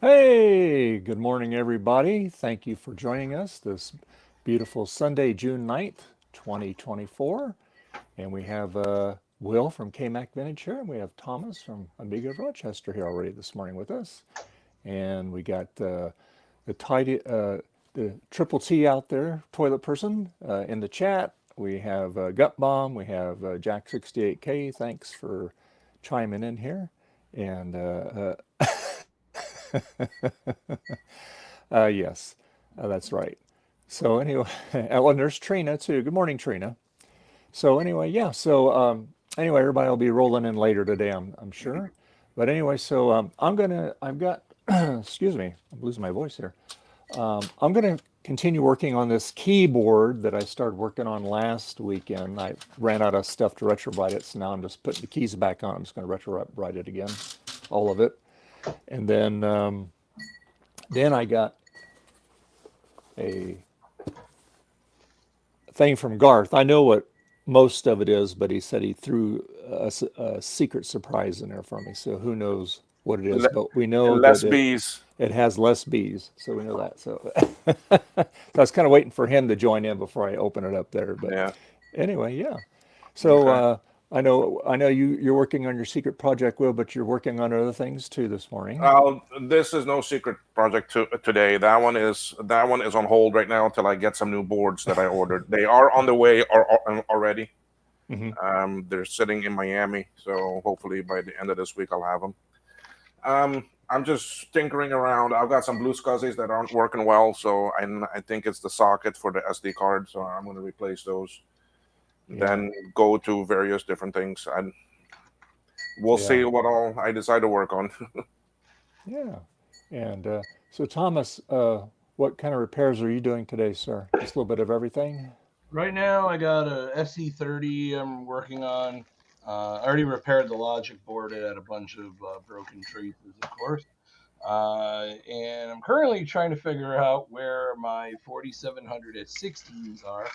Hey, good morning, everybody. Thank you for joining us this beautiful Sunday, June 9th, 2024. And we have Will from KMAC Vintage here, and we have Thomas from Amiga of Rochester here already this morning with us. And we got the tidy, the Triple T out there, Toilet Person, in the chat. We have Gut Bomb, we have Jack68K. Thanks for chiming in here. And yes, that's right. So anyway, oh, and there's Trina too. Good morning, Trina. So anyway, yeah. So anyway, everybody will be rolling in later today, I'm sure. But anyway, so I've got, excuse me, I'm losing my voice here. I'm gonna continue working on this keyboard that I started working on last weekend. I ran out of stuff to retrobrite it, so now I'm just putting the keys back on. I'm just gonna retrobrite it again, all of it, and then I got a thing from Garth. I know what most of it is, but he said he threw a secret surprise in there for me. So who knows what it is? Le- But we know that Less bees. it has less bees, so we know that. So, so I was kind of waiting for him to join in before I open it up there. But Yeah. anyway, yeah. So Okay. I know you're working on your secret project, Will, but you're working on other things too this morning. This is no secret project today. That one is on hold right now until I get some new boards that I ordered. They are on the way already. Hmm. They're sitting in Miami, so hopefully by the end of this week I'll have them. I'm just tinkering around. I've got some blue scuzzies that aren't working well, so I think it's the socket for the SD card. So I'm going to replace those. Yeah, Then go to various different things, and we'll yeah, see what all I decide to work on. yeah. And so, Thomas, what kind of repairs are you doing today, sir? Just a little bit of everything? Right now, I got a SE30 I'm working on. I already repaired the logic board. It had a bunch of broken traces, of course. And I'm currently trying to figure out where my 4700 at 16s are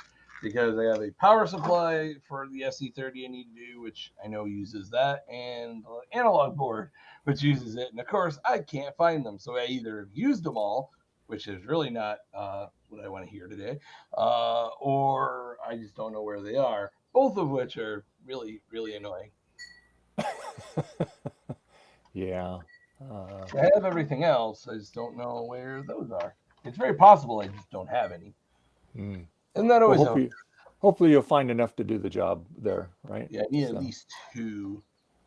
because I have a power supply for the SE30 I need to do, which I know uses that, and the analog board, which uses it. And of course, I can't find them. So I either used them all, which is really not what I want to hear today, or I just don't know where they are, both of which are really, really annoying. Yeah. Uh, I have everything else. I just don't know where those are. It's very possible I just don't have any. mm. Isn't that Well, always how? hopefully you'll find enough to do the job there, right? Yeah, I need at So, least two.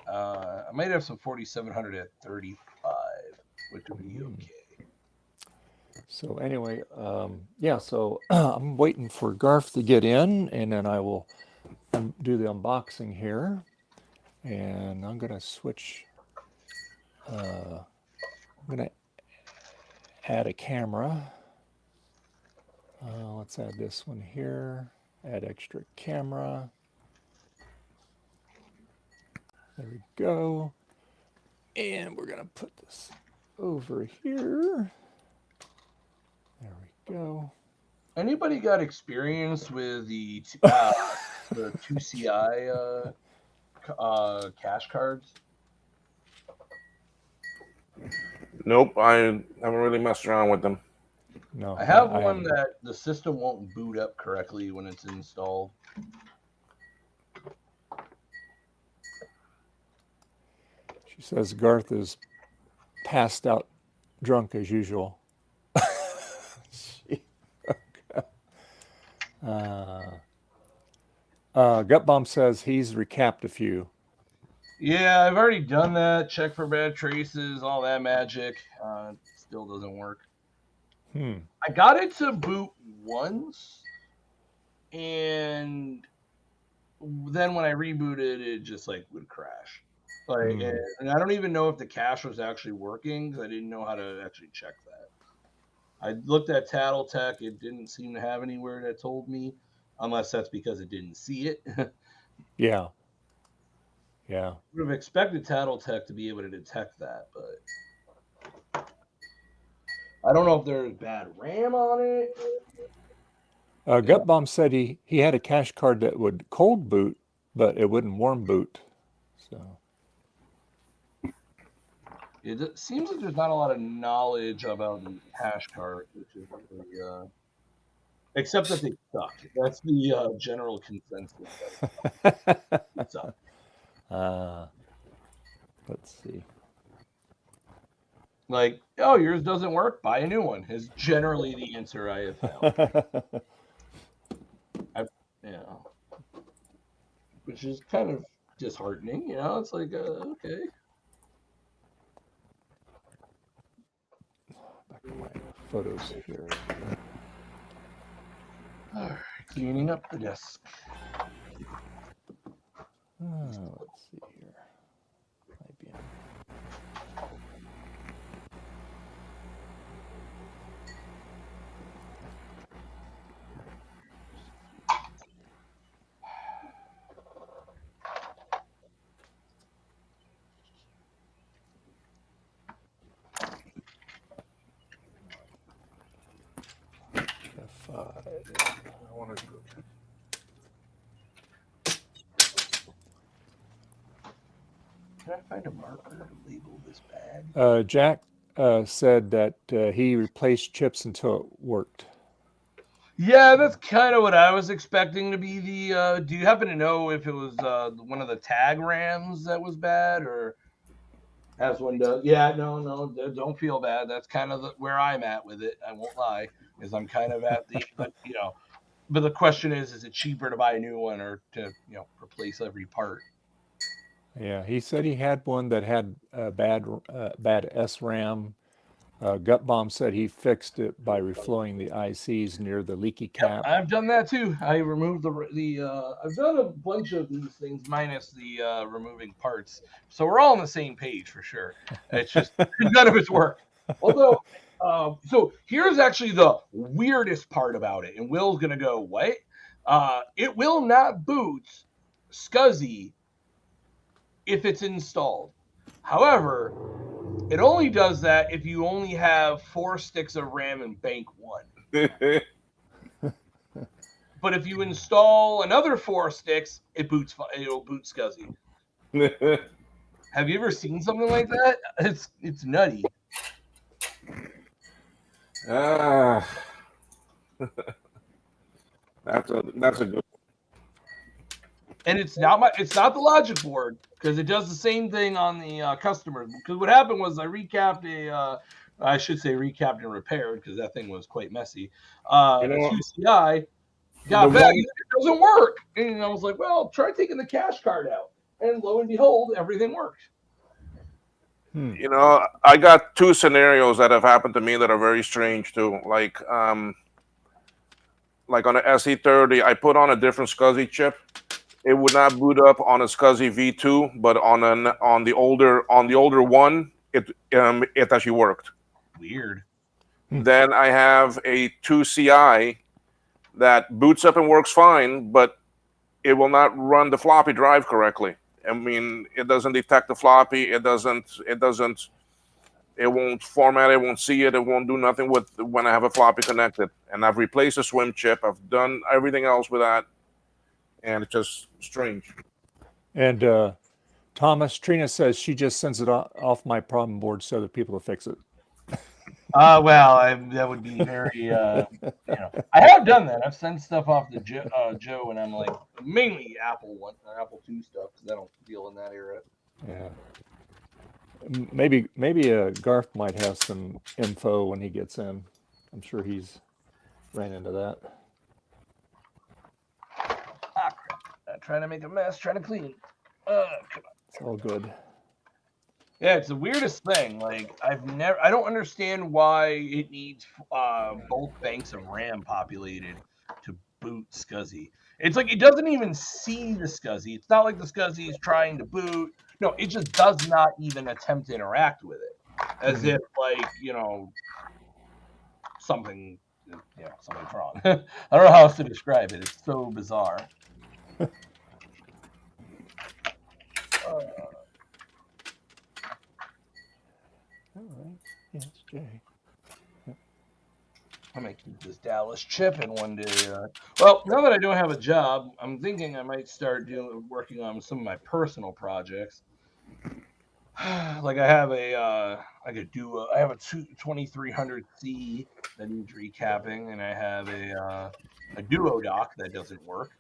I might have some 4700 at 35, which would be mhm. okay. So anyway, yeah. So I'm waiting for Garth to get in, and then I will do the unboxing here. And I'm gonna switch. I'm gonna add a camera. Let's add this one here. Add extra camera. There we go. And we're gonna put this over here. There we go. Anybody got experience with the 2CI cash cards? Nope, I haven't really messed around with them. No, I have I one haven't. that the system won't boot up correctly when it's installed. She says Garth is passed out drunk as usual. uh, Gut Bomb says he's recapped a few. Yeah, I've already done that. Check for bad traces, all that magic. Still doesn't work. Hmm. I got it to boot once, and then when I rebooted, it just like would crash. Like, Hmm. and I don't even know if the cache was actually working because I didn't know how to actually check that. I looked at TattleTech; it didn't seem to have anywhere that told me, unless that's because it didn't see it. Yeah. Yeah. Would have expected TattleTech to be able to detect that, but I don't know if there's bad RAM on it. Yeah, Gut Bomb said he had a cache card that would cold boot, but it wouldn't warm boot. So It seems like there's not a lot of knowledge about the cash cart, which is really, except that they suck. That's the general consensus. They suck. Let's see. Like, oh, yours doesn't work, buy a new one is generally the answer I have found. Which is kind of disheartening, It's like, okay. Back to my photos here. All right, cleaning up the desk. Let's see here. IBM. I want to. Can I find a marker to label this bag? Jack said that he replaced chips until it worked. Yeah, that's kind of what I was expecting to be the. Do you happen to know if it was one of the tag RAMs that was bad, or as one does? Yeah, no, don't feel bad. That's kind of where I'm at with it. I won't lie, is I'm kind of at the, But the question is it cheaper to buy a new one or to replace every part? Yeah, he said he had one that had bad SRAM. Gut Bomb said he fixed it by reflowing the ICs near the leaky cap. Yep, I've done that too. I removed the. I've done a bunch of these things minus the removing parts, so we're all on the same page for sure. It's just none of it's worked. Although, so here's actually the weirdest part about it, and Will's gonna go, what? It will not boot SCSI if it's installed. However, it only does that if you only have 4 sticks of RAM in bank 1. But if you install another 4 sticks, it'll boot SCSI. Have you ever seen something like that? It's nutty. That's a good. And it's not the logic board, because it does the same thing on the customers. Because what happened was I recapped and repaired, because that thing was quite messy. A 2CI got back, it doesn't work. And I was like, well, try taking the cash card out. And lo and behold, everything worked. I got 2 scenarios that have happened to me that are very strange too. Like on the SE30, I put on a different SCSI chip. It would not boot up on a SCSI V2, but on the older one, it actually worked. Weird. Then I have a 2CI that boots up and works fine, but it will not run the floppy drive correctly. I mean, it doesn't detect the floppy. It won't format it. It won't see it. It won't do nothing with when I have a floppy connected. And I've replaced the swim chip. I've done everything else with that. And it's just strange. And Trina says she just sends it off my problem board so that people will fix it. That would be very, I have done that. I've sent stuff off to Joe, and I'm like, mainly Apple II stuff, because I don't deal in that era. Yeah. Maybe Garth might have some info when he gets in. I'm sure he's ran into that. Crap. Trying to make a mess, trying to clean. Come on. It's all good. Yeah, it's the weirdest thing. Like, I don't understand why it needs both banks of RAM populated to boot SCSI. It's like it doesn't even see the SCSI. It's not like the SCSI is trying to boot. No, it just does not even attempt to interact with it, as if something's wrong. I don't know how else to describe it. It's so bizarre. All right. Yes, Jay. I might keep this Dallas chip in one day. Well, now that I don't have a job, I'm thinking I might start working on some of my personal projects. Like I have a like a duo. I have a 2300C that needs recapping, and I have a duo dock that doesn't work.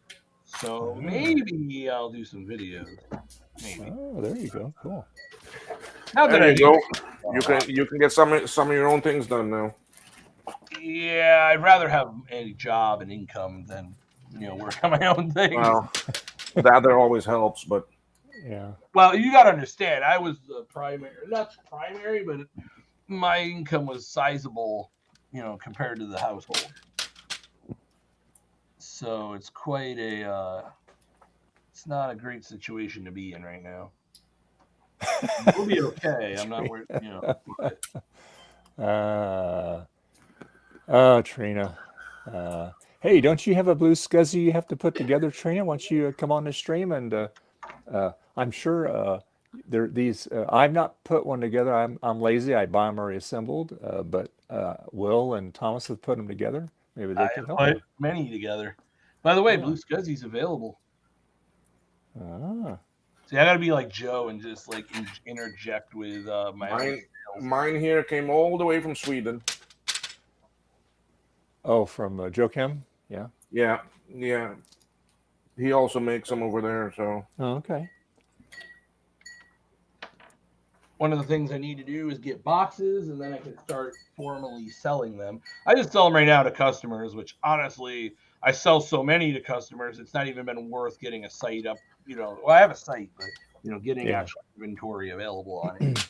So maybe I'll do some videos. Maybe. Oh, there you go. Cool. Not that There I you go. need. You can get some of your own things done now. Yeah, I'd rather have a job and income than work on my own things. Well, that there always helps, but Yeah. Well, you got to understand, I was the not primary, but my income was sizable, compared to the household. So it's quite it's not a great situation to be in right now. We'll be okay. I'm not worried, Trina. Hey, don't you have a blue scuzzy you have to put together, Trina? Once you come on the stream, and I'm sure these. I've not put one together. I'm lazy. I buy them already assembled. But Will and Thomas have put them together. Maybe they can help. put many together. By the way, Yeah. Blue Scuzzy's available. Ah. See, I got to be like Joe and just like interject with my own sales. mine here came all the way from Sweden. Oh, from Joe Kim? Yeah. Yeah. He also makes them over there. So Oh, okay. One of the things I need to do is get boxes, and then I can start formally selling them. I just sell them right now to customers, which honestly, I sell so many to customers, it's not even been worth getting a site up. Well, I have a site, but getting actual inventory available on it.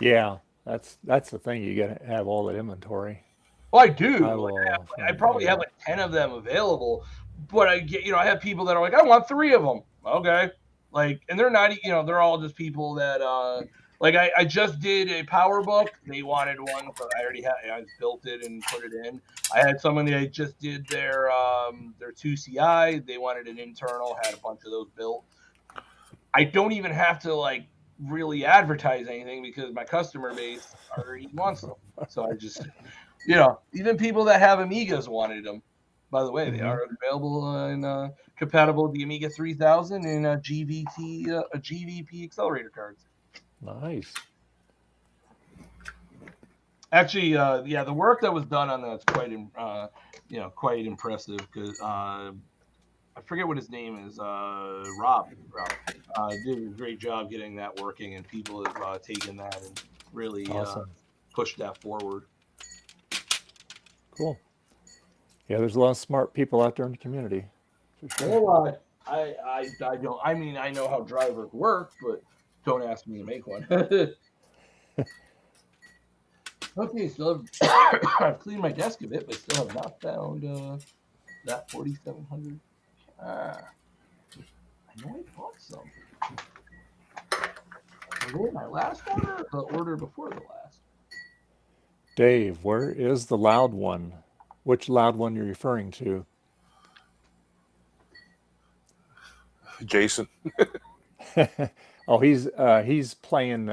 Yeah, that's the thing. You got to have all that inventory. Well, I do. I probably have like 10 of them available, but I get, I have people that are like, I want 3 of them. Okay. Like, and they're not, they're all just people that, like I just did a power book. They wanted one, but I built it and put it in. I had someone that just did their 2CI. They wanted an internal, had a bunch of those built. I don't even have to like really advertise anything because my customer base already wants them. So I just, even people that have Amigas wanted them. By the way, they are available and compatible with the Amiga 3000 and GVP accelerator cards. Nice. Actually, the work that was done on that's quite impressive because I forget what his name is. Rob did a great job getting that working, and people have taken that and really pushed that forward. Cool. Yeah, there's a lot of smart people out there in the community. For sure. Well, I don't. I mean, I know how drivers work, but don't ask me to make one. Okay, so I've cleaned my desk a bit, but still have not found that 4700. I know I bought some. Was it my last order or the order before the last? Dave, where is the loud one? Which loud one you're referring to? Jason. Oh, he's playing.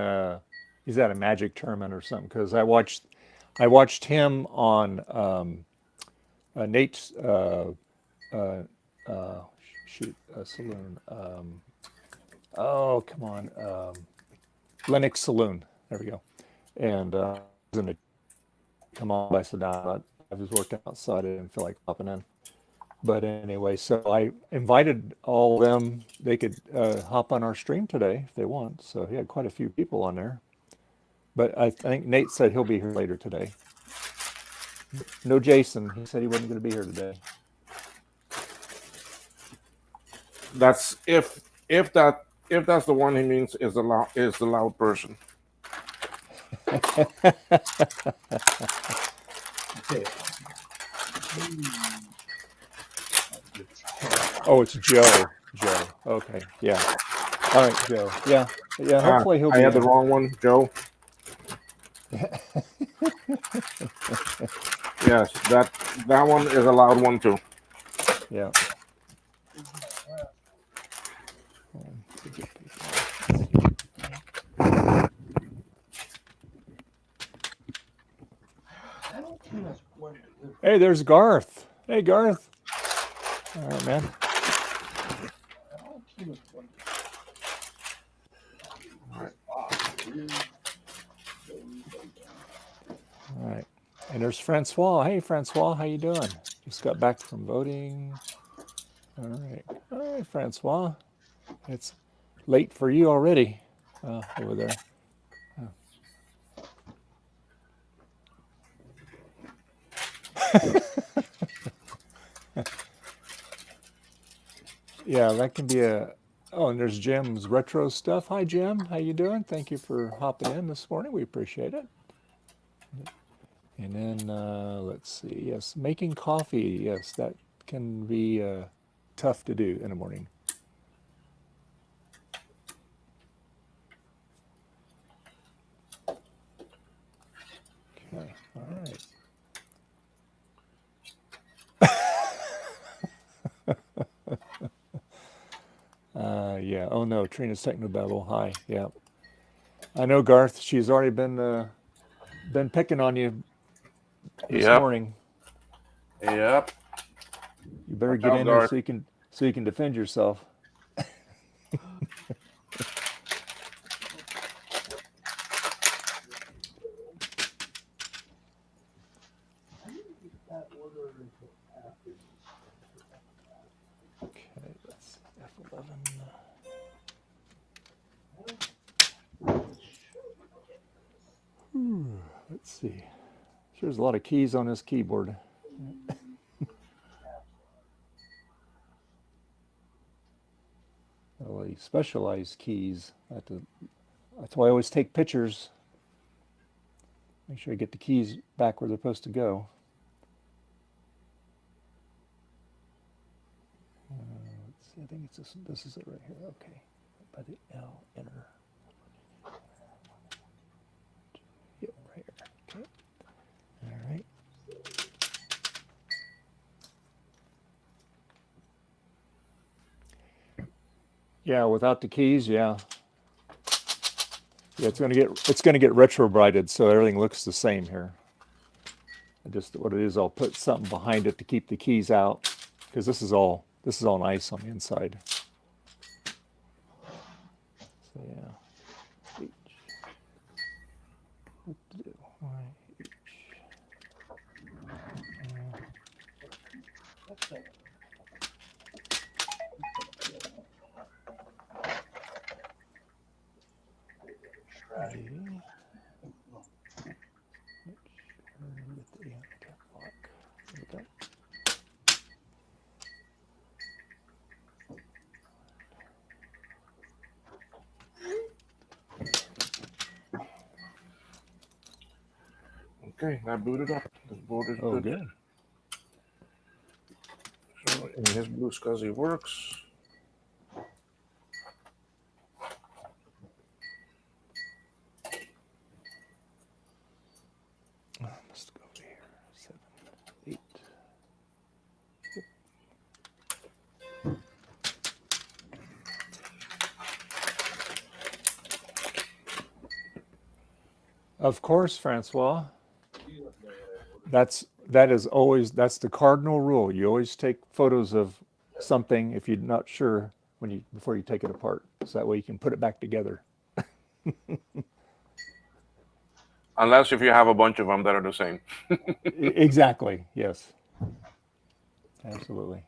He's at a Magic tournament or something. Because I watched him on Nate's saloon. Oh, come on, Linux Saloon. There we go. And come on, I said, nah, I was working outside. I didn't feel like popping in. But anyway, so I invited all of them. They could hop on our stream today if they want. So he had quite a few people on there. But I think Nate said he'll be here later today. No Jason. He said he wasn't going to be here today. That's if that's the one he means is the loud person. Okay. Oh, it's Joe. Joe. Okay. Yeah. All right, Joe. Yeah. Yeah. Hopefully he'll be. I had the wrong one, Joe. Yes, that one is a loud one too. Yeah. Hey, there's Garth. Hey, Garth. All right, man. And there's Francois. Hey, Francois, how you doing? Just got back from voting. All right. Hi, Francois. It's late for you already over there. Yeah, that can be a... Oh, and there's Jim's retro stuff. Hi, Jim. How you doing? Thank you for hopping in this morning. We appreciate it. And then, let's see. Yes, making coffee. Yes, that can be tough to do in the morning. Okay, all right. Yeah. Oh no, Trina's technobabble. Hi. Yeah. I know, Garth. She's already been picking on you this Yep. morning. Yep. You better Watch get out, in there Garth. so you can defend yourself. Okay, let's see. F11. Let's see. There's a lot of keys on this keyboard. Well, these specialized keys. That's why I always take pictures. Make sure I get the keys back where they're supposed to go. Let's see. I think it's this. This is it right here. Okay. By the L, enter. Yep, right here. Okay. All right. Yeah, without the keys, yeah. Yeah, it's gonna get retrobrighted, so everything looks the same here. Just what it is, I'll put something behind it to keep the keys out, because this is all nice on the inside. So yeah. H. What to do? Y, H. G. Get the cap lock. Like that. Okay, I booted up. This board is Oh, good. good. So, and his blue SCSI works. Must go over here. 7, 8. Of course, Francois. That's the cardinal rule. You always take photos of something if you're not sure before you take it apart. So that way you can put it back together. Unless if you have a bunch of them that are the same. Exactly. Yes. Absolutely.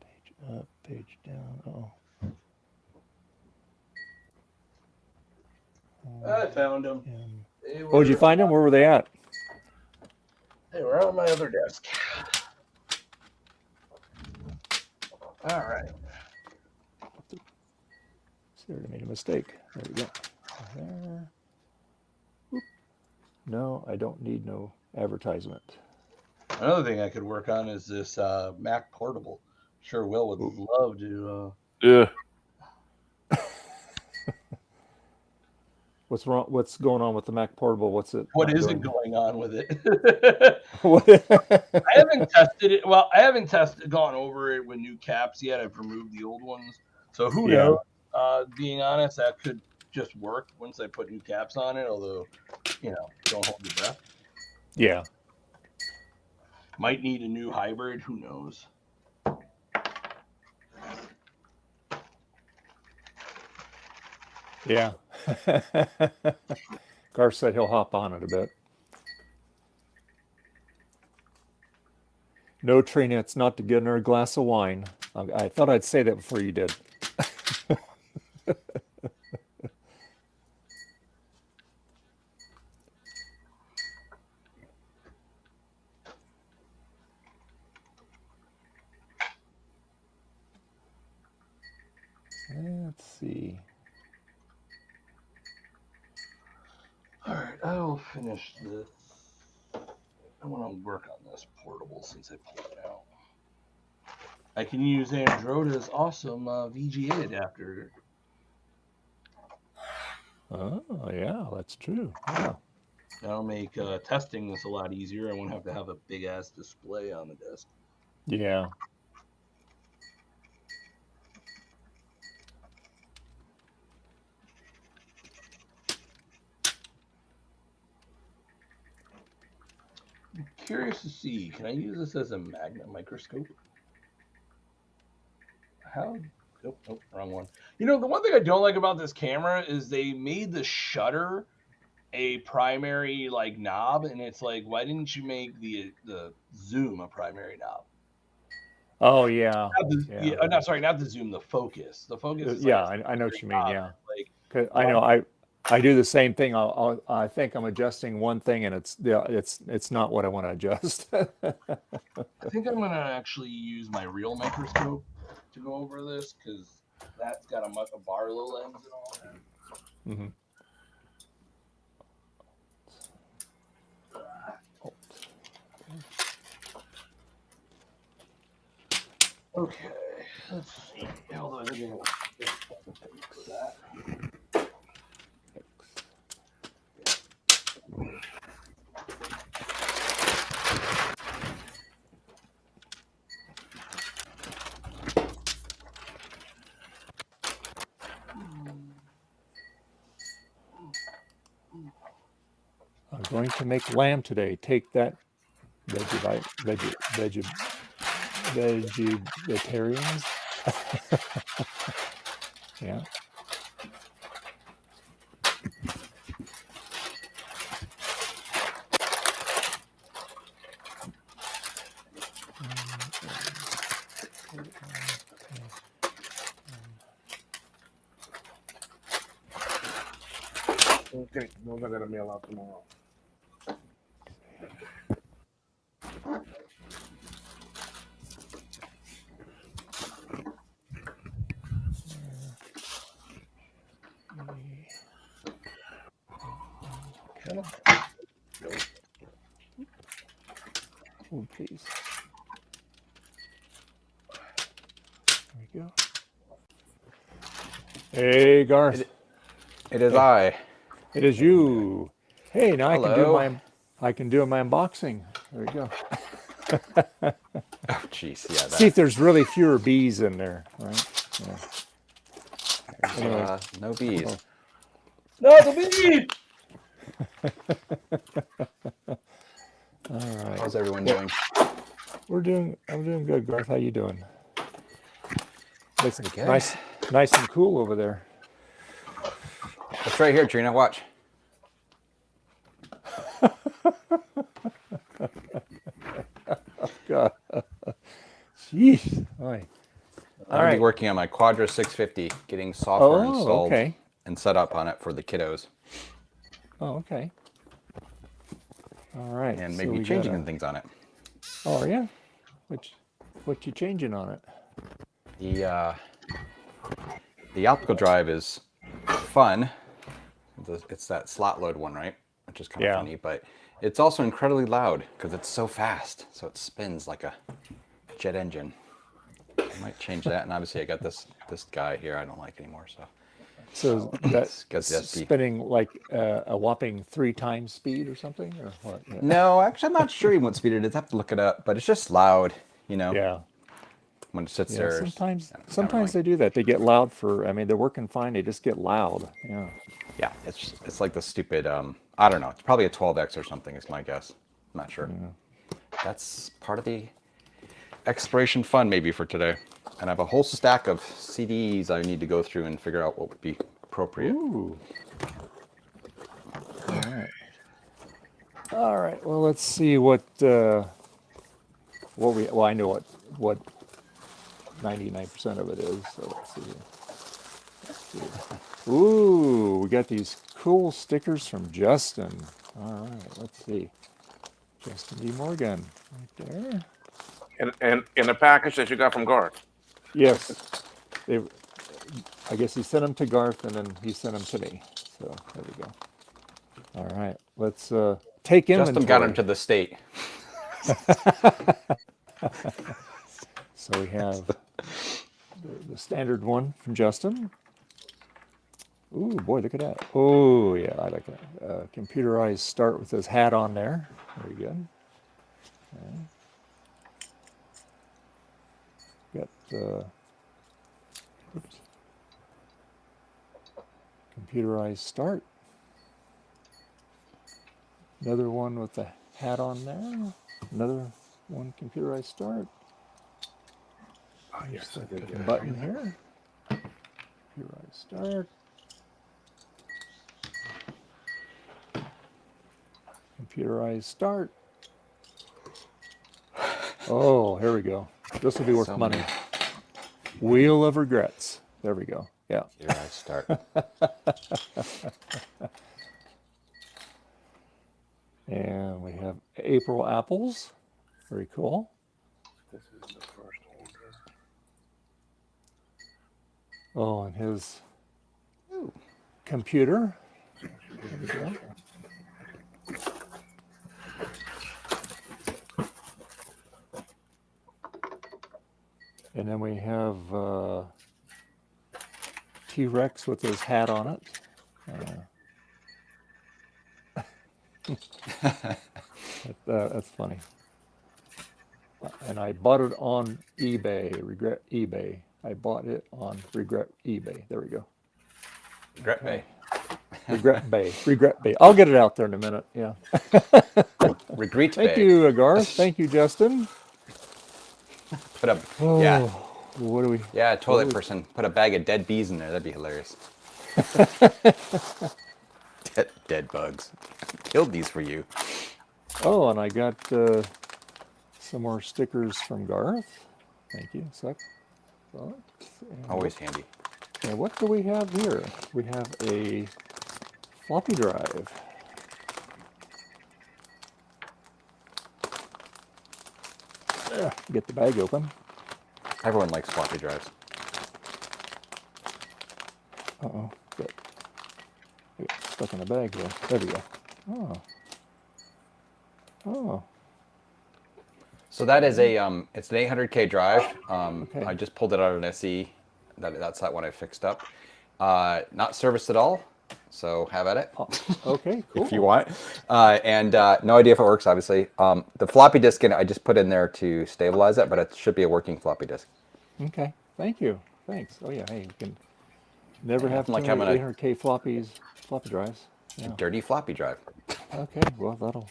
Page up, page down. Oh. I found them. Oh, did you find them? Where were they at? They were on my other desk. All right. See, I made a mistake. There we go. There. Oop. No, I don't need no advertisement. Another thing I could work on is this Mac Portable. Sure, Will would love to. Yeah. What's wrong? What's going on with the Mac Portable? What's it? What not isn't doing? going on with it? What? I haven't tested it. Well, I haven't gone over it with new caps yet. I've removed the old ones. So who knows? Being honest, that could just work once I put new caps on it. Although, don't hold your breath. Yeah. Might need a new hybrid. Who knows? Yeah. Garth said he'll hop on it a bit. No, Trina, it's not to get her a glass of wine. I thought I'd say that before you did. Let's see. All right, I'll finish this. I want to work on this portable since I pulled it out. I can use Androda's awesome VGA adapter. Oh, yeah, that's true. Yeah. That'll make testing this a lot easier. I won't have to have a big ass display on the desk. Yeah. I'm curious to see, can I use this as a magnet microscope? How? Nope, wrong one. You know, the one thing I don't like about this camera is they made the shutter a primary like knob, and it's like, why didn't you make the zoom a primary knob? Oh, yeah. Not the zoom, the focus. The focus is yeah, like I know what you mean. knob. Yeah. Like, 'Cause I know I do the same thing. I think I'm adjusting one thing, and it's not what I want to adjust. I think I'm gonna actually use my real microscope to go over this because that's got a Barlow lens and all that. Mm-hmm. Okay, let's see. Although I think I'll just for that. I'm going to make lamb today. Take that, vegetarians. Yeah. Okay, those are gonna mail out tomorrow. Oh, please. There we go. Hey, Garth. It is I. It is you. Hey, now Hello. I can do my unboxing. There you go. Oh, jeez. Yeah. See if there's really fewer bees in there, right? Yeah. Anyway. No bees. No, the bee! All right. How's everyone doing? I'm doing good, Garth. How you doing? It's Pretty good. Nice and cool over there. It's right here, Trina. Watch. God. Jeez. All I'll be working on my Quadra 650, getting software installed okay. and set up on it for the kiddos. Oh, okay. All right. And so maybe we changing gotta- things on it. Oh, yeah. What you changing on it? The optical drive is fun. It's that slot load one, right? Which is kind of funny, but it's also incredibly loud because it's so fast. So it spins like a jet engine. I might change that. And obviously I got this guy here I don't like anymore. So that's Because spinning like a whopping 3 times speed or something, or what? No, actually I'm not sure what speed it is. I have to look it up, but it's just loud, you know. Yeah. When it sits Yeah, there. sometimes they do that. They get loud they're working fine. They just get loud. Yeah. Yeah, it's like the stupid, I don't know. It's probably a 12X or something is my guess. I'm not sure. Yeah. That's part of the exploration fun maybe for today. And I have a whole stack of CDs I need to go through and figure out what would be appropriate. Ooh. All right. All right. Well, let's see what we. Well, I know what 99% of it is. So let's see. Ooh, we got these cool stickers from Justin. All right. Let's see. Justin D. Morgan, right there. And in a package that you got from Garth. Yes. I guess he sent them to Garth, and then he sent them to me. So there we go. All right. Let's take inventory. Justin got him to the state. So we have the standard one from Justin. Ooh, boy, look at that. Oh, yeah, I like that. Computerized start with his hat on there. Very good. Okay. Got oops. Computerized start. Another one with the hat on there. Another one computerized start. Oh, yes, I did get it. Button here. Computerized start. Computerized start. Oh, here we go. This will be worth money. Wheel of Regrets. There we go. Yeah. Computerized start. And we have April apples. Very cool. This is the first order. Oh, and his computer. There we go. And then we have T-Rex with his hat on it. That's funny. And I bought it on eBay. Regret eBay. I bought it on Regret eBay. There we go. Regret Bay. Regret Bay. Regret Bay. I'll get it out there in a minute. Yeah. Regret Thank Bay. you, Garth. Thank you, Justin. Put a Oh, yeah. What do we? Yeah, toilet person. Put a bag of dead bees in there. That'd be hilarious. dead bugs. Killed these for you. Oh, and I got some more stickers from Garth. Thank you. Sec. Always handy. And what do we have here? We have a floppy drive. Get the bag open. Everyone likes floppy drives. Uh-oh. I got stuck in the bag here. There we go. Oh. Oh. So that is a it's an 800K drive. Okay. I just pulled it out of an SE. That's that one I fixed up. Not serviced at all. So have at it. Oh, okay, cool. If you want. And no idea if it works, obviously. The floppy disk I just put in there to stabilize it, but it should be a working floppy disk. Okay, thank you. Thanks. Oh yeah, hey, you can never have too like many having a 800K floppy drives. Yeah. dirty floppy drive. Okay, well that'll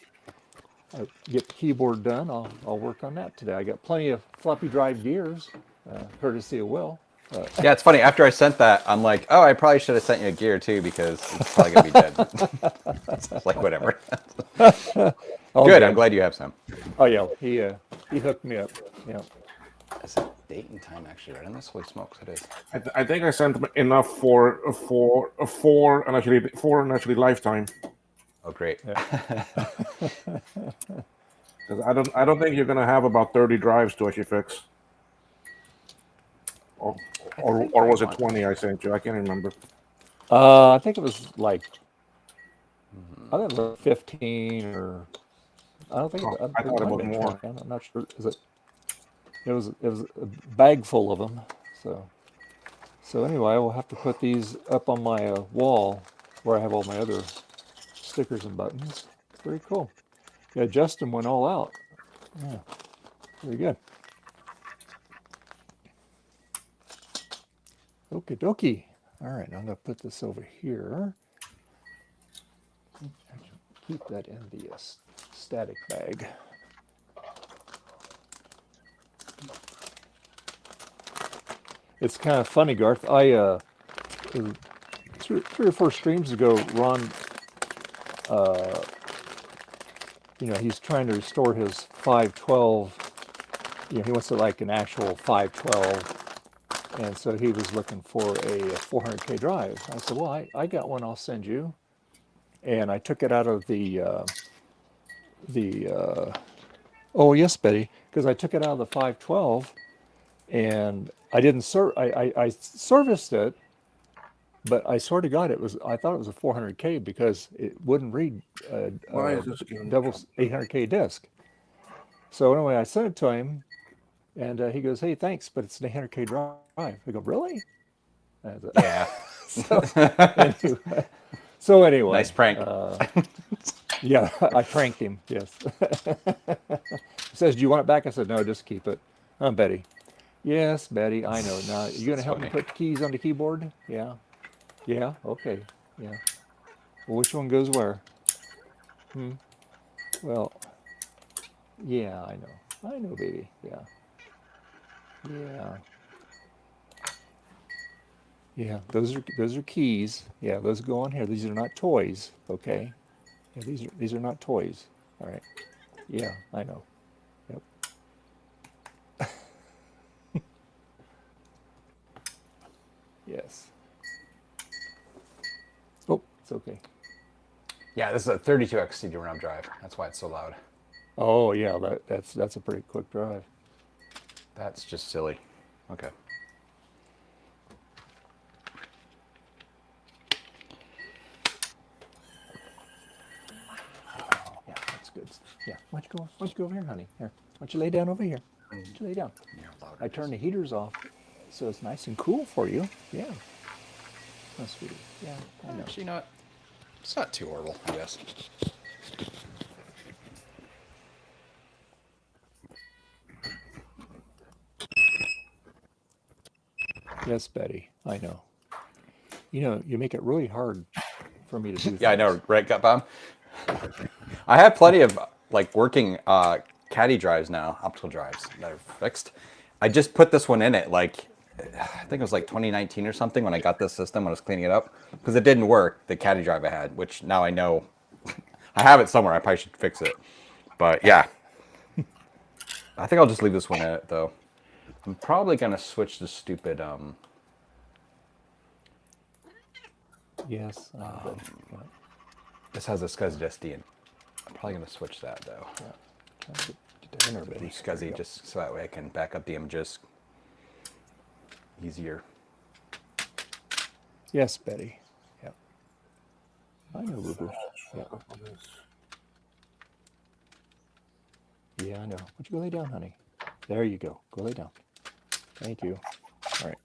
get the keyboard done. I'll work on that today. I got plenty of floppy drive gears, courtesy of Will. Yeah, it's funny. After I sent that, I'm like, oh, I probably should have sent you a gear too because it's probably gonna be dead. It's like whatever. Good. I'm glad you have some. Oh yeah, he hooked me up. Yeah. Is it date and time actually right on this? Holy smokes, it is. I think I sent enough for and actually lifetime. Oh, great. Yeah. Because I don't think you're gonna have about 30 drives to actually fix. Or was it 20 I sent you? I can't remember. I think it was like, I think it was 15 or, I don't think, I thought it was more. 20. I'm not sure. It was a bag full of them. So anyway, I will have to put these up on my wall where I have all my other stickers and buttons. Very cool. Yeah, Justin went all out. Yeah, very good. Okie dokie. All right, now I'm going to put this over here. Keep that in the static bag. It's kind of funny, Garth. It's three or four streams ago, Ron, he's trying to restore his 512. He wants to like an actual 512. And so he was looking for a 400K drive. I said, well, I got one I'll send you. And I took it out of oh yes, Betty, because I took it out of the 512 and I didn't I serviced it, but I swear to God, I thought it was a 400K because it wouldn't read Why is this game double 800K disc. So anyway, I sent it to him. And he goes, hey, thanks, but it's an 800K drive. I go, really? Yeah. So anyway. Nice prank. Yeah, I pranked him, yes. He says, do you want it back? I said, no, just keep it. I'm Betty. Yes, Betty, I know. Now, you going to help me put the keys on the keyboard? Yeah. Yeah, okay. Yeah. Well, which one goes where? Well, yeah, I know. I know, baby. Yeah. Yeah. Yeah, those are keys. Yeah, those go on here. These are not toys, okay? Yeah, these are not toys. All right. Yeah, I know. Yep. Yes. Oh, it's okay. Yeah, this is a 32X CD-ROM drive. That's why it's so loud. Oh yeah, that's a pretty quick drive. That's just silly. Okay. Yeah, that's good. Yeah, why don't you go over here, honey? Here, why don't you lay down over here? Why don't you lay down? I turned the heaters off, so it's nice and cool for you. Yeah. Oh, sweetie. Yeah, I know. Actually, you know what? It's not too horrible, I guess. Yes, Betty, I know. You make it really hard for me to do things. Yeah, I know, right, Gut Bomb? I have plenty of like working caddy drives now, optical drives that are fixed. I just put this one in it, like, I think it was like 2019 or something when I got this system when I was cleaning it up, because it didn't work, the caddy drive I had, which now I know. I have it somewhere, I probably should fix it. But yeah. I think I'll just leave this one in it, though. I'm probably going to switch the stupid... Yes, I know, yeah. This has a SCSI SD, and I'm probably going to switch that, though. Yeah. Trying to get that in there, Betty. SCSI, just so that way I can back up the images easier. Yes, Betty. Yeah. I know, Ruby. Yeah. Yeah, I know. Why don't you go lay down, honey? There you go. Go lay down. Thank you. All right.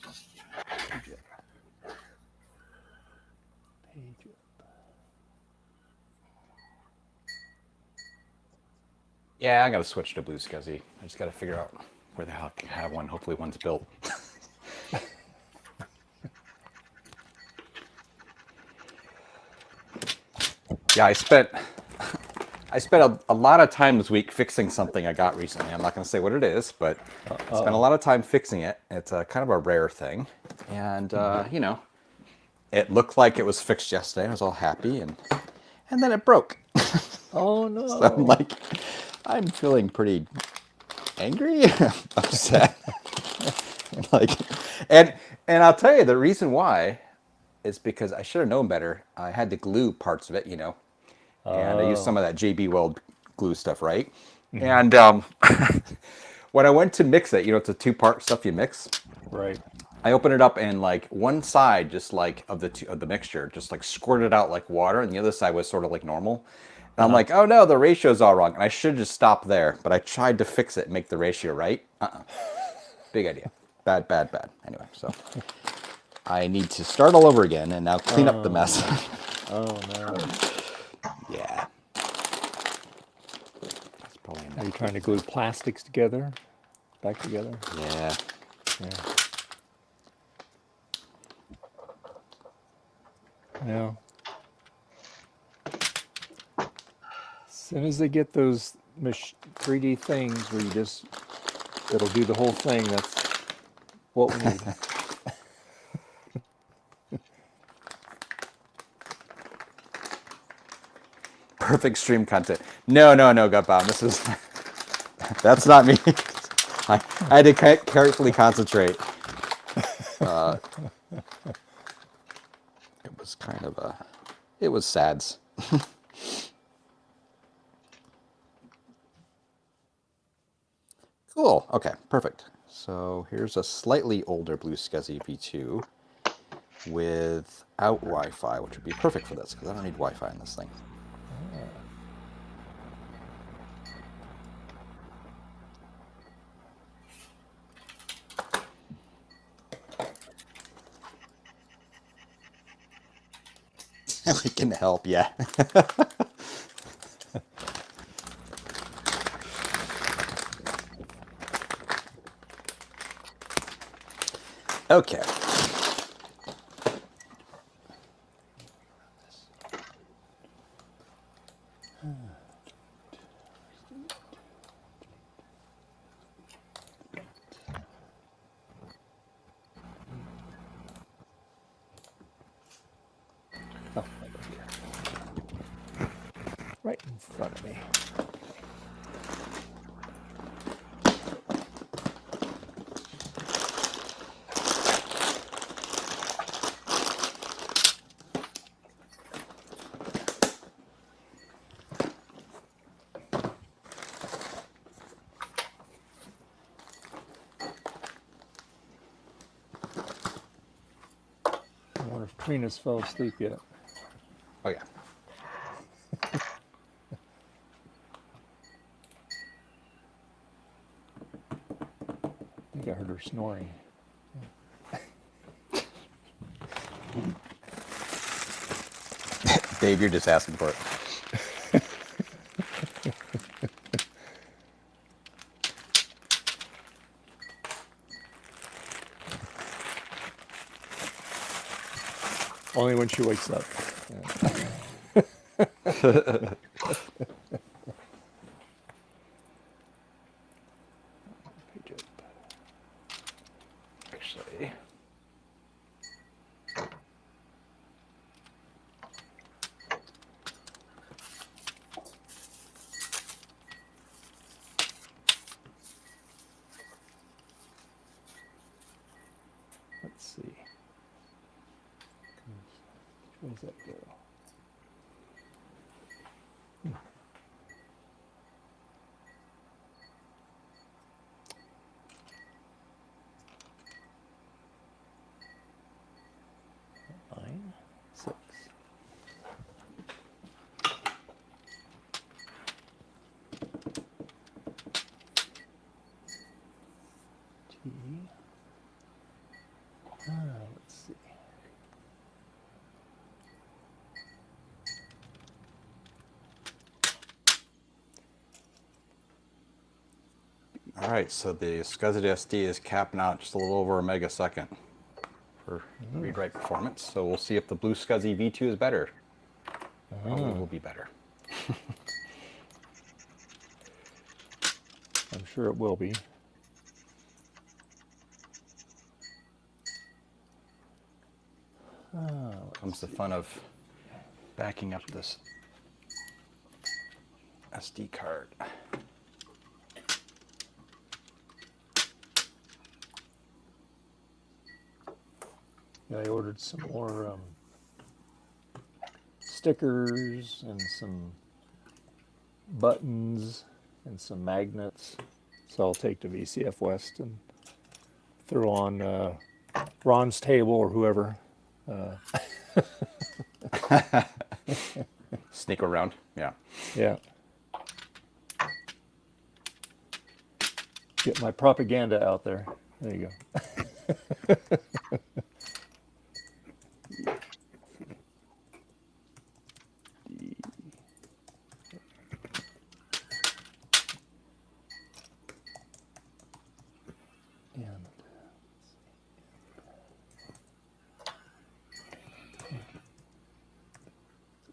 Let's see. Page up. Page up. Yeah, I got to switch to blue SCSI. I just got to figure out where the hell I can have one. Hopefully one's built. Yeah, I spent a lot of time this week fixing something I got recently. I'm not going to say what it is, but I spent a lot of time fixing it. It's a kind of a rare thing. And, you know, it looked like it was fixed yesterday. I was all happy. And then it broke. Oh, no. So I'm feeling pretty angry, upset. And I'll tell you the reason why is because I should have known better. I had to glue parts of it, you know, and I used some of that JB Weld glue stuff, right? Mm-hmm. And when I went to mix it, you know, it's a two-part stuff you mix. Right. I opened it up and like one side just like of the mixture just like squirted out like water, and the other side was sort of like normal. And I'm like, oh no, the ratio's all wrong. And I should just stop there, but I tried to fix it and make the ratio right. Big idea. Bad. Anyway, so I need to start all over again and now clean up the mess. Oh no. Yeah. That's probably Are you trying to glue plastics together? Back together? Yeah. Yeah. Yeah. As soon as they get those 3D things where you just, it'll do the whole thing, that's what we need. Perfect stream content. No, Gutbound. This is, that's not me. I had to carefully concentrate. It was kind of it was sads. Cool. Okay, perfect. So here's a slightly older Blue SCSI V2 without Wi-Fi, which would be perfect for this because I don't need Wi-Fi in this thing. We can help, yeah. Okay. Oh, right in front of me. I wonder if Trina's fell asleep yet. Oh yeah. I think I heard her snoring. Dave, you're just asking for it. Only when she wakes up. Actually. Let's see. Where does that go? Nine, 6. T. Let's see. All right, so the SCSI SD is capping out just a little over a megasecond for read-write performance. So we'll see if the Blue SCSI V2 is better. Probably will be better. I'm sure it will be. Comes the fun of backing up this SD card. Yeah, I ordered some more stickers and some buttons and some magnets. So I'll take to VCF West and throw on Ron's table or whoever. Sneak around. Yeah. Yeah. Get my propaganda out there. There you go. And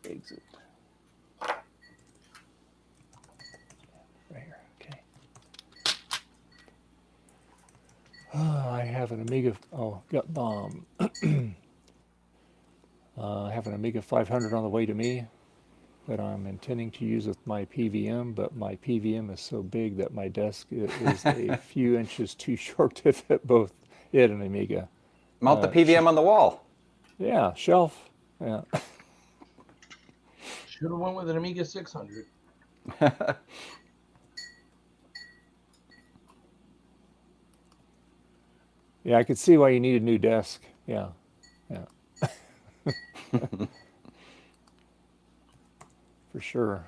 exit. Right here. Okay. I have an Amiga. Oh, got I have an Amiga 500 on the way to me that I'm intending to use with my PVM, but my PVM is so big that my desk is a few inches too short to fit both it and Amiga. Mount the PVM on the wall. Yeah, shelf. Yeah. Should have went with an Amiga 600. Yeah, I could see why you need a new desk. Yeah, yeah. For sure.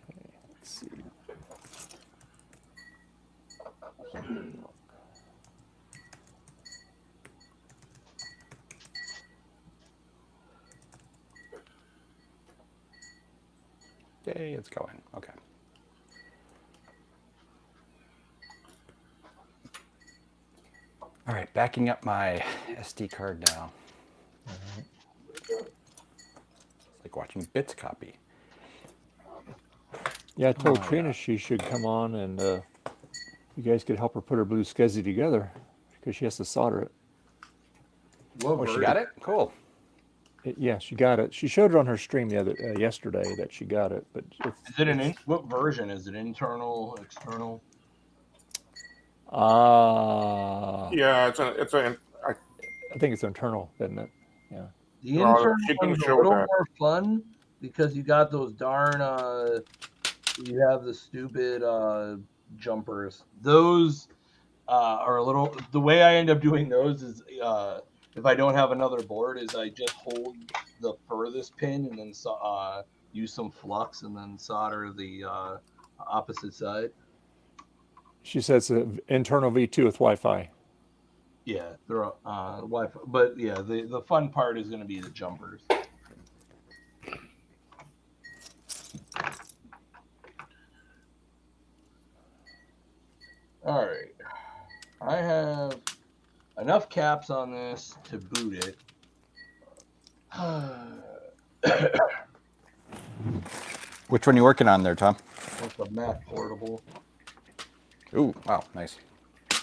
Okay, let's see. Yay, it's going. Okay. All right, backing up my SD card now. It's like watching bits copy. Yeah, I told Trina she should come on and you guys could help her put her blue SCSI together because she has to solder it. What She got it? Cool. Yeah, she got it. She showed it on her stream yesterday that she got it, but Is it what version? Is it internal, external? Yeah, I think it's internal, isn't it? Yeah. The Well, internal she can one's a show little that. more fun because you got those darn you have the stupid jumpers. Those are a little. The way I end up doing those is if I don't have another board, is I just hold the furthest pin and then use some flux and then solder the opposite side. She says an internal V2 with Wi-Fi. Yeah, they're Wi-Fi, but yeah, the fun part is going to be the jumpers. All right, I have enough caps on this to boot it. Which one are you working on there, Tom? With the Mac Portable. Ooh, wow, nice.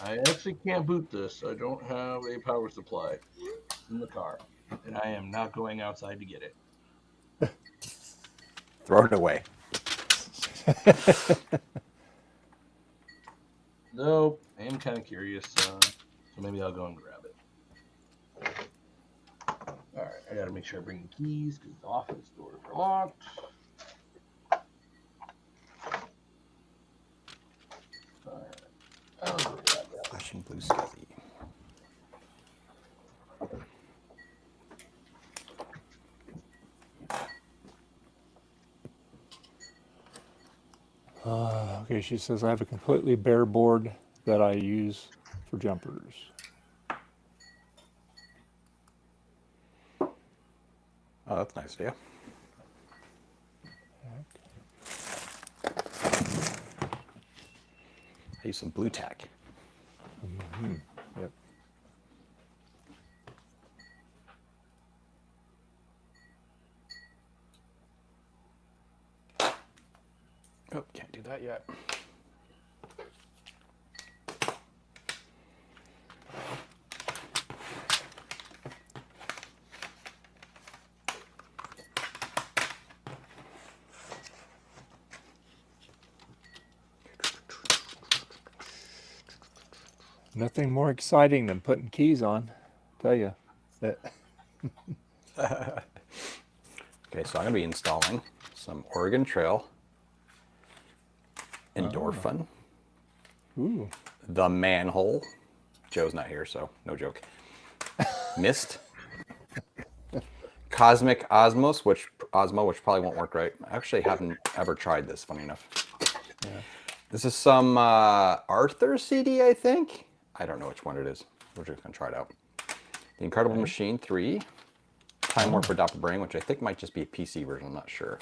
I actually can't boot this. I don't have a power supply in the car, and I am not going outside to get it. Throw it away. Nope. I am kind of curious, so maybe I'll go and grab it. All right, I got to make sure I bring the keys because the office doors are locked. All right. I'll go grab that. Flashing blue SCSI. Okay, she says I have a completely bare board that I use for jumpers. Oh, that's nice, yeah. I use some blue tack. Mm-hmm. Yep. Oh, can't do that yet. Nothing more exciting than putting keys on. Tell you that. Okay, so I'm going to be installing some Oregon Trail endorphin. Ooh. The Manhole. Joe's not here, so no joke. Mist. Cosmic Osmo, which probably won't work right. I actually haven't ever tried this, funny enough. Yeah. This is some Arthur CD, I think. I don't know which one it is. We're just going to try it out. The Incredible Machine 3. Time Warp for Doppelbrain, which I think might just be a PC version. I'm not sure.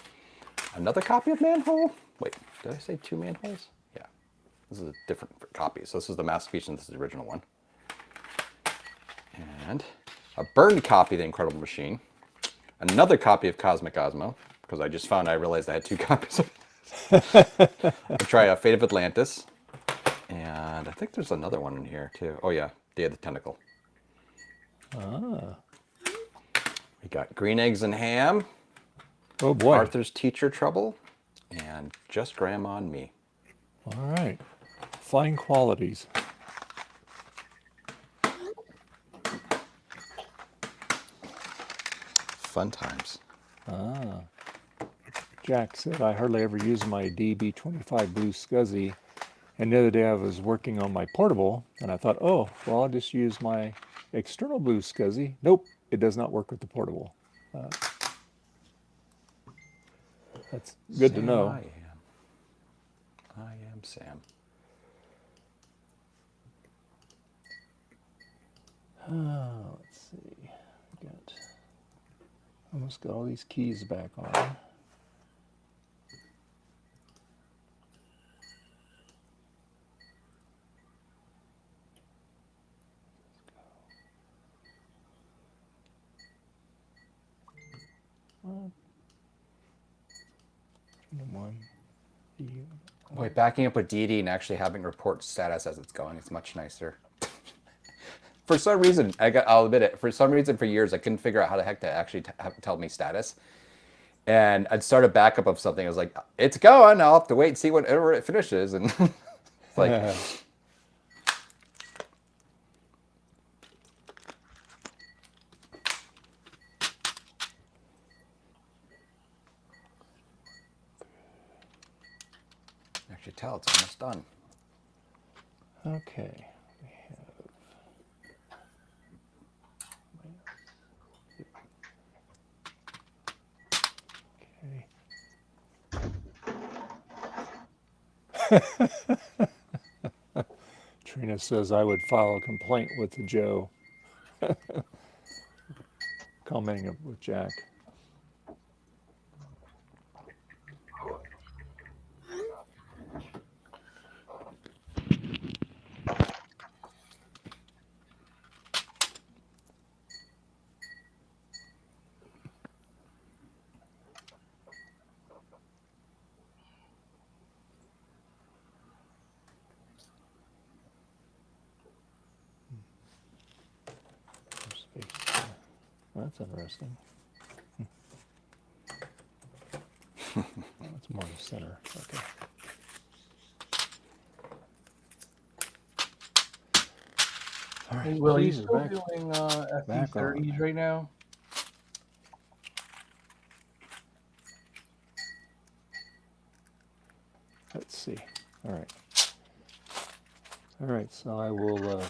Another copy of Manhole? Wait, did I say 2 Manholes? Yeah. This is a different copy. So this is the Masterpiece and this is the original one. And a burned copy of The Incredible Machine. Another copy of Cosmic Osmo, because I realized I had 2 copies of it. I'll try Fate of Atlantis. And I think there's another one in here too. Oh yeah, Day of the Tentacle. Ah. We got Green Eggs and Ham. Oh boy. Arthur's Teacher Trouble. And Just Grandma and Me. All right. Fine qualities. Fun times. Ah. Jack said, I hardly ever use my DB25 Blue SCSI. And the other day I was working on my portable, and I thought, oh, well, I'll just use my external Blue SCSI. Nope, it does not work with the portable. That's good to know. I am Sam. Let's see. Almost got all these keys back on. Boy, backing up with DD and actually having report status as it's going is much nicer. For some reason, I'll admit it, for some reason for years I couldn't figure out how the heck to actually tell me status. And I'd start a backup of something. I was like, it's going, I'll have to wait and see whenever it finishes. And it's like... Actually tell it's almost done. Okay. Trina says I would file a complaint with Joe. Commenting with Jack. That's interesting. That's more the center. Okay. All right. Will, you Keys are still back- doing back on. FE30s right now? Let's see. All right. All right. So I will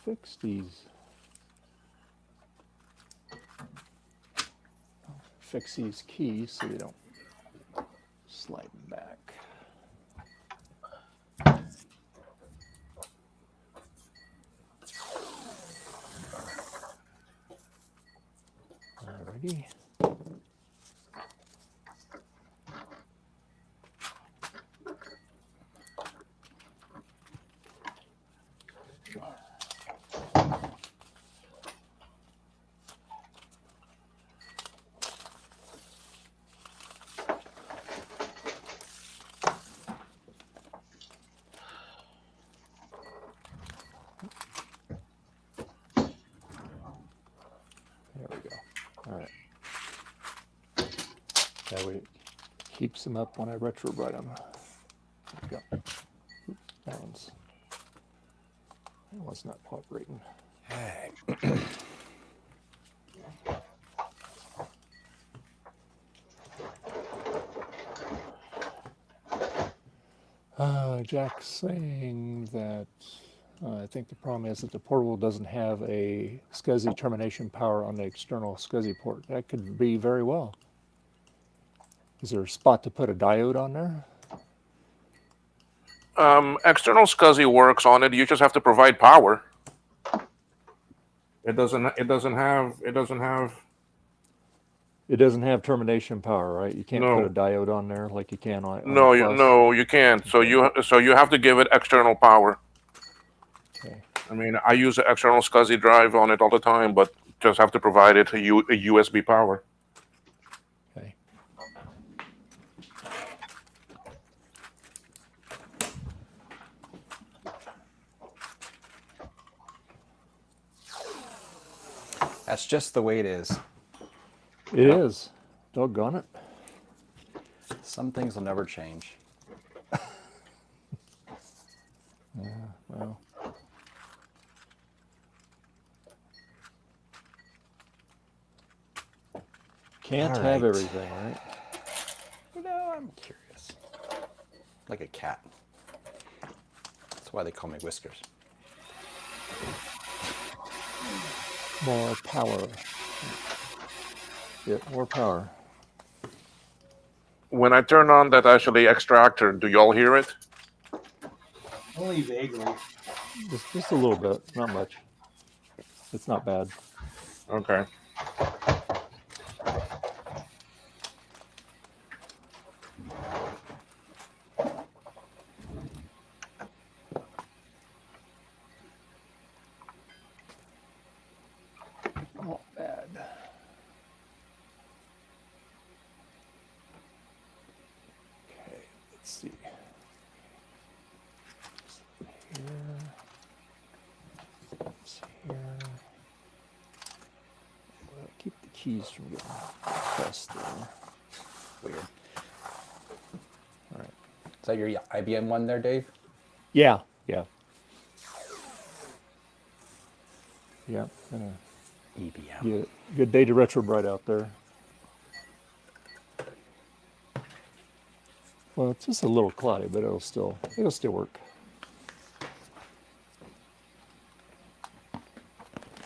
fix these. Fix these keys so they don't slide back. Alrighty. There we go. All right. That way it keeps them up when I retrobright them. There we go. Oop, that one's not cooperating. Hey. Jack's saying that I think the problem is that the portable doesn't have a SCSI termination power on the external SCSI port. That could be very well. Is there a spot to put a diode on there? External SCSI works on it. You just have to provide power. It doesn't have termination power, right? You can't put a diode on there like you can on no, the Plus. no, you can't. So you have to give it external power. Okay. I mean, I use an external SCSI drive on it all the time, but just have to provide it a USB power. Okay. That's just the way it is. It is. Doggone it. Some things will never change. Yeah, well. Can't have everything, right? You know, I'm curious. Like a cat. That's why they call me Whiskers. More power. Get more power. When I turn on that actually extractor, do y'all hear it? Only vaguely. Just a little bit, not much. It's not bad. Okay. Not bad. Okay, let's see. Here. It's here. Well, keep the keys from getting pressed there. Weird. All right. Is that your IBM one there, Dave? Yeah, yeah. Yeah. EBM. Good day to retrobright out there. Well, it's just a little cloudy, but it'll still work.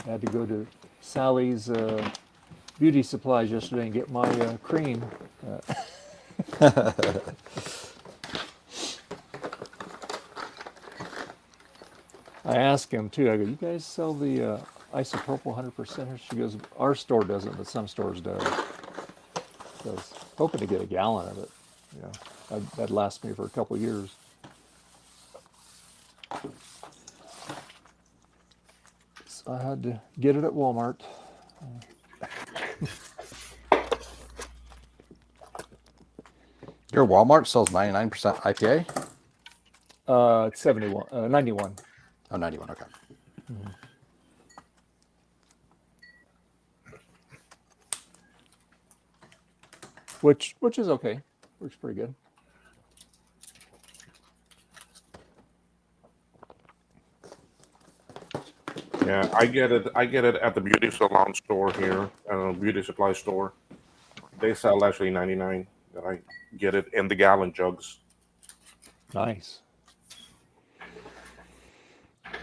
I had to go to Sally's beauty supplies yesterday and get my cream. I asked him too. I go, "You guys sell the isopropyl 100%?" She goes, "Our store doesn't, but some stores do." So I was hoping to get a gallon of it. You know, that'd last me for a couple years. So I had to get it at Walmart. Your Walmart sells 99% IPA? It's 91. Oh, 91, okay. Mm-hmm. Which is okay. Works pretty good. Yeah, I get it at the beauty salon store here, beauty supply store. They sell actually 99. I get it in the gallon jugs. Nice. I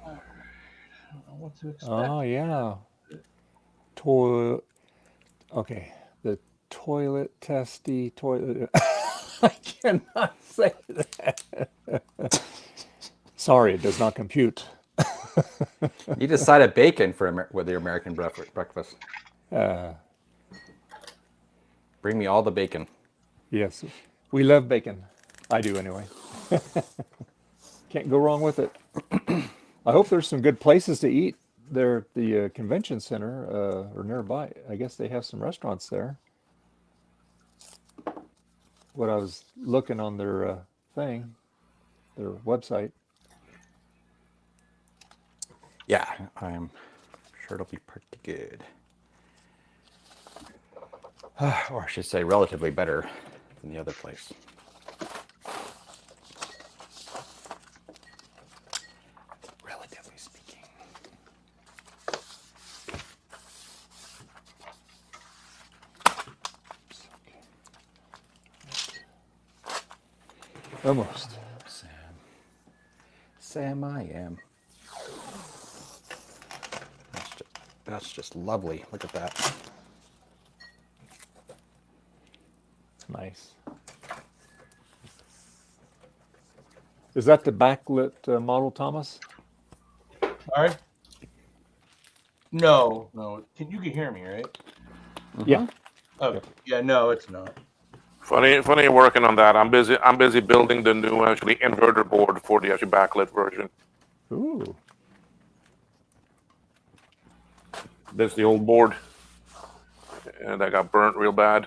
don't know what to expect. Oh yeah. Okay. The toilet testy toilet. I cannot say that. Sorry, it does not compute. You decided bacon with your American breakfast. Bring me all the bacon. Yes, we love bacon. I do anyway. Can't go wrong with it. I hope there's some good places to eat there at the convention center or nearby. I guess they have some restaurants there. What I was looking on their thing, their website. Yeah, I'm sure it'll be pretty good. Or I should say relatively better than the other place. Relatively speaking. Almost. Sam I am. That's just lovely. Look at that. Nice. Is that the backlit model, Thomas? Sorry? No. You can hear me, right? Yeah. Oh, yeah. No, it's not. Funny you're working on that. I'm busy building the new actually inverter board for the actually backlit version. Ooh. This is the old board, and that got burnt real bad.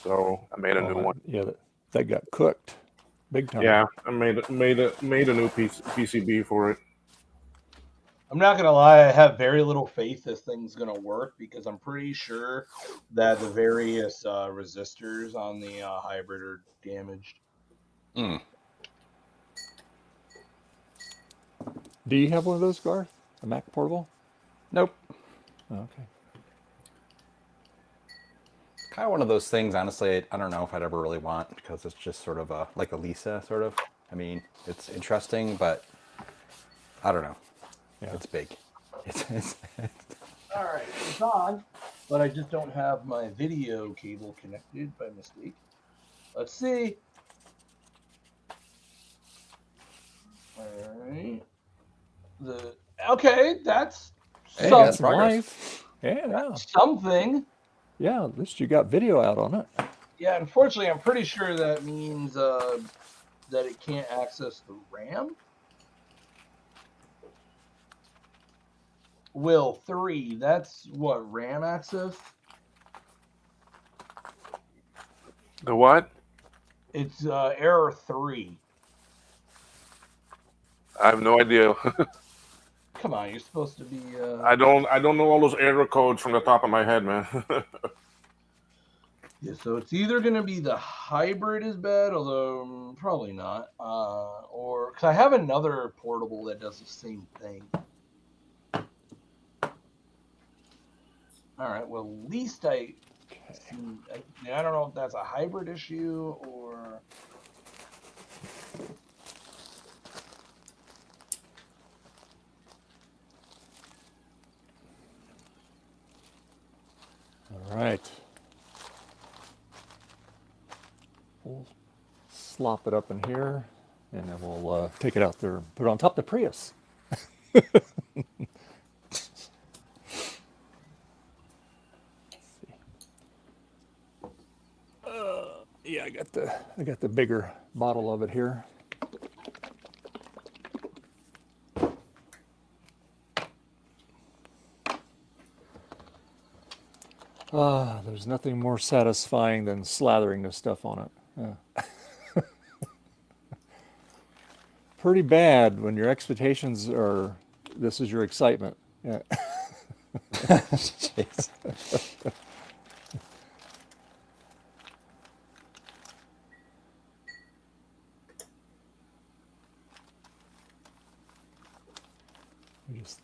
So I made a new one. Yeah, that got cooked big time. Yeah, I made a new PCB for it. I'm not gonna lie, I have very little faith this thing's gonna work because I'm pretty sure that the various resistors on the hybrid are damaged. Mm. Do you have one of those, Garth? A Mac Portable? Nope. Oh, okay. Kind of one of those things, honestly, I don't know if I'd ever really want because it's just sort of like a Lisa, sort of. I mean, it's interesting, but I don't know. Yeah. It's big. It's All right, it's on, but I just don't have my video cable connected by mistake. Let's see. All right. Okay, that's Hey, some- that's progress. Life. Yeah. something. Yeah, at least you got video out on it. Yeah, unfortunately, I'm pretty sure that means that it can't access the RAM. Will 3, that's what, RAM access? The what? It's error 3. I have no idea. Come on, you're supposed to be. I don't know all those error codes from the top of my head, man. Yeah, so it's either going to be the hybrid is bad, although probably not, or because I have another portable that does the same thing. All right, well, at least I don't know if that's a hybrid issue or. All right. We'll slop it up in here, and then we'll take it out there and put it on top of the Prius. Yeah, I got the bigger bottle of it here. There's nothing more satisfying than slathering this stuff on it. Yeah. Pretty bad when your expectations are, this is your excitement. Yeah. Jeez. We just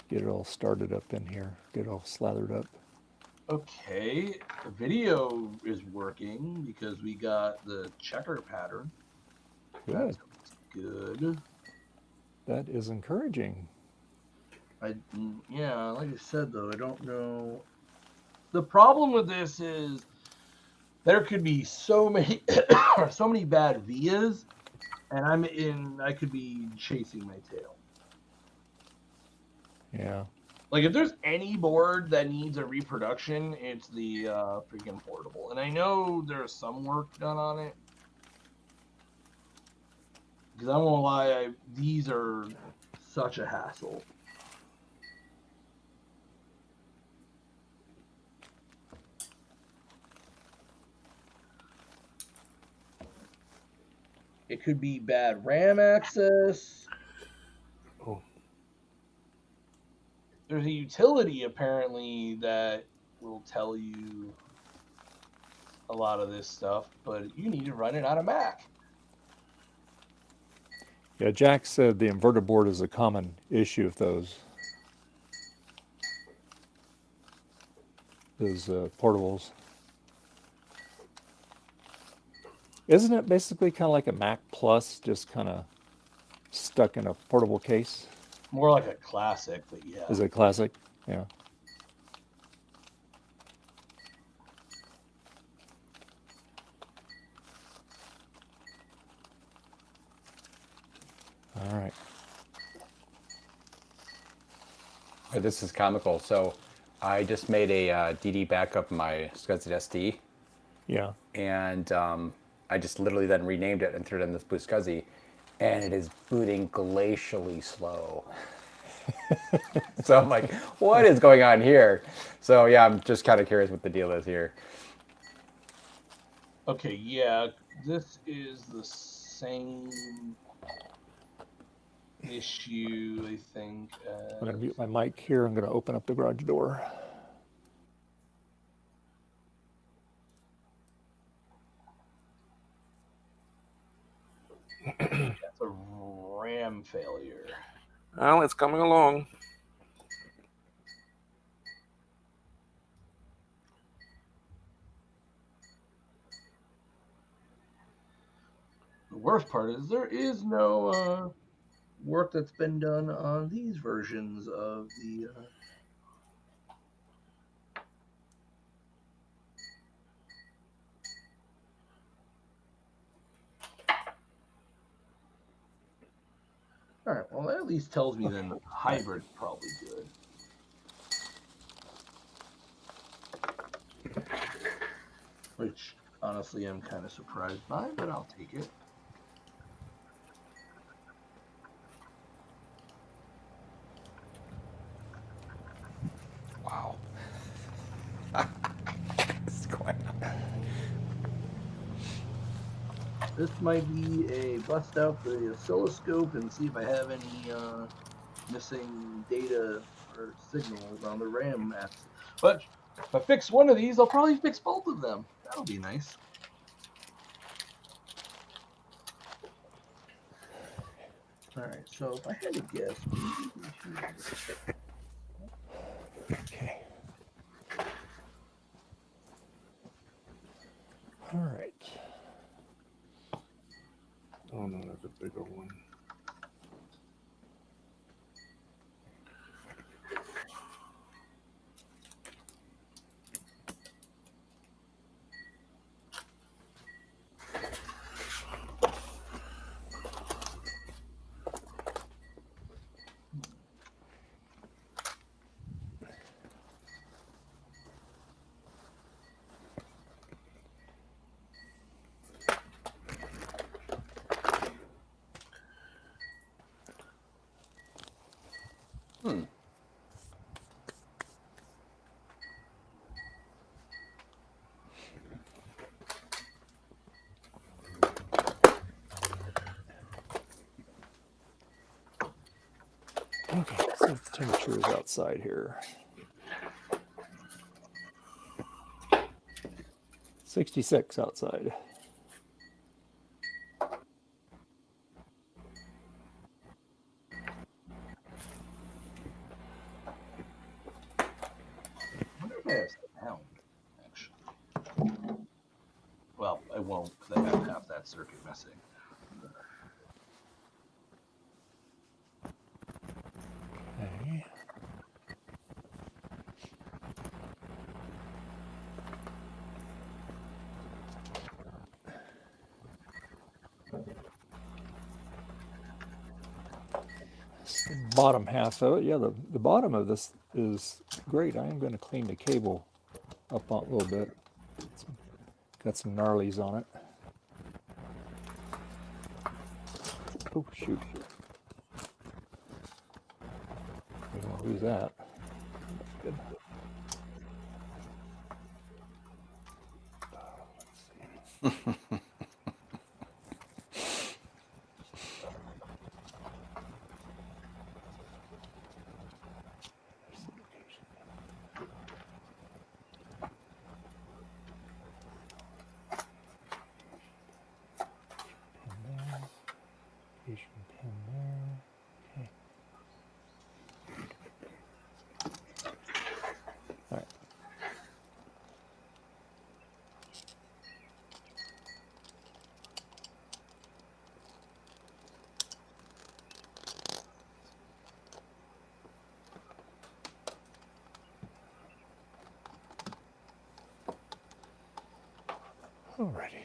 get it all started up in here, get it all slathered up. Okay, the video is working because we got the checker pattern. Good. That's good. That is encouraging. Yeah, like I said though, I don't know. The problem with this is there could be so many so many bad vias, and I could be chasing my tail. Yeah. Like if there's any board that needs a reproduction, it's the freaking portable. And I know there's some work done on it. Because I won't lie, these are such a hassle. It could be bad RAM access. Oh. There's a utility apparently that will tell you a lot of this stuff, but you need to run it on a Mac. Yeah, Jack said the inverter board is a common issue with those portables. Isn't it basically kind of like a Mac Plus, just kind of stuck in a portable case. More like a classic, but yeah. Is it classic? Yeah. All right. This is comical. So I just made a DD backup of my SCSI SD. Yeah. And I just literally then renamed it and threw it in this blue SCSI. And it is booting glacially slow. So I'm like, what is going on here? So yeah, I'm just kind of curious what the deal is here. Okay, yeah, this is the same issue, I think. I'm going to mute my mic here. I'm going to open up the garage door. That's a RAM failure. Well, it's coming along. The worst part is there is no work that's been done on these versions of the All right, well, that at least tells me then hybrid's probably good. Which, honestly, I'm kind of surprised by, but I'll take it. Wow. What's going on? This might be a bust out the oscilloscope and see if I have any missing data or signals on the RAM maps. But if I fix one of these, I'll probably fix both of them. That'll be nice. All right, so if I had to guess, Okay. All right. Oh no, that's a bigger one. Okay, so the temperature is outside here. 66 outside. I wonder if I have sound, actually. Well, I won't because I have half that circuit missing. Okay. It's the bottom half of it. Yeah, the bottom of this is great. I am going to clean the cable up a little bit. Got some gnarlies on it. Oh, shoot. We don't want to lose that. Good. Let's see. Asian pin there. Okay. All right. Alrighty.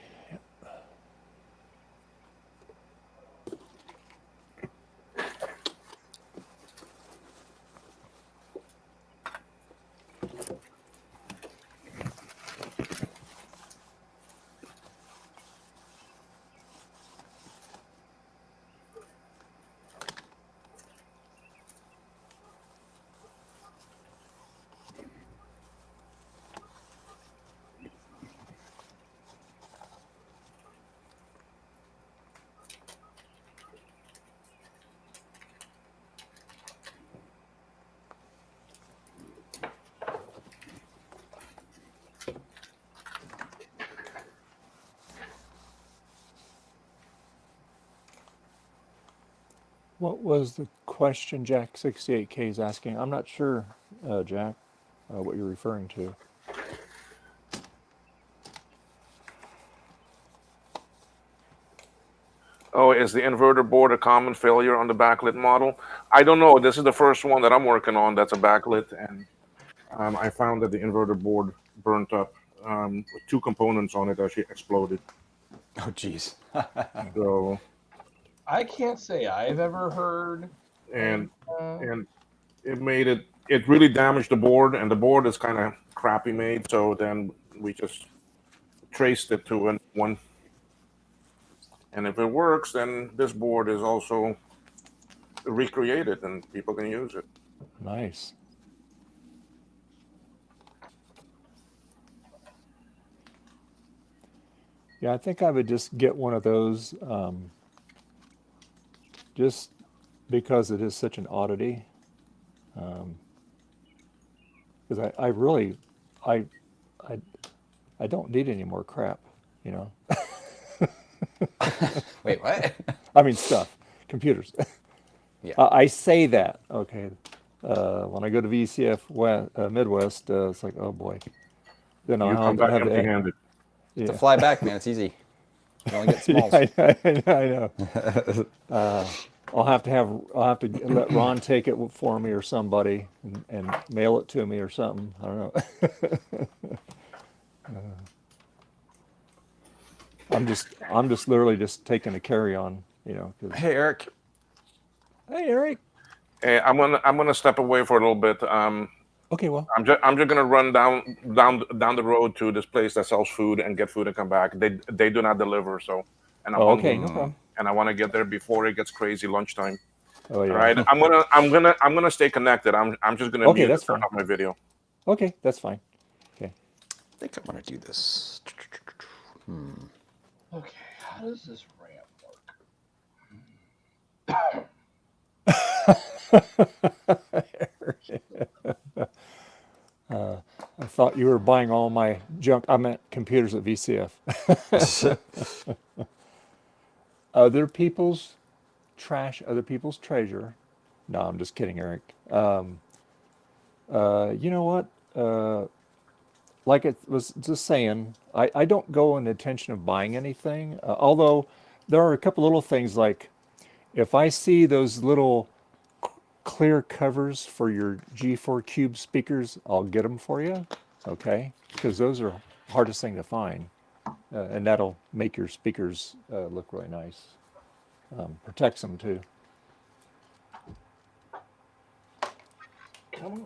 What was the question Jack 68K is asking? I'm not sure, Jack, what you're referring to. Oh, is the inverter board a common failure on the backlit model? I don't know. This is the first one that I'm working on that's a backlit, and I found that the inverter board burnt up. With 2 components on it actually exploded. Oh, geez. So, I can't say I've ever heard. and it really damaged the board, and the board is kind of crappy made. So then we just traced it to one. And if it works, then this board is also recreated and people can use it. Nice. Yeah, I think I would just get one of those just because it is such an oddity. Because I really, I don't need any more crap, you know. Wait, what? I mean stuff, computers. Yeah. I say that, okay. When I go to VCF Midwest, it's like, oh boy. Then You I'll come back have empty-handed. yeah. To fly back, man, it's easy. You only get smalls. I know. I'll have to let Ron take it for me or somebody and mail it to me or something. I don't know. I'm just literally just taking a carry-on, you know. Hey, Eric. Hey, Eric. Hey, I'm gonna step away for a little bit. Okay, well. I'm just gonna run down the road to this place that sells food and get food and come back. They do not deliver, so and I'm hungry, Okay, no problem. and I want to get there before it gets crazy lunchtime. Oh yeah. All right, I'm gonna stay connected. I'm just gonna Okay, mute that's and turn fine. off my video. Okay, that's fine. Okay. I think I want to do this. Okay, how does this ramp I thought you were buying all my junk. I meant computers at VCF. Other people's trash, other people's treasure. No, I'm just kidding, Eric. You know what? Like it was just saying, I don't go in the intention of buying anything. Although there are a couple little things like if I see those little clear covers for your G4 Cube speakers, I'll get them for you, okay? Because those are hardest thing to find, and that'll make your speakers look really nice. Protects them too. Come on.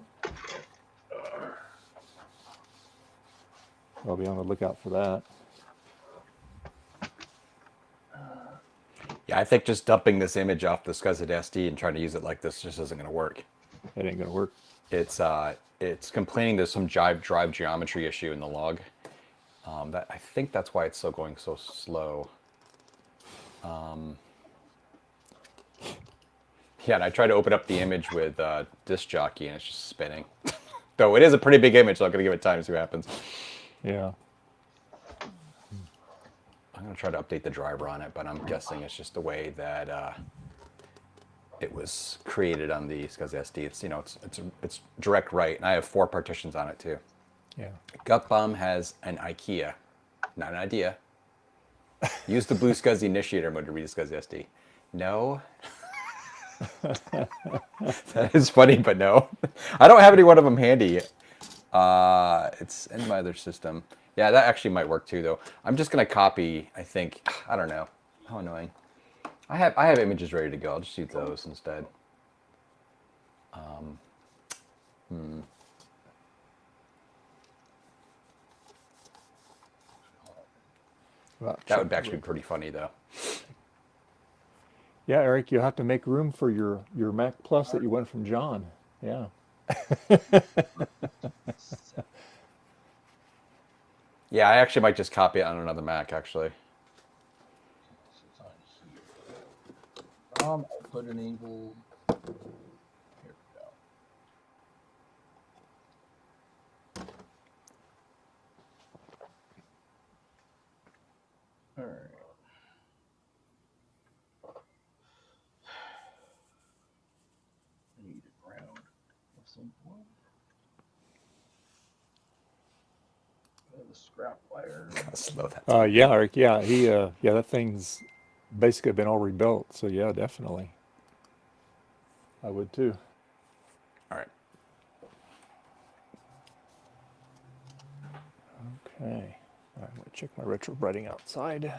I'll be on the lookout for that. Yeah, I think just dumping this image off the SCSI SD and trying to use it like this just isn't going to work. It ain't gonna work. It's complaining there's some drive geometry issue in the log. That I think that's why it's going so slow. Yeah, and I tried to open up the image with Disc Jockey and it's just spinning. Though it is a pretty big image, so I'm gonna give it time to see what happens. Yeah. I'm gonna try to update the driver on it, but I'm guessing it's just the way that it was created on the SCSI SD. It's it's direct write, and I have 4 partitions on it too. Yeah. Gutbomb has an IKEA, not an idea. Use the blue SCSI initiator mode to read the SCSI SD. No. That is funny, but no. I don't have any one of them handy. It's in my other system. Yeah, that actually might work too, though. I'm just gonna copy. I think I don't know. How annoying. I have images ready to go. I'll just use those instead. Well, That check would the actually be pretty funny, though. Yeah, Eric, you'll have to make room for your Mac Plus that you went from John. Yeah. Yeah, I actually might just copy it on another Mac, actually. It's on here. Output enabled. Here we go. All right. I need a ground of some point. The scrap wire. Slow that. Yeah, Eric. Yeah, yeah, that thing's basically been all rebuilt. So yeah, definitely. I would too. All right. Okay. I'm going to check my retrobrighting outside. I'm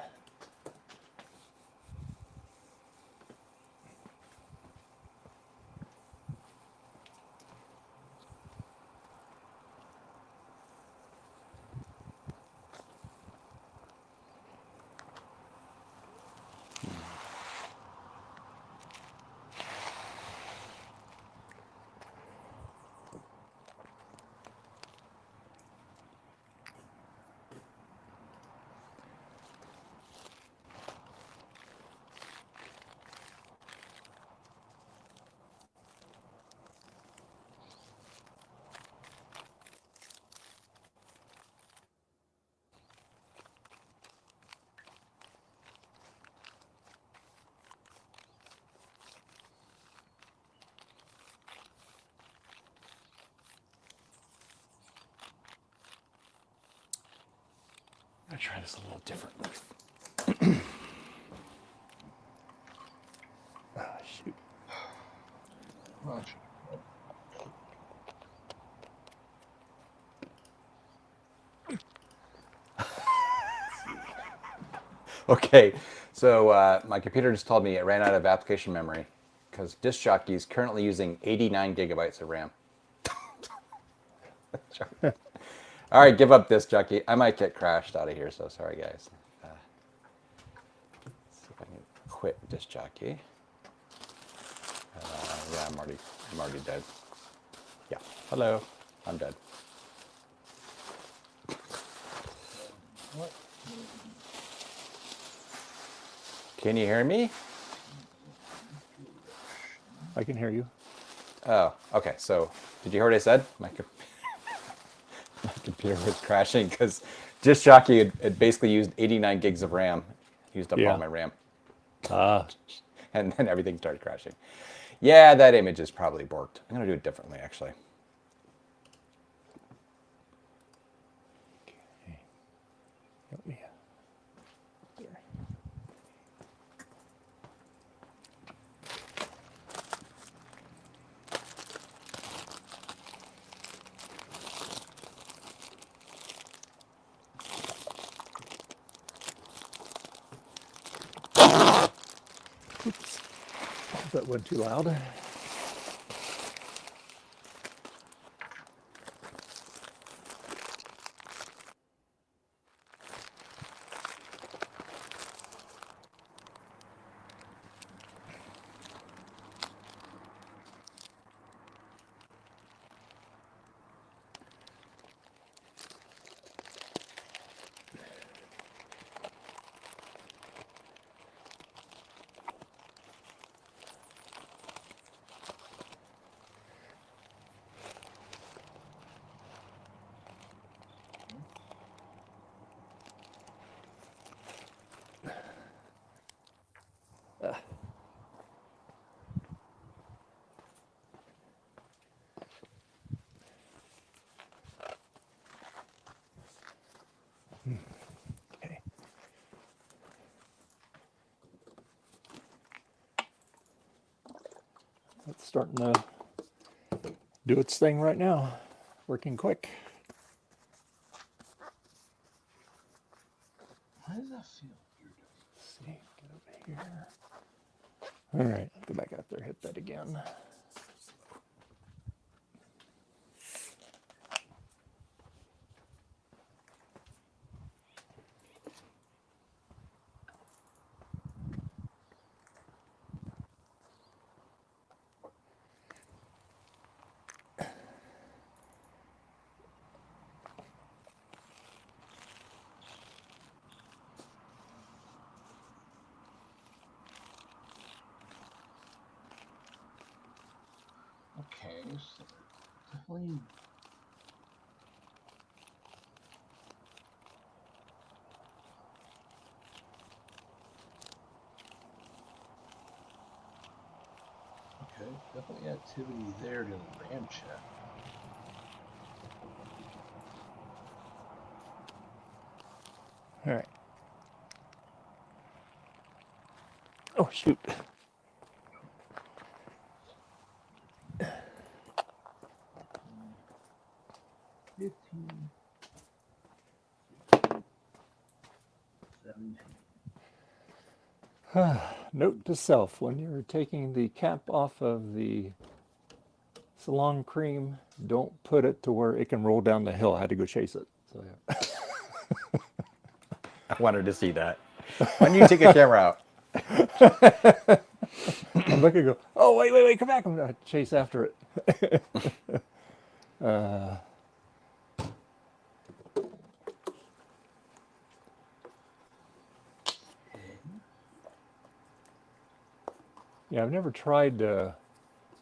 gonna try this a little differently. Ah, shoot. Oh, Okay, so my computer just told me it ran out of application memory because Disk Jockey is currently using 89 gigabytes of RAM. All right, give up Disk Jockey. I might get crashed out of here, so sorry, guys. Let's see if I can quit Disk Jockey. Yeah, I'm already dead. Yeah, hello, I'm dead. what? Can you hear me? I can hear you. Oh, okay. So, did you hear what I said? My computer was crashing because Disk Jockey had basically used 89 gigs of RAM, used up Yeah. all my RAM, Ah, and then everything started crashing. Yeah, that image is probably borked. I'm gonna do it differently, actually. okay. Help me. There. Oops. That went too loud. Okay. It's starting to do its thing right now. Working quick. All right, go back out there, hit that again. Okay, so definitely. Okay, definitely activity there to the RAM chat. All right. Oh, shoot. Note to self, when you're taking the cap off of the salon cream, don't put it to where it can roll down the hill. I had to go chase it. So yeah. I wanted to see that. When you take a camera out. I'm looking, go, oh, wait, come back. I'm going to chase after it. Yeah, I've never tried the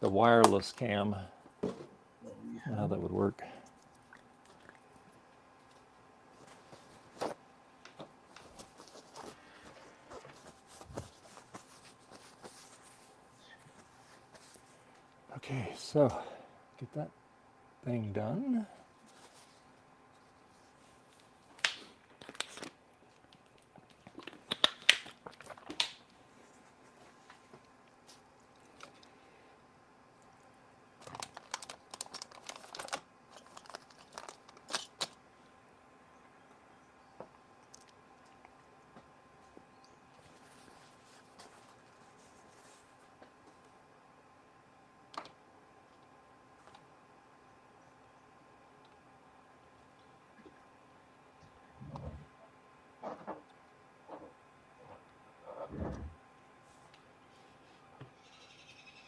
wireless cam. How that would work. Okay, so get that thing done.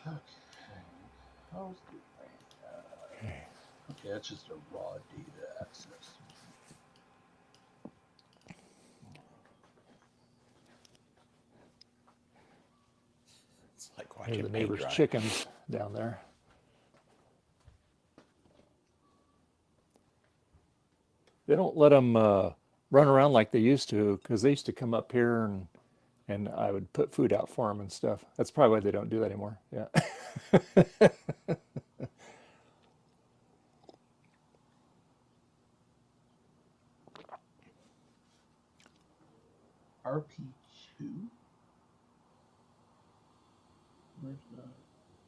Okay, how's the okay, that's just a raw data access. It's like Hear watching the paint neighbor's dry. chickens down there. They don't let them run around like they used to, because they used to come up here and I would put food out for them and stuff. That's probably why they don't do that anymore. Yeah. RP2? Where's that?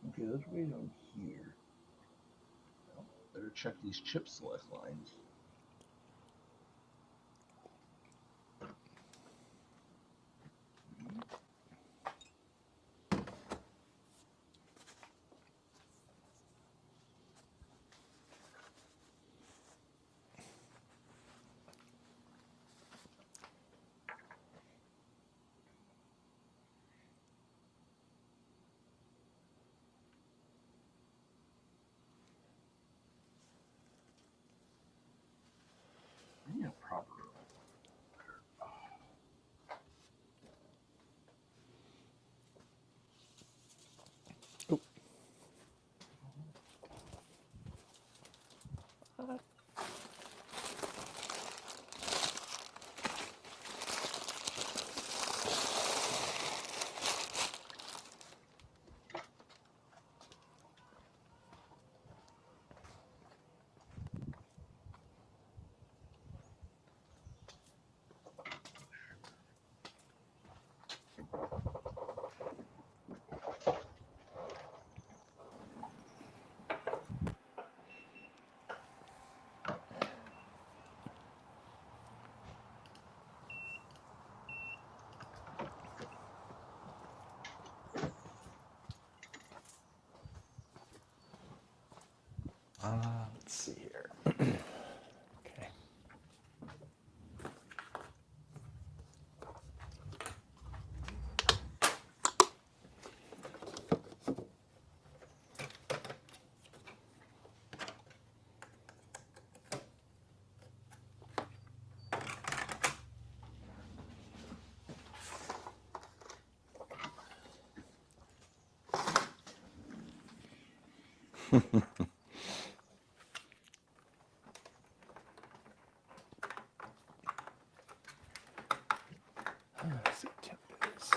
Okay, let's wait on here. Well, better check these chip select lines. Yeah, proper. Oh. Let's see here. Okay. Let's see what temp it is.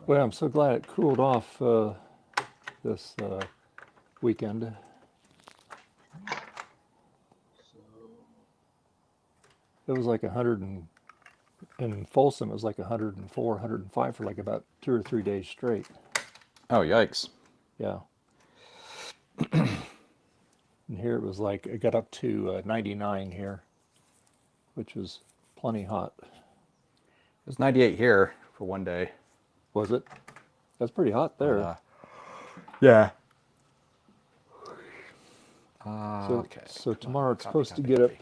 Well, I'm so glad it cooled off this weekend. It was like 100 and in Folsom it was like 104, 105 for like about 2 or 3 days straight. Oh, yikes. Yeah. And here it was like, it got up to 99 here, which was plenty hot. It was 98 here for one day. Was it? That's pretty hot there. Yeah. So tomorrow it's supposed to get up,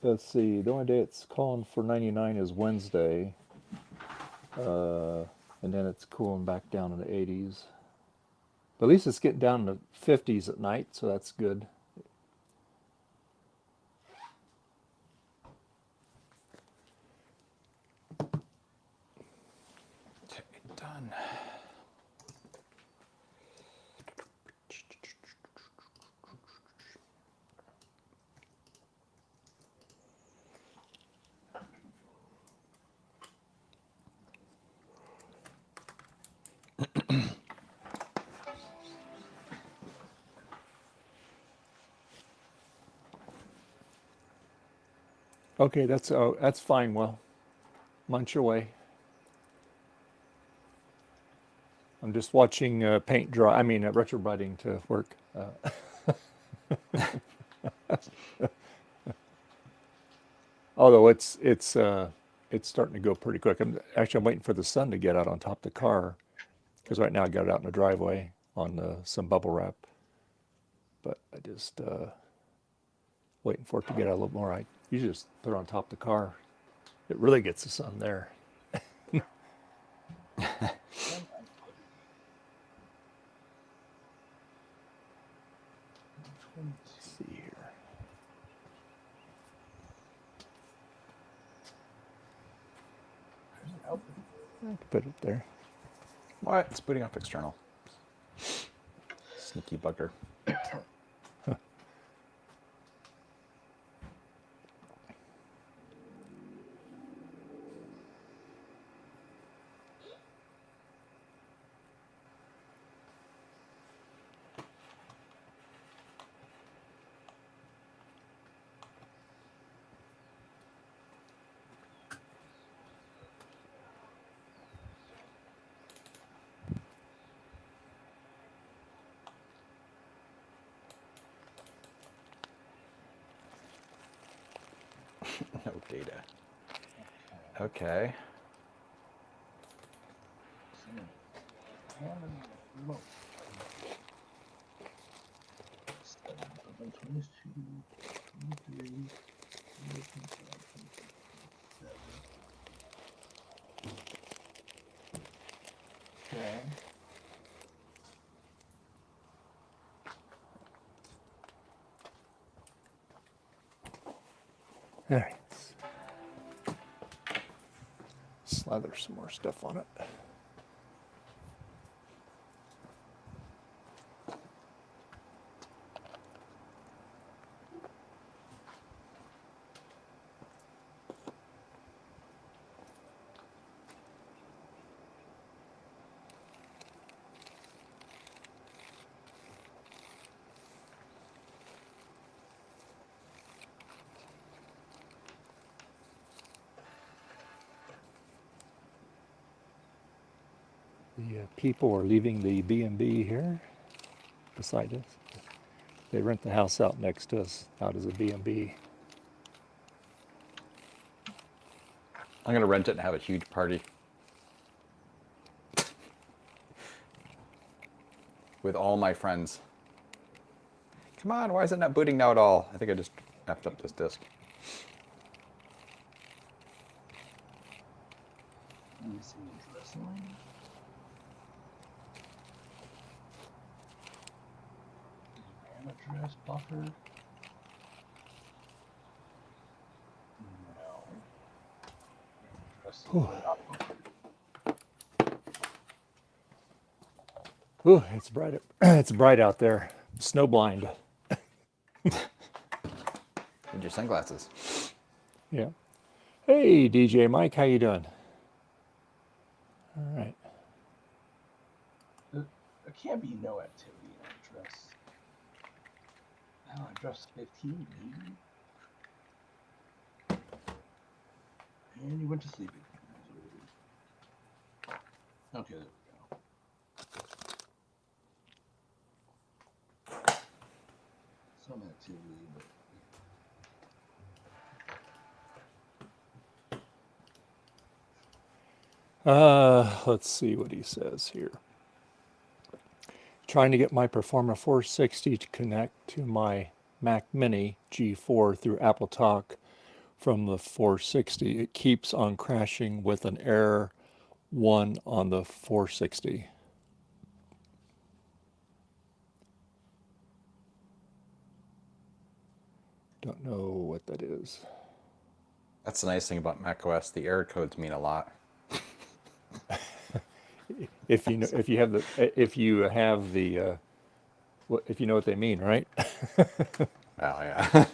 let's see, the only day it's calling for 99 is Wednesday. And then it's cooling back down in the 80s. But at least it's getting down in the 50s at night, so that's good. Okay, done. Okay, that's fine. Well, munch away. I'm just watching paint dry. I mean, retrobrighting to work. Although it's starting to go pretty quick. I'm waiting for the sun to get out on top of the car, because right now I got it out in the driveway on some bubble wrap. But I just waiting for it to get out a little more. I usually just put it on top of the car. It really gets the sun there. Let's see here. I can put it there. What? It's booting off external. Sneaky bugger. No data. Okay. Okay. All right. Slather some more stuff on it. The people are leaving the B&B here beside us. They rent the house out next to us out as a B&B. I'm going to rent it and have a huge party. With all my friends. Come on, why is it not booting now at all? I think I just effed up this disk. Let me see address line. RAM address buffer. No. Address line not buffered. Ooh, it's bright. It's bright out there. Snow blind. Need your sunglasses. Yeah. Hey, DJ Mike, how you doing? All right. There can't be no activity on address. Oh, address 15, maybe. And you went to sleep again. Okay, there we go. Some activity, but Let's see what he says here. Trying to get my Performa 460 to connect to my Mac Mini G4 through Apple Talk from the 460. It keeps on crashing with an error 1 on the 460. Don't know what that is. That's the nice thing about macOS. The error codes mean a lot. If you know, if you have the if you know what they mean, right? Oh yeah.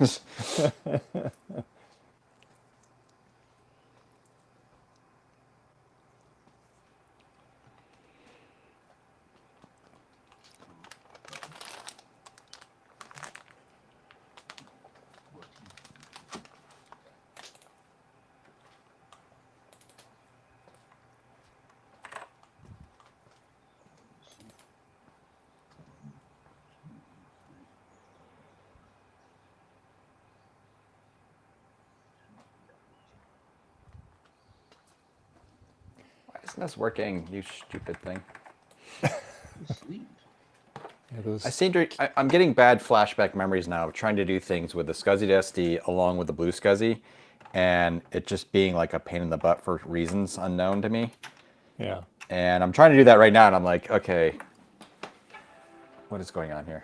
Why isn't this working, you stupid thing? sleep. Yeah, I'm getting bad flashback memories now of trying to do things with the SCSI SD along with the blue SCSI, and it just being like a pain in the butt for reasons unknown to me. yeah. And I'm trying to do that right now, and I'm like, okay, what is going on here?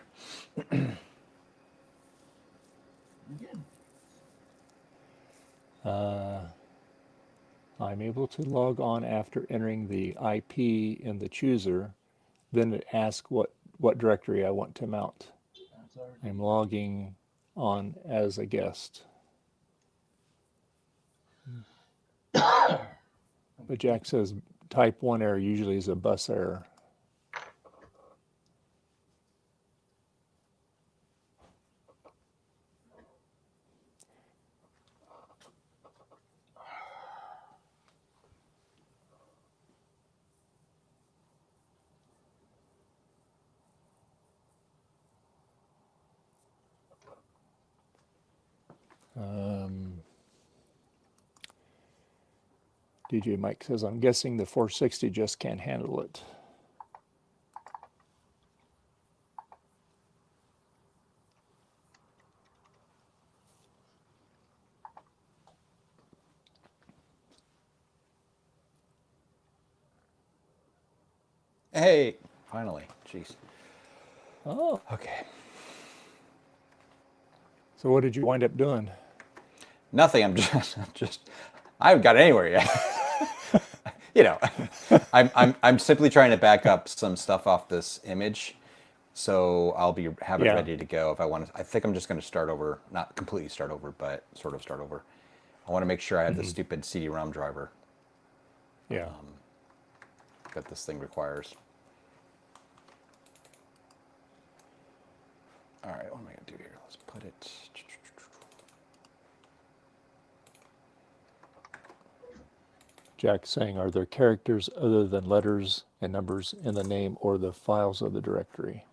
I'm able to log on after entering the IP in the chooser. Then it asks what directory I want to mount. That's already I'm logging on as a guest. But Jack says type 1 error usually is a bus error. DJ Mike says, I'm guessing the 460 just can't handle it. Hey, finally, jeez. Oh, Okay. so what did you wind up doing? Nothing. I haven't got anywhere yet. You know, I'm simply trying to back up some stuff off this image, so I'll have it Yeah. ready to go if I want to. I think I'm just going to start over, not completely start over, but sort of start over. I want to make sure I have the stupid CD-ROM driver Yeah. that this thing requires. All right, what am I going to do here? Let's put it. Jack saying, are there characters other than letters and numbers in the name or the files of the directory?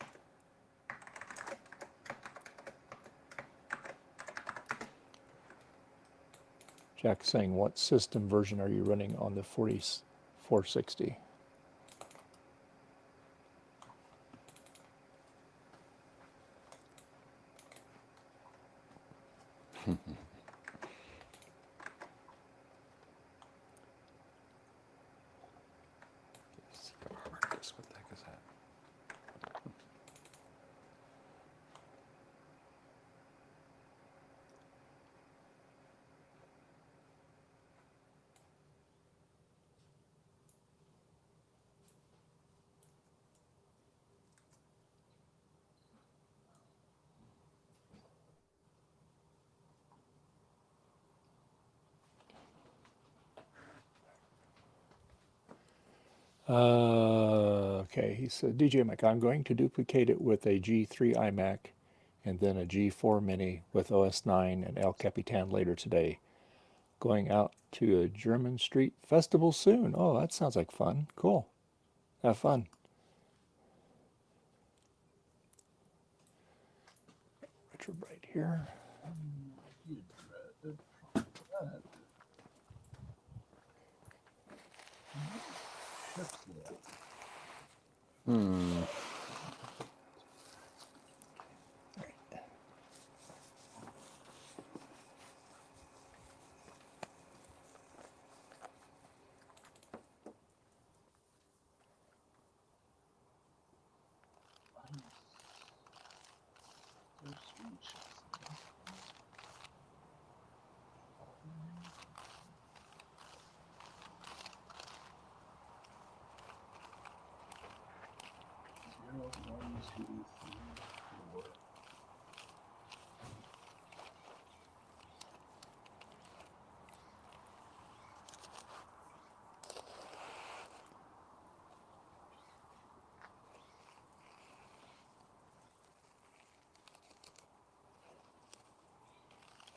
Jack saying, what system version are you running on the 460? What the heck is that? Okay, he said, DJ Mike, I'm going to duplicate it with a G3 iMac and then a G4 Mini with OS 9 and El Capitan later today. Going out to a German Street Festival soon. Oh, that sounds like fun. Cool. Have fun. Retrobright here.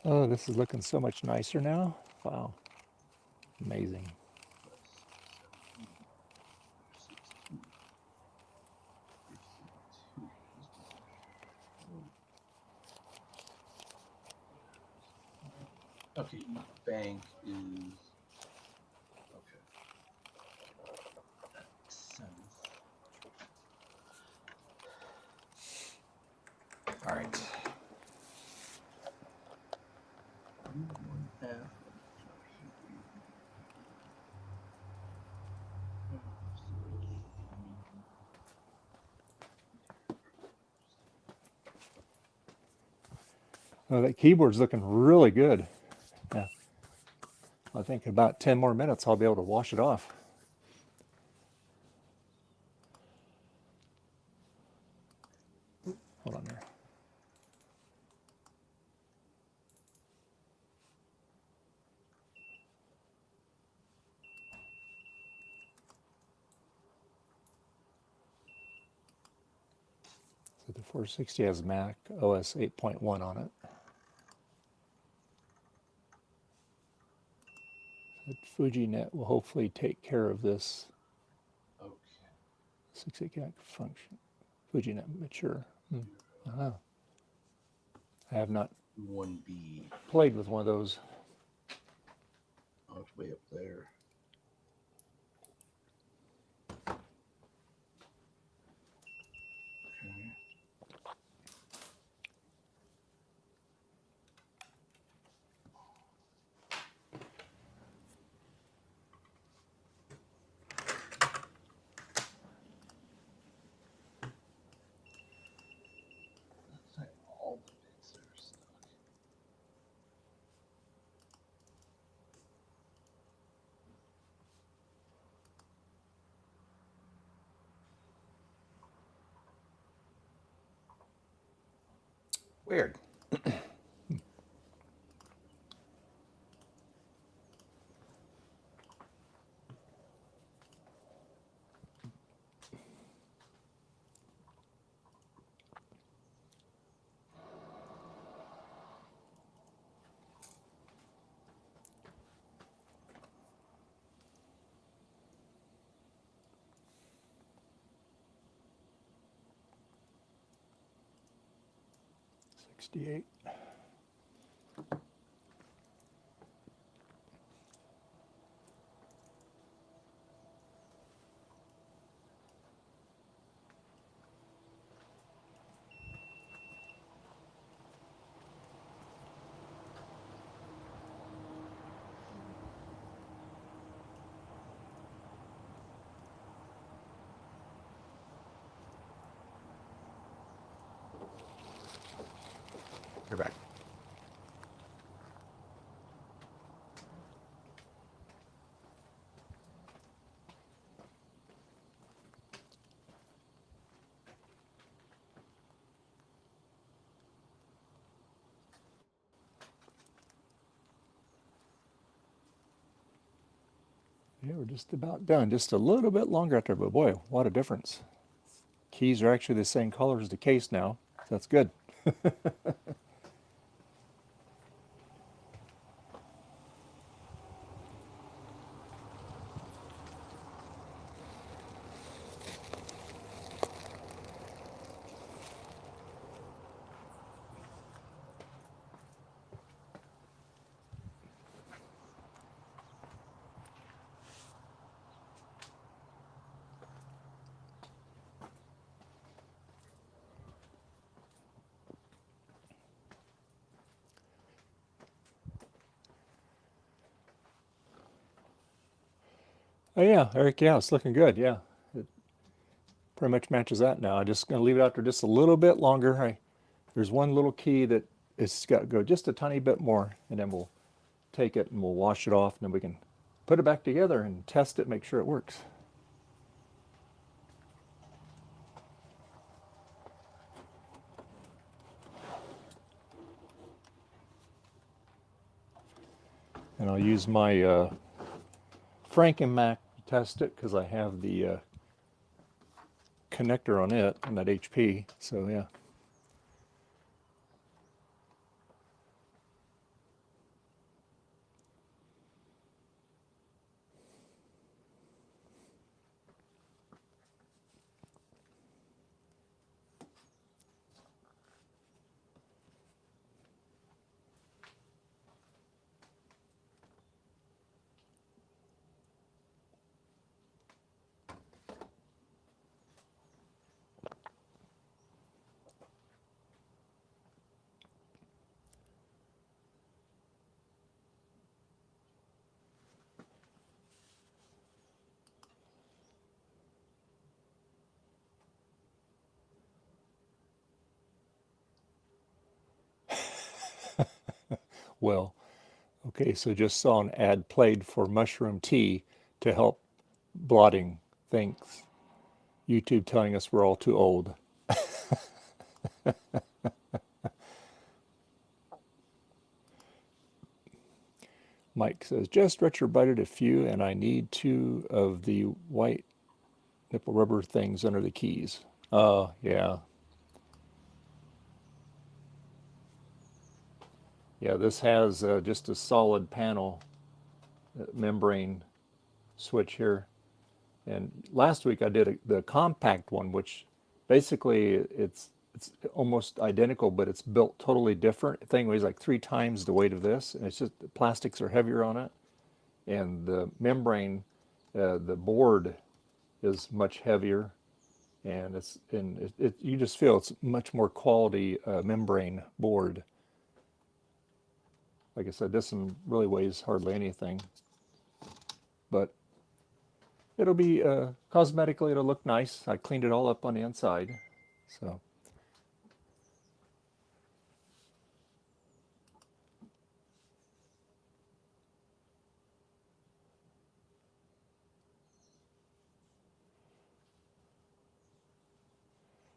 Oh, this is looking so much nicer now. Wow. Amazing. Okay, bank is okay. That makes sense. All right. Oh, that keyboard's looking really good. Yeah. I think about 10 more minutes I'll be able to wash it off. Hold on there. So the 460 has Mac OS 8.1 on it. But FujiNet will hopefully take care of this Okay. 68 gig function. FujiNet mature. I have not 1B. played with one of those. Oh, it's way up there. Okay. Looks like all the bits are stuck. Weird. '68. You're back. Yeah, we're just about done. Just a little bit longer out there, but boy, what a difference. Keys are actually the same color as the case now. So that's good. Oh yeah, Eric, yeah, it's looking good. Yeah, it pretty much matches that now. I'm just going to leave it out there just a little bit longer. There's one little key that it's got to go just a tiny bit more, and then we'll take it and we'll wash it off, and then we can put it back together and test it, make sure it works. And I'll use my Franken-Mac to test it because I have the connector on it on that HP. So yeah. Well, okay, so just saw an ad played for mushroom tea to help blotting things. YouTube telling us we're all too old. Mike says, just retrobrighted a few and I need 2 of the white nipple rubber things under the keys. Oh, yeah. Yeah, this has just a solid panel membrane switch here. And last week I did the compact one, which basically it's almost identical, but it's built totally different. The thing weighs like 3 times the weight of this, and it's just the plastics are heavier on it, and the membrane, the board is much heavier, and you just feel it's much more quality membrane board. Like I said, this one really weighs hardly anything, but it'll be cosmetically, it'll look nice. I cleaned it all up on the inside, so.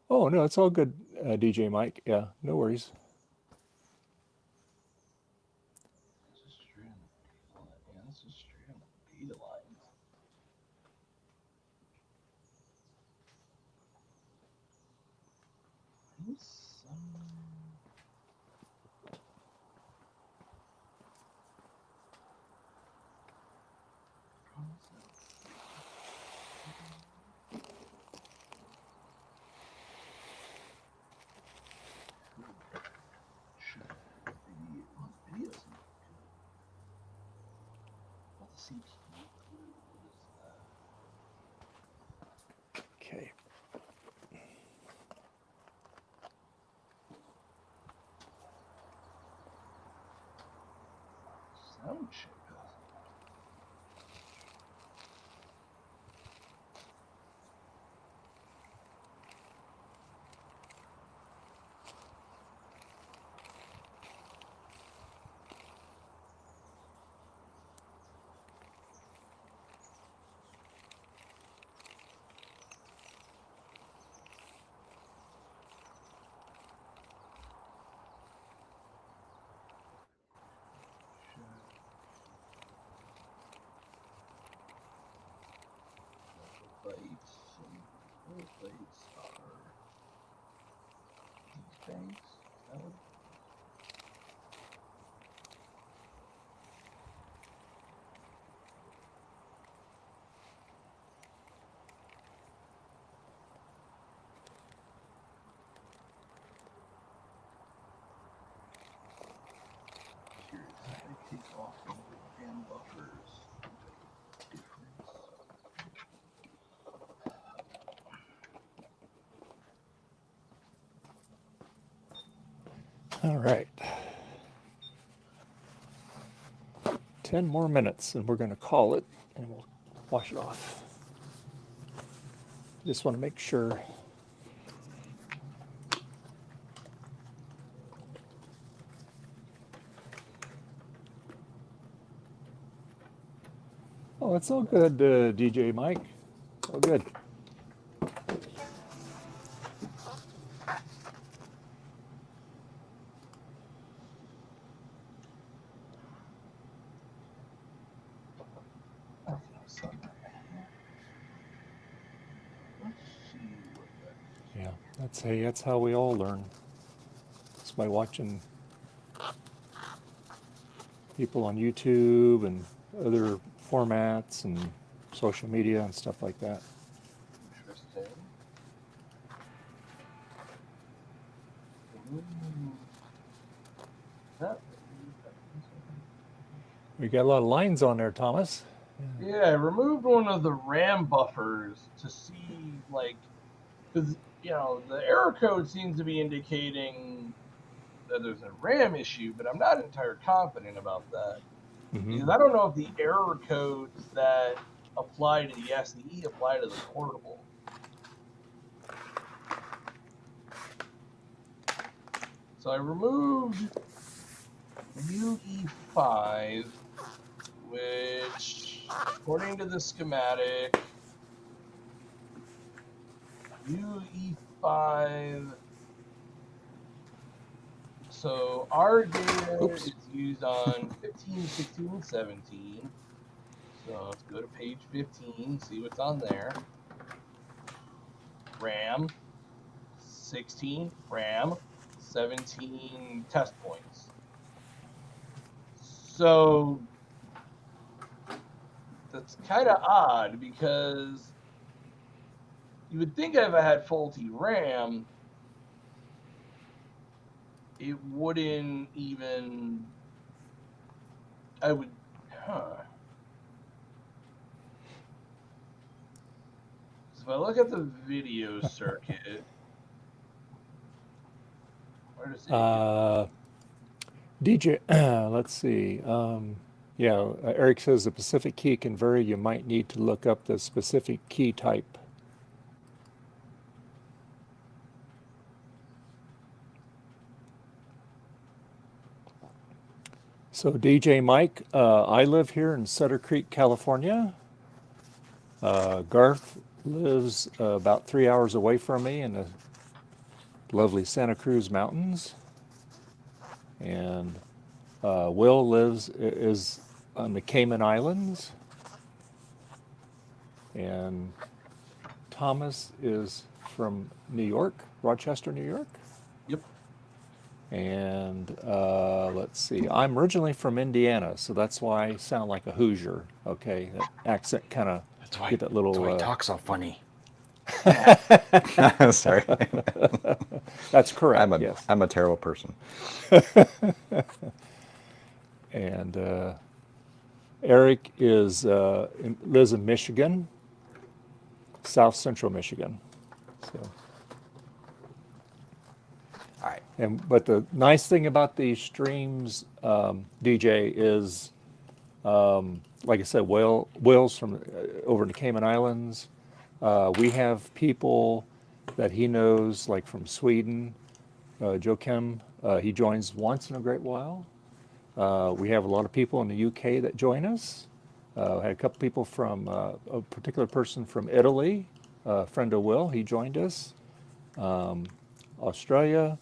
Oh no, it's all good, DJ Mike. Yeah, no worries. This is straight on the line. Yeah, this is straight on the beta lines. Okay. Sound chip. All right. 10 more minutes and we're going to call it and we'll wash it off. Just want to make sure. Oh, it's all good, DJ Mike. All good. Yeah, that's how we all learn. It's by watching people on YouTube and other formats and social media and stuff like that. Interesting. We got a lot of lines on there, Thomas. Yeah, I removed one of the RAM buffers to see, like, because, you know, the error code seems to be indicating that there's a RAM issue, but I'm not entirely confident about that. Because I don't know if the error codes that apply to the SE apply to the portable. So I removed UE5, which, according to the schematic, UE5. So our data is used on 15, 16, and 17. So let's go to page 15, see what's on there. RAM, 16, RAM, 17 test points. So that's kind of odd because you would think if I had faulty RAM, it wouldn't even, I would, So if I look at the video circuit, where does it DJ, let's see. Yeah, Eric says the specific key can vary. You might need to look up the specific key type. So DJ Mike, I live here in Sutter Creek, California. Garth lives about 3 hours away from me in the lovely Santa Cruz Mountains. And Will is on the Cayman Islands. And Thomas is from New York, Rochester, New York. Yep. And let's see, I'm originally from Indiana, so that's why I sound like a Hoosier. Okay, that accent kind of get that little. That's why he talks so funny. Sorry. That's correct. Yes. I'm a terrible person. And Eric lives in Michigan, South Central Michigan. So. All right. But the nice thing about these streams, DJ, is, like I said, Will's from over in the Cayman Islands. We have people that he knows, like from Sweden. Joakim, he joins once in a great while. We have a lot of people in the UK that join us. Had a couple people from a particular person from Italy, a friend of Will. He joined us. Australia.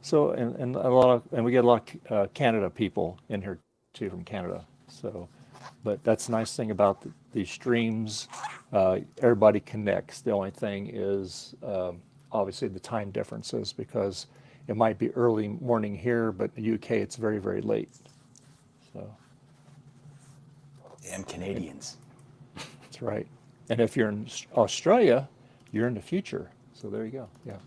So and we get a lot of Canada people in here too, from Canada. So, but that's the nice thing about these streams. Everybody connects. The only thing is obviously the time differences, because it might be early morning here, but in the UK it's very, very late. So. Damn Canadians. That's right. And if you're in Australia, you're in the future. So there you go. Yeah.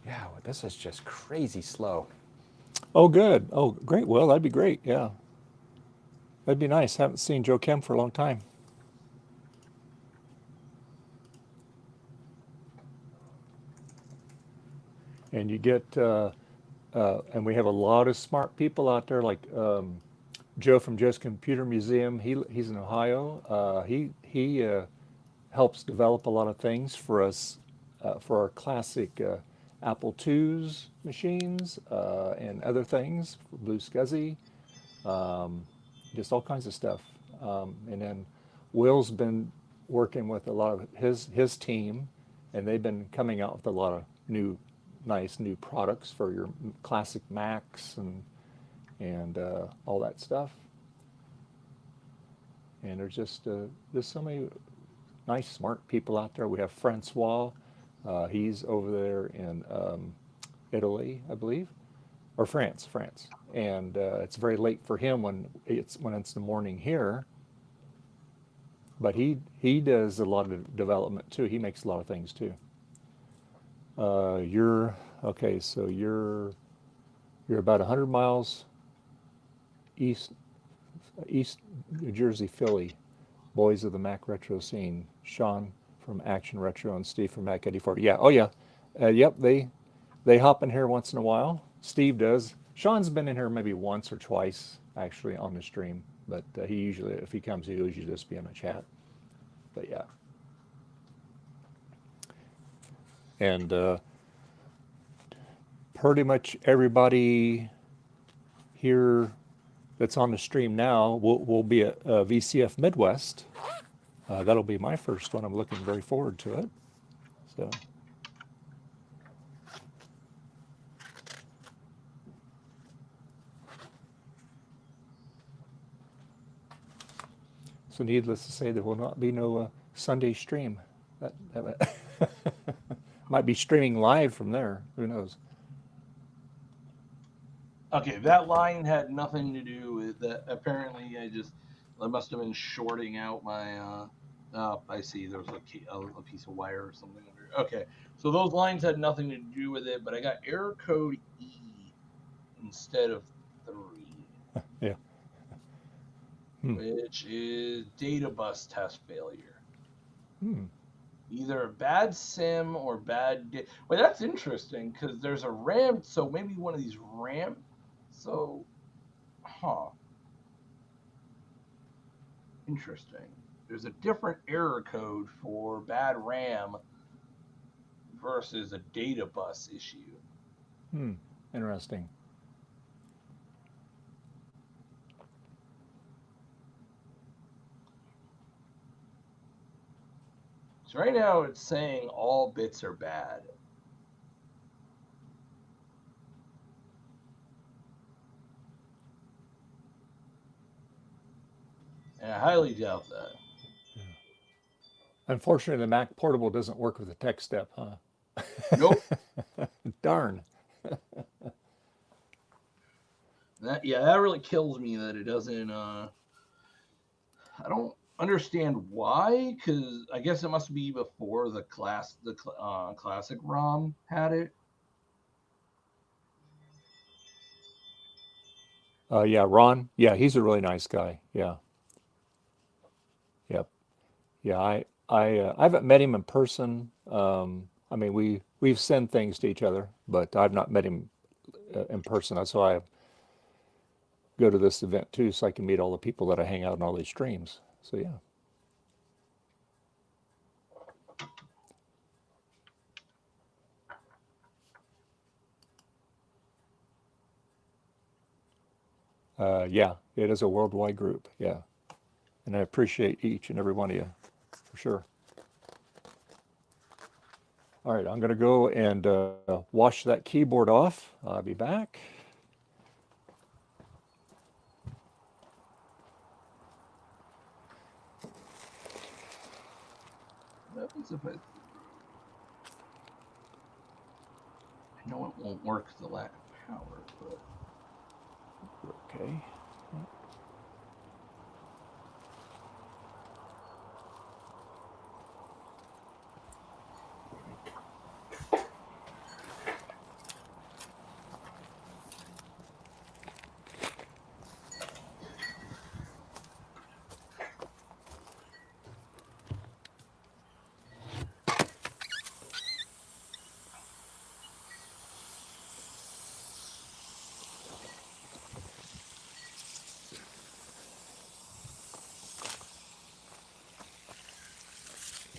Yeah, well, this is just crazy slow. Oh, good. Oh, great, Will. That'd be great. Yeah. That'd be nice. Haven't seen Joakim for a long time. and you get and we have a lot of smart people out there, like Joe from Joe's Computer Museum. He's in Ohio. He helps develop a lot of things for us for our classic Apple IIs machines and other things, Blue SCSI, just all kinds of stuff. And then Will's been working with a lot of his team, and they've been coming out with a lot of nice new products for your classic Macs and all that stuff. And there's so many nice, smart people out there. We have Francois. He's over there in Italy, I believe, or France. And it's very late for him when it's the morning here. But he does a lot of development too. He makes a lot of things too. You're okay. So you're about 100 miles east New Jersey, Philly. Boys of the Mac Retro scene. Sean from Action Retro and Steve from Mac 84. Yeah. Oh yeah. Yep. They hop in here once in a while. Steve does. Sean's been in here maybe once or twice actually on the stream, but he usually, if he comes, he'll usually just be in a chat. But yeah. And pretty much everybody here that's on the stream now will be at VCF Midwest. That'll be my first one. I'm looking very forward to it. So needless to say, there will not be no Sunday stream. That might be streaming live from there. Who knows? Okay, that line had nothing to do with that. Apparently, I must have been shorting out my. I see. There was a piece of wire or something under. Okay, so those lines had nothing to do with it, but I got error code E instead of 3. Yeah. Which is data bus test failure. Hmm. Either a bad sim or bad. Well, that's interesting because there's a RAM. So maybe one of these RAM. So, interesting. There's a different error code for bad RAM versus a data bus issue. Interesting. So right now it's saying all bits are bad. And I highly doubt that. Yeah. Unfortunately, the Mac Portable doesn't work with the tech step, huh? Nope. Darn. That really kills me that it doesn't. I don't understand why, because I guess it must be before the classic ROM had it. Yeah, Ron. Yeah, he's a really nice guy. Yeah. Yep. Yeah, I haven't met him in person. I mean, we've sent things to each other, but I've not met him in person. That's why I go to this event too, so I can meet all the people that I hang out in all these streams. So yeah. Yeah, it is a worldwide group. Yeah, and I appreciate each and every one of you, for sure. All right, I'm going to go and wash that keyboard off. I'll be back. What happens if I know it won't work because the lack of power, but Okay.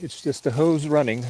It's just a hose running.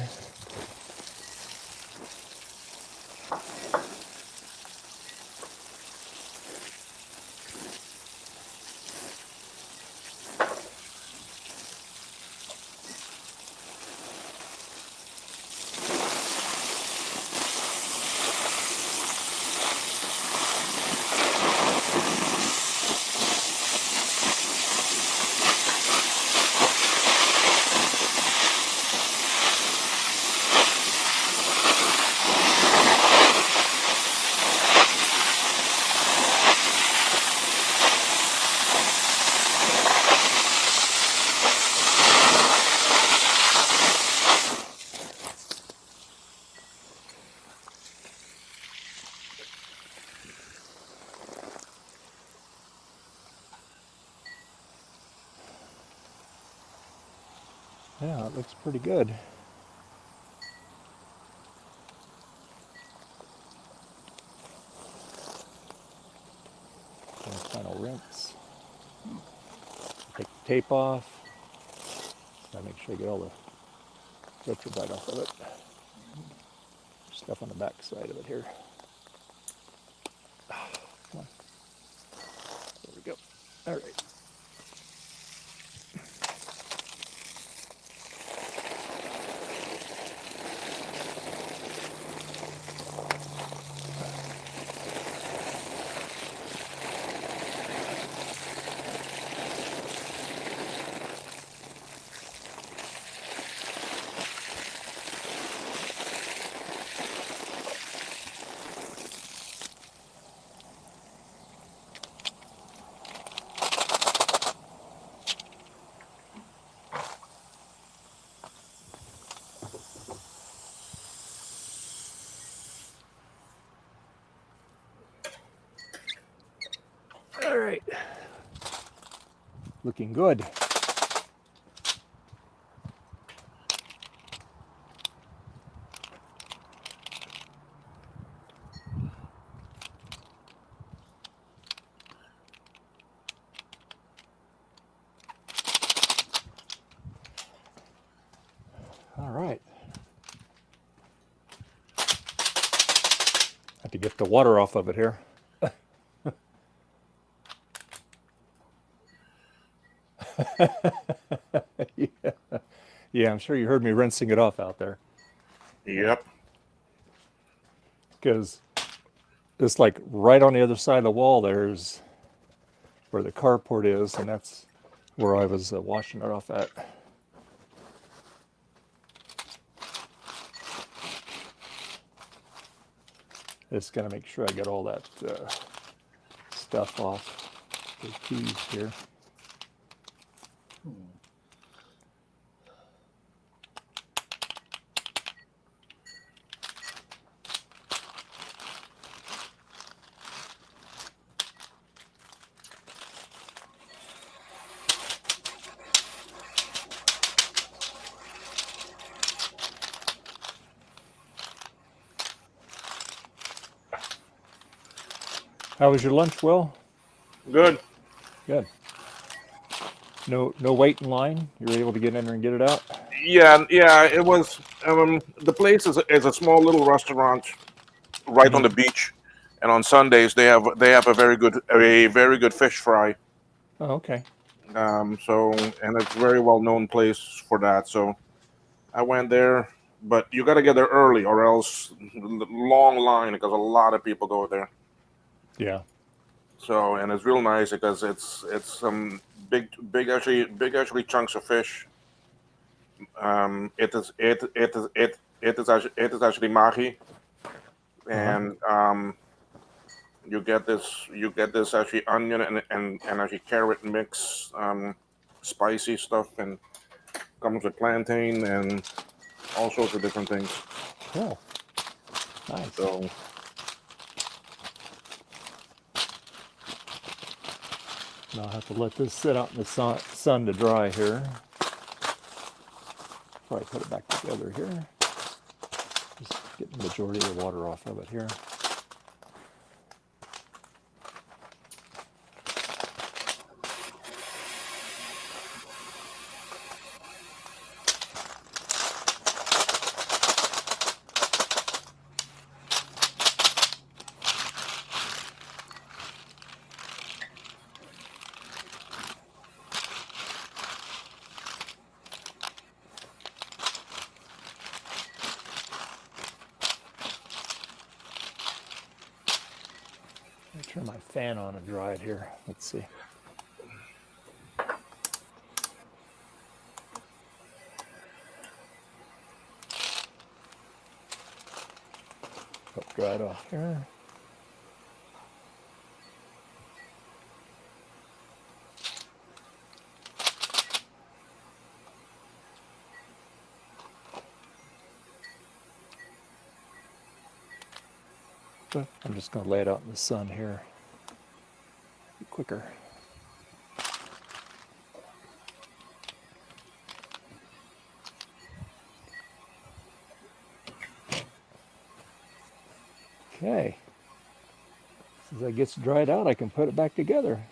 Yeah, it looks pretty good. And final rinse. Take the tape off. Gotta make sure I get all the retrobrite off of it. Stuff on the back side of it here. Come on. There we go. All right. All right. Looking good. All right. Have to get the water off of it here. Yeah. Yeah, I'm sure you heard me rinsing it off out there. Yep. Because it's like right on the other side of the wall there's where the carport is, and that's where I was washing it off at. Just gonna make sure I get all that stuff off the keys here. How was your lunch, Will? Good. Good. No wait in line? You were able to get in there and get it out? Yeah, yeah. It was. The place is a small little restaurant right on the beach, and on Sundays they have a very good fish fry. Oh, okay. So and it's a very well known place for that. So I went there, but you got to get there early, or else long line because a lot of people go there. Yeah. So and it's real nice because it's some big actually chunks of fish. It is actually mahi, and you get this actually onion and actually carrot mix, spicy stuff, and comes with plantain and all sorts of different things. Cool. Nice. So Now I'll have to let this sit out in the sun to dry here. Probably put it back together here. Just get the majority of the water off of it here. turn my fan on and dry it here. Let's see. Help dry it off here. I'm just going to lay it out in the sun here. Be quicker. Okay. As that gets dried out, I can put it back together.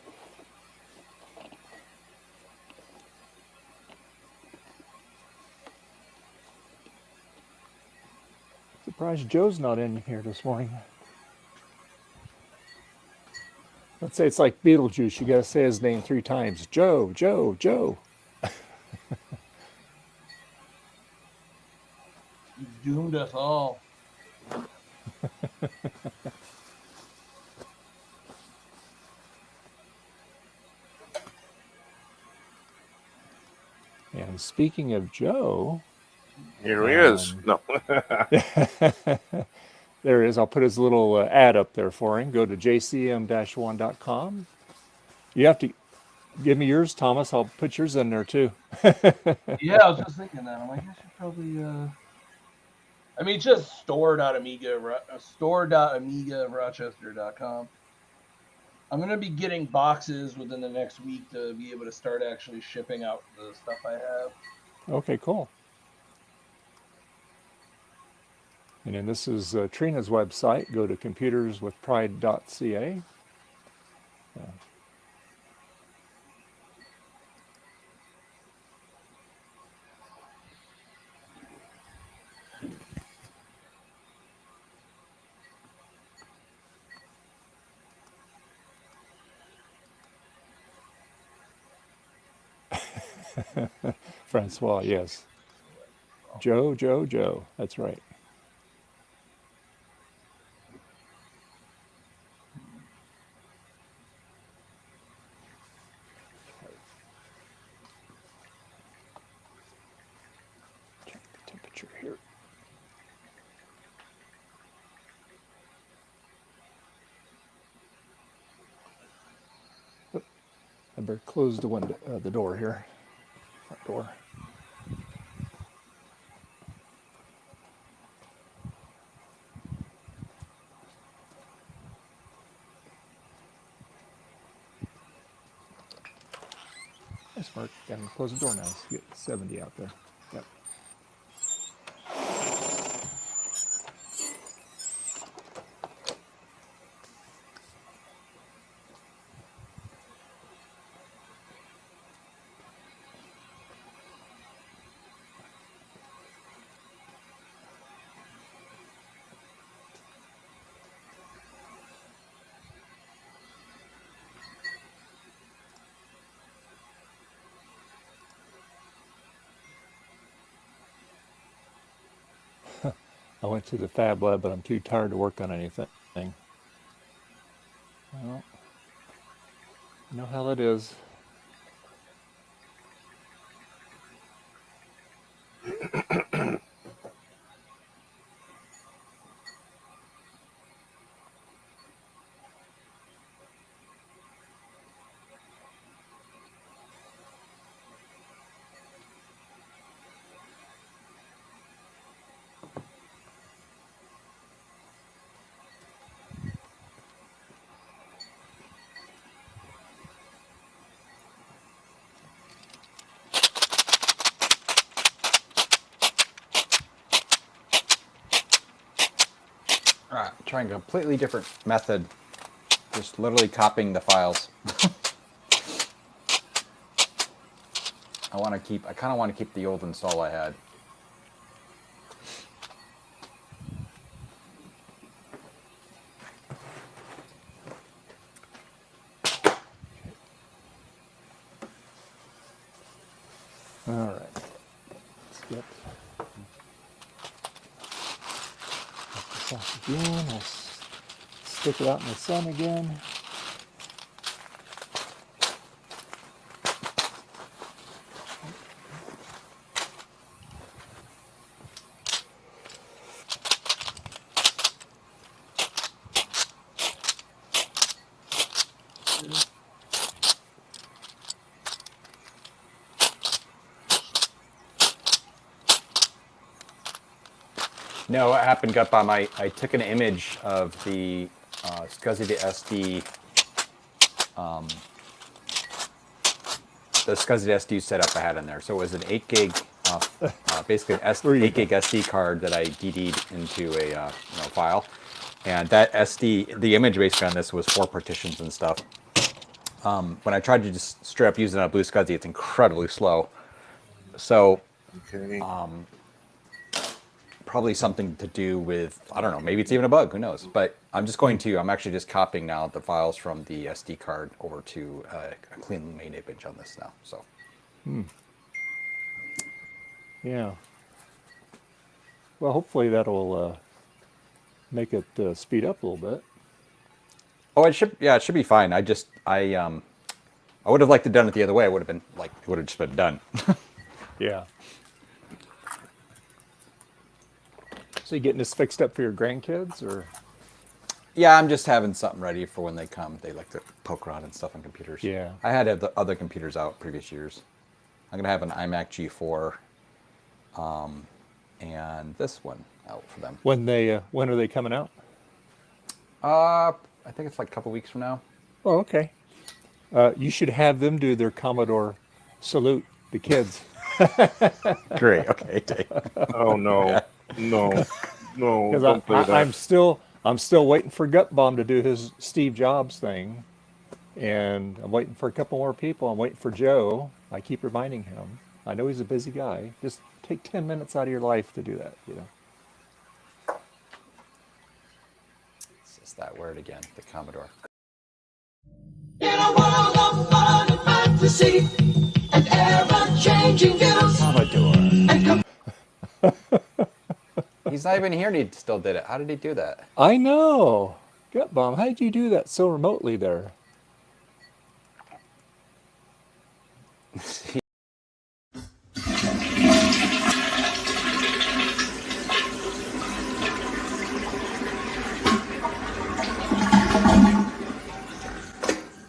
Surprised Joe's not in here this morning. Let's say it's like Beetlejuice. You got to say his name 3 times. Joe, Joe, Joe. He's doomed us all. And speaking of Joe, Here he is. No. there he is. I'll put his little ad up there for him. Go to jcm-1.com. You have to give me yours, Thomas. I'll put yours in there too. Yeah, I was just thinking that. I'm like, I should probably. I mean, just store.amigarochester.com. I'm going to be getting boxes within the next week to be able to start actually shipping out the stuff I have. Okay, cool. And then this is Trina's website. Go to computerswithpride.ca. Francois, yes. Joe, Joe, Joe. That's right. Check the temperature here. Oop. I better close the window, the door here. Front door. That's Mark. Got to close the door now. Let's get 70 out there. Yep. I went to the Fab Lab, but I'm too tired to work on anything. Well, you know how that is. Trying a completely different method. Just literally copying the files. I kind of want to keep the old install I had. All right. Let's get this off again. Let's stick it out in the sun again. No, what happened, Gut Bomb, I took an image of the SCSI to SD, the SCSI to SD setup I had in there. So it was an 8 gig, basically an 8 gig SD card that I DD'd into a file. And that SD, the image basically on this was 4 partitions and stuff. When I tried to just straight up use it on a blue SCSI, it's incredibly slow. So Okay. probably something to do with, I don't know, maybe it's even a bug, who knows. But I'm actually just copying now the files from the SD card over to a clean main image on this now. So. Yeah. Well, hopefully that'll make it speed up a little bit. Oh, it should be fine. I would have liked to done it the other way. It would have just been done. Yeah. So you getting this fixed up for your grandkids, or? Yeah, I'm just having something ready for when they come. They like to poke around and stuff on computers. Yeah. I had the other computers out previous years. I'm gonna have an iMac G4, and this one out for them. When are they coming out? I think it's like a couple weeks from now. Oh, okay. You should have them do their Commodore salute, the kids. Great. Okay. Oh no, no, no! Because Don't play that. I'm still waiting for Gut Bomb to do his Steve Jobs thing, and I'm waiting for a couple more people. I'm waiting for Joe. I keep reminding him. I know he's a busy guy. Just take 10 minutes out of your life to do that. It's just that word again, the Commodore. In a world of fun and fantasy and ever-changing views Commodore. and He's not even here and he still did it. How did he do that? I know. Gut Bomb, how did you do that so remotely there?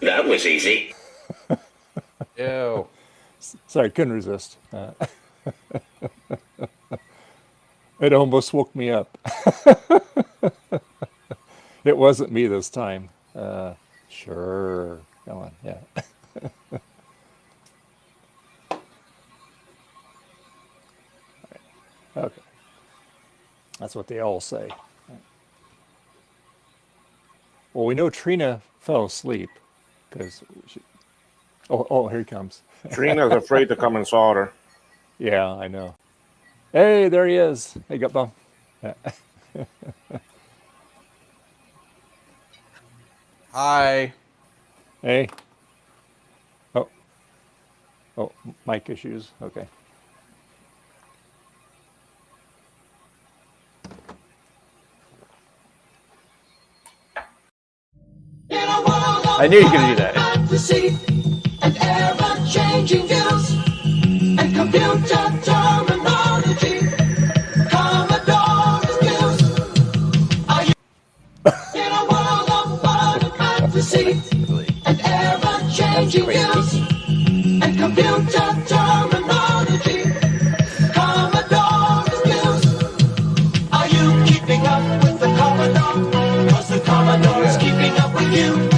That was easy. Ew. Sorry, couldn't resist. It almost woke me up. It wasn't me this time. Sure. Come on. Yeah. Okay. That's what they all say. Well, we know Trina fell asleep because she... Oh, here he comes. Trina's afraid to come and solder. Yeah, I know. Hey, there he is. Hey, Gut Bomb. Hi. Hey. Oh, mic issues. Okay. I knew you were going to do that. fantasy and ever-changing views and computer terminology. Commodore views. Are you in a world of fun and fantasy and ever-changing views and computer terminology? Commodore views. Are you keeping up with the Commodore? 'Cause the Commodore is keeping up with you.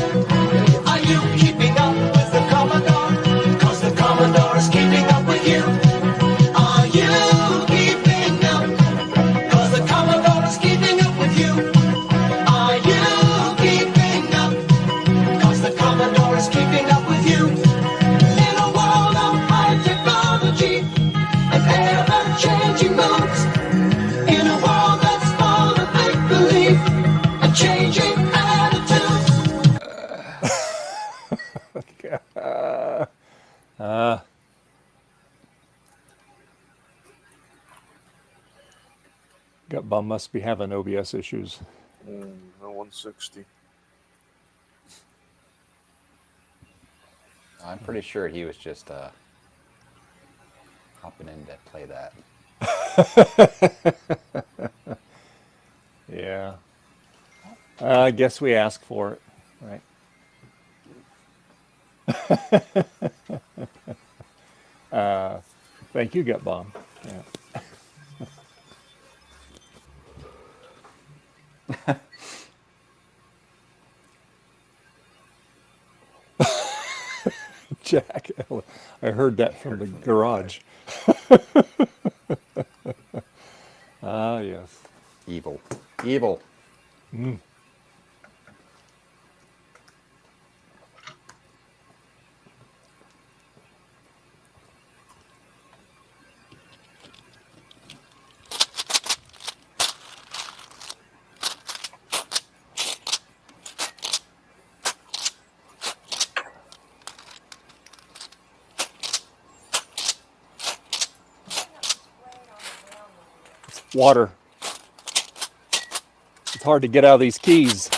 Are you keeping up with the Commodore? 'Cause the Commodore is keeping up with you. Are you keeping up? 'Cause the Commodore is keeping up with you. Are you keeping up? 'Cause the Commodore is keeping up with you. In a world of high technology and ever-changing moods. In a world that's full of make-believe and changing attitudes. Gut Bomb must be having OBS issues. 160. I'm pretty sure he was just hopping in to play that. Yeah. I guess we asked for it, right? Thank you, Gut Bomb. Yeah. Jack. I heard that from the garage. Ah, yes. Evil. Evil. Water. It's hard to get out of these keys.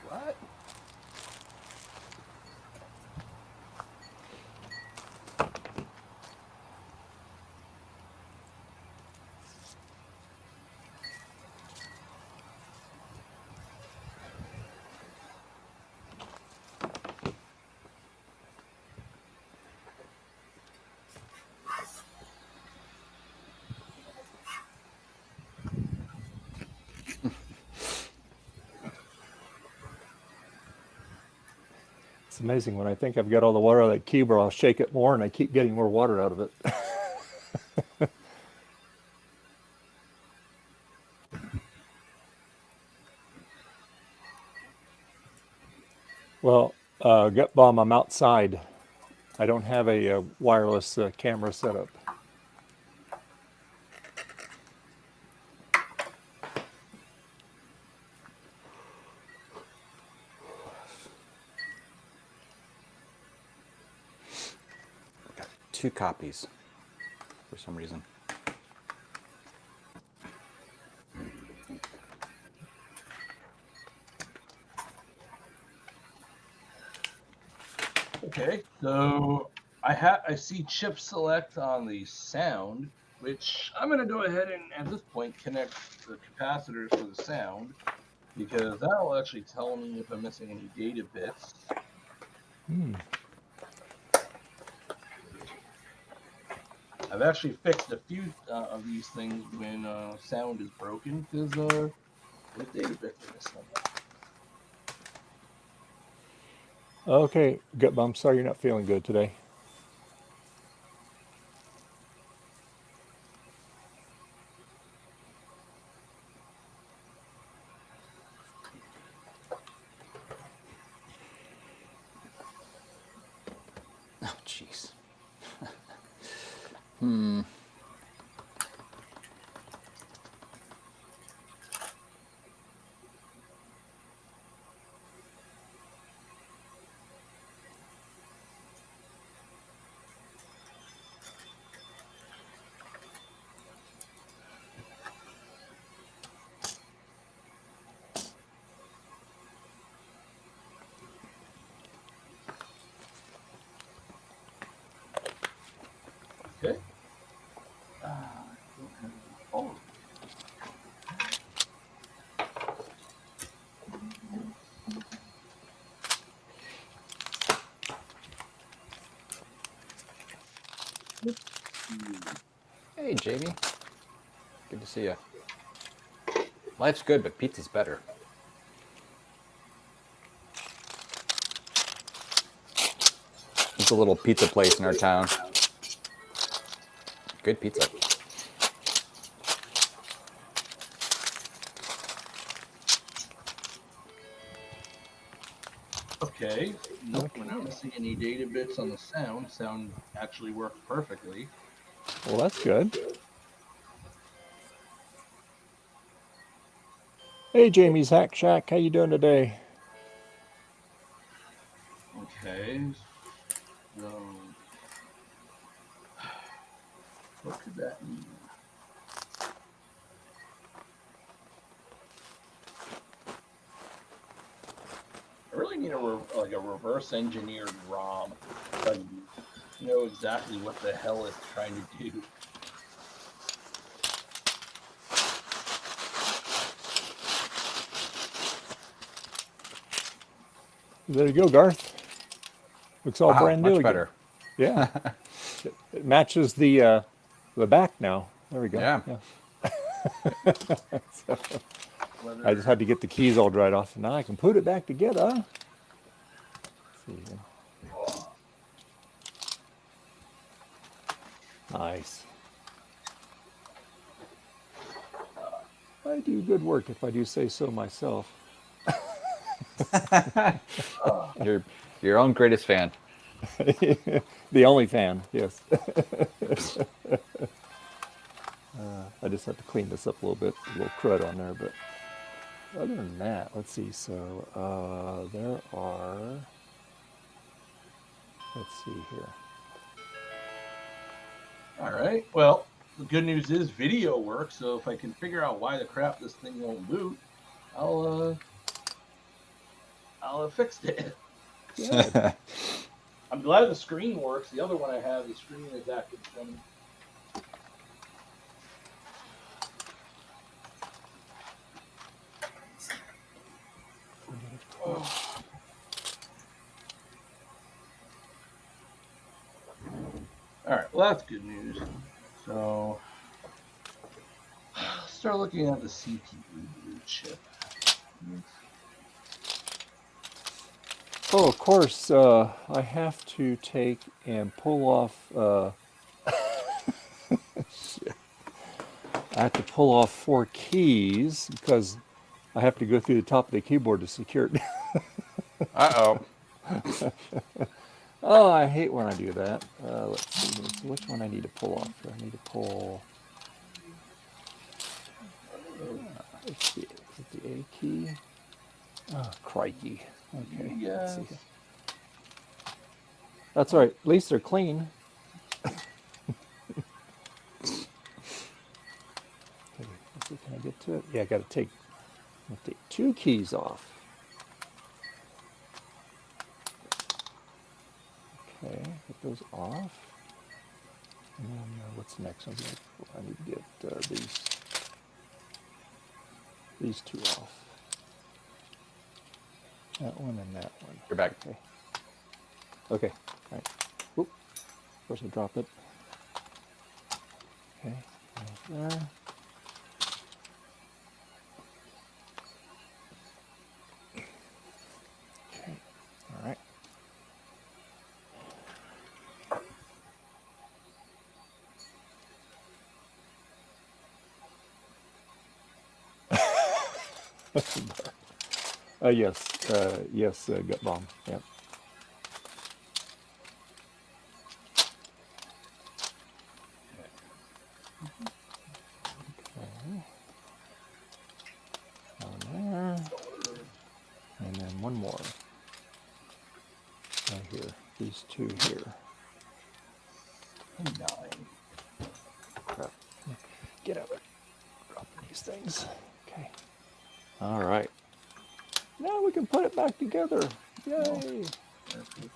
What? It's amazing when I think I've got all the water out of that cube, or I'll shake it more and I keep getting more water out of it. Well, Gut Bomb, I'm outside. I don't have a wireless camera setup. Got 2 copies for some reason. Okay, so I see chip select on the sound, which I'm gonna go ahead and at this point connect the capacitors for the sound, because that will actually tell me if I'm missing any data bits. I've actually fixed a few of these things when sound is broken, because the data bits are missing. Okay, Gut Bomb, sorry you're not feeling good today. Oh, jeez. Okay. I don't have all of them. Hey, Jamie. Good to see you. Life's good, but pizza's better. It's a little pizza place in our town. Good pizza. Okay. Nope, we're not missing any data bits on the sound. Sound actually works perfectly. Well, that's good. Hey, Jamie's Hack Shack, how you doing today? Okay. So, what could that mean? really need a reverse engineered ROM so I can know exactly what the hell it's trying to do. There you go, Garth. Looks all Wow, brand new much again. better. Yeah. It matches the back now. There we go. Yeah. So, I just had to get the keys all dried off. Now I can put it back together. Let's see here. Nice. I do good work if I do say so myself. You're your own greatest fan. The only fan, yes. I just have to clean this up a little bit, a little crud on there, but other than that, let's see. So there are, let's see here. All right. Well, the good news is video works. So if I can figure out why the crap this thing won't boot, I'll have fixed it. Good. I'm glad the screen works. The other one I have, the screen is acting funny. Oh. All right, well, that's good news. So, let's start looking at the CPU boot chip. Oh, of course, I have to take and pull off, shit. I have to pull off 4 keys because I have to go through the top of the keyboard to secure it. Uh-oh. Oh, I hate when I do that. Let's see, so which one I need to pull off here? I need to pull, let's see, is it the A key? Oh, crikey. Okay, let's see. That's all right, at least they're clean. Okay, let's see, can I get to it? Yeah, I gotta take 2 keys off. Okay, get those off. And then what's next? I need to get these 2 off. That one and that one. You're back. Okay. Okay. All right. Whoop. Of course I drop it. Okay. Right there. Okay. All right. Yes, gut bomb. Yep. Okay. One there, and then one more. Right here. These 2 here. 9. Crap. Get out of it. Drop these things. Okay. All right. Now we can put it back together. Yay! All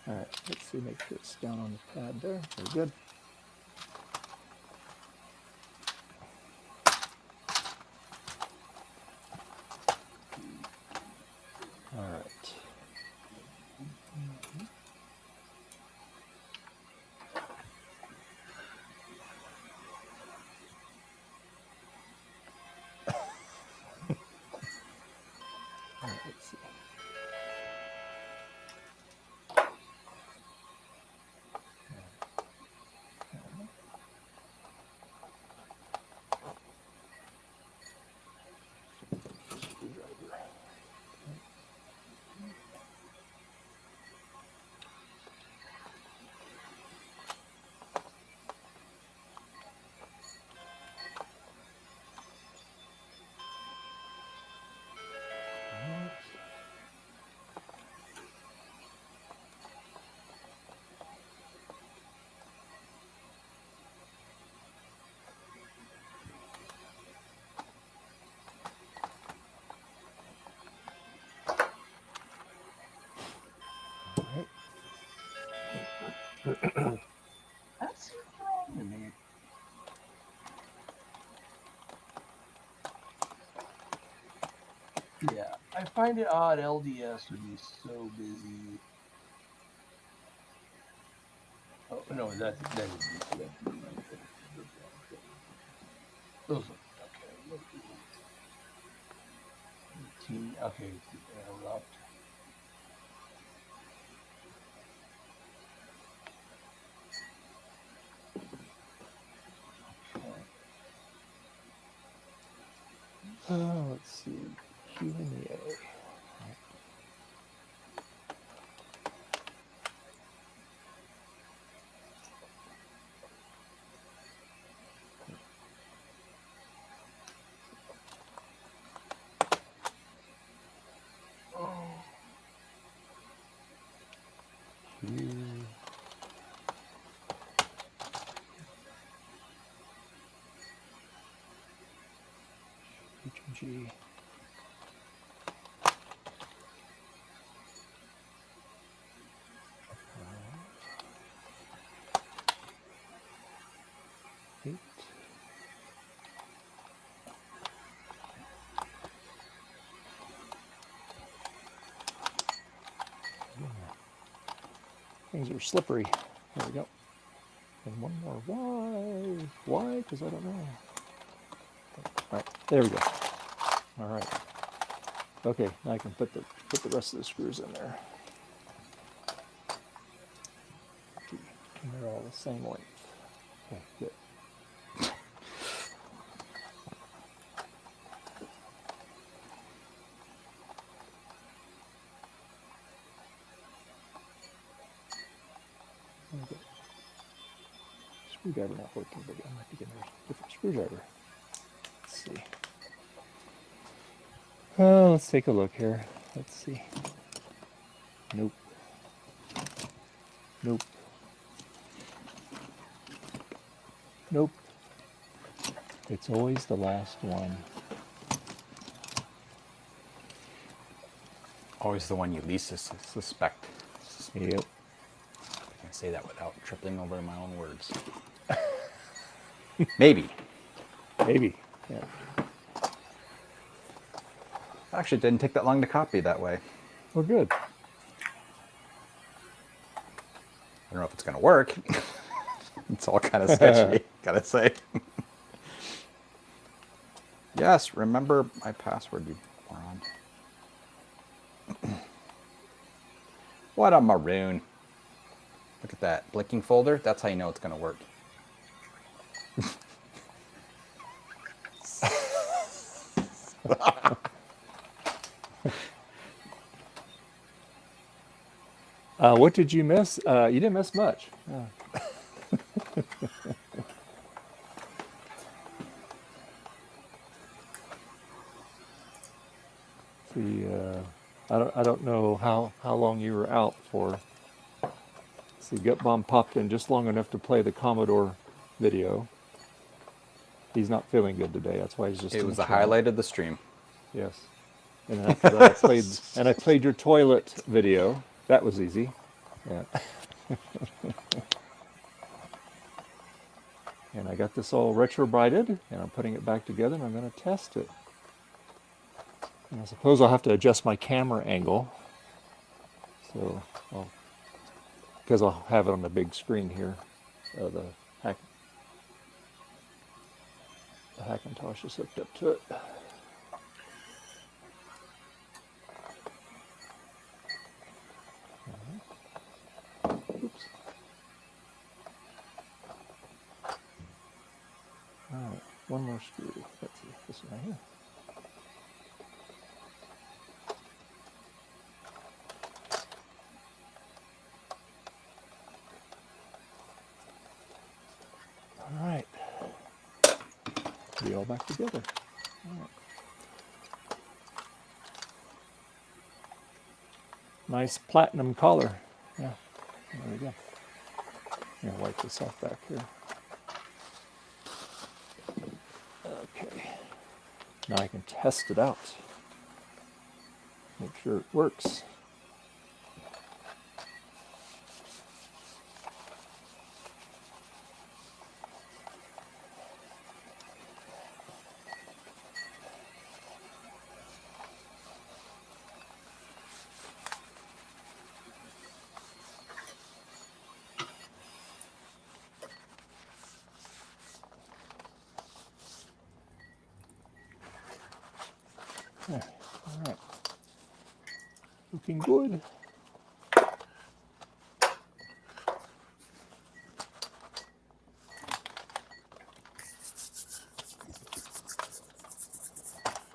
right. Let's see. Make sure it's down on the pad there. Very good. All right. All right, let's see. That's wrong with me. Yeah, I find it odd LDS would be so busy. Oh no, that is DC. Those look okay. Okay, it's the interrupt. Let's see. Q and the A. Q. H and G. Eight. Things are slippery. There we go. And one more. Why? Why? Because I don't know. All right, there we go. All right. Okay, now I can put the rest of the screws in there. And they're all the same length. Okay, good. Okay. Screwdriver not working, but I might be getting a different screwdriver. Let's see. Let's take a look here. Let's see. Nope. Nope. Nope. It's always the last one. Always the one you least suspect. Yep. I can say that without tripping over my own words. Maybe. Maybe. Yeah. Actually, it didn't take that long to copy that way. Well, good. I don't know if it's going to work. It's all kind of sketchy, gotta say. Yes, remember my password, you moron. What a maroon. Look at that blinking folder. That's how you know it's going to work. What did you miss? You didn't miss much. See, I don't know how long you were out for. See, Gut Bomb popped in just long enough to play the Commodore video. He's not feeling good today. That's why he's just. It was the highlight of the stream. Yes. And then after that, I played your toilet video. That was easy. Yeah. And I got this all retrobrighted, and I'm putting it back together, and I'm going to test it. And I suppose I'll have to adjust my camera angle. So, because I'll have it on the big screen here. The Hackintosh is hooked up to it. Oops. All right, one more screw. Let's see, this one right here. All right, be all back together. All right. Nice platinum collar. Yeah, there we go. I'm gonna wipe this off back here. Okay, now I can test it out. Make sure it works. Looking good.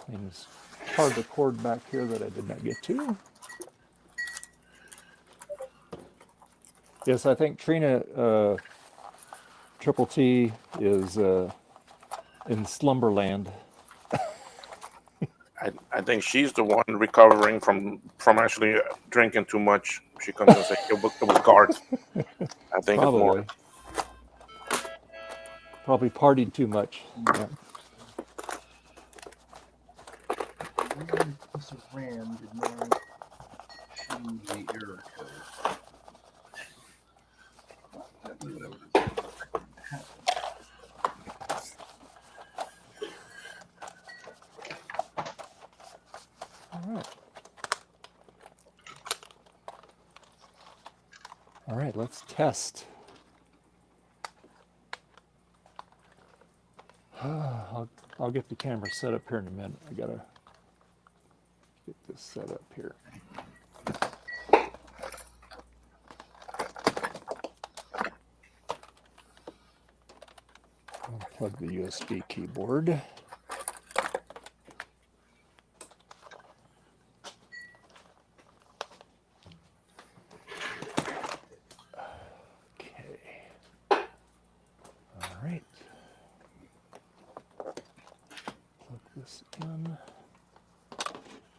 Clean this part of the cord back here that I did not get to. Yes, I think Trina Triple T is in slumberland. I think she's the one recovering from actually drinking too much. She comes and says it was Garth. I think it's more. Probably partied too much. Yeah. This RAM did not choose the error code. All right, let's test. I'll get the camera set up here in a minute. I gotta get this set up here. I'll plug the USB keyboard.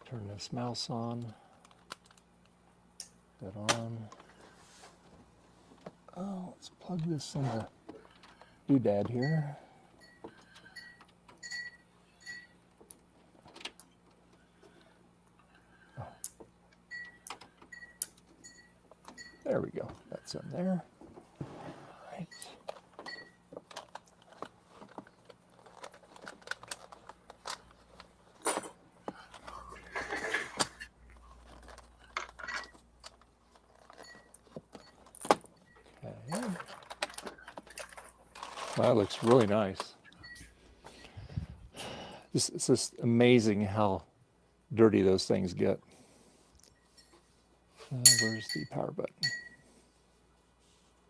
Turn this mouse on, that on. Oh, let's plug this in the doodad here. Oh. There we go, that's in there. All right. Well, that looks really nice. It's just amazing how dirty those things get. Where's the power button?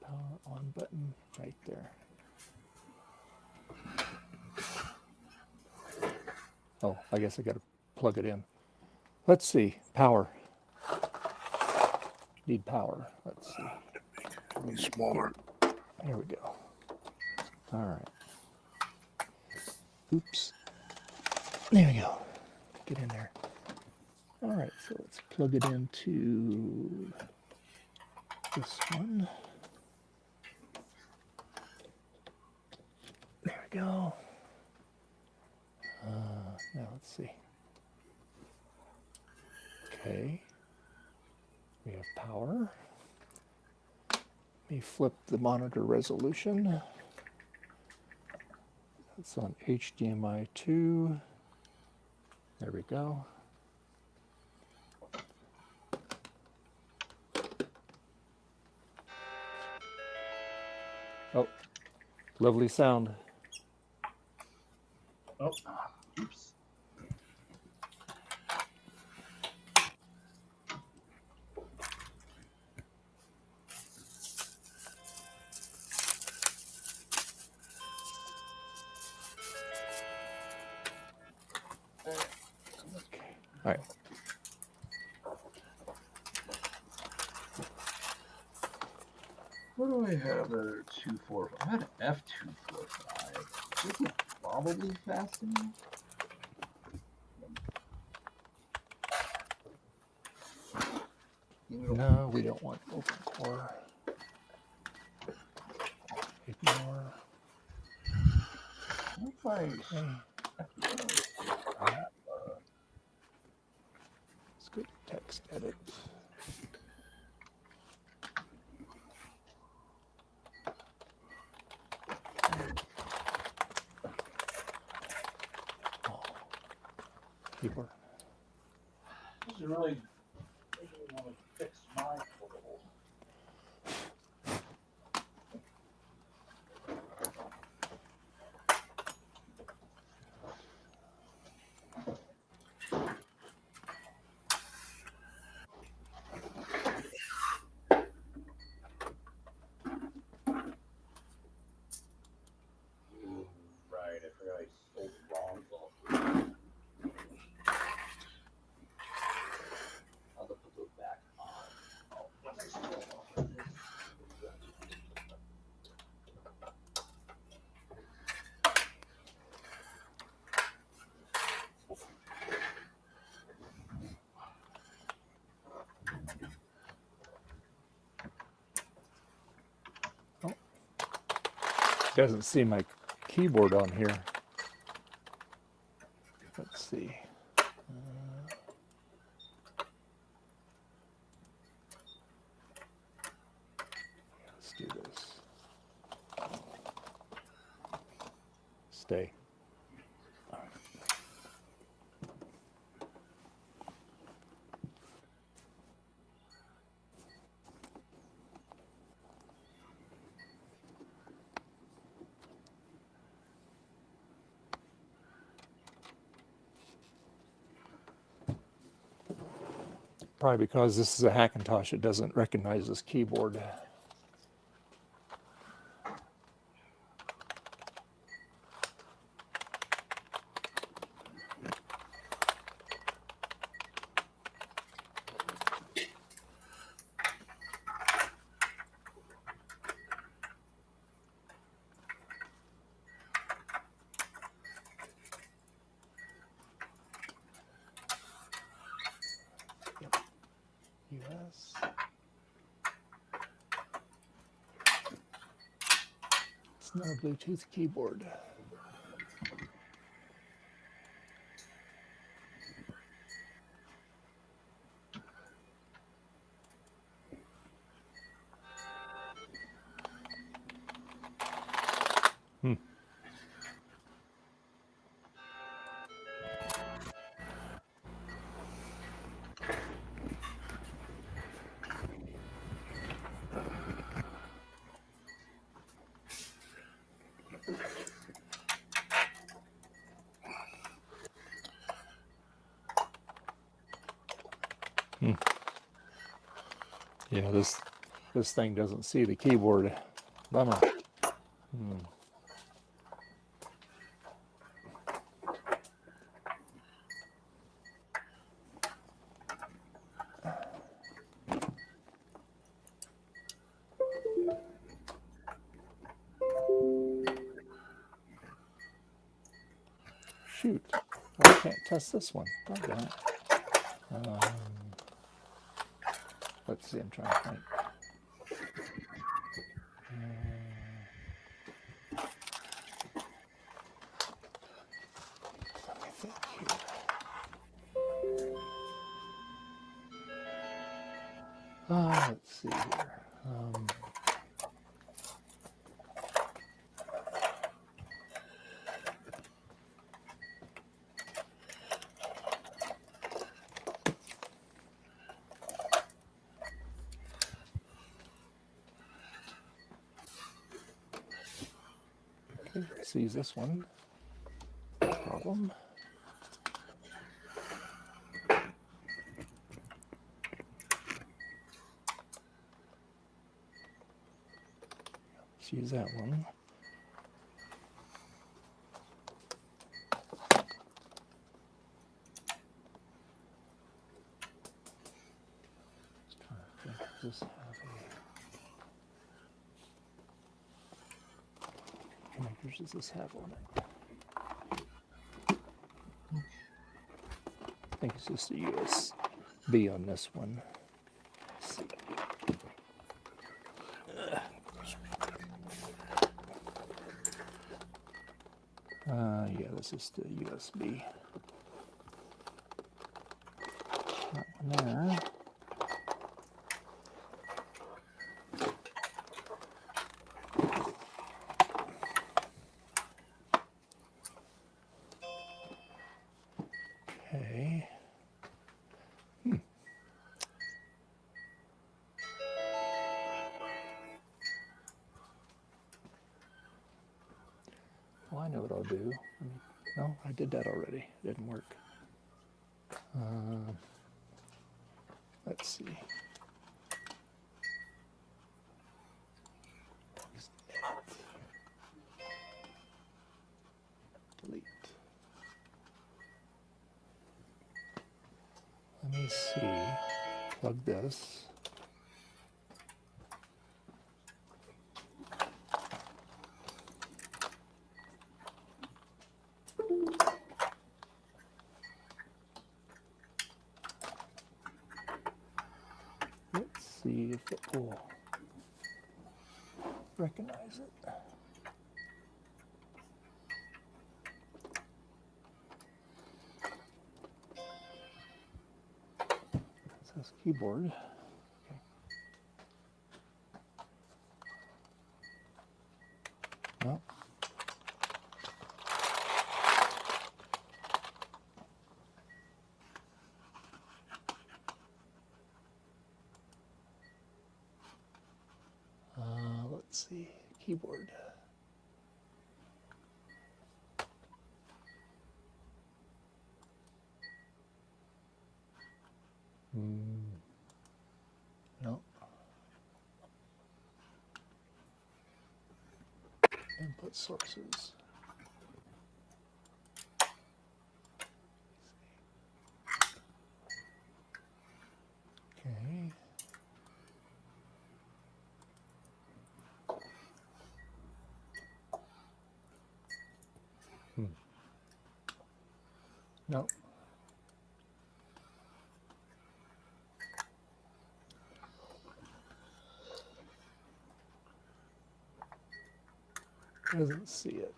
Power on button right there. Oh, I guess I got to plug it in. Let's see, power. Need power. Let's see. Smaller. There we go. All right. Oops. There we go. Get in there. All right, so let's plug it into this one. There we go. Now let's see. Okay. We have power. Let me flip the monitor resolution. It's on HDMI 2. There we go. Oh, lovely sound. Oh, oops. All right. What do I have? A 245. I had an F245. This is probably fast enough. No, we don't want open core. Ignore. If I Let's go to text edit. Oh, keyboard. this is really want to fix my portable. doesn't see my keyboard on here. Let's see. Let's do this. Stay. Probably because this is a Hackintosh, it doesn't recognize this keyboard. US. It's not a Bluetooth keyboard. Yeah, this thing doesn't see the keyboard. Bummer. Shoot. I can't test this one. Doggone it. Let's see, I'm trying to think. Let me think here. Let's see here. Okay, let's use this one. No problem. Let's use that one. Does this have a connectors? Does this have on it? I think it's just a USB on this one. Let's see. Yeah, this is the USB. That one there. Okay. Well, I know what I'll do. No, I did that already. It didn't work. Let's see. Delete. Let me see. Plug this. Let's see if it will recognize it. keyboard. No. Let's see, keyboard. No. Input sources. Okay. No. Doesn't see it.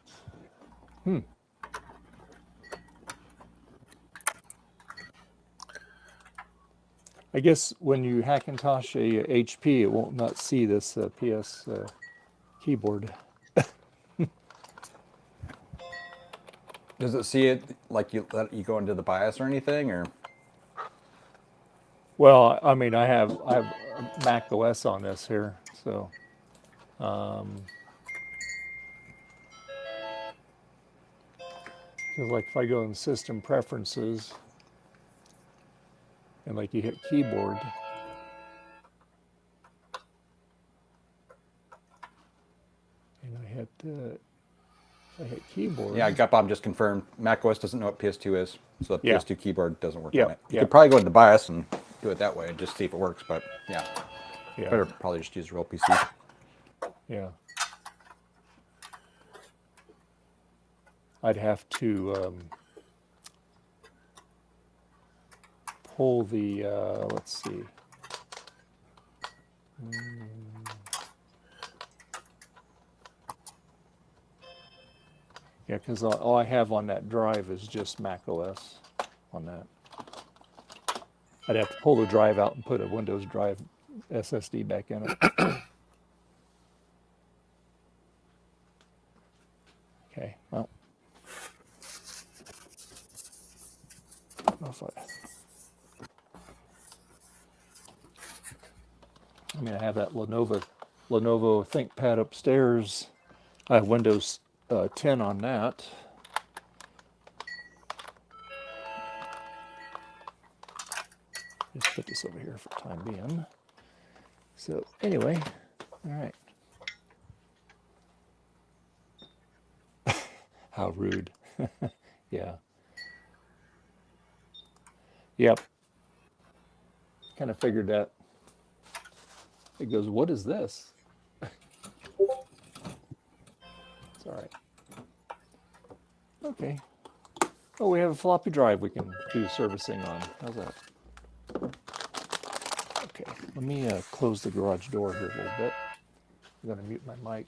I guess when you Hackintosh a HP, it won't not see this PS keyboard. Does it see it like you let you go into the BIOS or anything, or? Well, I mean, I have Mac OS on this here, so. Because like if I go in System Preferences, and like you hit Keyboard, and I hit Keyboard. Yeah, I got Bob just confirmed. macOS doesn't know what PS2 is, so the Yeah. PS2 keyboard doesn't work Yep, on it. You yep. could probably go into BIOS and do it that way and just see if it works, but yeah. Yeah. Better probably just use a real PC. Yeah. I'd have to pull the, let's see. Yeah, because all I have on that drive is just Mac OS on that. I'd have to pull the drive out and put a Windows drive SSD back in it. Okay, well. I don't know if I mean, I have that Lenovo ThinkPad upstairs. I have Windows 10 on that. Just put this over here for the time being. So anyway, all right. How rude. Yeah. Yep. Kind of figured that. It goes, what is this? It's all right. Okay. Oh, we have a floppy drive we can do servicing on. How's that? Okay, let me close the garage door here a little bit. I'm going to mute my mic.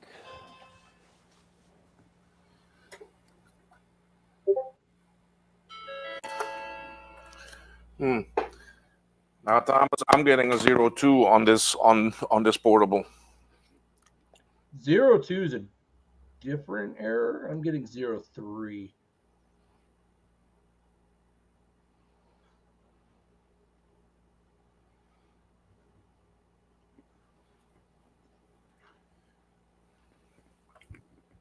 Now, Thomas, I'm getting a 02 on this this portable. 02 is a different error. I'm getting 03.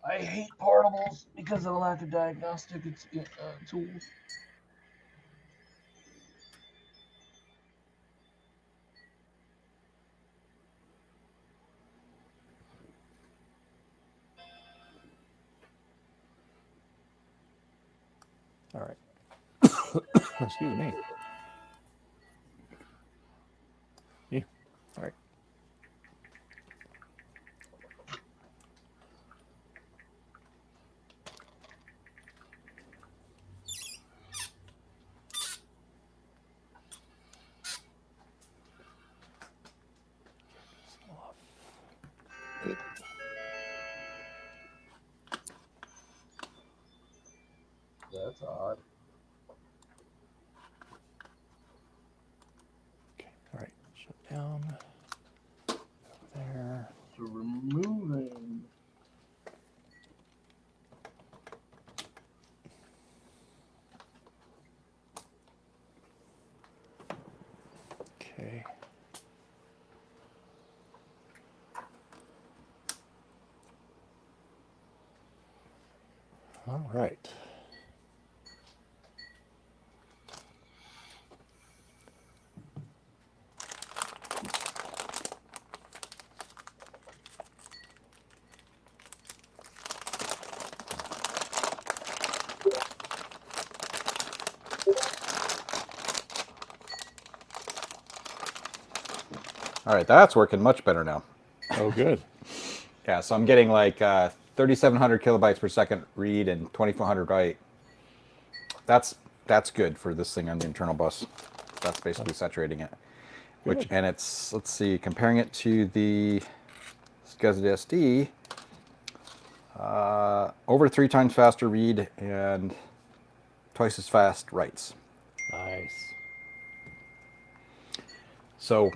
I hate portables because of the lack of diagnostic tools. All right. Excuse me. Yeah. All right. That's odd. Okay. All right. down there. So removing. Okay. All right. All right, that's working much better now. Oh, good. Yeah, so I'm getting like 3,700 kilobytes per second read and 2,400 write. That's good for this thing on the internal bus. That's basically saturating it. Good. And it's, let's see, comparing it to the SCSI SD, over 3 times faster read and twice as fast writes. Nice. So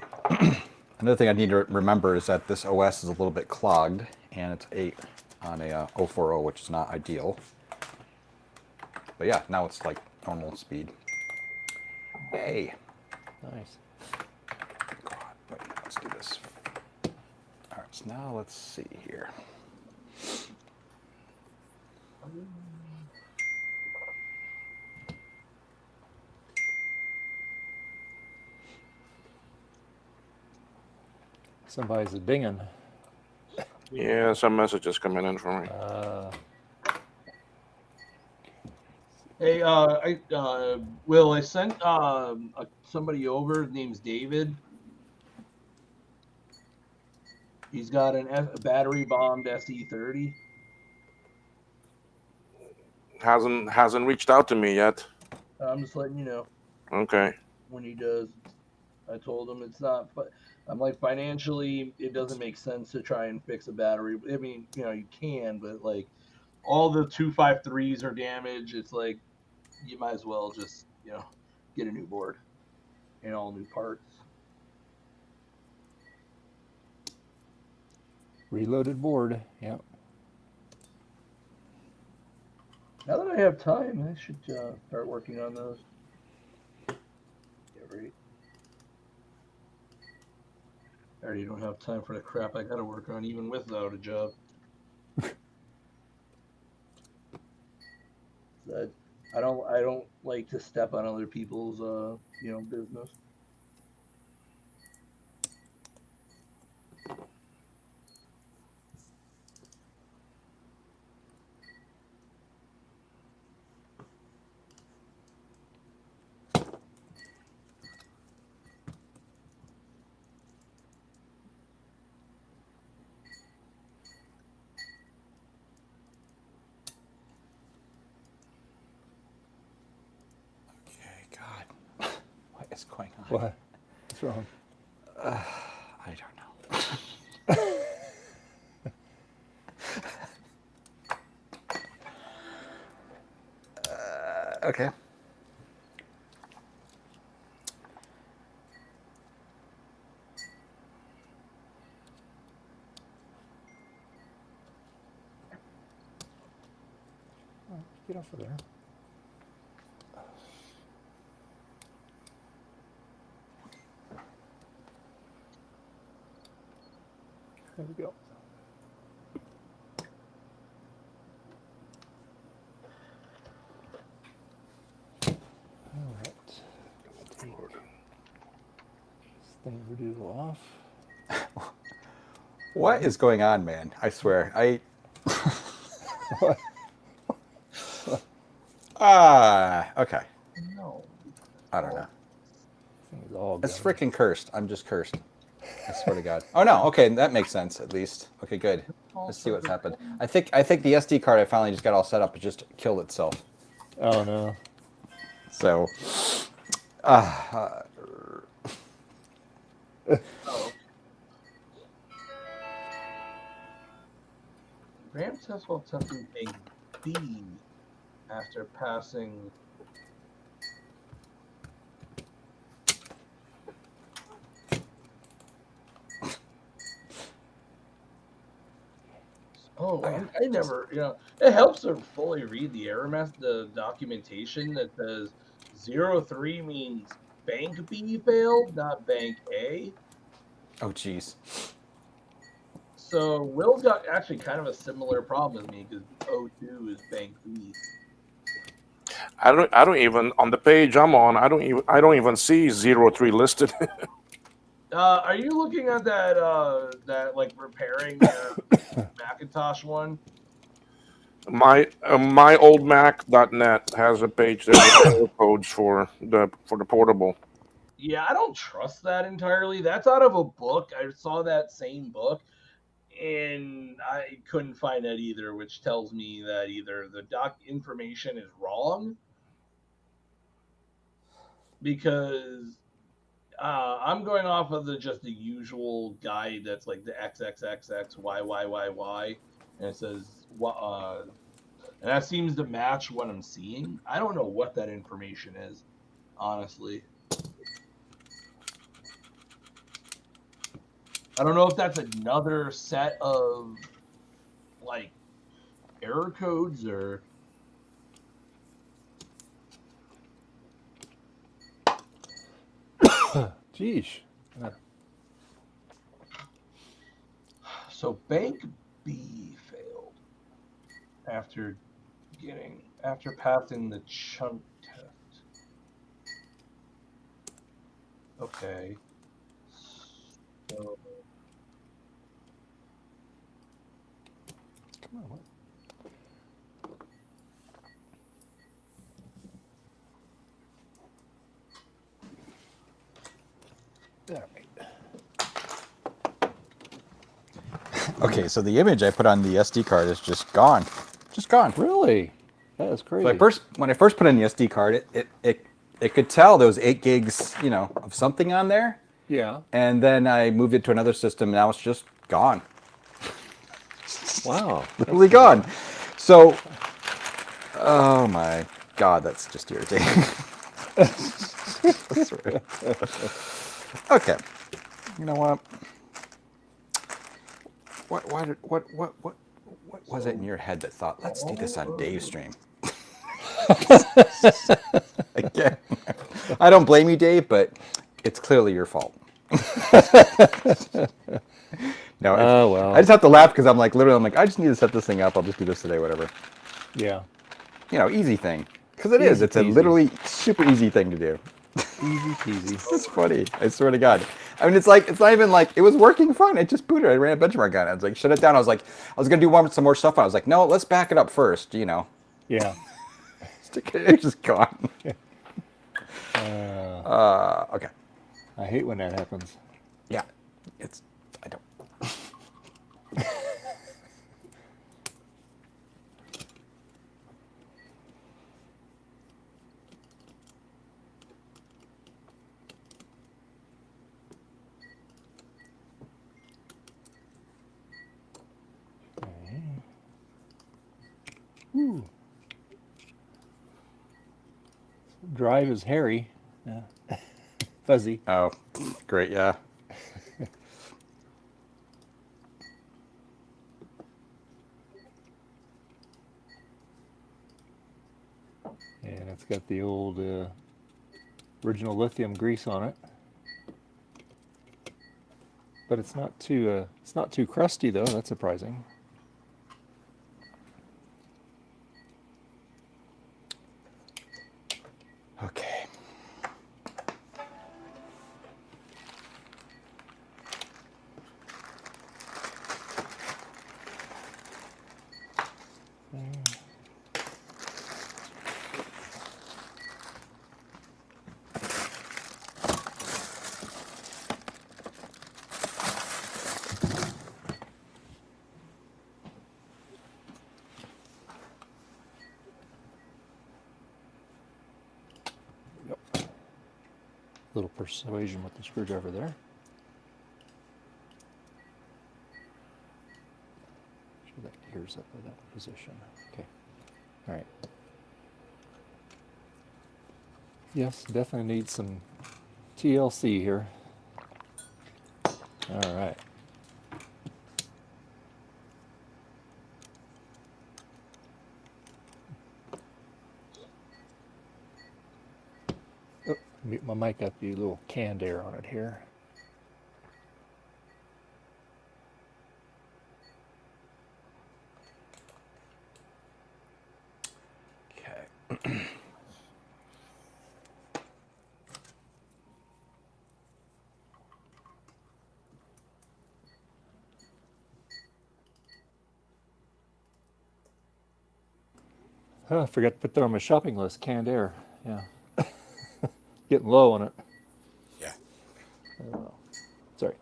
another thing I need to remember is that this OS is a little bit clogged, and it's 8 on a 040, which is not ideal. But yeah, now it's like normal speed. Yay! Nice. God, wait, let's do this. All right, so now let's see here. Somebody's dinging. Yeah, some messages coming in for me. Hey, Will, I sent somebody over. His name's David. He's got a battery bombed SE30. Hasn't reached out to me yet. I'm just letting you know. Okay. When he does, I told him it's not. But I'm like, financially, it doesn't make sense to try and fix a battery. I mean, you know, you can, but like, all the 253s are damaged. It's like, you might as well just, you know, get a new board and all new parts. Reloaded board. Yep. Now that I have time, I should start working on those. Yeah, right. I already don't have time for the crap I gotta work on, even without a job. I don't like to step on other people's you know, business. Okay, God. What is going on? What? What's wrong? I don't know. Okay. Get off of there. There we go. All right. Take this thing redo off. What is going on, man? I swear. What? Okay. No. I don't know. This thing is all It's gone. freaking cursed. I'm just cursed. I swear to God. Oh no. Okay, that makes sense at least. Okay, good. Let's see what's happened. I think the SD card I finally just got all set up. It just killed itself. Oh no. So. Oh. Ram says while testing a B after passing. Oh, I never, it helps to fully read the the documentation that says 03 means bank B failed, not bank A. Oh, geez. So Will's got actually kind of a similar problem with me because 02 is bank B. I don't even on the page I'm on. I don't even see 03 listed. Are you looking at that like repairing Macintosh one? My old Mac.net has a page there with codes for the portable. Yeah, I don't trust that entirely. That's out of a book. I saw that same book, and I couldn't find that either, which tells me that either the doc information is wrong, because I'm going off of just the usual guide that's like the XXXXYYYY, and it says and that seems to match what I'm seeing. I don't know what that information is, honestly. I don't know if that's another set of like error codes or. Geesh. So bank B failed after passing the chunk test. Okay. So Come on. There we go. Okay, so the image I put on the SD card is just gone. Just gone. Really? That is crazy. So when I first put in the SD card, it could tell there was 8 gigs, of something on there. Yeah. And then I moved it to another system. Now it's just gone. Wow. Literally gone. So, oh my God, that's just irritating. That's right. Okay. You know what? What was it in your head that thought, let's do this on Dave's stream? Again, I don't blame you, Dave, but it's clearly your fault. No, Oh, well. I just have to laugh because I'm like, I just need to set this thing up. I'll just do this today, whatever. Yeah. Easy thing. Because it is. It's a literally super easy thing to do. Easy peasy. It's funny. I swear to God. I mean, it's not even like, it was working fine. I just booted. I ran a benchmark on it. I was like, shut it down. I was like, I was going to do some more stuff. I was like, no, let's back it up first, Yeah. It's just gone. Okay. I hate when that happens. Yeah. I don't. Ooh. Drive is hairy. Yeah. Fuzzy. Oh, great. Yeah. And it's got the old original lithium grease on it. But it's not too crusty though. That's surprising. Okay. Little persuasion with the screwdriver there. Sure that gears up in that position. Okay. All right. Yes, definitely need some TLC here. All right. Mute my mic got the little canned air on it here. Okay. Oh, I forgot to put that on my shopping list. Canned air. Yeah. Getting low on it. Yeah. Sorry.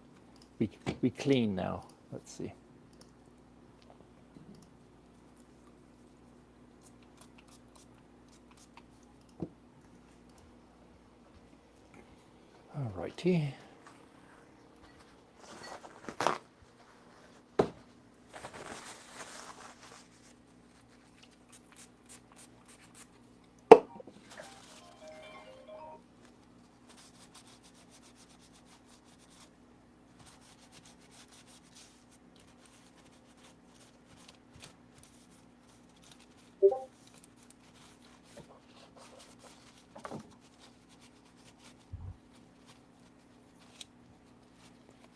We clean now. Let's see. All righty.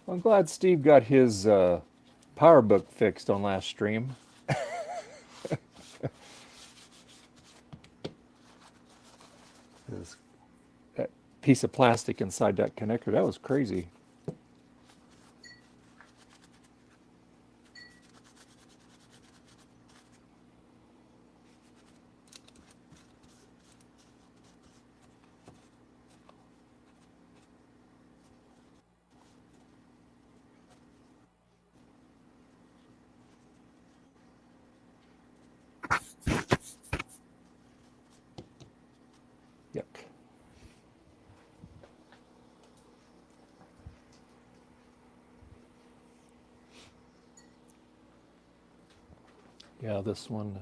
I'm glad Steve got his power book fixed on last stream. That piece of plastic inside that connector, that was crazy. Yuck. Yeah, this one.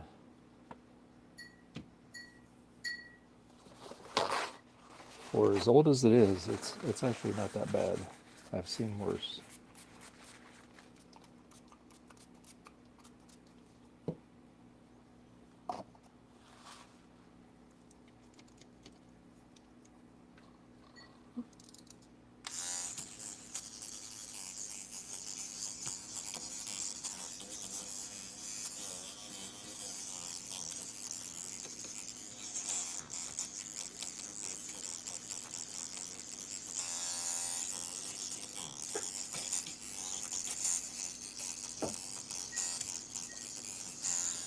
For as old as it is, it's actually not that bad. I've seen worse.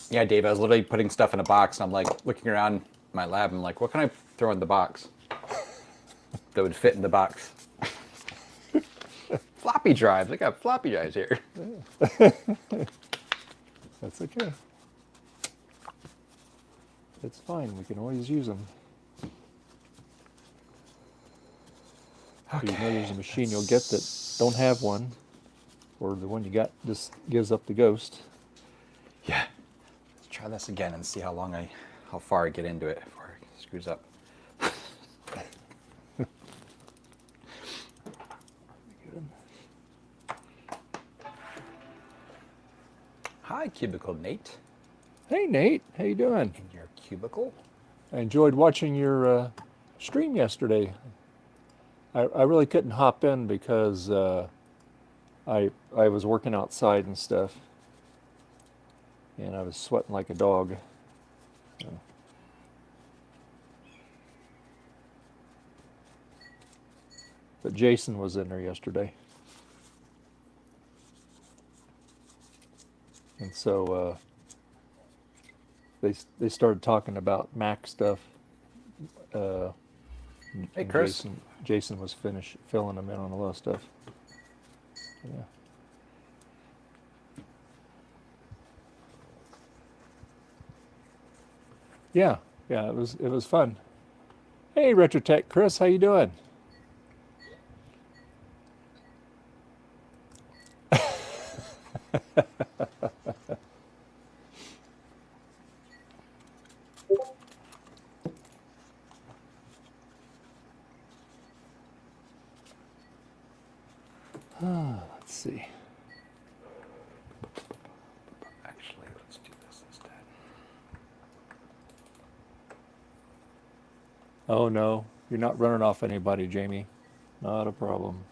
Yeah, Dave, I was literally putting stuff in a box, and I'm like looking around my lab, and I'm like, what can I throw in the box that would fit in the box? Floppy drives. I got floppy drives here. That's okay. It's fine. We can always use them. You know there's a machine you'll get that don't have one, or the one you got just gives up the ghost. Yeah. Let's try this again and see how far I get into it before it screws up. Hi, Cubicle Nate. Hey Nate, how you doing? In your cubicle? I enjoyed watching your stream yesterday. I really couldn't hop in because I was working outside and stuff, and I was sweating like a dog. So. But Jason was in there yesterday, and so they started talking about Mac stuff. Hey, Chris. Jason was filling them in on a lot of stuff. Yeah. Yeah, it was fun. Hey, Retrotech Chris, how you doing? Let's see. Actually, let's do this instead. Oh no, You're not running off anybody, Jamie. Not a problem.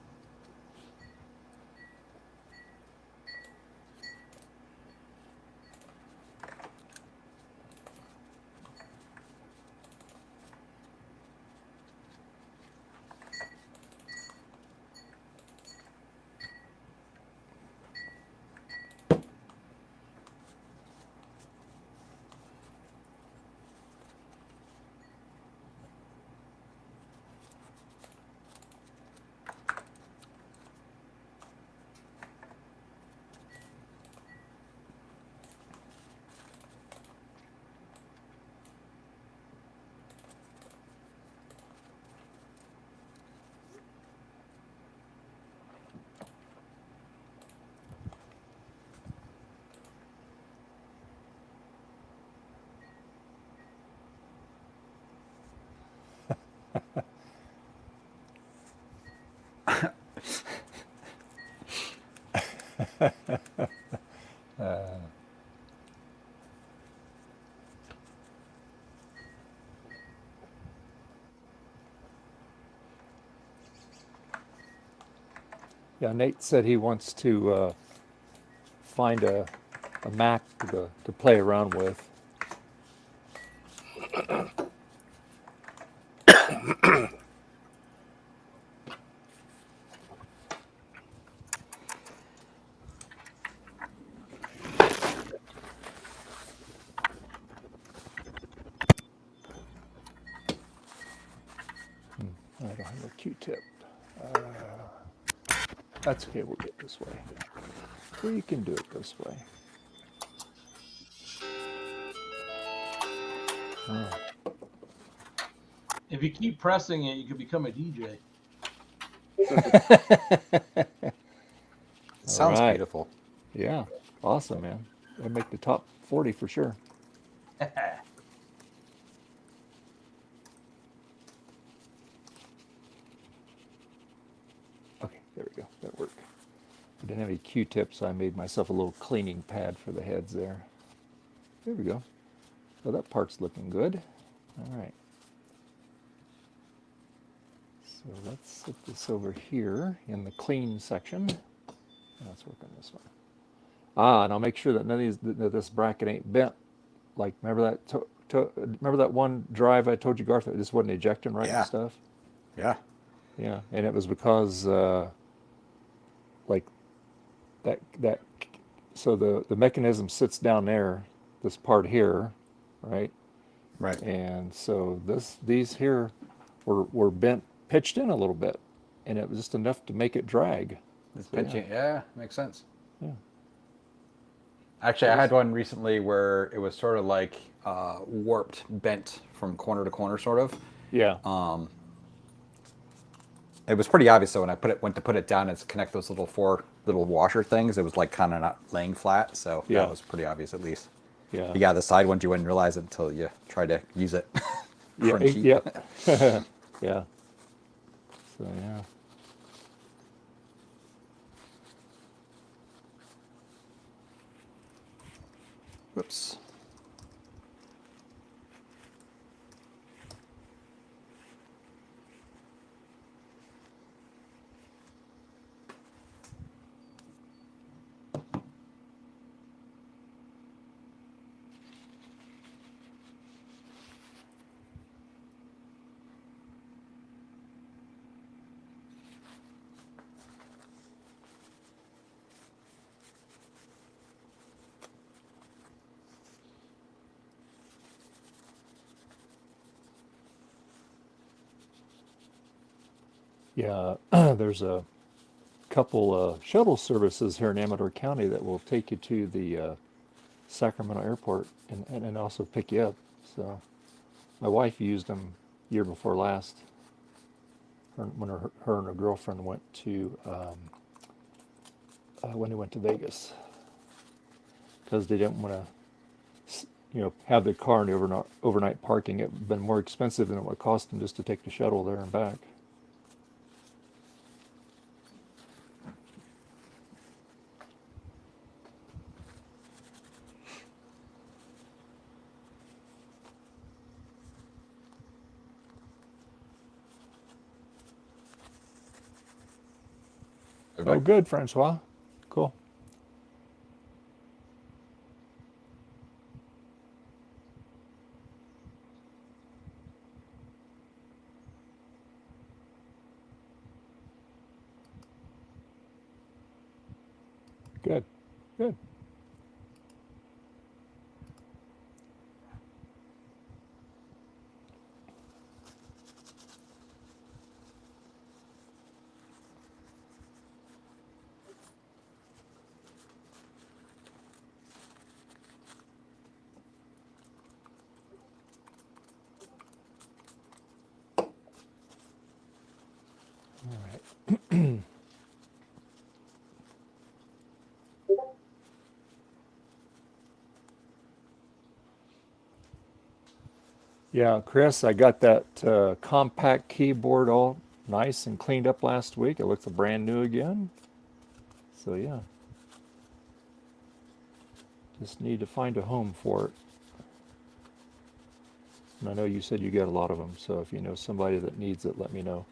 Yeah, Nate said he wants to find a Mac to play around with. I don't have a Q-tip. That's okay, we'll get this way. We can do it this way. Oh. If you keep pressing it, you could become a DJ. Sounds right. beautiful. Yeah, awesome, man. That'd make the top 40 for sure. Okay, there we go. That worked. I didn't have any Q-tips, so I made myself a little cleaning pad for the heads there. There we go. So that part's looking good. All right. So let's set this over here in the clean section. Let's work on this one. And I'll make sure that none of these, that this bracket ain't bent. Like, remember that? Remember that one drive I told you, Garth, that this wasn't ejecting right Yeah. and stuff? Yeah. Yeah, and it was because, like, that. So the mechanism sits down there, this part here, right? Right. And so these here were bent, pitched in a little bit, and it was just enough to make it drag. It's So, pinching. Yeah, makes sense. Yeah. Actually, I had one recently where it was sort of like warped, bent from corner to corner, sort of. Yeah. It was pretty obvious though when I went to put it down and connect those four little washer things. It was like kind of not laying flat, so Yeah. that was pretty obvious at least. Yeah. But yeah, the side ones you wouldn't realize it until you try to use it. Yeah. Crunchy. Yep. Yeah. So yeah. Whoops. Yeah. There's a couple shuttle services here in Amador County that will take you to the Sacramento airport and also pick you up. So my wife used them year before last when her and her girlfriend went to when they went to Vegas because they didn't want to have the car in the overnight parking. It would have been more expensive than it would cost them just to take the shuttle there and back. Be Oh, back. good, Francois. Cool. Good. Good. All right. Yeah, Chris, I got that compact keyboard all nice and cleaned up last week. It looks brand new again. So yeah, just need to find a home for it. And I know you said you got a lot of them, so if you know somebody that needs it, let me know.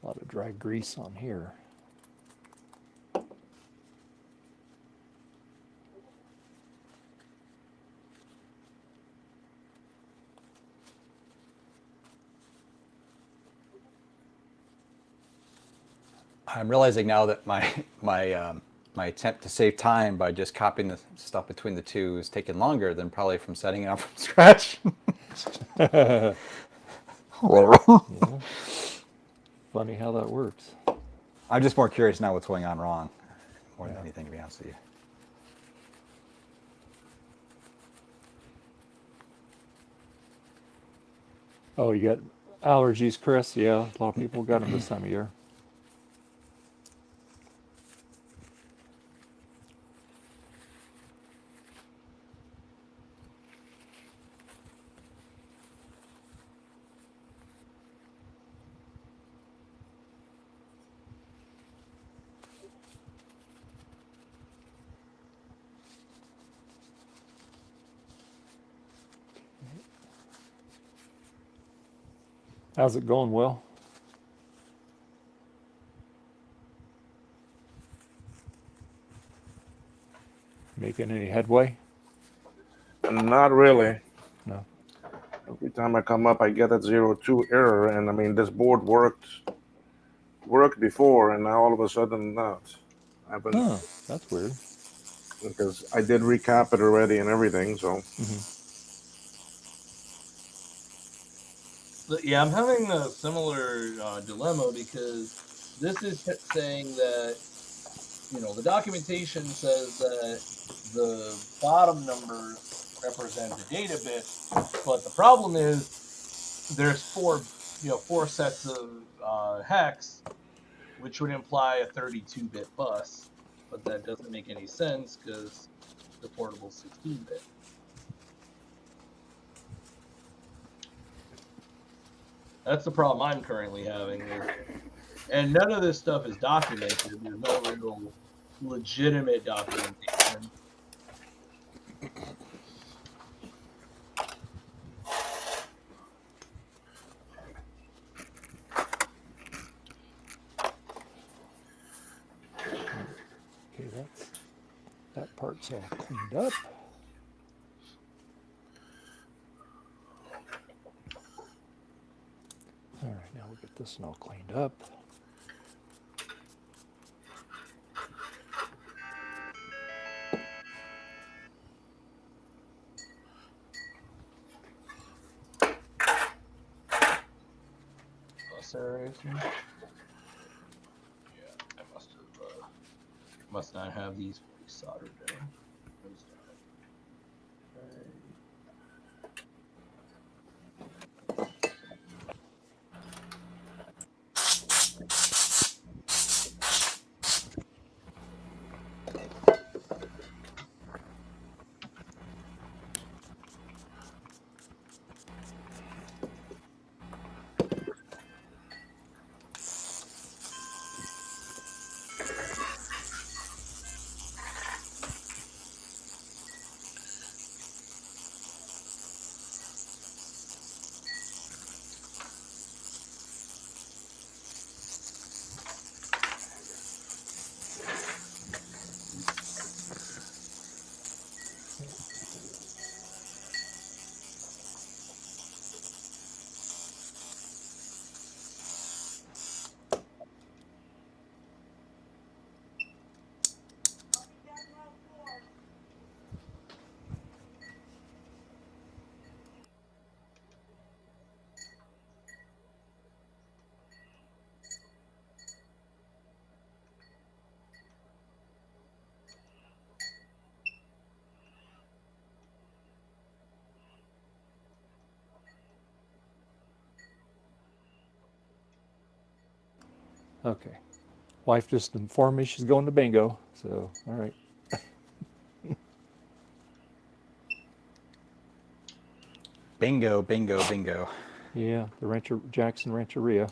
A lot of dry grease on here. I'm realizing now that my attempt to save time by just copying the stuff between the two is taking longer than probably from setting it up from scratch. Yeah. Funny how that works. I'm just more curious now what's going on wrong, more than anything, to be honest with you. Oh, you got allergies, Chris? Yeah, a lot of people got them this time of year. How's it going, Will? Making any headway? Not really. No. Every time I come up, I get that 02 error, and I mean this board worked before, and now all of a sudden not. I've been Huh, that's weird. because I did recap it already and everything. So Yeah, I'm having a similar dilemma because this is saying that, you know, the documentation says that the bottom numbers represent the data bits, but the problem is there's four sets of hex, which would imply a 32-bit bus, but that doesn't make any sense because the portable 16-bit. That's the problem I'm currently having. And none of this stuff is documented. There's no real legitimate documentation. Okay, that part's all cleaned up. All right, now we'll get this one all cleaned up. Bus aeration. Yeah, I must not have these fully soldered down. Okay. Wife just informed me she's going to bingo. So, all right. Bingo, bingo, bingo. Yeah, the Jackson Rancheria.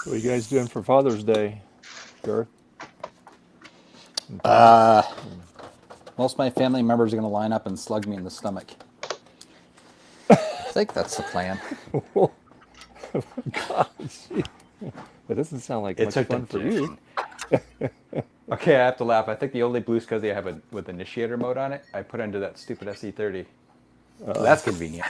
What are you guys doing for Father's Day, Garth? And Todd? Most of my family members are going to line up and slug me in the stomach. I think that's the plan. God, gee. That doesn't sound like It's much a fun for you. Okay, I have to laugh. I think the only blue SCSI I have with initiator mode on it, I put into that stupid SE30. So that's convenient.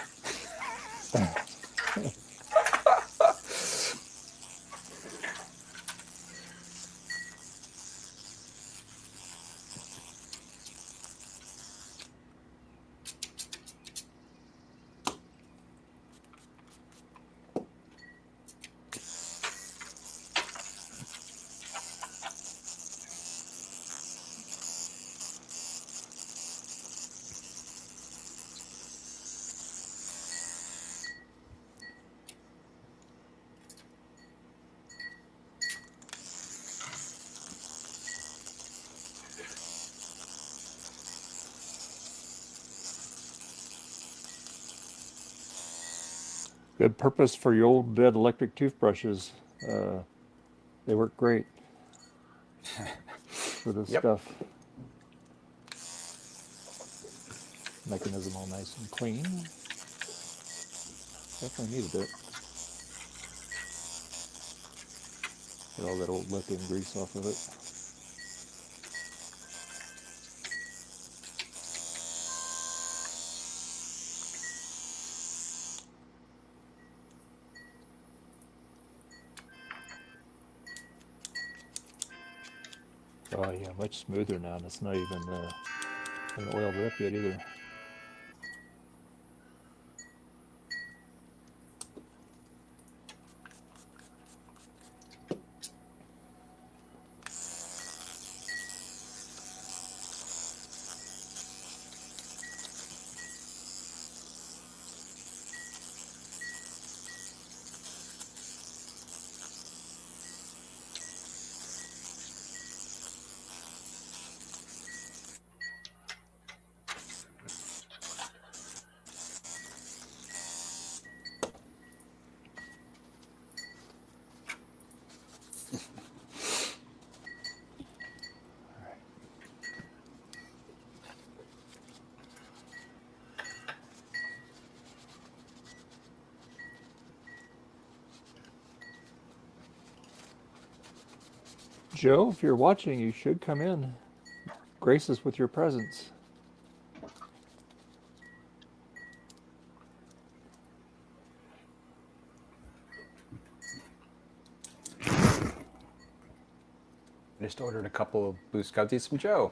Good purpose for your old dead electric toothbrushes. They work great for this Yep. stuff. Mechanism all nice and clean. Definitely needed it. Get all that old lithium grease off of it. Oh yeah, much smoother now, and it's not even oiled up yet either. Joe, if you're watching, you should come in. Grace us with your presence. I just ordered a couple of blue SCSIs from Joe.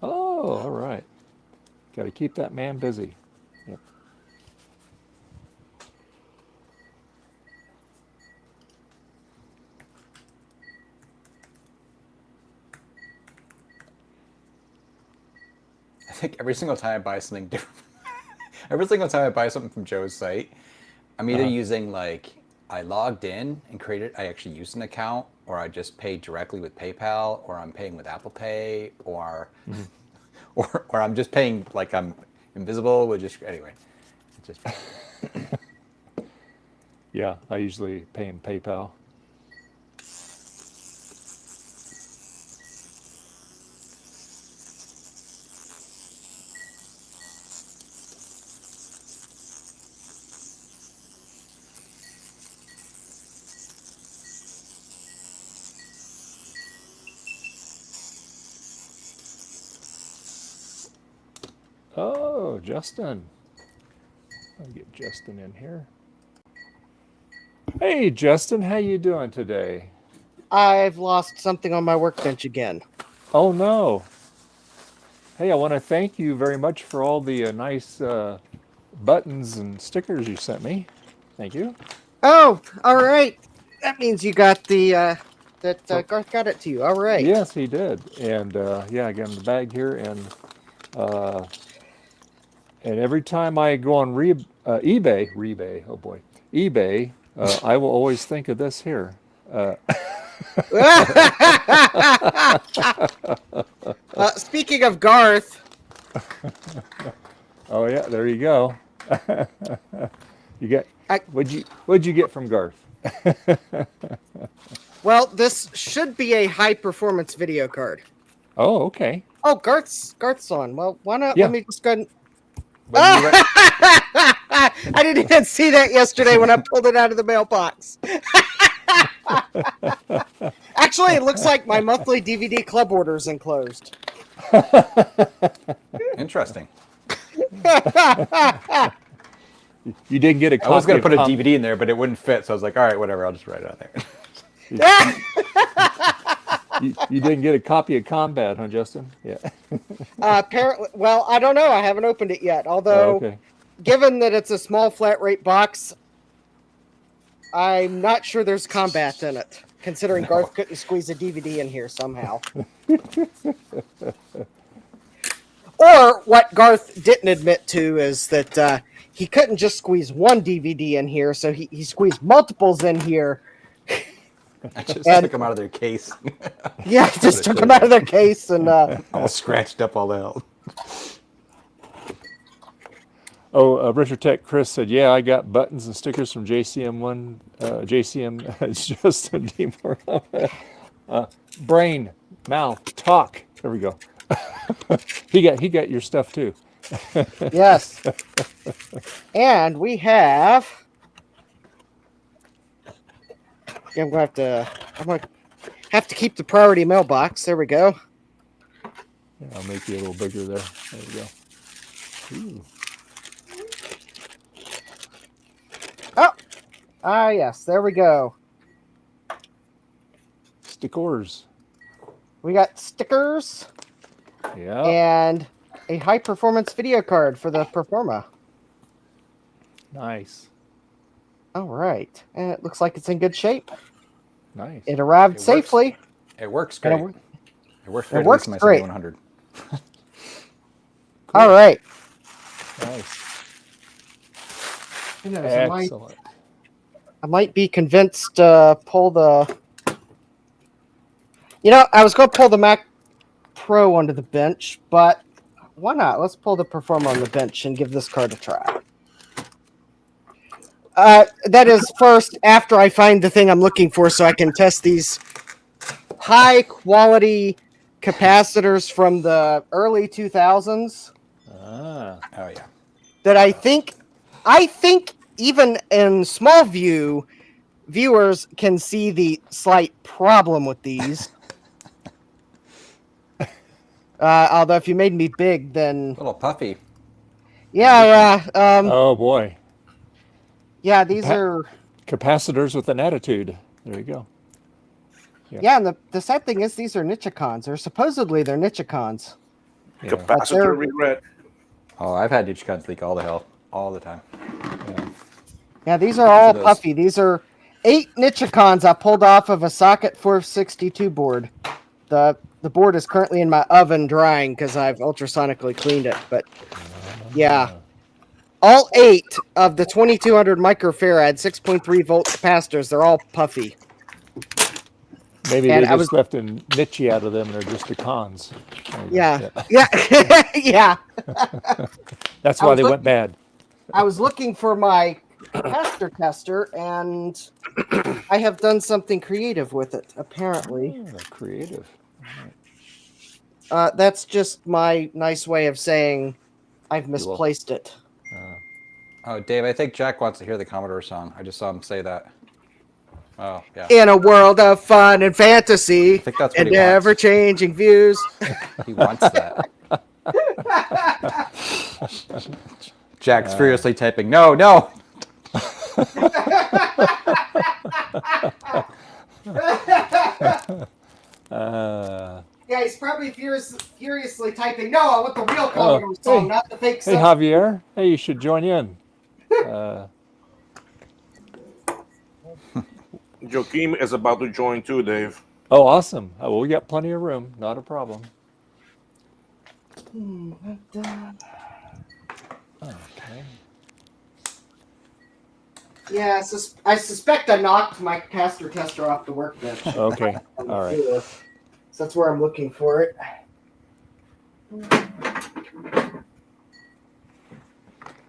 Oh, all right. Got to keep that man busy. Yep. I think every single time I buy something different, every single time I buy something from Joe's site, I'm either using like, I logged in and created, I actually used an account, or I just paid directly with PayPal, or I'm paying with Apple Pay, or or I'm just paying like I'm invisible with just, anyway. It's just, Yeah, I usually pay in PayPal. Oh, Justin. I'll get Justin in here. Hey, Justin, how you doing today? I've lost something on my workbench again. Oh no. Hey, I want to thank you very much for all the nice buttons and stickers you sent me. Thank you. Oh, all right. That means you got the Garth got it to you. All right. Yes, he did. And yeah, I got him the bag here, and every time I go on eBay, I will always think of this here. Speaking of Garth, Oh yeah, there you go. You get what'd you get from Garth? well, this should be a high performance video card. Oh, okay. Oh, Garth's on. Well, why not? Yeah. Let me just go ahead and... When you re- I didn't even see that yesterday when I pulled it out of the mailbox. Actually, it looks like my monthly DVD club order is enclosed. Interesting. You didn't get a copy. I was going to put a of DVD in there, but it wouldn't fit. So I was like, all right, whatever. I'll just write it on there. you didn't get a copy of Combat, huh, Justin? Yeah. Apparently, well, I don't know. I haven't opened it yet. Although, Okay. given that it's a small flat rate box, I'm not sure there's combat in it. Considering Garth couldn't squeeze a DVD in here somehow. Or what Garth didn't admit to is that he couldn't just squeeze one DVD in here, so he squeezed multiples in here. I just And- took them out of their case. Yeah, he just took them out of their case and All scratched up all the hell. Oh, Richard Tech Chris said, yeah, I got buttons and stickers from JCM1. JCM, it's Justin D. Brain, mouth, talk. There we go. he got your stuff too. yes. And we have. I'm gonna have to keep the priority mailbox. There we go. Yeah, I'll make you a little bigger there. There we go. Ooh. Oh, yes, there we go. Stickers. We got stickers Yeah. and a high performance video card for the Performa. Nice. All right, and it looks like it's in good shape. Nice. It arrived It works. safely. It works And great. It works it great. works At least great. my 7100. All right. Nice. Who knows, I Excellent. might be convinced to pull the. You know, I was going to pull the Mac Pro onto the bench, but why not? Let's pull the Performer on the bench and give this card a try. That is first after I find the thing I'm looking for, so I can test these high quality capacitors from the early 2000s. Ah. Oh, yeah. That I think even in small view, viewers can see the slight problem with these. Although if you made me big, then A little puffy. yeah, Oh boy. yeah, these are Capacitors with an attitude. There you go. yeah, and the sad thing is these are Nichicons, or supposedly they're Nichicons. Yeah. they're- Capacitor reread. Oh, I've had Nichicons leak all the hell. All the time. Yeah, these are all those. puffy. These are 8 Nichicons I pulled off of a Socket 462 board. The board is currently in my oven drying because I've ultrasonically cleaned it. But yeah, all 8 of the 2200 microfarad 6.3 volt capacitors, they're all puffy. Maybe And they I just left a niche out of them and they're just the cons. Yeah, yeah, yeah. That's I why was they look- went bad. I was looking for my capacitor tester, and I have done something creative with it. Apparently, Oh, creative. that's just my nice way of saying I've misplaced it. Oh, Dave, I think Jack wants to hear the Commodore song. I just saw him say that. Oh, yeah. In a world of fun and fantasy, think that's what and he wants. ever-changing views. He wants that. Jack's furiously typing, no, no! actually typing. No, I want the real Commodore song, hey. not the fake Hey, stuff. Javier. Hey, you should join in. Joaquin is about to join too, Dave. Oh, awesome. Oh, well, we got plenty of room. Not a problem. Okay. Yeah, I suspect I knocked my caster tester off the workbench. Okay. All right. So that's where I'm looking for it.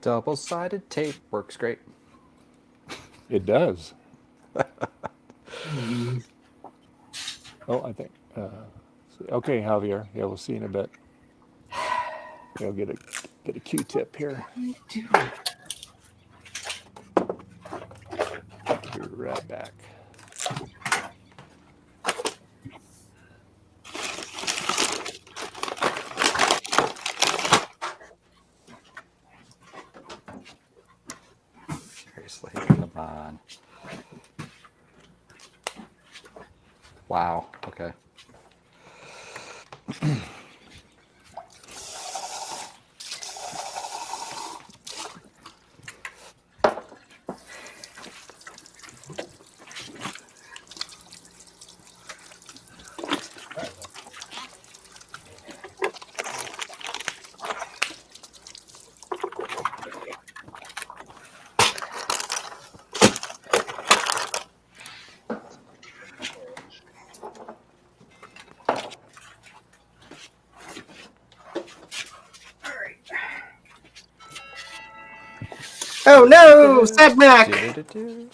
Double-sided tape works great. It does. Oh, I think. Okay, Javier. Yeah, we'll see you in a bit. Yeah, I'll get a Q-tip here. Be right back. Seriously, come on. Wow. Okay. Oh no, setback! Do-do-do-do.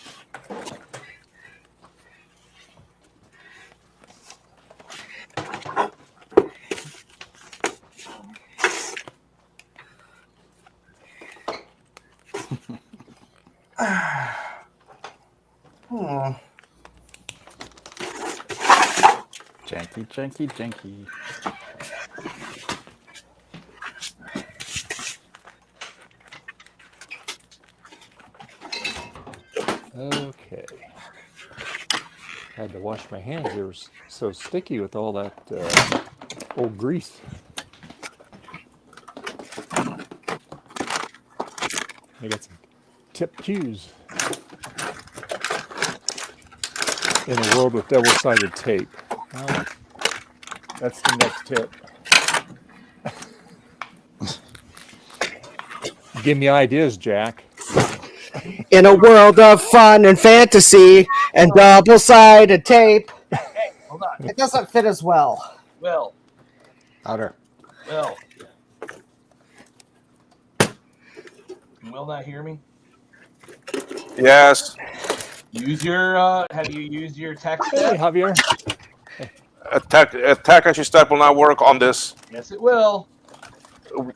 Janky, janky, janky. Okay. Had to wash my hands. They were so sticky with all that old grease. I got some tip cues. In a world with double-sided tape. Well, that's the next tip. Give me ideas, Jack. In a world of fun and fantasy and double-sided tape. Hey, hold on. It doesn't fit as well. Will. Louder. Will. Can Will not hear me? Yes. Use your. Have you used your text? Hey, Javier. Attack as you step will not work on this. Yes, it will.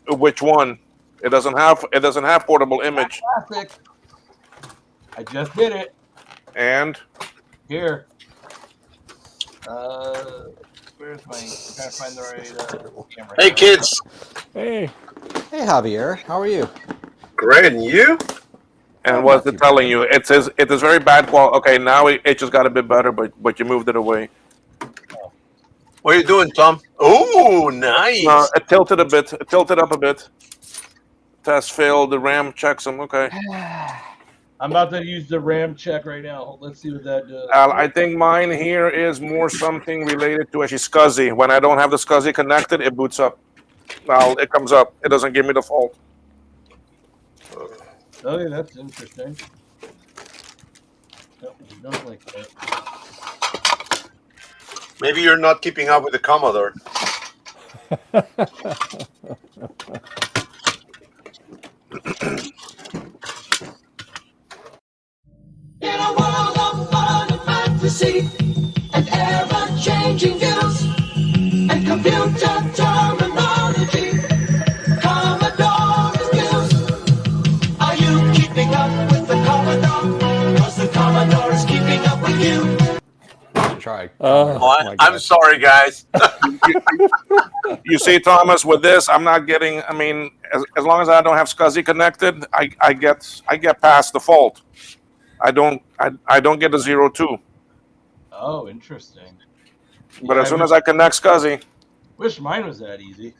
Which one? It doesn't have portable image. Classic. I just did it. And Here. Where's my? I'm trying to find the right camera. Hey kids, Hey. Hey, Javier. How are you? great, and you? and what's it telling you? It says it is very bad quality. Okay, now it just got a bit better, but you moved it away. What are you doing, Tom? Oh, nice. It tilted a bit. It tilted up a bit. Test failed. The RAM checks them. Okay. I'm about to use the RAM check right now. Let's see what that does. I think mine here is more something related to actually SCSI. When I don't have the SCSI connected, it boots up. Well, it comes up. It doesn't give me the fault. Okay, that's interesting. No, don't like that. Maybe you're not keeping up with the Commodore. In a world of fun and fantasy and ever-changing views and computer terminology, Commodore is news. Are you keeping up with the Commodore? 'Cause the Commodore is keeping up with you. Try. I'm sorry, guys. You see, Thomas, with this, I'm not getting. I mean, as long as I don't have SCSI connected, I get past the fault. I don't get a 0-2. Oh, interesting. But Yeah, as soon as I connect SCSI, wish mine was that easy.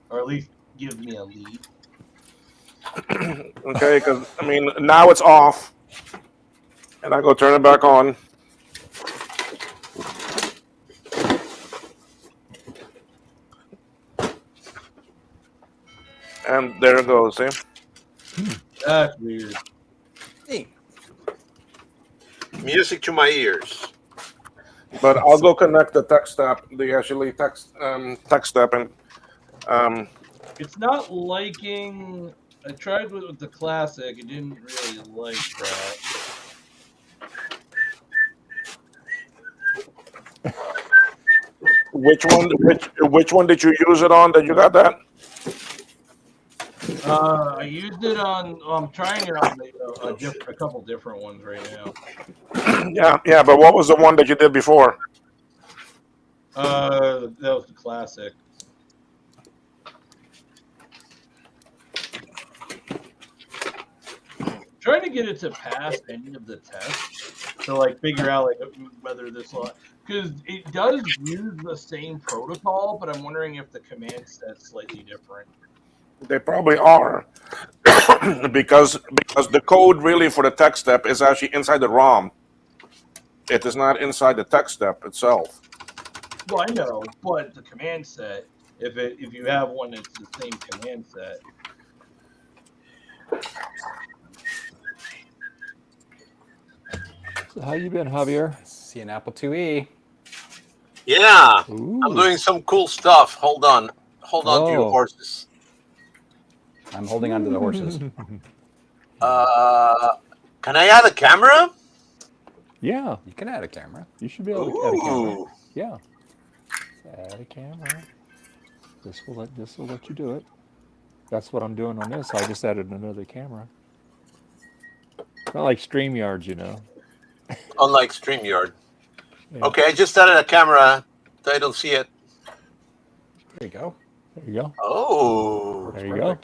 or at least give me a lead. Okay, because I mean now it's off, and I go turn it back on. And there it goes. See? That's weird. Hey, Music to my ears. But I'll go connect the tech step, the actually tech step, and It's not liking. I tried with the classic. It didn't really like that. which one did you use it on? That you got that? I used it on. I'm trying it on a couple different ones right now. Yeah. But what was the one that you did before? That was the classic. Trying to get it to pass any of the tests to like figure out like whether this will, because it does use the same protocol, but I'm wondering if the command set's slightly different. They probably are, because the code really for the tech step is actually inside the ROM. It is not inside the tech step itself. Well, I know, but the command set, if you have one that's the same command set. So how you been, Javier? see an Apple IIe. Yeah, Ooh. I'm doing some cool stuff. Hold on to your Oh. horses. I'm holding onto the horses. Can I add a camera? Yeah, You can add a camera. you should be able to add a camera. Ooh. Yeah, add a camera. This will let you do it. That's what I'm doing on this. I just added another camera. Not like StreamYards, you know. Unlike StreamYard. Yeah. Okay, I just added a camera. I don't see it. There you go. There you go. Oh. There you go.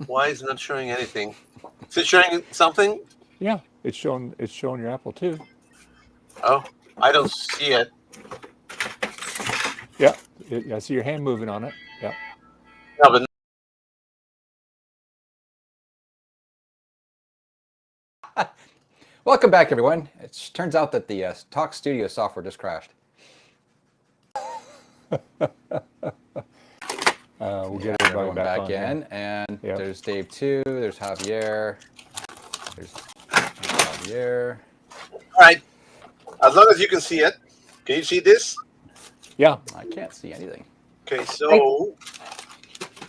Why is it not showing anything? Is it showing something? Yeah, it's showing your Apple too. Oh, I don't see it. Yeah, I see your hand moving on it. Yeah. No, but Welcome back, everyone. It turns out that the Talk Studio software just crashed. We'll get Everyone everybody back on in, here. and Yep. there's Dave too. There's Javier. There's Javier. all right. As long as you can see it. Can you see this? Yeah. I can't see anything. Okay, so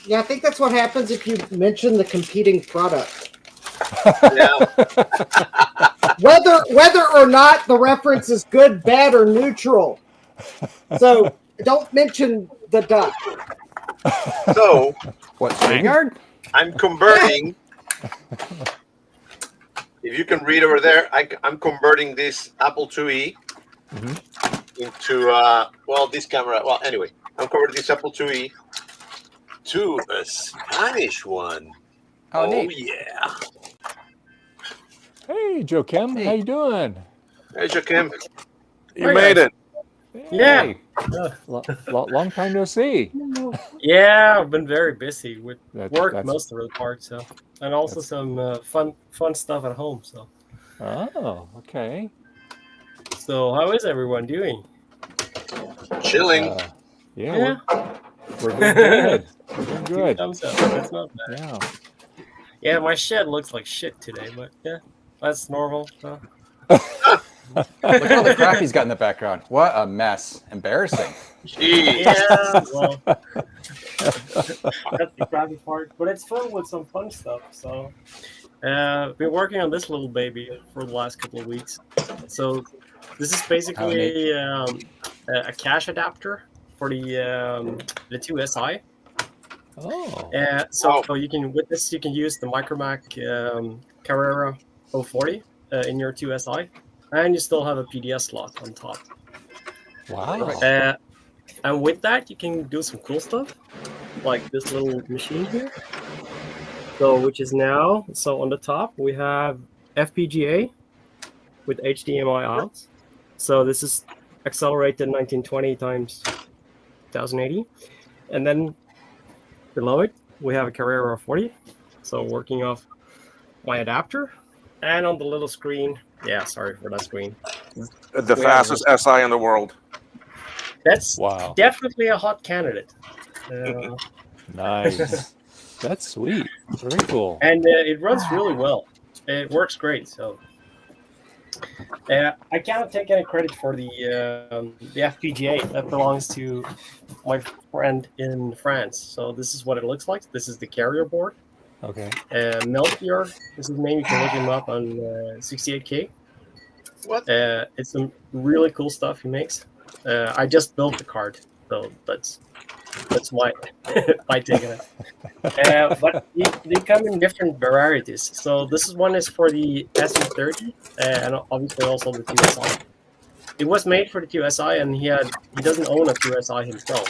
Yeah, I think that's what happens if you mention the competing product. yeah. Whether or not the reference is good, bad, or neutral. So don't mention the duck. So What, StreamYard? I'm converting. If you can read over there, I'm converting this Apple IIe into well, this camera. Well, anyway, I'm converting this Apple IIe to a Spanish one. Oh, Oh neat. yeah. Hey, Joe Kim, how you doing? Hey, Joakim. You made it. Yeah. Hey, long time no see. Yeah, I've been very busy with That's- work that's- most of the part, so and also some fun stuff at home. So Okay. how is everyone doing? Chilling. Yeah, we're doing good. We're doing good. Thumbs up. That's not bad. Yeah. Yeah, my shed looks like shit today, but yeah, that's normal. So. Look at all the crap he's got in the background. What a mess. Embarrassing. Jeez. Yeah, well, that's the crappy part, but it's fun with some fun stuff. So, been working on this little baby for the last couple of weeks. So, this is basically a cache adapter for the 2SI. Oh. So you can with this you can use the Micromac Carrera 040 in your 2SI, and you still have a PDS slot on top. Wow. And with that, you can do some cool stuff, like this little machine here. So, which is now, so on the top, we have FPGA with HDMI out. So this is accelerated 1920 times 1080. And then below it, we have a Carrera 40. So working off my adapter. And on the little screen, yeah, sorry for that screen. The We fastest SI in the world. That's Wow. definitely a hot candidate. Nice. That's sweet. Very cool. And it runs really well. It works great. So I cannot take any credit for the FPGA. That belongs to my friend in France. So this is what it looks like. This is the carrier board. Okay. Melchior, this is his name. You can look him up on 68K. What? It's some really cool stuff he makes. I just built the card, so that's my my take on it. But they come in different varieties. So this one is for the SE30, and obviously also the 2SI. It was made for the 2SI, and he doesn't own a 2SI himself,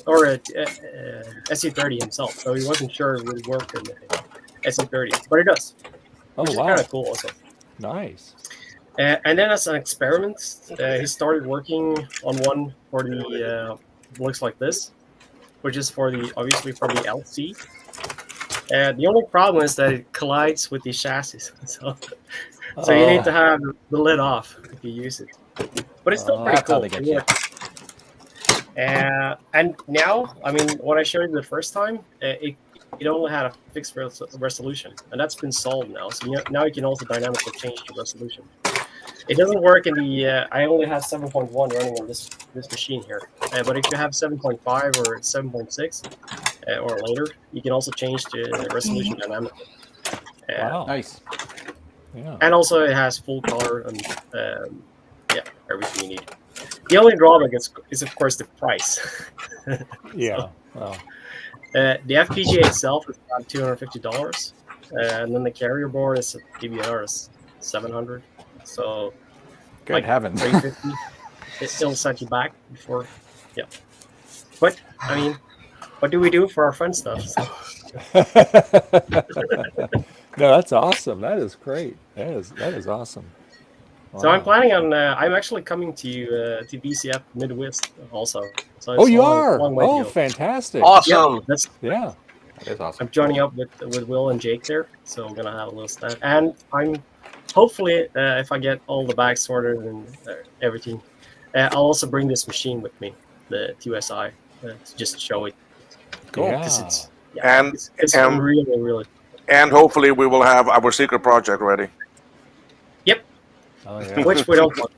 or a SE30 himself, so he wasn't sure it would work in the SE30, but it does. Oh, which is wow. kind of cool also. Nice. And then as an experiment, he started working on one for the looks like this, which is obviously for the LC. And the only problem is that it collides with the chassis, so you need to have the lid off if you use it. But it's still pretty That's how cool. they get you. And now, I mean, what I showed you the first time, it only had a fixed resolution, and that's been solved now. So now you can also dynamically change the resolution. It doesn't work in the. I only have 7.1 running on this machine here, but if you have 7.5 or 7.6 or later, you can also change the resolution dynamically. Wow. Nice. Yeah. And also it has full color and everything you need. The only drawback is of course the price. Yeah. Wow. The FPGA itself is about $250, and then the carrier board is DVR is $700. So, Good heavens. $350. It'll set you back before, yeah. But I mean, what do we do for our fun stuff? So. No, that's awesome. That is great. That is awesome. Wow. So I'm planning on. I'm actually coming to BCF Midwest also. So it's you a long, are. long way to Oh, go. fantastic. Awesome. Yeah. That is awesome. I'm joining up with Will and Jake there, so we're gonna have a little stand. And I'm hopefully, if I get all the bags sorted and everything, I'll also bring this machine with me, the 2SI, to just show it. Cool. It's And really, really. And hopefully we will have our secret project ready. Yep. Oh, yeah. Which we don't talk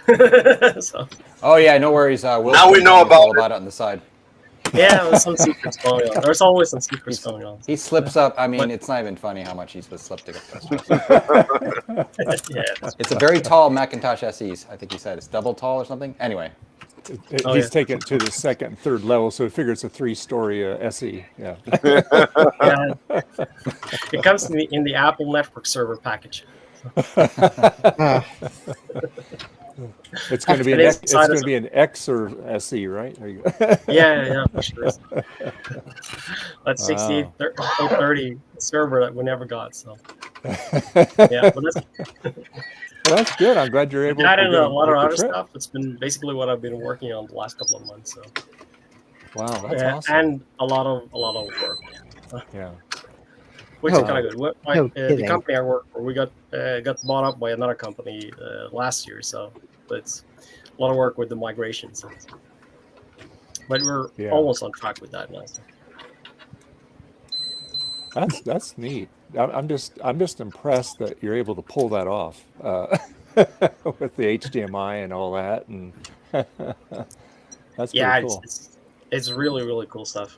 about. So. Oh yeah, no worries. Now we know about it on the side. Yeah, there's some secrets going on. There's always some secrets going on. He slips up. I mean, it's not even funny how much he's slipped to get this. Yeah. It's a very tall Macintosh SEs. I think he said it's double tall or something. Anyway. He's taken it to the second and third level, so we figure it's a 3-story SE. Yeah. Yeah. It comes in the Apple Network server package. It's going to be an X or SE, right? There you go. Yeah, for sure. That's 6830 server that we never got. So yeah, but that's good. I'm glad you're able to added a lot of make other the trip. stuff. It's been basically what I've been working on the last couple of months. So wow, that's awesome. and a lot of work. Yeah. Which is kind of good. The company I work for, we got bought up by another company last year, so it's a lot of work with the migrations. But we're almost on track with that now. So. That's neat. I'm just impressed that you're able to pull that off with the HDMI and all that, and that's pretty cool. It's really, really cool stuff.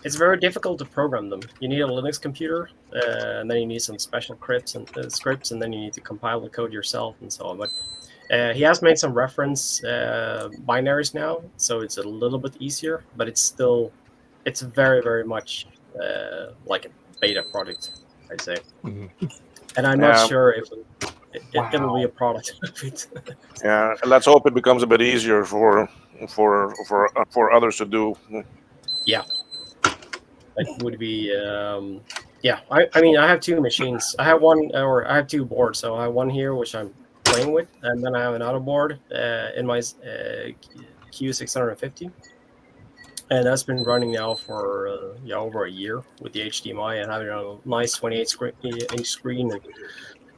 It's very difficult to program them. You need a Linux computer, and then you need some special scripts, and then you need to compile the code yourself and so on. But he has made some reference binaries now, so it's a little bit easier. But it's very, very much like a beta product, I'd say. Mm-hmm. And I'm not sure if it'll be a product of it. Yeah, and let's hope it becomes a bit easier for others to do. Yeah. It would be, I mean, I have two machines. I have two boards. So I have one here, which I'm playing with, and then I have another board in my Q650. And that's been running now for over a year with the HDMI and having a nice 28-inch screen. And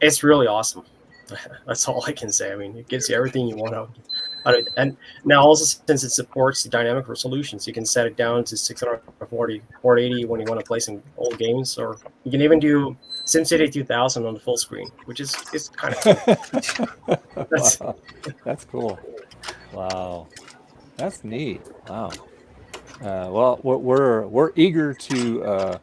it's really awesome. That's all I can say. I mean, it gives you everything you want out of it. And now also, since it supports the dynamic resolutions, you can set it down to 640, 480 when you want to play some old games, or you can even do SimCity 2000 on the full screen, which is kind of cool. Wow. That's cool. Wow, that's neat. Wow. Well, we're eager to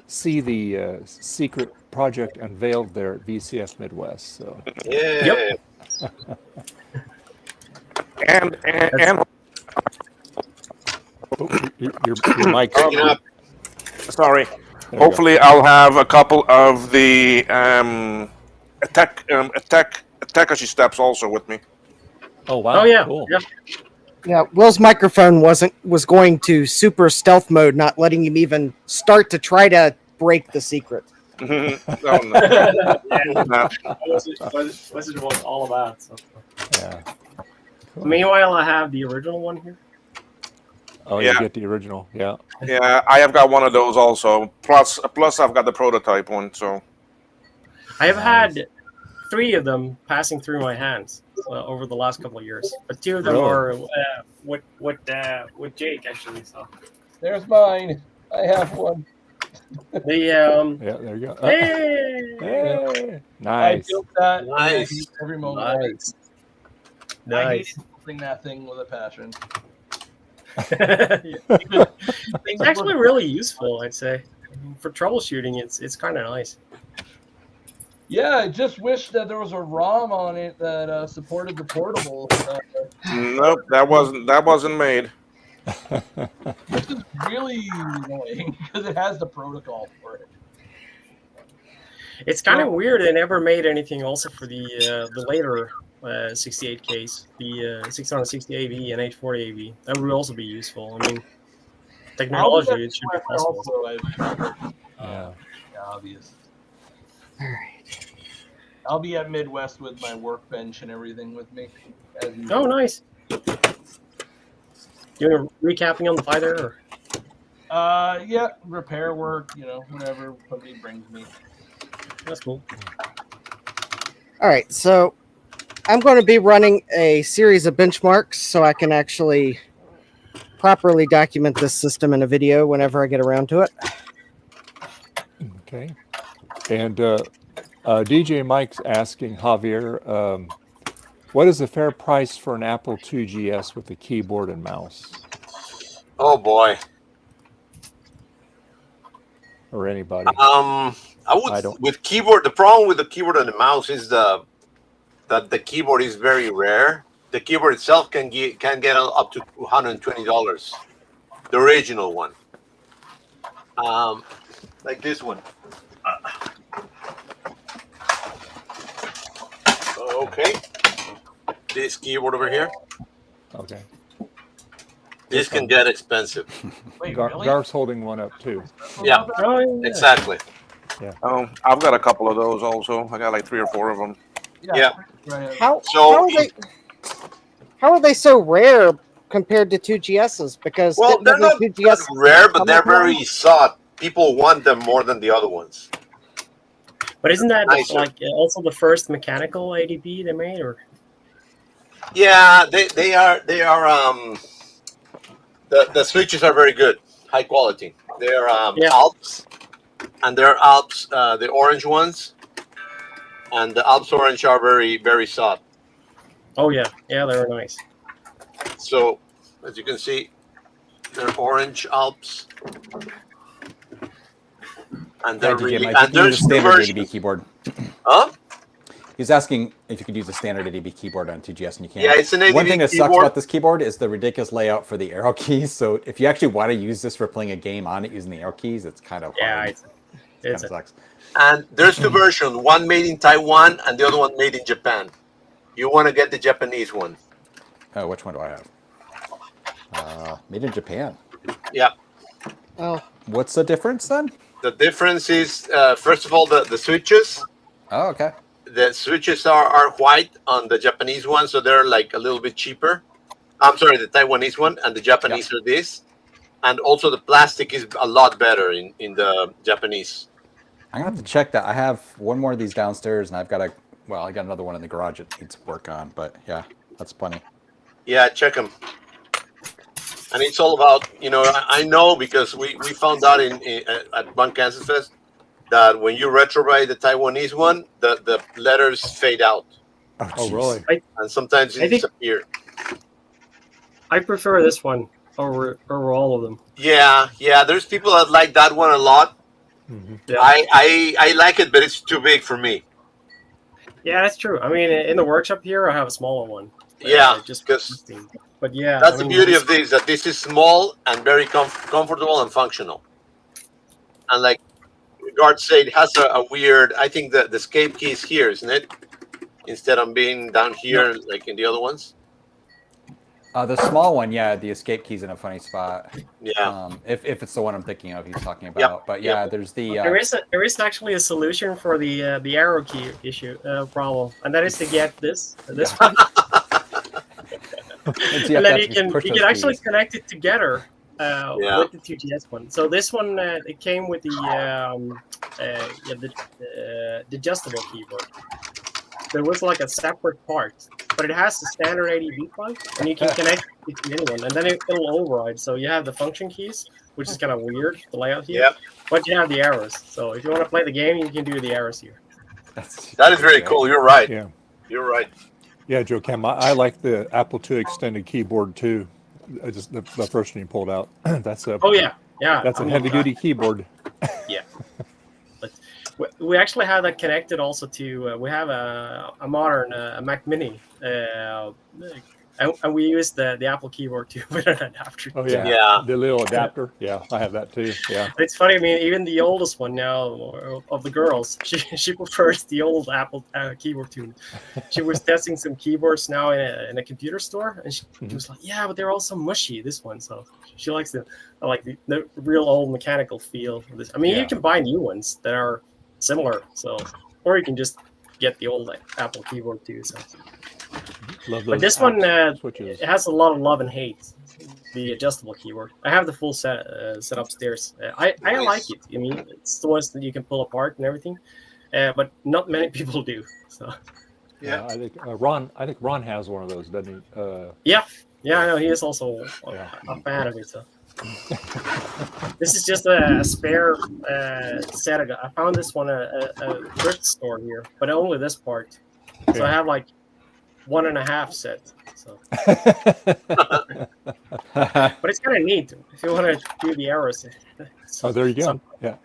see the secret project unveiled there at VCF Midwest. So. Yeah. Yep. And Oh, your mic. sorry. There we go. Hopefully, I'll have a couple of the Attack steps also with me. Oh wow. Oh yeah. Cool. Yeah. Yeah, Will's microphone was going to super stealth mode, not letting him even start to try to break the secret. Oh, no. No. What's it all about? So. Yeah. Cool. Meanwhile, I have the original one here. Oh, Yeah. you get the original. Yeah. Yeah, I have got one of those also. Plus, I've got the prototype one. So I have had 3 of them passing through my hands over the last couple of years, but 2 of them Really? are with Jake actually. So There's mine. I have one. the Yeah. There you go. hey, Hey. I Nice. built that. and I Nice. hate every moment. of it. nice, I nice. hate building that thing with a passion. It's actually really useful, I'd say, for troubleshooting. It's kind of nice. Yeah, I just wish that there was a ROM on it that supported the portable. nope, that wasn't made. Which is really annoying because it has the protocol for it. It's kind of weird they never made anything also for the later 68Ks, the 660 AV and 840 AV. That would also be useful. I mean, technology, it should be possible. Also, Yeah. obvious. All right. I'll be at Midwest with my workbench and everything with me. As usual. Oh, nice. Doing a recapping on the fly there? Or? Yeah, repair work, whatever somebody brings me. That's cool. All right, so I'm going to be running a series of benchmarks so I can actually properly document this system in a video whenever I get around to it. Okay. And DJ Mike's asking Javier, what is the fair price for an Apple IIgs with a keyboard and mouse? Oh boy. Or anybody? I would with keyboard. The problem with the keyboard and the mouse is that the keyboard is very rare. The keyboard itself can get up to $120. The original one, like this one. Okay, this keyboard over here. Okay. This can get expensive. Wait, really? Garth's holding one up too. Yeah, Oh, yeah. exactly. Oh, I've got a couple of those also. I got like 3 or 4 of them. Yeah. Right. How are they so rare compared to 2GSs? Because Well, they're not 2GS rare, but they're come up very sought. People want them more than the other ones. But isn't that Nicer. like also the first mechanical ADB they made, or? Yeah, they are. The switches are very good, high quality. They're Alps, and they're Alps, the orange ones, and the Alps orange are very, very soft. Oh yeah, they were nice. So, as you can see, they're orange Alps, and they're DJ really Mike, and you can use there's a standard versions. ADB keyboard. Huh? He's asking if you could use a standard ADB keyboard on 2GS, and you can. Yeah, it's an One ADB thing that sucks keyboard. about this keyboard is the ridiculous layout for the arrow keys. So if you actually want to use this for playing a game on it using the arrow keys, it's kind of Yeah, hard. it's Kind of sucks. And there's 2 versions, one made in Taiwan and the other one made in Japan. You want to get the Japanese one. Oh, which one do I have? Made in Japan. Yeah. Oh, What's the difference then? The difference is, first of all, the switches. Oh, okay. The switches are white on the Japanese one, so they're like a little bit cheaper. I'm sorry, the Taiwanese one, and the Japanese are this. And also the plastic is a lot better in the Japanese. I'm gonna have to check that. I have one more of these downstairs, and I got another one in the garage that needs work on. But yeah, that's plenty. Yeah, check them. And it's all about, I know because we found out at Bunk Kansas Fest that when you retrobrite the Taiwanese one, the letters fade out. Oh, really? And sometimes it disappears. I prefer this one over all of them. Yeah. There's people that like that one a lot. Mm-hmm. Yeah. I like it, but it's too big for me. Yeah, that's true. I mean, in the workshop here, I have a smaller one. Yeah, just because but yeah, that's the beauty of this, that this is small and very comfortable and functional. And like Garth said, it has a weird, I think the escape key is here, isn't it? Instead of being down here like in the other ones. The small one, yeah, the escape key's in a funny spot. Yeah. If it's the one I'm thinking of, he's talking about. But yeah, there's the. There is actually a solution for the arrow key issue problem, and that is to get this one. And then you can actually connect it together with the 2GS one. So this one it came with the adjustable keyboard. There was like a separate part, but it has the standard ADB plug, and you can connect it to anyone, and then it'll override. So you have the function keys, which is kind of weird, the layout here. Yep. But you have the arrows. So if you want to play the game, you can do the arrows here. That is very cool. You're right. Yeah. You're right. Yeah, Joe Cam, I like the Apple II extended keyboard too. Just the first one you pulled out. That's a That's a heavy duty keyboard. Yeah. But we actually have that connected also to. We have a modern Mac Mini, and we use the Apple keyboard too with an adapter. Oh yeah, the little adapter. Yeah, I have that too. Yeah, it's funny. I mean, even the oldest one now of the girls, she prefers the old Apple keyboard tune. She was testing some keyboards now in a computer store, and she was like, "Yeah, but they're all so mushy." This one, so she likes the real old mechanical feel of this. I mean, you can buy new ones that are similar, so or you can just get the old Apple keyboard too. So. But this one it has a lot of love and hate. The adjustable keyboard. I have the full set upstairs. I like it. I mean, it's the ones that you can pull apart and everything, but not many people do. So yeah, I think Ron has one of those, doesn't he? Yeah, I know he is also a fan of it. So this is just a spare set. I found this one at a thrift store here, but only this part. So I have like 1.5 set. So, but it's kind of neat if you want to do the arrows. Oh, there you go. Yeah.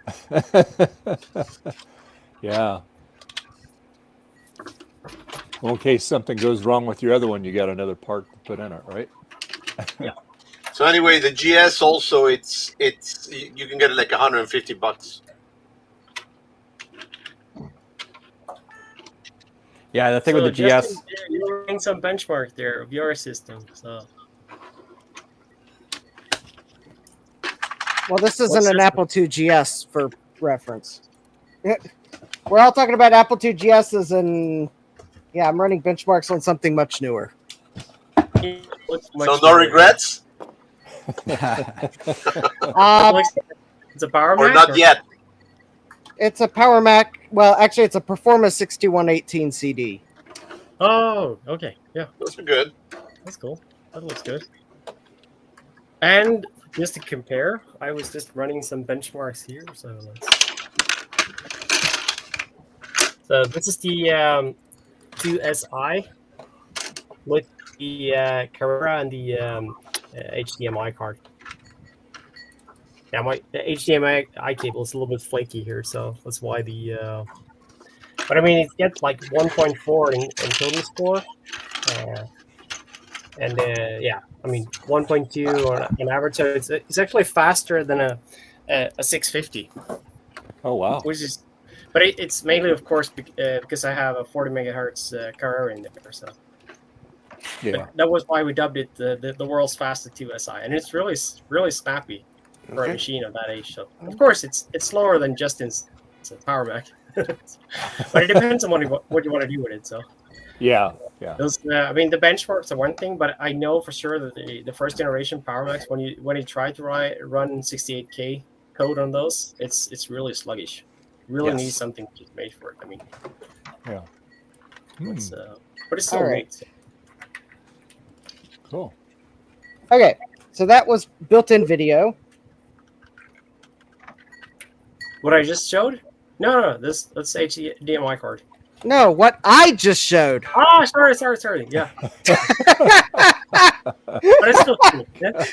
Yeah. Well, in case something goes wrong with your other one, you got another part to put in it, right? Yeah. So anyway, the GS also it's you can get it like $150. Yeah, the thing with the GS, you're running some benchmark there of your system. So, well, this isn't an Apple II GS for reference. We're all talking about Apple II GSs, and yeah, I'm running benchmarks on something much newer. So no regrets? It's a Power or Mac, not yet? It's a Power Mac. Well, actually, it's a Performa 6118 CD. Oh, okay. Yeah. Those are good. That's cool. That looks good. And just to compare, I was just running some benchmarks here. So this is the 2SI with the Carrera and the HDMI card. Yeah, the HDMI cable is a little bit flaky here, so that's why the. But I mean, it gets like 1.4 in total score, and yeah, I mean 1.2 on average. So it's actually faster than a 650. Oh wow! Which is, but it's mainly, of course, because I have a 40 megahertz Carrera in there. So yeah, that was why we dubbed it the world's fastest 2SI, and it's really snappy for a machine of that age. So of course it's slower than Justin's Power Mac, but it depends on what you want to do with it. So yeah, Yeah. Those, I mean, the benchmarks are one thing, but I know for sure that the first generation PowerMax, when you try to run 68K code on those, it's really sluggish. Really Yes. needs something just made for it. I mean, Yeah. it's, but it's still All right. neat. So. Cool. Okay, so that was built-in video. What I just showed? No, that's HDMI card. No, what I just showed. Oh, sorry. Yeah. But it's still cool. Yeah.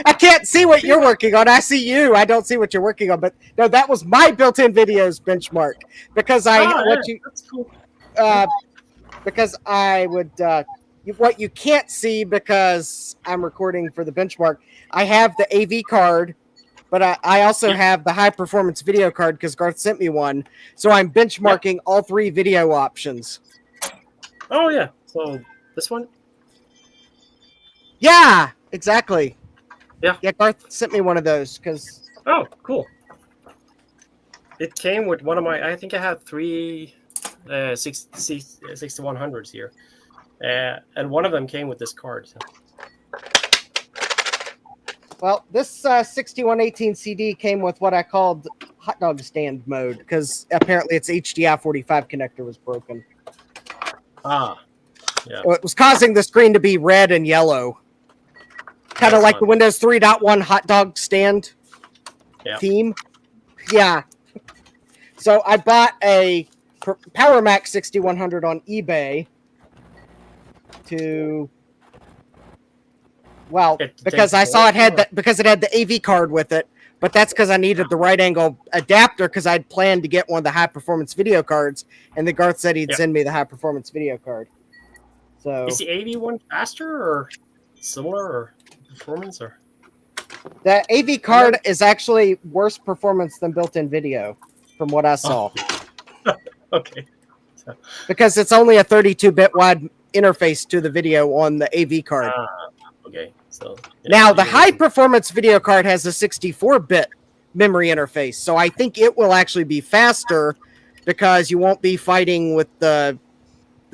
I can't see what you're working on. I see you. I don't see what you're working on. But no, that was my built-in videos benchmark because That's cool. Because I would what you can't see because I'm recording for the benchmark. I have the AV card, but I also have the high performance video card because Garth sent me one. So I'm benchmarking all 3 video options. Oh yeah. So this one. Yeah, exactly. Yeah. Yeah, Garth sent me one of those because. Oh, cool. It came with one of my. I think I have 3 6100s here, and one of them came with this card. So. Well, this 6118 CD came with what I called hot dog stand mode because apparently its HDI 45 connector was broken. Ah, yeah. So it was causing the screen to be red and yellow. Kind of like the Windows 3.1 hot dog stand theme. Yeah. So I bought a PowerMax 6100 on eBay to... Well, because I saw it had because it had the AV card with it, but that's because I needed the right angle adapter because I'd planned to get one of the high performance video cards, and the Garth said he'd send me the high performance video card. So is the AV one faster or similar or performance or? The AV card is actually worse performance than built-in video, from what I saw. Okay. So. Because it's only a 32-bit wide interface to the video on the AV card. Okay. So now the high performance video card has a 64-bit memory interface, so I think it will actually be faster because you won't be fighting with the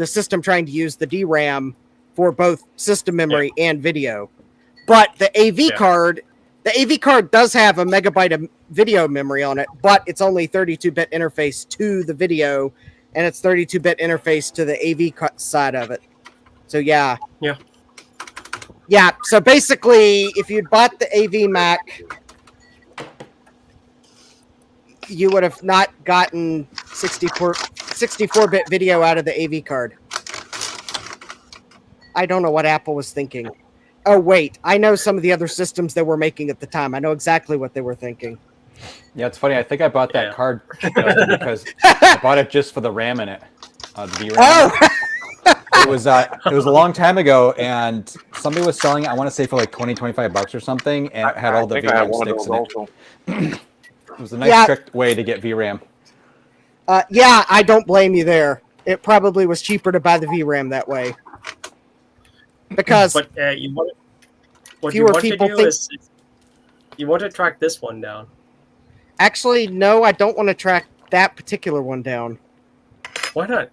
system trying to use the DRAM for both system memory and video. But the AV card, does have a megabyte of video memory on it, but it's only 32-bit interface to the video, and it's 32-bit interface to the AV side of it. So yeah. Yeah, so basically, if you'd bought the AV Mac, you would have not gotten 64-bit video out of the AV card. I don't know what Apple was thinking. Oh, wait, I know some of the other systems they were making at the time. I know exactly what they were thinking. Yeah, it's funny. I think I bought that card because I bought it just for the RAM in it. The VRAM. Oh! It was a long time ago, and somebody was selling it, I want to say for like $20-25 or something, and it had all the VRAM sticks in it. It was a nice trick way to get VRAM. Yeah, I don't blame you there. It probably was cheaper to buy the VRAM that way. Because what you want to do is you want to track this one down. Actually, no, I don't want to track that particular one down. Why not?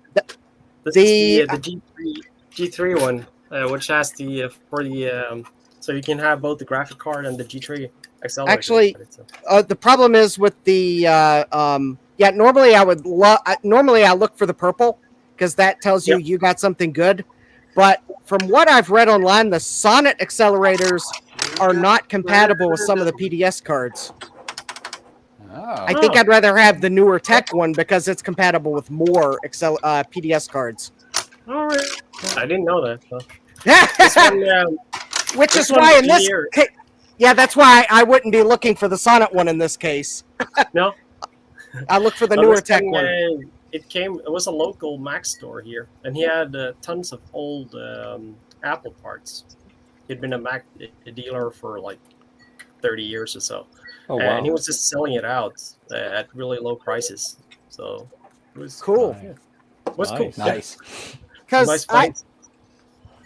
This is the G3 one, which has the so you can have both the graphic card and the G3 accelerator. Actually, the problem is with the normally I look for the purple because that tells you you got something good. But from what I've read online, the Sonnet accelerators are not compatible with some of the PDS cards. I think I'd rather have the newer tech one because it's compatible with more PDS cards. All right, I didn't know that. So. Which is why in this case, that's why I wouldn't be looking for the Sonnet one in this case. No, I look for the newer tech one. It was a local Mac store here, and he had tons of old Apple parts. He'd been a Mac dealer for like 30 years or so. Oh, wow. And he was just selling it out at really low prices. So it was cool. It was cool. Nice. Because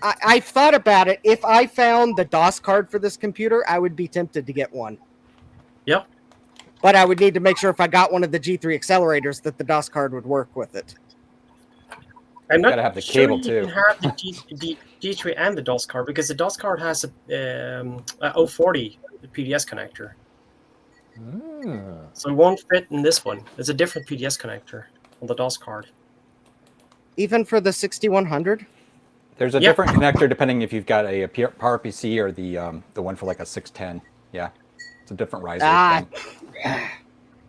I thought about it. If I found the DOS card for this computer, I would be tempted to get one. Yep. But I would need to make sure if I got one of the G3 accelerators that the DOS card would work with it. I'm not gotta have the sure cable you too. can have the G3 and the DOS card because the DOS card has a 040 PDS connector. So it won't fit in this one. It's a different PDS connector on the DOS card. Even for the 6100? There's a different connector depending if you've got a PowerPC or the one for like a 610. Yeah, it's a different riser thing.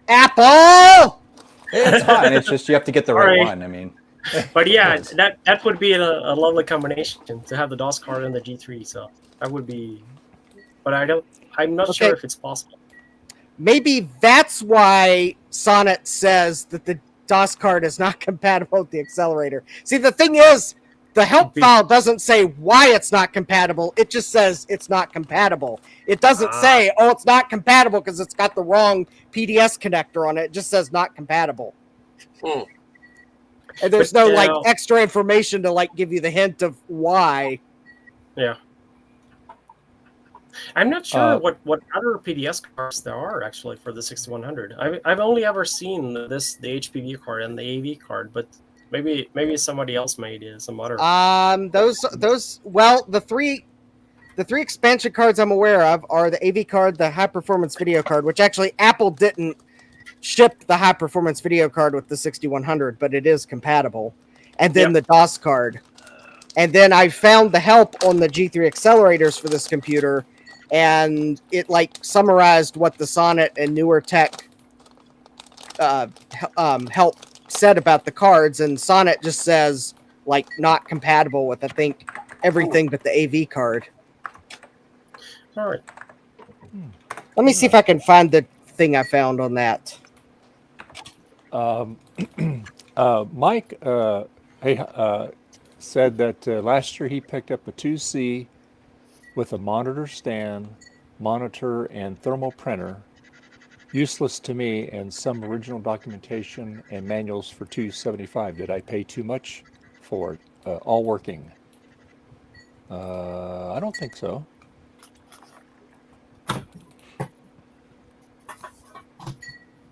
Apple! It's fine. It's just you have to get the right one. I mean, but yeah, that would be a lovely combination to have the DOS card and the G3. So that would be, but I'm not sure if it's possible. Maybe that's why Sonnet says that the DOS card is not compatible with the accelerator. See, the thing is, the help file doesn't say why it's not compatible. It just says it's not compatible. It doesn't say, oh, it's not compatible because it's got the wrong PDS connector on it. It just says not compatible. And there's no like extra information to like give you the hint of why. Yeah. I'm not sure what other PDS cards there are actually for the 6100. I've only ever seen the HPV card and the AV card, but maybe somebody else made some other. The three expansion cards I'm aware of are the AV card, the high performance video card, which actually Apple didn't ship the high performance video card with the 6100, but it is compatible, and then the DOS card, and then I found the help on the G3 accelerators for this computer. And it like summarized what the Sonnet and newer tech help said about the cards, and Sonnet just says like not compatible with I think everything but the AV card. All right. Let me see if I can find the thing I found on that. Mike said that last year he picked up a 2C with a monitor stand, monitor, and thermal printer. Useless to me, and some original documentation and manuals for $275. Did I pay too much for it? All working. I don't think so.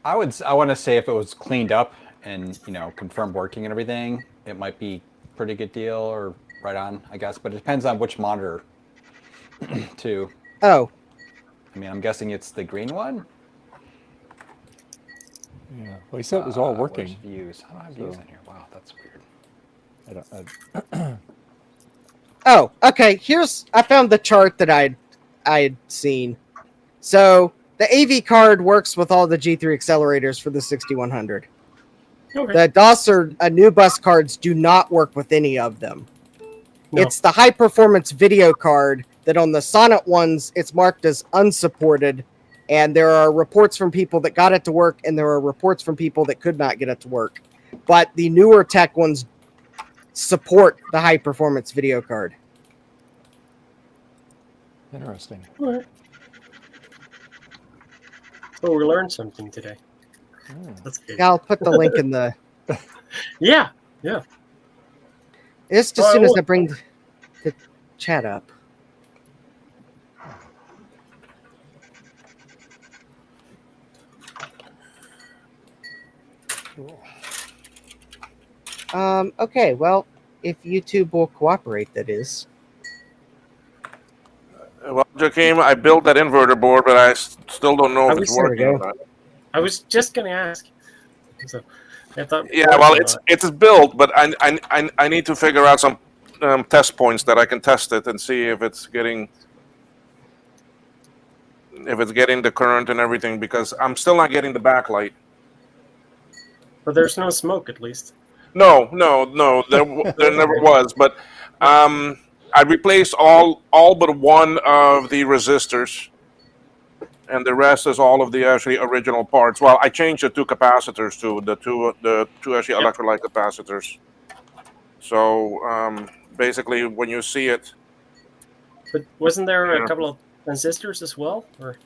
I want to say if it was cleaned up and confirmed working and everything, it might be a pretty good deal or right on, I guess. But it depends on which monitor. Too. Oh. I mean, I'm guessing it's the green one. Yeah. Well, he said it was all working. Views. I don't have views in here. Wow, that's weird. Oh, okay. I found the chart that I had seen. So the AV card works with all the G3 accelerators for the 6100. Okay. The DOS or new bus cards do not work with any of them. No. It's the high performance video card that on the Sonnet ones, it's marked as unsupported. And there are reports from people that got it to work, and there are reports from people that could not get it to work. But the newer tech ones support the high performance video card. Interesting. All right. So we learned something today. That's good. I'll put the link in the... Yeah. Just as soon as I bring the chat up. Okay, well, if YouTube will cooperate, that is. Well, Joakim, I built that inverter board, but I still don't know if it's working or not. I was just going to ask. So, I thought. Yeah, well, it's built, but I need to figure out some test points that I can test it and see if it's getting the current and everything, because I'm still not getting the backlight. But there's no smoke, at least. No, there never was. But I replaced all but one of the resistors, and the rest is all of the actually original parts. Well, I changed the two capacitors too, the two actually electrolyte capacitors. So basically, when you see it. But wasn't there a couple of transistors as well, or?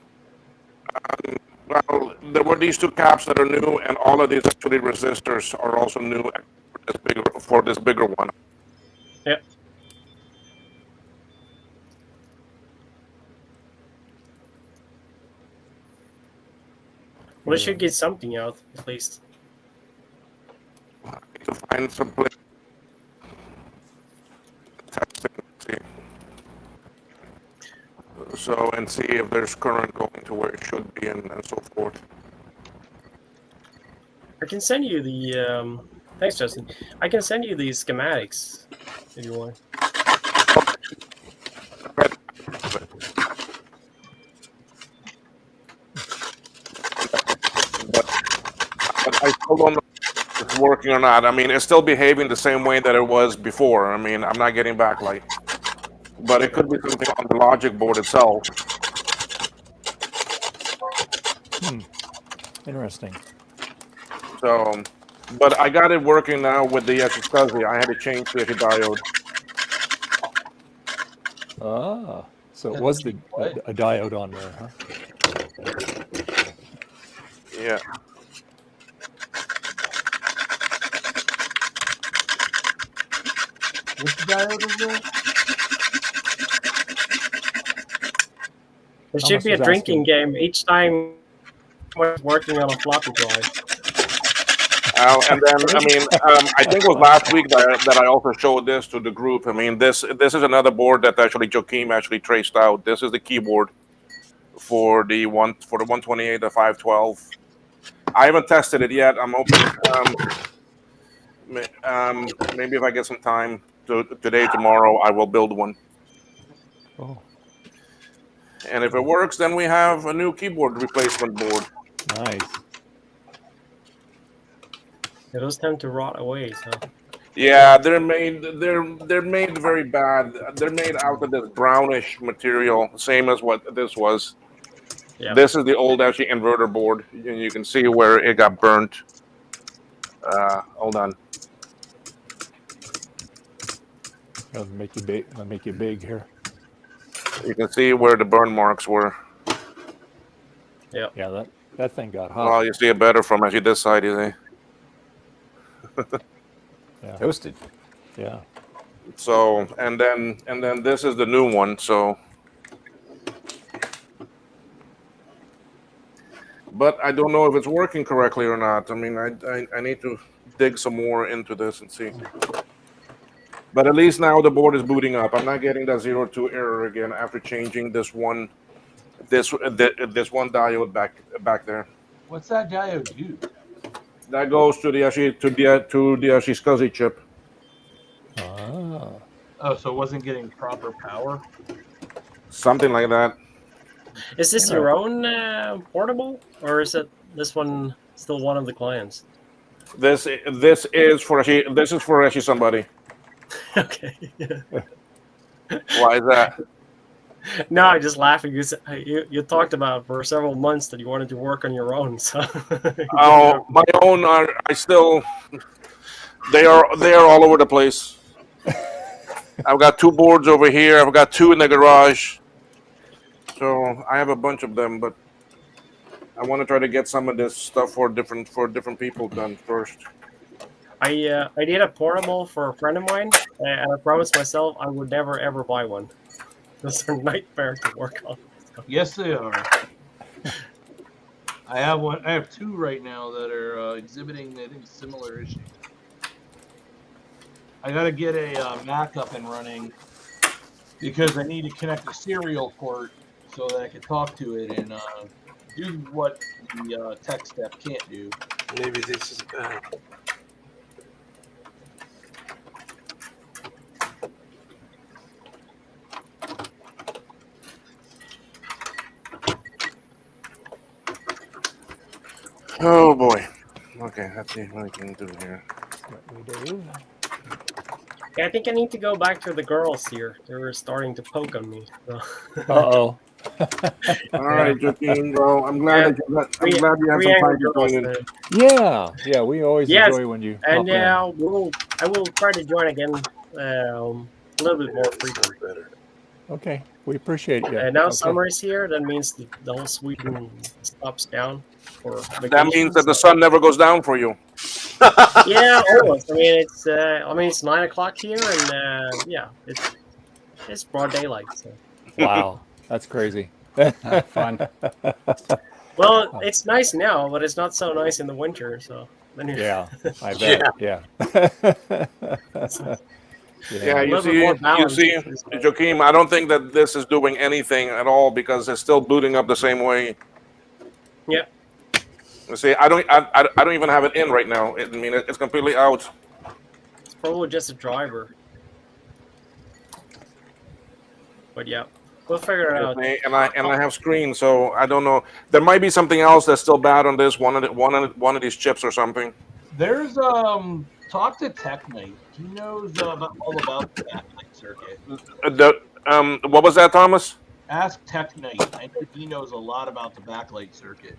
Well, there were these two caps that are new, and all of these actually resistors are also new for this bigger one. Yep. Well, it should get something out, at least. I need to find some place. So, and see if there's current going to where it should be and so forth. I can send you the. Thanks, Justin. I can send you the schematics if you want. But I still don't know if it's working or not. I mean, it's still behaving the same way that it was before. I mean, I'm not getting backlight. But it could be something on the logic board itself. Interesting. So, but I got it working now with the SSCSI. I had to change the diode. Ah, so it was a diode on there, huh? Yeah. Which diode is there? It should Thomas be a was drinking asking. game each time we're working on a floppy drive. And then, I mean, I think it was last week that I also showed this to the group. I mean, this is another board that actually Joaquim actually traced out. This is the keyboard for the 128, the 512. I haven't tested it yet. I'm hoping maybe if I get some time today, tomorrow, I will build one. Oh, And if it works, then we have a new keyboard replacement board. nice. Yeah, those tend to rot away, so. Yeah, they're made very bad. They're made out of this brownish material, same as what this was. Yeah. This is the old actually inverter board, and you can see where it got burnt. Hold on. I'll make you big. I'll make you big here. You can see where the burn marks were. Yeah. Yeah, that thing got hot. Well, you see it better from actually this side, you see. Yeah. Toasted. Yeah. So, and then this is the new one. So, but I don't know if it's working correctly or not. I mean, I need to dig some more into this and see. But at least now the board is booting up. I'm not getting that 02 error again after changing this one diode back there. What's that diode do? That goes to the SCSI chip. Ah. Oh, so it wasn't getting proper power? Something like that. Is this your own portable, or is it this one still one of the clients? This is for actually somebody. Okay. Why is that? No, I'm just laughing because you talked about for several months that you wanted to work on your own. So. Oh, my own are they are all over the place. I've got 2 boards over here. I've got 2 in the garage. So I have a bunch of them, but I want to try to get some of this stuff for different people done first. I did a portable for a friend of mine, and I promised myself I would never ever buy one. Those are a nightmare to work on. Yes, they are. I have one. I have 2 right now that are exhibiting, I think, similar issues. I got to get a Mac up and running because I need to connect a serial port so that I can talk to it and do what the tech step can't do. Maybe this is bad. Oh boy. Okay, let's see what I can do here. What we do. Yeah, I think I need to go back to the girls here. They were starting to poke on me. So. Uh-oh. All right, Joaquin, bro. I'm glad you have some time to join in. Yeah, we always enjoy when you and hop I will try to join again a little bit more frequently. in. Okay, we appreciate you. And now Okay. summer is here. That means the whole Sweden stops down for That vacations. means that the sun never goes down for you. Yeah, almost. I mean, it's 9 o'clock here, and yeah, it's broad daylight. So. Wow, that's crazy. Fun. Well, it's nice now, but it's not so nice in the winter. So then Yeah, I bet. Yeah. Yeah, A you little bit more see, balanced. Joaquim, I don't think that this is doing anything at all because it's still booting up the same way. Yeah. You see, I don't even have it in right now. I mean, it's completely out. It's probably just a driver. But yeah, we'll figure it out. And I have screen, so I don't know. There might be something else that's still bad on this one of these chips or something. There's talk to Tech Knight. He knows all about the backlight circuit. What was that, Thomas? Ask Tech Knight. I know he knows a lot about the backlight circuit.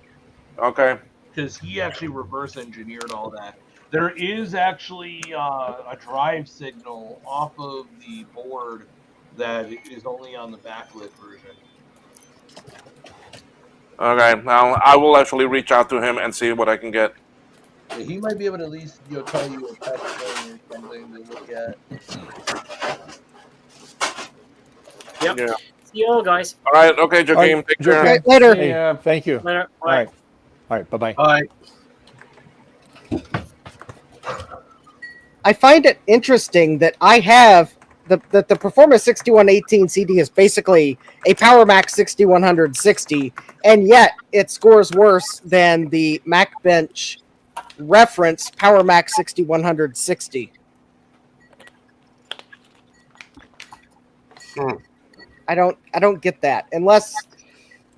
Okay. Because he actually reverse engineered all that. There is actually a drive signal off of the board that is only on the backlit version. Okay. Now I will actually reach out to him and see what I can get. Yeah, he might be able to at least tell you a test thing or something to look at. Yep. Yeah. See you all, guys. All right. Okay, Joaquim. right, Take care. Okay, later. Hey, thank you. Later. All right. All right. Bye-bye. All right. I find it interesting that I have the Performance 6118 CD is basically a PowerMax 6160, and yet it scores worse than the MacBench reference PowerMax 6160. I don't get that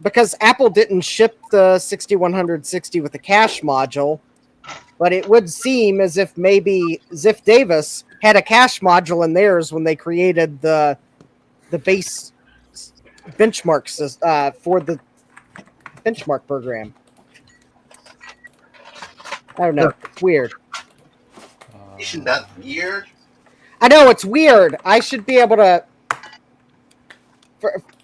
because Apple didn't ship the 6160 with a cache module. But it would seem as if maybe Ziff Davis had a cache module in theirs when they created the base benchmarks for the benchmark program. I don't know. It's weird. Isn't that weird? I know it's weird. I should be able to,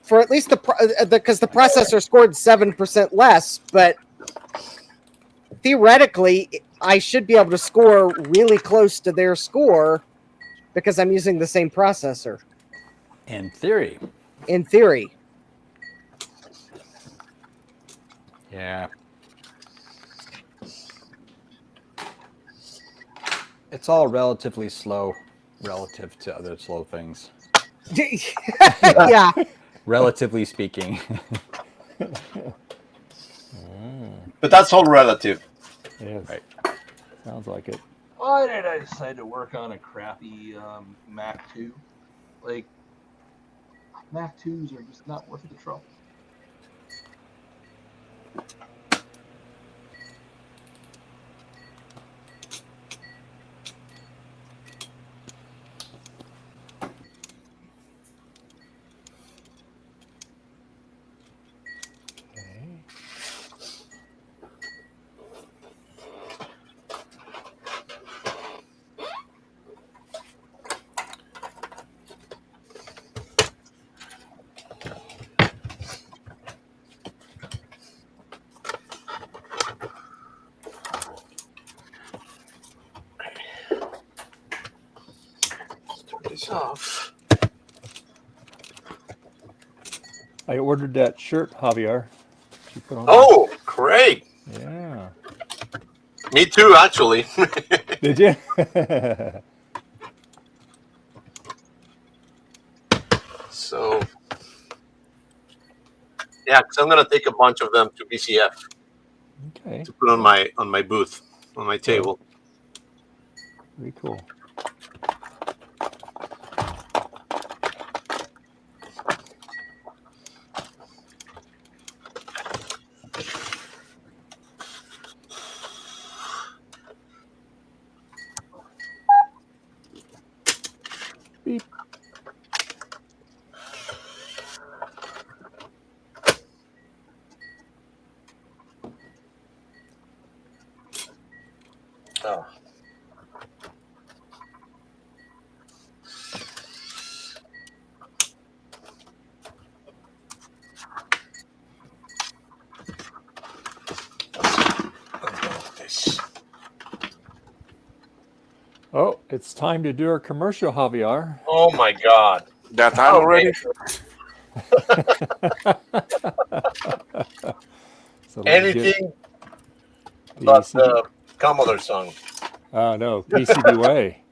for at least because the processor scored 7% less, but theoretically, I should be able to score really close to their score because I'm using the same processor. In theory. In theory. Yeah. It's all relatively slow relative to other slow things. Yeah. Relatively speaking. But that's all relative. Yes. Right. Sounds like it. Why did I decide to work on a crappy Mac 2? Like, Mac 2s are just not worth the trouble. This off. I ordered that shirt, Javier. You put on Oh, great. Yeah. Me too, actually. Did you? So, yeah, because I'm gonna take a bunch of them to BCF Okay. to put on my booth, on my table. Very cool. Beep. Oh. Oh, it's time to do our commercial, Javier. Oh my God! That time already? So let's get Anything but PCB. the Commodore song. Oh no, PCB way.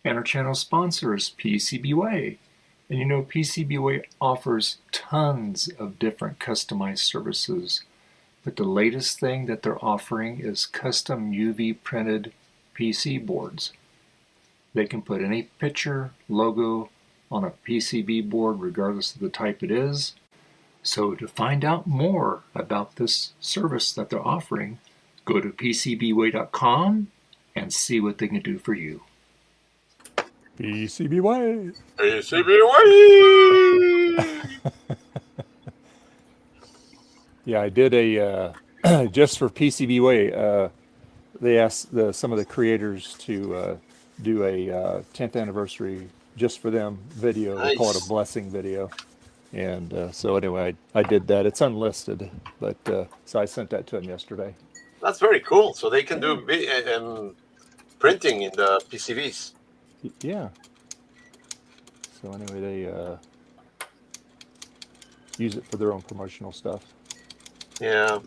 And our channel sponsor is PCBWay. And you know, PCBWay offers tons of different customized services. But the latest thing that they're offering is custom UV printed PC boards. They can put any picture, logo on a PCB board regardless of the type it is. So to find out more about this service that they're offering, go to PCBWay.com and see what they can do for you. PCBWay. Yeah, I did a just for PCBWay. They asked some of the creators to do a 10th anniversary just for them video. They call it a blessing video. And so anyway, I did that. It's unlisted, but so I sent that to them yesterday. That's very cool. So they can do printing in the PCBs. Yeah. So anyway, they use it for their own promotional stuff. Yeah.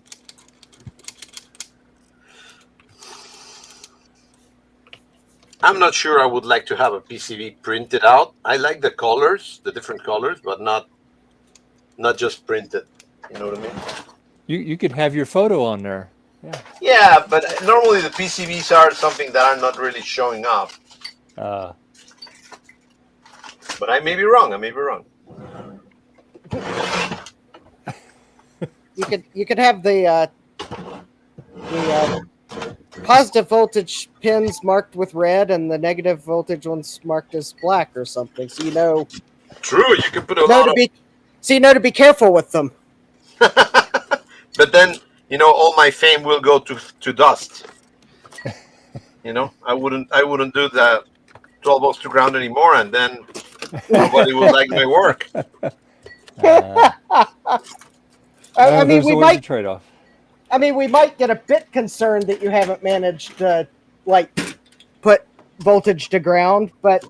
I'm not sure I would like to have a PCB printed out. I like the colors, the different colors, but not just printed. You know what I mean? You could have your photo on there. Yeah. Yeah, but normally the PCBs are something that are not really showing up. But I may be wrong. You could have the positive voltage pins marked with red and the negative voltage ones marked as black or something, so you know. True, you can put a lot of. So you know to be careful with them. But then all my fame will go to dust. I wouldn't do that 12 volts to ground anymore, and then nobody will like my work. I mean, we might trade-off. I mean, we might get a bit concerned that you haven't managed to put voltage to ground, but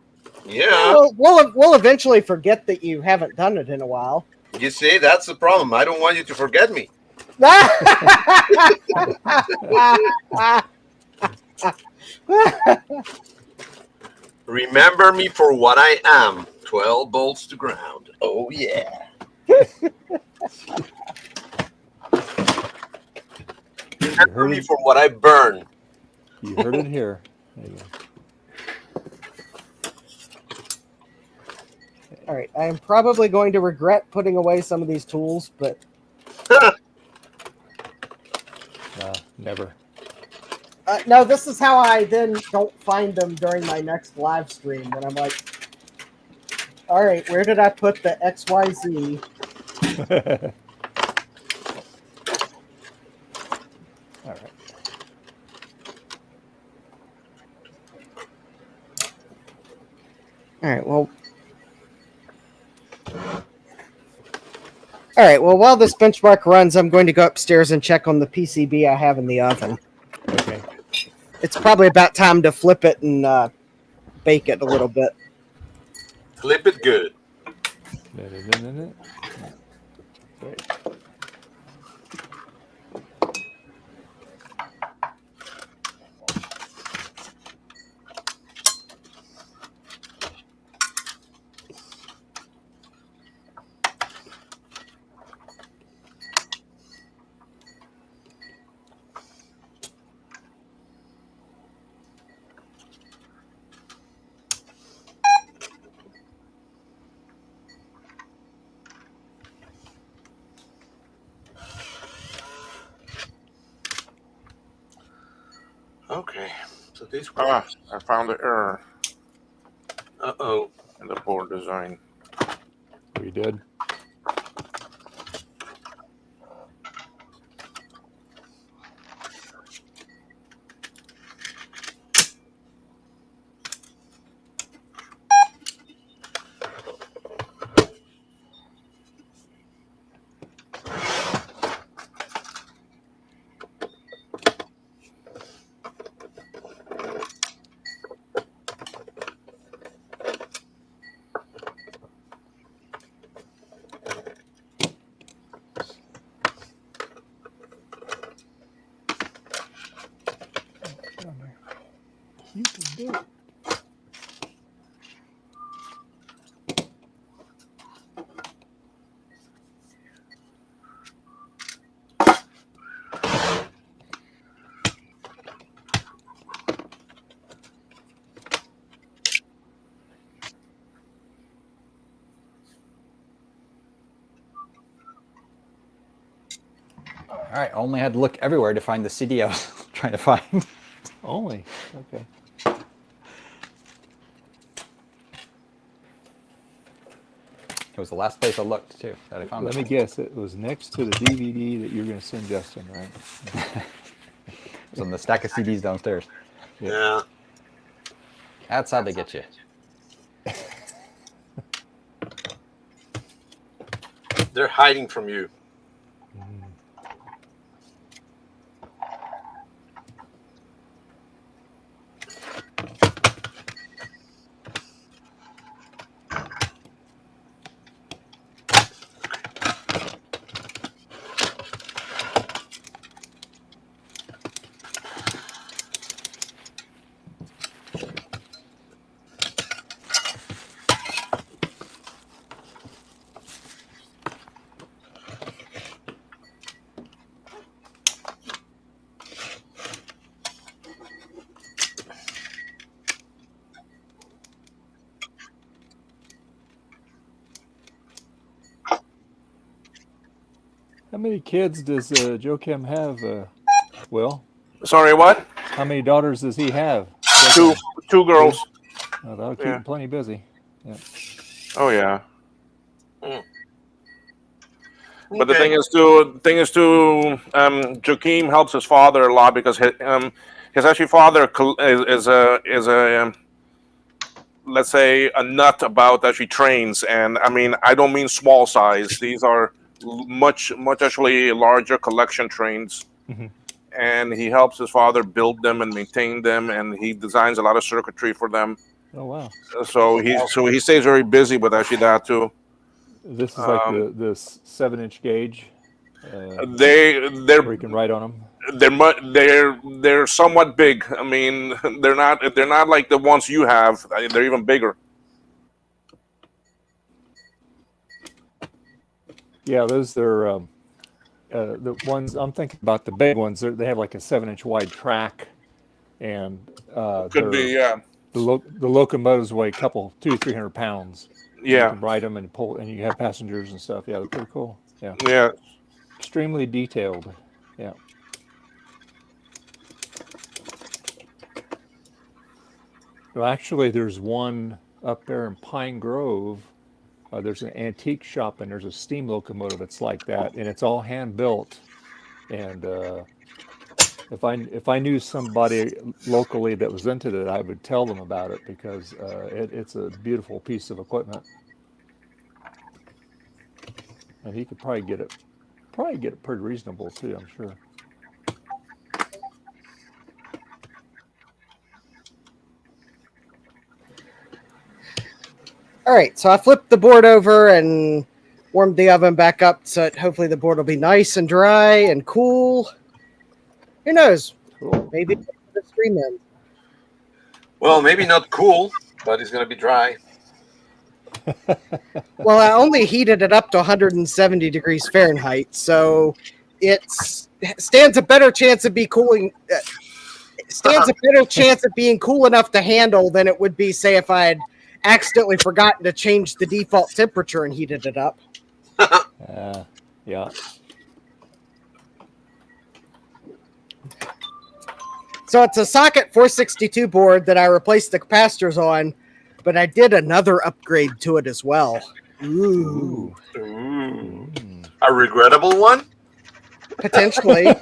yeah, we'll eventually forget that you haven't done it in a while. You see, that's the problem. I don't want you to forget me. Remember me for what I am. 12 volts to ground. Oh, yeah. Remember me for what I burn. You heard it here. There you go. All right, I am probably going to regret putting away some of these tools, but never. No, this is how I then don't find them during my next live stream when I'm like, all right, where did I put the XYZ? All right. All right, well. All right, well, while this benchmark runs, I'm going to go upstairs and check on the PCB I have in the oven. Okay. It's probably about time to flip it and bake it a little bit. Flip it good. Great. Okay, so this I found the error Uh-oh. in the board design. We did. You can do it. All right, only had to look everywhere to find the CD I was trying to find. Only. Okay. It was the last place I looked, too, that I found Let it. me guess. It was next to the DVD that you're going to send Justin, right? It's on the stack of CDs downstairs. Yeah. That's how they get you. They're hiding from you. How many kids does Joakim have, Will? Sorry, what? How many daughters does he have? Two girls. Oh, that'll keep Yeah. him plenty busy. Yeah. Oh yeah. Mm. But the Okay. thing is, Joakim helps his father a lot because his actually father is a let's say a nut about actually trains, and I mean I don't mean small size. These are much actually larger collection trains, Mhm. and he helps his father build them and maintain them, and he designs a lot of circuitry for them. Oh, wow. So he stays very busy with actually that too. This is like the 7-inch gauge. They're Where you can write on them. they're somewhat big. I mean, they're not like the ones you have. They're even bigger. Yeah, those are the ones I'm thinking about. The big ones. They have like a 7-inch wide track, and Could be, yeah. the locomotives weigh a couple 200-300 pounds. You Yeah, can ride them and pull, and you have passengers and stuff. Yeah, they're pretty cool. Yeah, yeah. extremely detailed. Yeah. Well, actually, there's one up there in Pine Grove. There's an antique shop, and there's a steam locomotive that's like that, and it's all hand built. And if I knew somebody locally that was into it, I would tell them about it because it's a beautiful piece of equipment, and he could probably get it pretty reasonable too, I'm sure. All right, so I flipped the board over and warmed the oven back up so that hopefully the board will be nice and dry and cool. Who knows? Cool. Maybe the stream end. Well, maybe not cool, but it's going to be dry. Well, I only heated it up to 170 degrees Fahrenheit, so it stands a better chance of being cool enough to handle than it would be, say, if I had accidentally forgotten to change the default temperature and heated it up. Yeah. So it's a socket 462 board that I replaced the capacitors on, but I did another upgrade to it as well. Ooh. Ooh. A regrettable one? Potentially.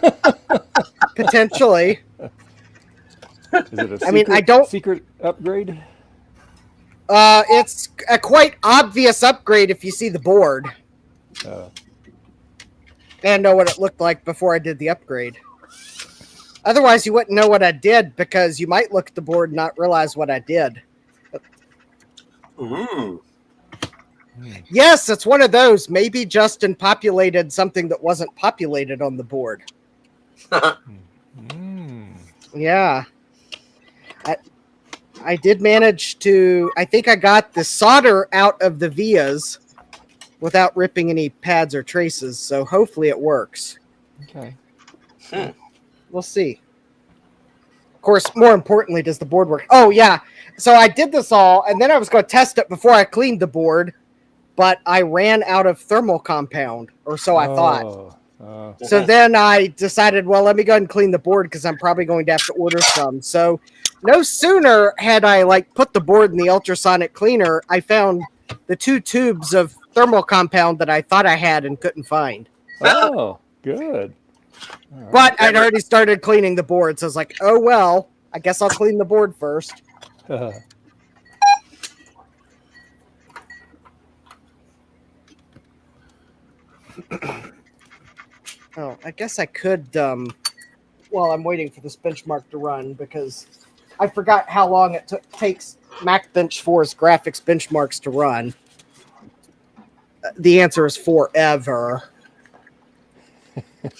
Potentially. Is it a I mean, I don't. secret upgrade? It's a quite obvious upgrade if you see the board and know what it looked like before I did the upgrade. Otherwise, you wouldn't know what I did because you might look at the board and not realize what I did. Ooh. Yes, it's one of those. Maybe Justin populated something that wasn't populated on the board. Yeah. I did manage to. I think I got the solder out of the vias without ripping any pads or traces. So hopefully it works. Okay. We'll see. Of course, more importantly, does the board work? Oh yeah. So I did this all, and then I was going to test it before I cleaned the board, but I ran out of thermal compound, or so I thought. So then I decided, well, let me go ahead and clean the board because I'm probably going to have to order some. So no sooner had I put the board in the ultrasonic cleaner, I found the 2 tubes of thermal compound that I thought I had and couldn't find. Oh, good. Right. But I'd already started cleaning the board, so I was like, oh well, I guess I'll clean the board first. Oh, I guess I could, while I'm waiting for this benchmark to run, because I forgot how long it takes MacBench 4's graphics benchmarks to run. The answer is forever.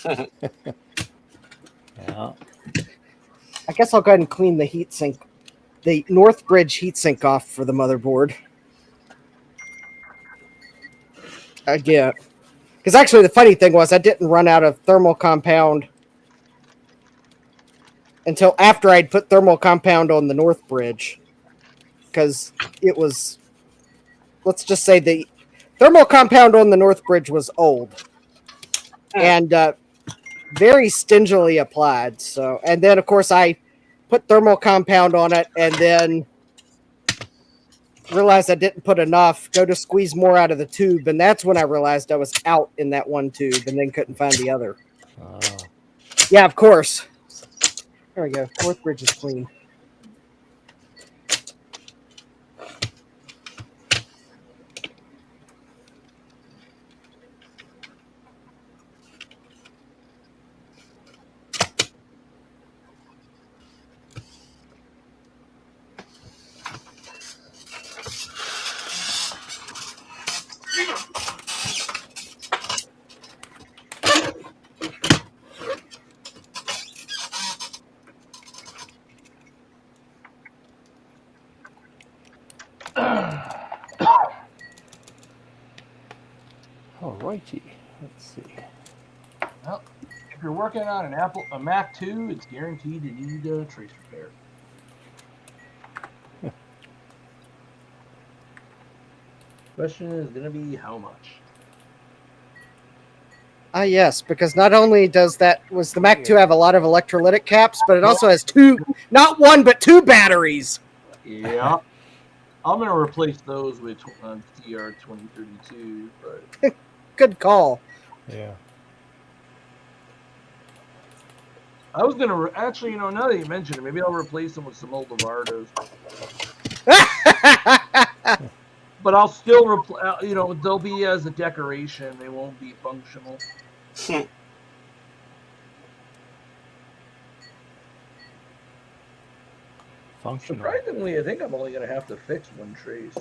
Yeah. I guess I'll go ahead and clean the heatsink, the North Bridge heatsink off for the motherboard. Again. Because actually the funny thing was I didn't run out of thermal compound until after I'd put thermal compound on the North Bridge. Because it was, let's just say the thermal compound on the North Bridge was old. And very stingily applied. So, and then of course I put thermal compound on it and then realized I didn't put enough, go to squeeze more out of the tube, and that's when I realized I was out in that one tube and then couldn't find the other. Yeah, of course. There we go. North Bridge is clean. Alrighty, let's see. Well, if you're working on a Mac 2, it's guaranteed to need a trace repair. Question is going to be how much? Yes, because not only does the Mac 2 have a lot of electrolytic caps, but it also has not one, but 2 batteries. Yeah. I'm going to replace those with TR2032, but... Good call. Yeah. I was going to... Actually, now that you mention it, maybe I'll replace them with some old Lavardos. But I'll still, they'll be as a decoration. They won't be functional. Functional. Surprisingly, I think I'm only going to have to fix one trace.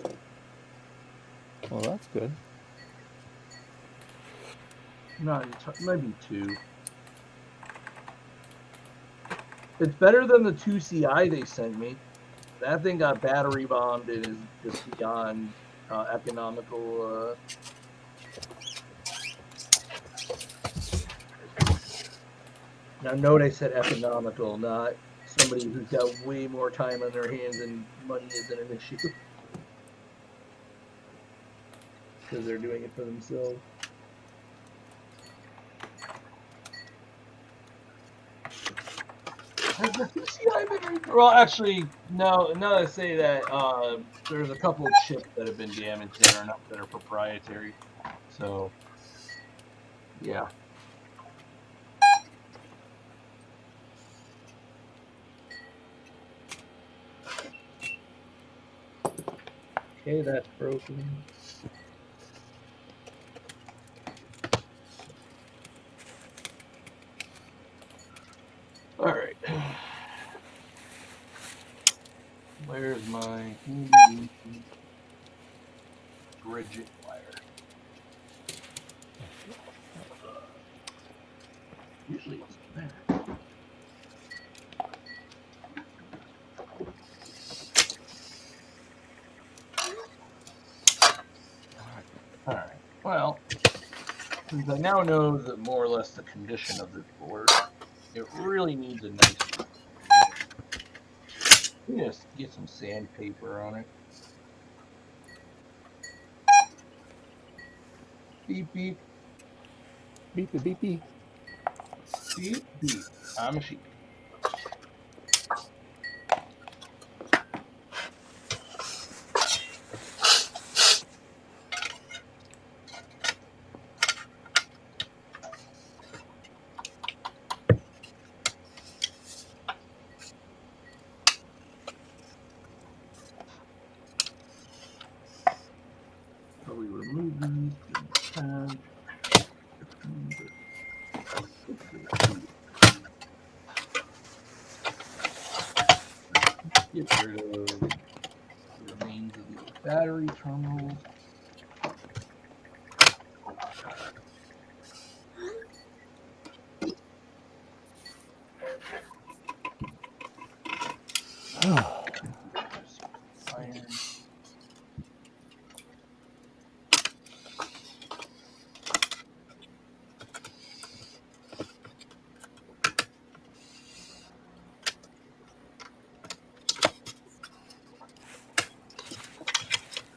Well, that's good. No, maybe 2. It's better than the 2CI they sent me. That thing got battery bombed and is just beyond economical. Now, note I said economical, not somebody who's got way more time on their hands and money isn't an issue. Because they're doing it for themselves. Has the PCI been well, actually, no. Now that I say that, there's a couple of chips that have been damaged that are proprietary. So, yeah. Okay, that's broken. All right. Where's my Bridget wire? Usually it's there. since I now know that more or less the condition of this board, it really needs a nice. Just get some sandpaper on it. Beep beep. Beepy beepy. Beep beep. I'm a sheep. So we remove these from the get rid of the remains of the battery terminals. Iron.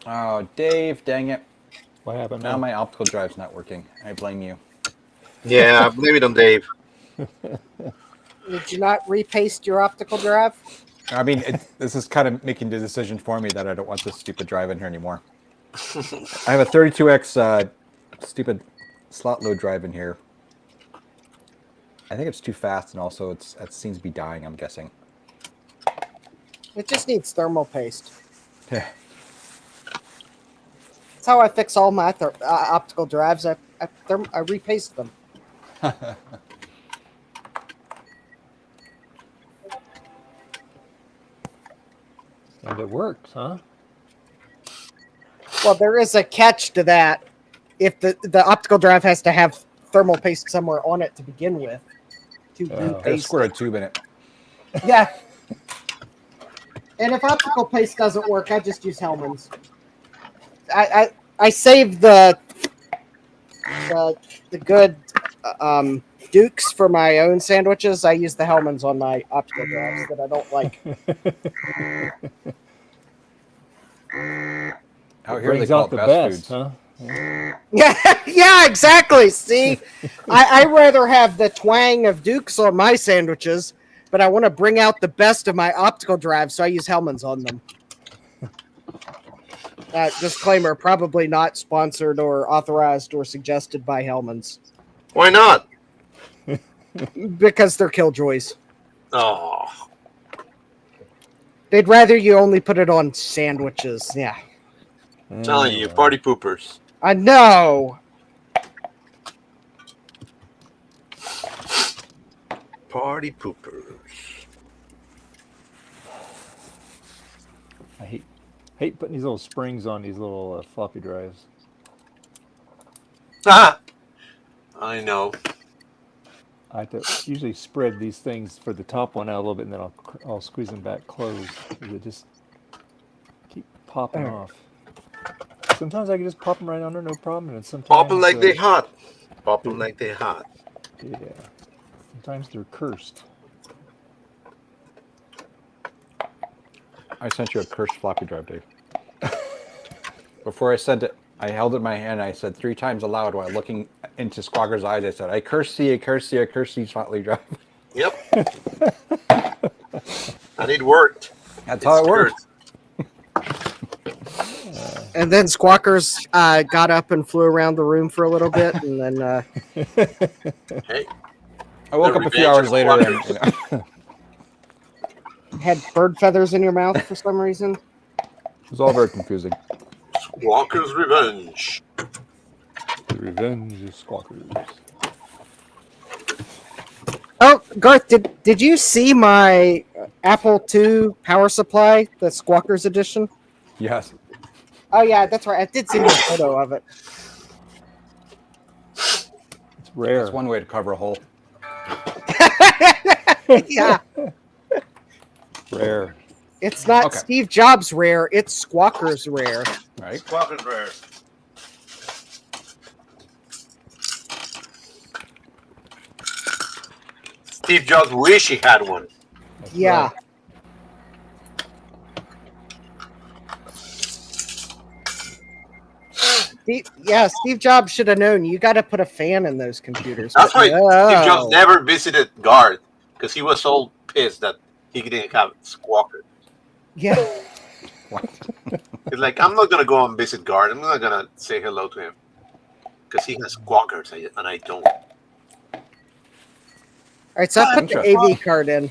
Oh, Dave, dang it. What happened Now now? my optical drive's not working. I blame you. Yeah, I blame it on Dave. Did you not repaste your optical drive? I mean, this is kind of making the decision for me that I don't want this stupid drive in here anymore. I have a 32X stupid slot load drive in here. I think it's too fast, and also it seems to be dying, I'm guessing. It just needs thermal paste. Yeah. That's how I fix all my optical drives. I repaste them. And it works, huh? Well, there is a catch to that. If the optical drive has to have thermal paste somewhere on it to begin with, to Oh. I just repaste squirted it. a tube in it. Yeah. And if optical paste doesn't work, I just use Hellman's. I save the good Dukes for my own sandwiches. I use the Hellman's on my optical drives that I don't like. Out here they Brings call out it the best best, foods. huh? Yeah, exactly. See, I rather have the twang of Dukes on my sandwiches, but I want to bring out the best of my optical drives, so I use Hellman's on them. Disclaimer, probably not sponsored or authorized or suggested by Hellman's. Why not? Because they're killjoys. Oh, They'd rather you only put it on sandwiches. Yeah. I'm telling you, party poopers. I know. Party poopers. I hate putting these little springs on these little floppy drives. Ah, I know. I have to usually spread these things for the top one out a little bit, and then I'll squeeze them back closed. They just keep popping off. Sometimes I can just pop them right under, no problem. And sometimes Pop 'em like they hot. Pop 'em like they hot. Yeah. Sometimes they're cursed. I sent you a cursed floppy drive, Dave. Before I sent it, I held it in my hand and I said 3 times aloud while looking into Squawker's eyes. I said, I curse thee, I curse thee, I curse thee, floppy drive. Yep. And it worked. That's how it worked. And then Squawkers got up and flew around the room for a little bit, and then Hey, I woke up a few hours later and had bird feathers in your mouth for some reason. it was all very confusing. Walker's Revenge. The revenge of squawkers. Oh, Garth, did you see my Apple II power supply, the Squawkers edition? Yes. Oh yeah, that's right. I did see a photo of it. It's rare. That's one way to cover a hole. Yeah, Rare. it's not Okay. Steve Jobs rare. It's Squawkers rare. Right? Walker's Rare. Steve Jobs wish he had one. That's Yeah. right. Steve Jobs should have known. You got to put a fan in those computers. That's why but Steve Jobs no. never visited Garth, because he was so pissed that he didn't have Squawker. Yeah. He's like, I'm not gonna go and visit Garth. I'm not gonna say hello to him because he has Squawkers and I don't. All right, so I put the AV card in.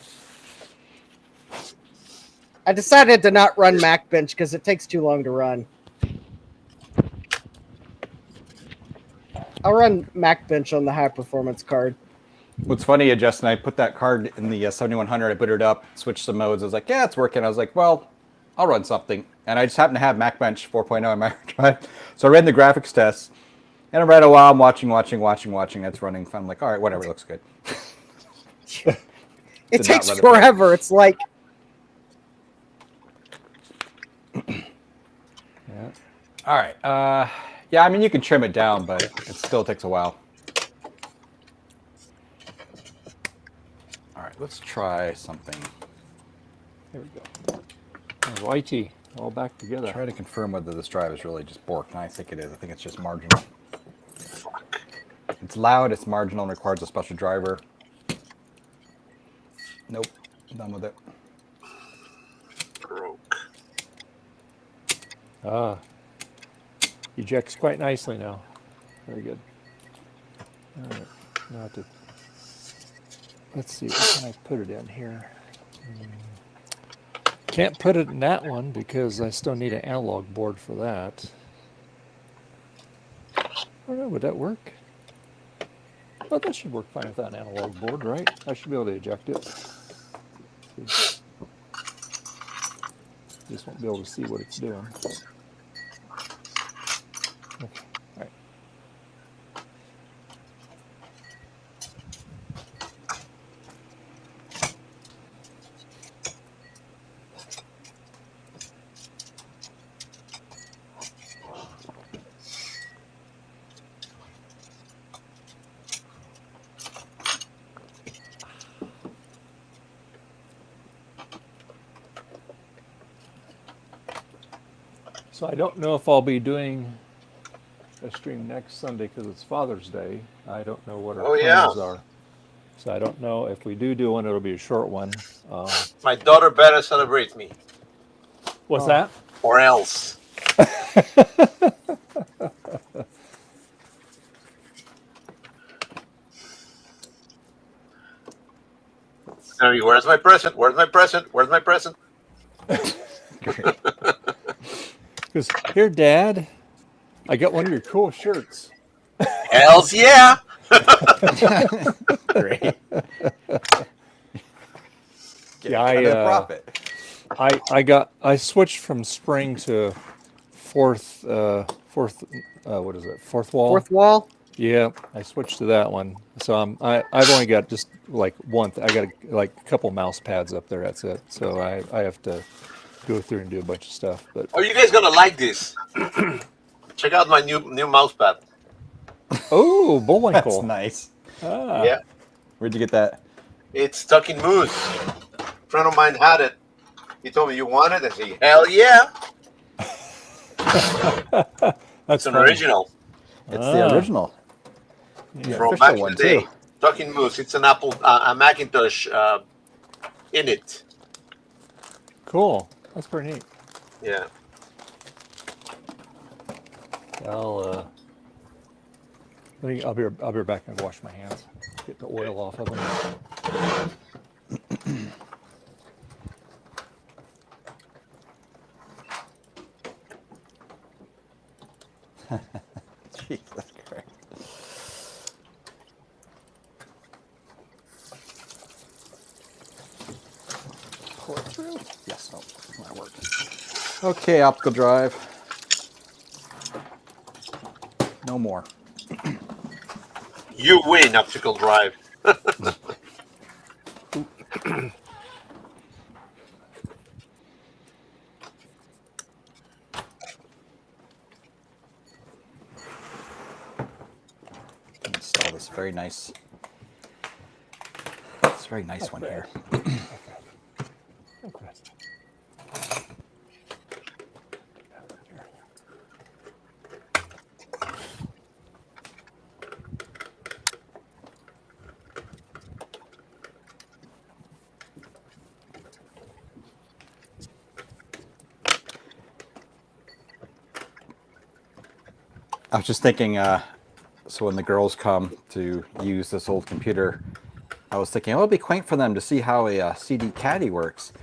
I decided to not run MacBench because it takes too long to run. I'll run MacBench on the high performance card. What's funny, Justin, I put that card in the 7100, I put it up, switched some modes. I was like, yeah, it's working. I was like, well, I'll run something. And I just happened to have MacBench 4.0 on my hard drive. So I ran the graphics test. And I ran a while, I'm watching. That's running fun. I'm like, all right, whatever, it looks good. It takes forever. It's like... Yeah. All right. Yeah, I mean, you can trim it down, but it still takes a while. All right, let's try something. There we go. Oh, YT, all back together. Try to confirm whether this drive is really just borked. And I think it is. I think it's just marginal. Fuck. It's loud, it's marginal, and requires a special driver. Nope, I'm done with it. Broke. Ah. Ejects quite nicely now. Very good. All right. Now I have to, let's see, what can I put it in here? Can't put it in that one because I still need an analog board for that. I don't know, would that work? Oh, that should work fine without an analog board, right? I should be able to eject it. Just won't be able to see what it's doing. Okay, all right. So I don't know if I'll be doing a stream next Sunday because it's Father's Day. I don't know what our plans are. So I don't know if we do one, it'll be a short one. My daughter better celebrate me. What's that? Or else. Where's my present? Where's my present? Where's my present? Because here, Dad, I got one of your cool shirts. Hells yeah! Great. Yeah, I switched from spring to fourth wall. Fourth wall? Yeah, I switched to that one. So I've only got just like one. I got like a couple mouse pads up there. That's it. So I have to go through and do a bunch of stuff. But Are you guys gonna like this? Check out my new mouse pad. oh, Bullwinkle. That's nice. Ah. Yeah, Where'd you get that? it's stuck in Moose. A friend of mine had it. He told me, you want it? I said, hell yeah! That's It's an fun. original It's the original. Yeah. from official back in one, the day. too. Stuck in Moose. It's an Apple, a Macintosh in it. Cool. That's pretty neat. Yeah. I'll be back and wash my hands. Get the oil off of them. Jesus Christ. Pull it through? Yes, no, that worked. Okay, optical drive. No more. You win, optical drive. Install this very nice a very nice one here. Okay. I was just thinking, so when the girls come to use this old computer, I was thinking, oh, it'll be quaint for them to see how a CD caddy works.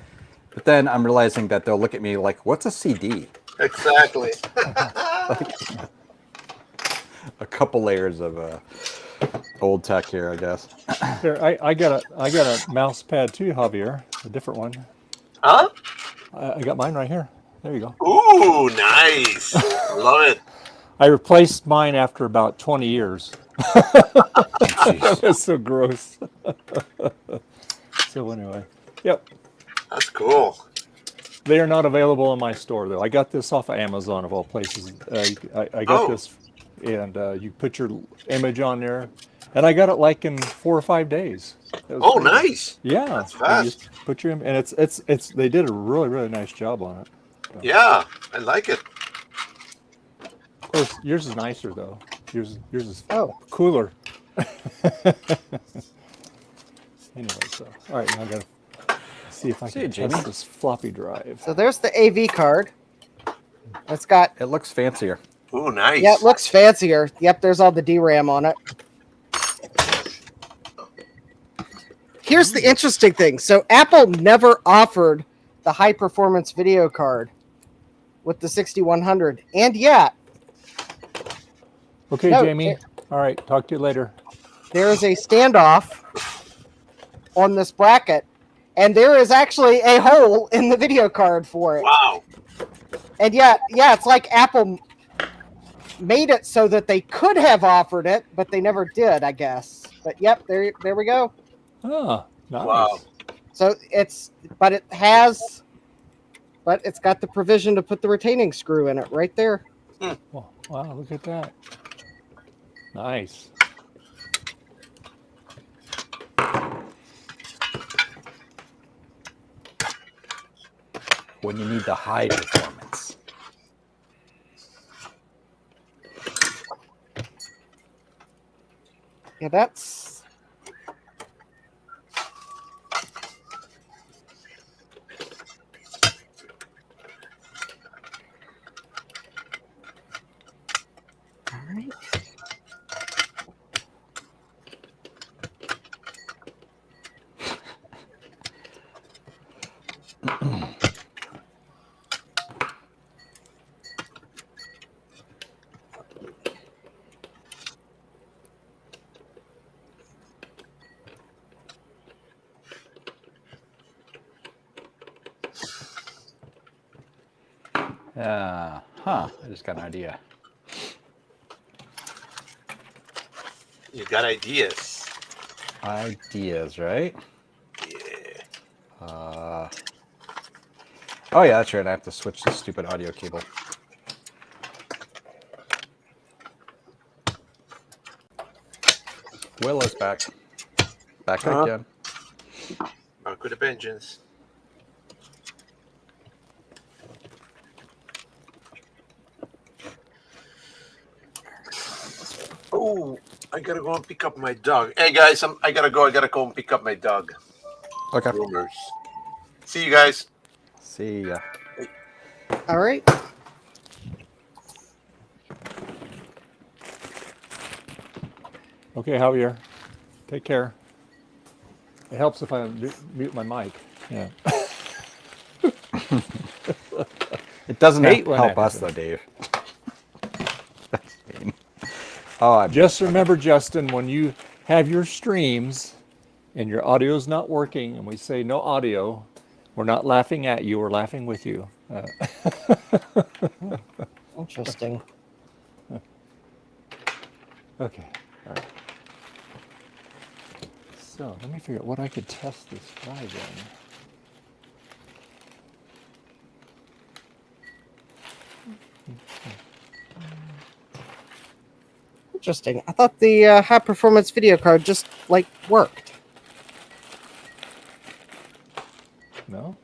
But then I'm realizing that they'll look at me like, what's a CD? Exactly. Like, a couple layers of old tech here, I guess. Here, I got a mouse pad too, Javier. A different one. Huh? I got mine right here. There you go. Ooh, nice. Love it. I replaced mine after about 20 years. It's so gross. So anyway, yep. That's cool. They are not available in my store though. I got this off of Amazon of all places. I got this, and you put your image on there, and I got it like in 4 or 5 days. Oh, crazy. nice. Yeah, That's you fast. just put your and it's they did a really nice job on it. So. Yeah, I like it. Of course, yours is nicer though. Yours is cooler. Anyway, so all right, now I gotta see if I can test this floppy drive. So there's the AV card. It's got. It looks fancier. Ooh, nice. Yeah, it looks fancier. Yep, there's all the DRAM on it. Here's the interesting thing. So Apple never offered the high performance video card with the 6100, and yet. Okay, Jamie. All right, talk to you later. There is a standoff on this bracket, and there is actually a hole in the video card for it. Wow. And yeah, it's like Apple made it so that they could have offered it, but they never did, I guess. But yep, there we go. Ah, nice. Wow. So it's got the provision to put the retaining screw in it right there. Wow, look at that. Nice. When you need the high performance. Yeah, that's. All right. I just got an idea. You got ideas. Ideas, right? Yeah. Oh yeah, that's right. I have to switch the stupid audio cable. Willow's back. Back again. Back with a vengeance. Oh, I gotta go and pick up my dog. Hey guys, I gotta go and pick up my dog. Okay. Rumors. See you guys. See ya. All right. Okay, Javier. Take care. It helps if I mute my mic. Yeah. It doesn't Hate when help that us though, happens. Dave. That's mean. Oh, Just remember, Justin, when you have your streams and your audio's not working and we say no audio, we're not laughing at you, we're laughing with you. Interesting. Okay. All right. So let me figure out what I could test this drive in. Interesting. I thought the high performance video card just like worked. No?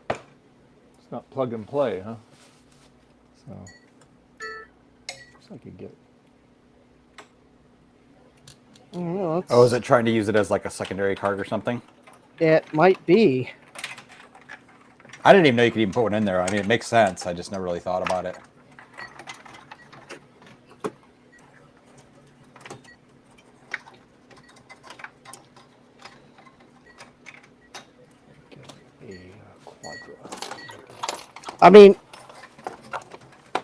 It's not plug and play, huh? So, looks like you get it. Oh, is it trying to use it as like a secondary card or something? It might be. I didn't even know you could even put one in there. I mean, it makes sense. I just never really thought about it. A Quadra. I mean,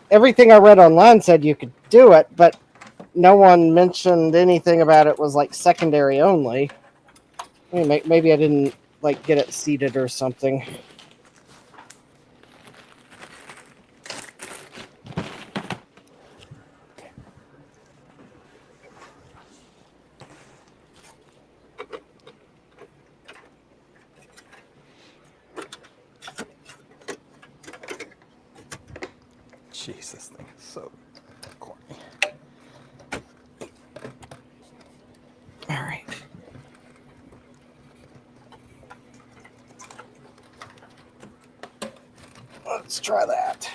everything I read online said you could do it, but no one mentioned anything about it was like secondary only. I mean, maybe I didn't like get it seated or something. Jeez, this thing is so corny. All right. Let's try that.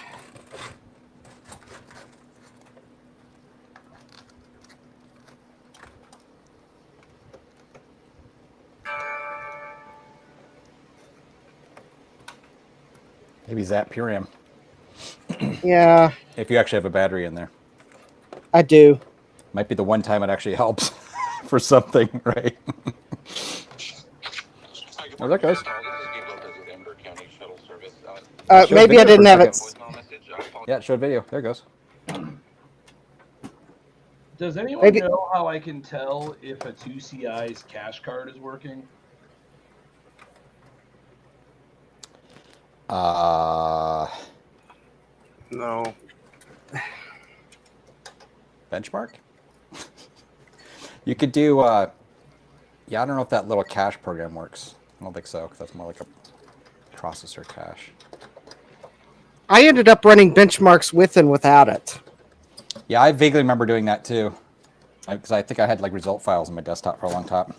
Maybe Zap Purium. Yeah, If you actually have a battery in there. I do. Might be the one time it actually helps for something, right? Oh, that goes. Showed Maybe I video for didn't a have it. second. Yeah, it showed video. There it goes. Does anyone Maybe- know how I can tell if a 2CI's cache card is working? No. Benchmark? You could do, yeah, I don't know if that little cache program works. I don't think so, because that's more like a processor cache. I ended up running benchmarks with and without it. Yeah, I vaguely remember doing that too. Because I think I had like result files on my desktop for a long time.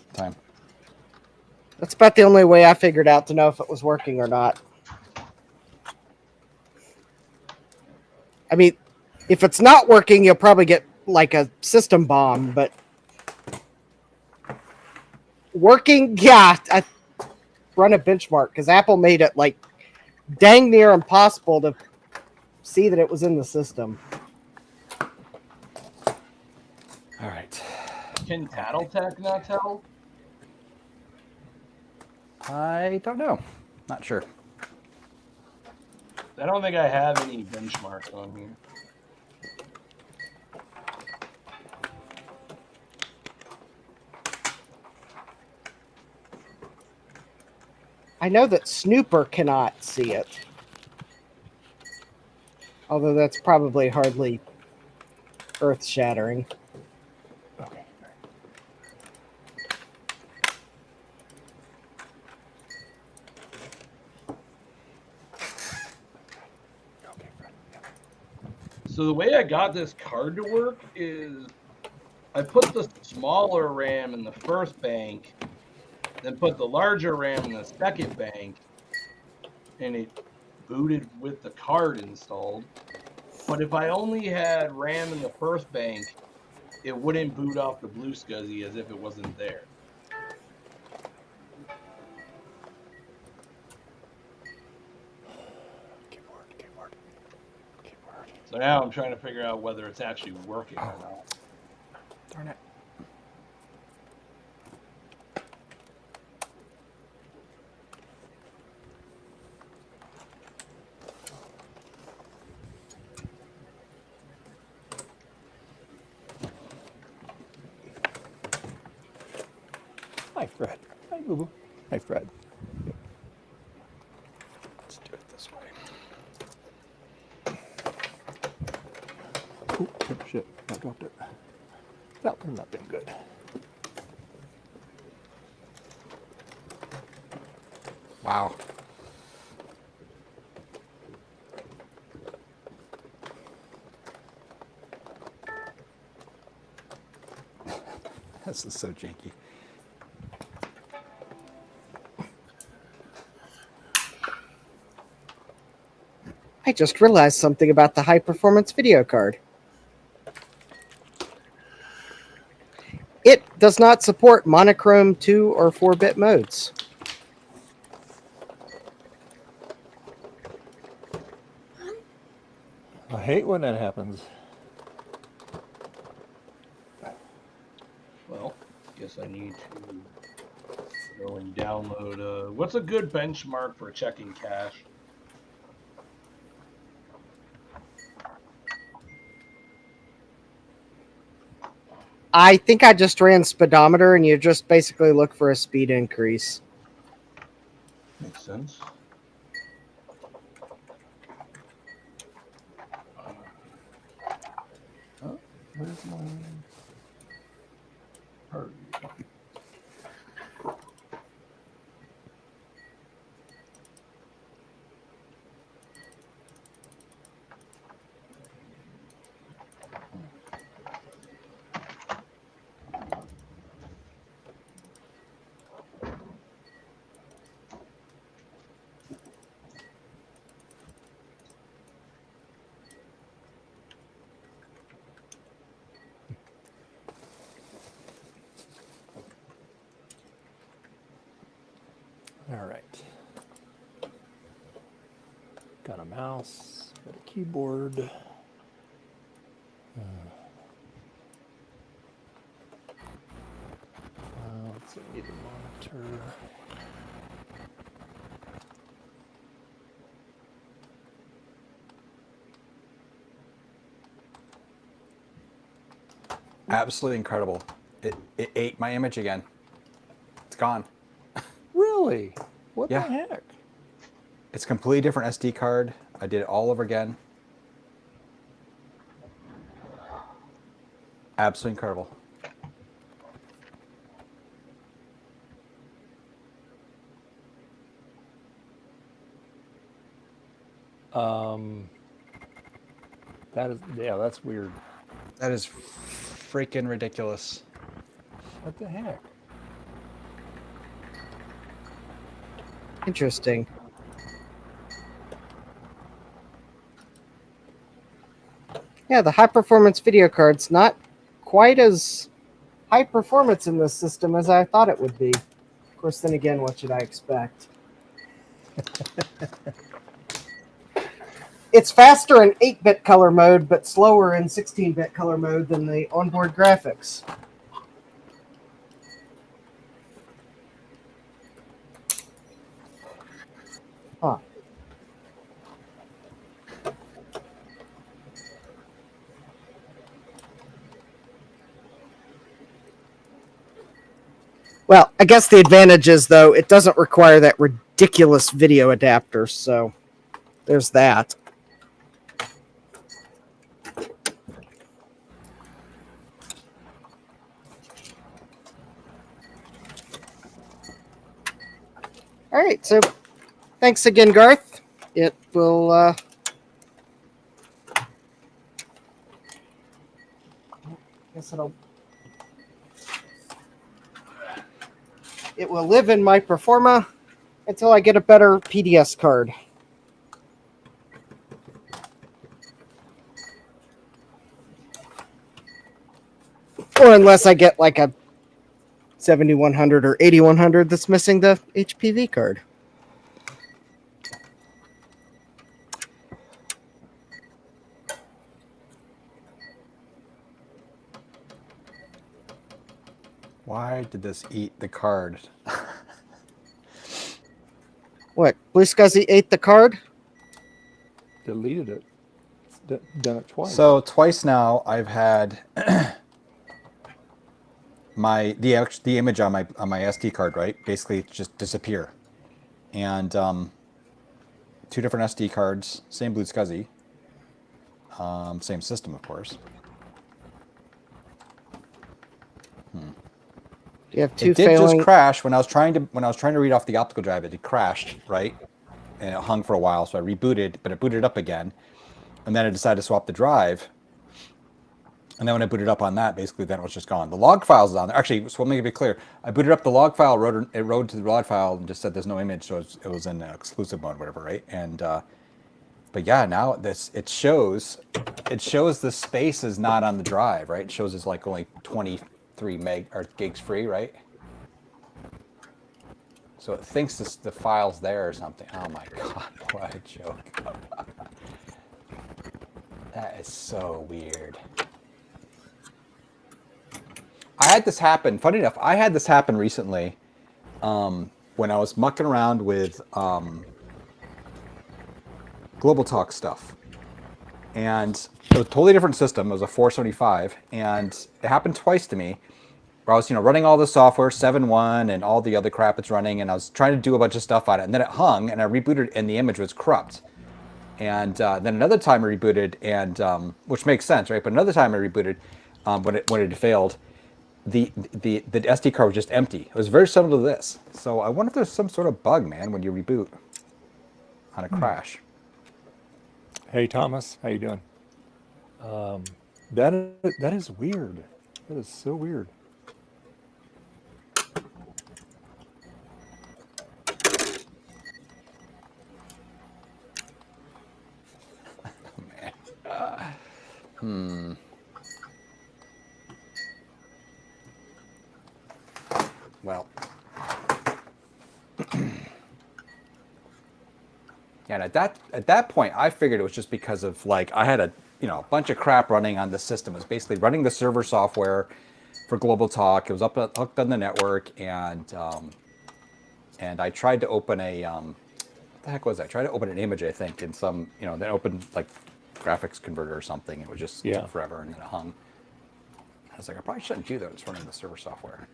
That's about the only way I figured out to know if it was working or not. I mean, if it's not working, you'll probably get like a system bomb, but working, yeah, I run a benchmark because Apple made it like dang near impossible to see that it was in the system. All right. Can Tattletech not tell? I don't know. Not sure. I don't think I have any benchmarks on here. I know that Snooper cannot see it. Although that's probably hardly earth-shattering. Okay. So the way I got this card to work is I put the smaller RAM in the first bank, then put the larger RAM in the second bank, and it booted with the card installed. But if I only had RAM in the first bank, it wouldn't boot off the Blue SCSI as if it wasn't there. Keyboard. So now I'm trying to figure out whether it's actually working or not. Darn it. Hi, Fred. Hi, Boo Boo. Hi, Fred. Let's do it this way. Oh, shit. I dropped it. That would not been good. Wow. This is so janky. I just realized something about the high performance video card. It does not support monochrome 2 or 4-bit modes. I hate when that happens. Well, guess I need to go and download. What's a good benchmark for checking cache? I think I just ran speedometer, and you just basically look for a speed increase. Makes sense. Where's my hurry? All right. Got a mouse, got a keyboard. Let's see, need a monitor. Absolutely incredible. It ate my image again. It's gone. Really? What Yeah. the heck? It's a completely different SD card. I did it all over again. Absolutely incredible. That is, yeah, that's weird. That is freaking ridiculous. What the heck? Interesting. Yeah, the high performance video card's not quite as high performance in this system as I thought it would be. Of course, then again, what should I expect? It's faster in 8-bit color mode, but slower in 16-bit color mode than the onboard graphics. Huh. Well, I guess the advantage is, though, it doesn't require that ridiculous video adapter, so there's that. All right, so thanks again, Garth. It will it will live in my Performa until I get a better PDS card. Or unless I get like a 7100 or 8100 that's missing the HPV card. Why did this eat the card? What? Blue Scuzzy ate the card? Deleted it. It's done it twice. So twice now I've had the image on my SD card, right? Basically just disappear. And 2 different SD cards, same Blue Scuzzy, same system, of course. You have 2 it did failing. just crash when I was trying to read off the optical drive. It crashed, right? And it hung for a while, so I rebooted, but it booted up again. And then I decided to swap the drive. And then when I booted up on that, basically then it was just gone. The log files is on there. Actually, so let me be clear. I booted up the log file, it wrote to the log file and just said there's no image, so it was in exclusive mode, whatever, right? And but But yeah, now it shows the space is not on the drive, right? It shows it's like only 23 meg or gigs free, right? So it thinks the file's there or something. Oh my god, what a joke. That is so weird. I had this happen, funny enough, I had this happen recently when I was mucking around with Global Talk stuff. And it was a totally different system. It was a 475, and it happened twice to me. Where I was, running all the software, 7.1, and all the other crap it's running, and I was trying to do a bunch of stuff on it, and then it hung, and I rebooted, and the image was corrupt. And then another time I rebooted, and which makes sense, right? But another time I rebooted, when it had failed, the SD card was just empty. It was very similar to this. So I wonder if there's some sort of bug, man, when you reboot on a crash. Hey Thomas, how you doing? That is weird. That is so weird. Well, and at that point, I figured it was just because of like I had a bunch of crap running on the system. It was basically running the server software for Global Talk. It was hooked on the network, and I tried to open a what the heck was that? I tried to open an image, I think, in some then opened like graphics converter or something. It was just took forever, and then it hung. I was like, I probably shouldn't do that. It's running the server software.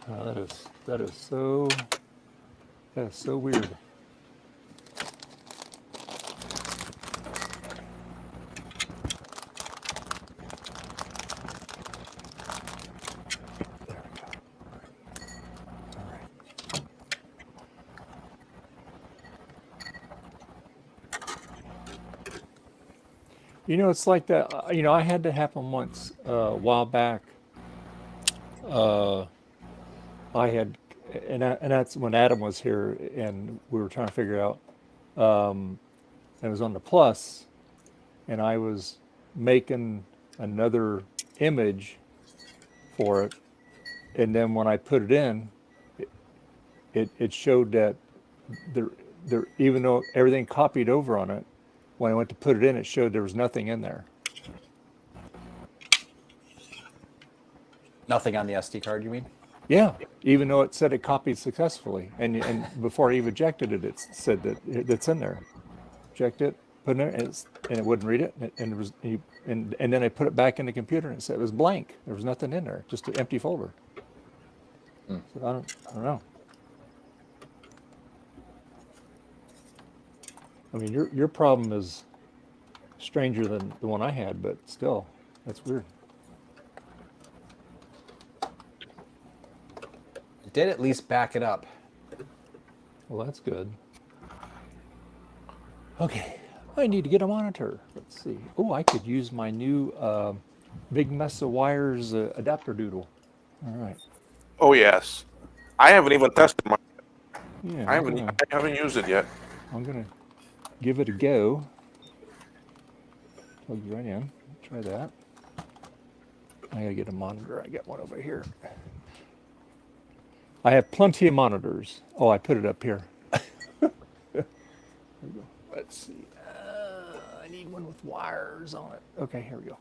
That is so weird. It's like that. I had to happen once a while back. I had, and that's when Adam was here, and we were trying to figure out. It was on the Plus, and I was making another image for it, and then when I put it in, it showed that there even though everything copied over on it, when I went to put it in, it showed there was nothing in there. Nothing on the SD card, you mean? Yeah, even though it said it copied successfully, and before I even ejected it, it said that it's in there. Eject it, put it in there, and it wouldn't read it, and it was, and then I put it back in the computer, and it said it was blank. There was nothing in there, just an empty folder. So I don't know. I mean, your problem is stranger than the one I had, but still, that's weird. Did at least back it up. Well, that's good. Okay, I need to get a monitor. Let's see. Oh, I could use my new Big Mess of Wires adapter doodle. All right. Oh yes, I haven't even tested mine. Yeah, I haven't used it yet. I'm gonna give it a go. Plug right in. Try that. I gotta get a monitor. I got one over here. I have plenty of monitors. Oh, I put it up here. There we go. Let's see. I need one with wires on it. Okay, here we go.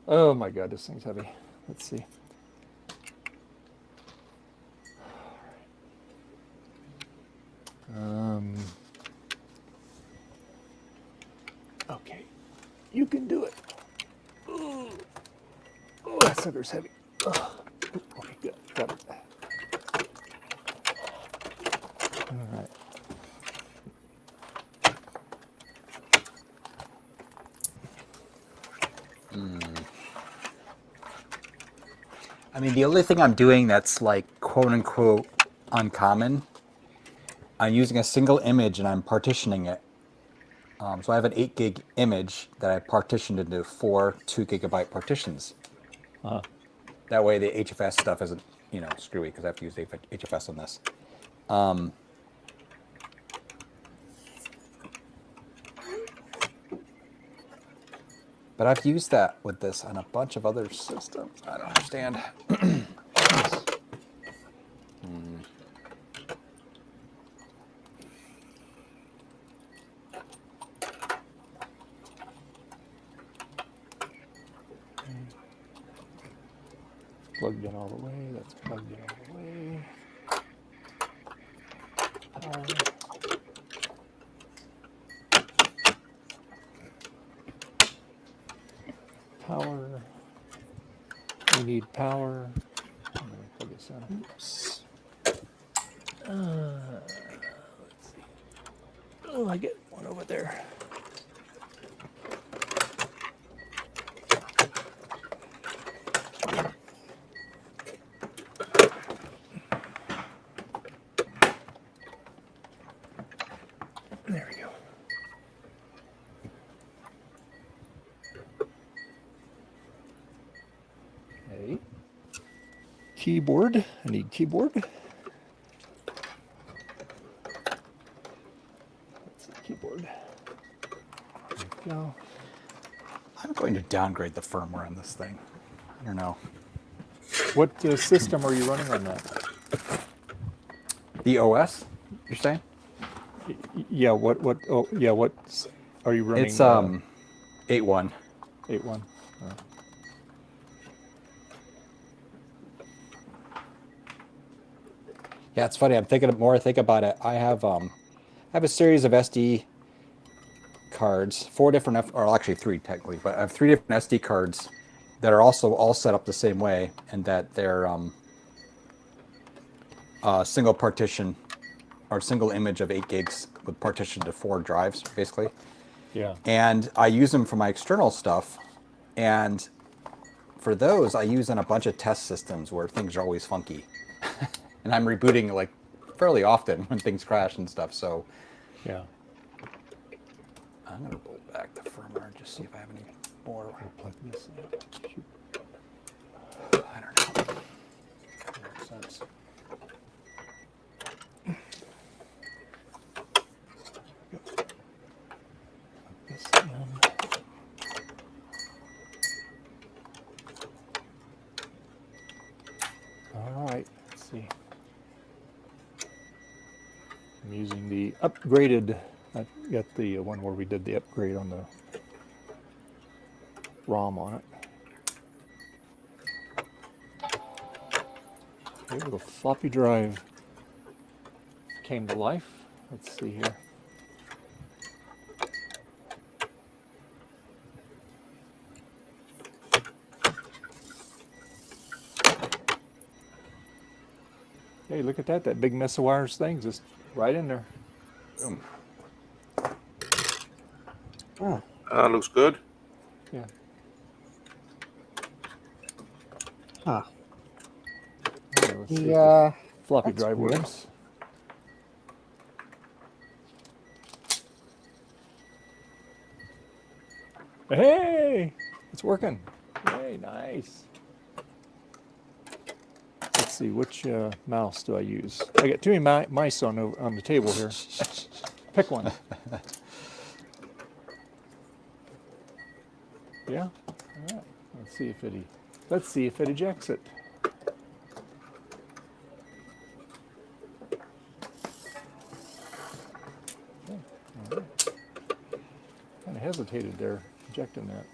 Oh my God, this thing's heavy. Let's see. Okay, you can do it. Ooh. Oh, that sucker's heavy. Ugh. Okay, good. Got it. All right. I mean, the only thing I'm doing that's like quote unquote uncommon, I'm using a single image and I'm partitioning it. So I have an 8 gig image that I partitioned into 4 2 GB partitions. That way the HFS stuff isn't, screwy because I have to use HFS on this. But I've used that with this on a bunch of other systems. I don't understand. Plugged in all the way. That's plugged in all the way. Power. We need power. I'm going to plug this in. Oops. Let's see. Oh, I get one over there. There we go. Okay. Keyboard. I need keyboard. That's the keyboard. There we go. I'm going to downgrade the firmware on this thing. I don't know. What system are you running on that? The OS, you're saying? Yeah. What? Oh, yeah. What are you running? It's 8.1. 8.1. Yeah, it's funny. I'm thinking more. I think about it. I have a series of SD cards, 4 different, or actually 3 technically, but I have 3 different SD cards that are also all set up the same way, and that they're single partition or single image of 8 gigs with partition to 4 drives, basically. Yeah. And I use them for my external stuff, and for those I use in a bunch of test systems where things are always funky. And I'm rebooting like fairly often when things crash and stuff. So Yeah. I'm gonna roll back the firmware and just see if I have any more. Plug this in. Shoot. I don't know. Makes sense. Plug this in. All right. Let's see. I'm using the upgraded. I got the one where we did the upgrade on the ROM on it. Okay, little floppy drive came to life. Let's see here. Hey, look at that. That big mess of wires thing's just right in there. Boom. Oh, Looks good. Yeah. huh. Okay, let's see if The, this floppy that's drive weird. works. Hey, it's working. Hey, nice. Let's see, which mouse do I use? I got too many mice on the table here. Pick one. Yeah. All right. Let's see if it ejects it. Okay, all right. Kind of hesitated there, ejecting that.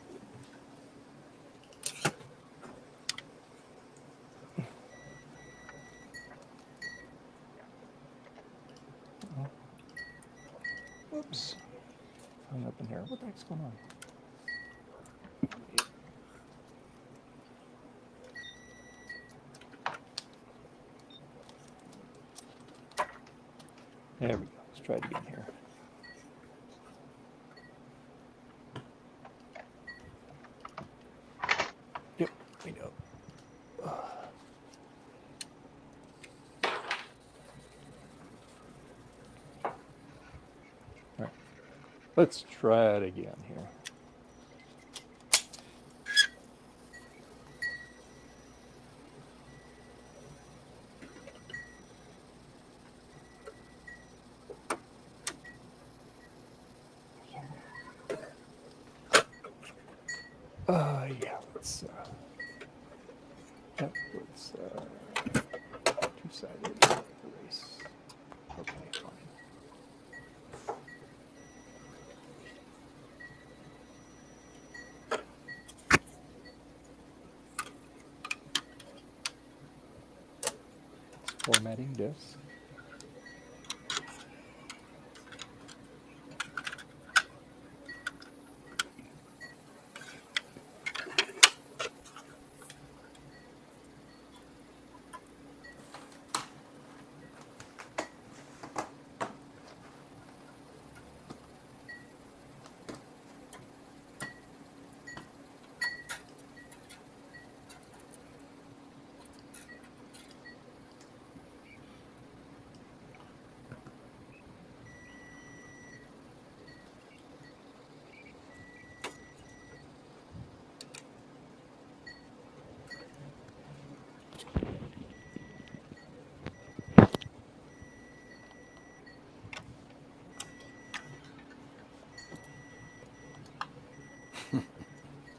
Oops. Hung up in here. What the heck's going on? There we go. Let's try it again here. Yep, we know. All right. Let's try it again here. let's two-sided erase. Okay, fine. Formatting disk.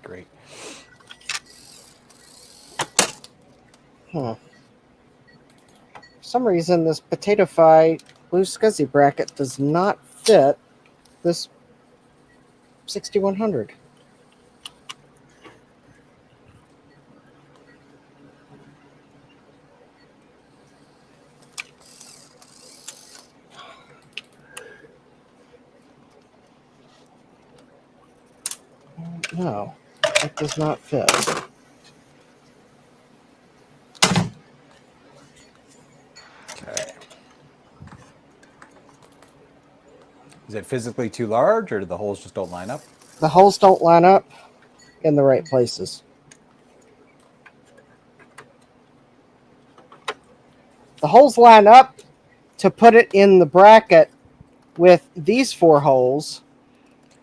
Great. For some reason, this PotatoFi blue SCSI bracket does not fit this 6100. No, it does not fit. Okay. Is it physically too large, or the holes just don't line up? The holes don't line up in the right places. The holes line up to put it in the bracket with these 4 holes.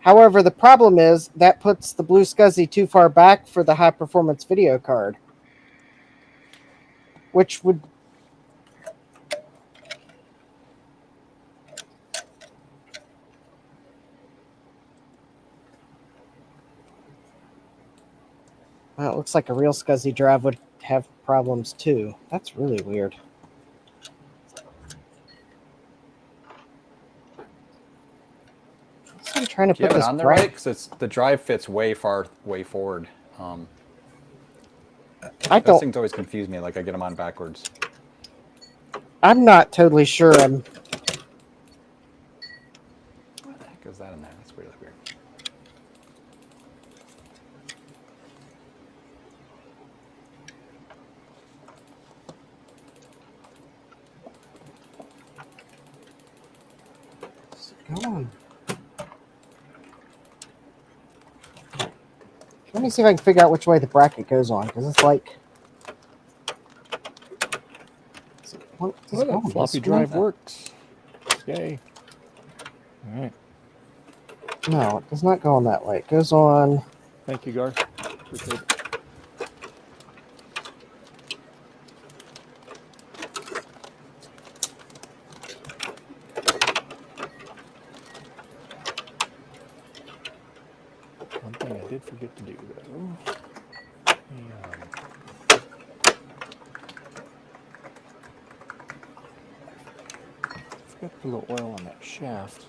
However, the problem is that puts the blue SCSI too far back for the high performance video card, which would well, it looks like a real SCSI drive would have problems too. That's really weird. So I'm trying to Do you put have it this on there bracket. right? Because the drive fits way forward. I Those don't. things always confuse me. Like I get them on backwards. I'm not totally sure. What the heck is that in there? That's really weird. Come on. Let me see if I can figure out which way the bracket goes on, because it's like. What is Well, going that floppy this drive way? works. Yay. All right. No, it does not go on that way. It goes on. Thank you, Garth. Appreciate it. One thing I did forget to do, though. Forgot to put a little oil on that shaft.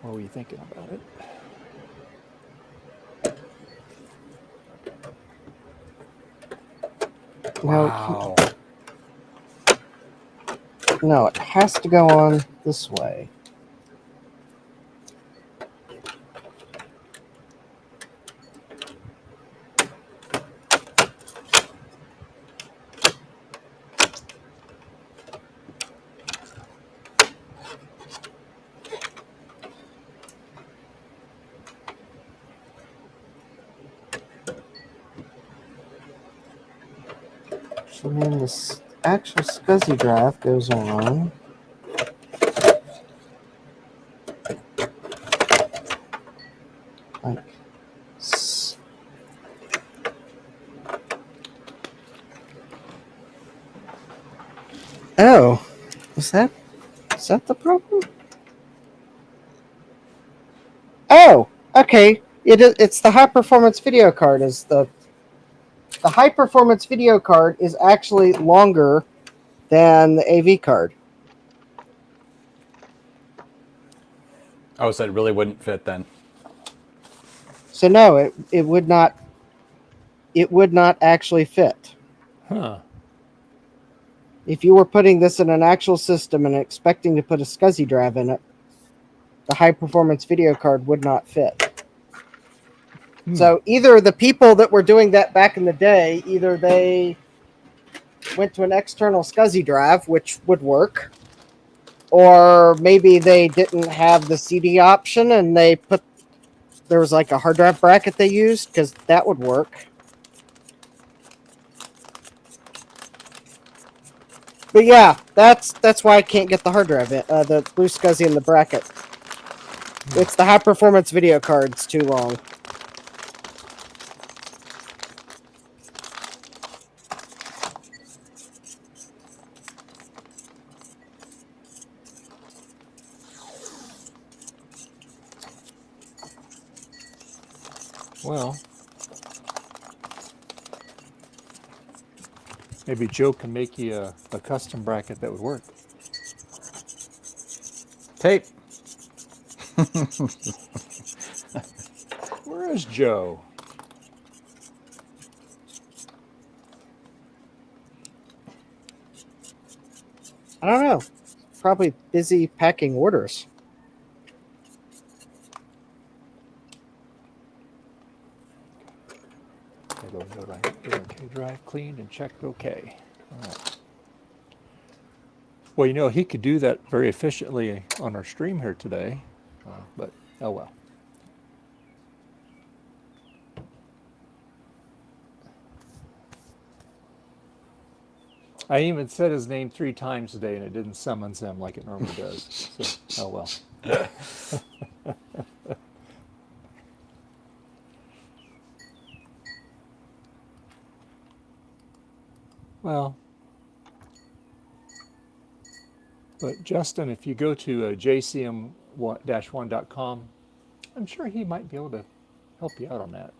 What were you thinking about it? Wow. No, it has to go on this way. So then this actual SCSI drive goes on. Like oh, is that the problem? Oh, okay. It's the high performance video card. The high performance video card is actually longer than the AV card. Oh, so it really wouldn't fit then. So no, it would not. It would not actually fit. Huh. If you were putting this in an actual system and expecting to put a SCSI drive in it, the high performance video card would not fit. So either the people that were doing that back in the day, either they went to an external SCSI drive, which would work, or maybe they didn't have the CD option and there was like a hard drive bracket they used, because that would work. But yeah, that's why I can't get the hard drive, the blue SCSI in the bracket. It's the high performance video card's too long. Well, maybe Joe can make you a custom bracket that would work. Tape. Where is Joe? I don't know. Probably busy packing orders. Okay, drive cleaned and checked okay. All right. Well, you know, he could do that very efficiently on our stream here today, but oh well. I even said his name 3 times today, and it didn't summons him like it normally does. So, oh well. Well, but Justin, if you go to jcm-1.com, I'm sure he might be able to help you out on that.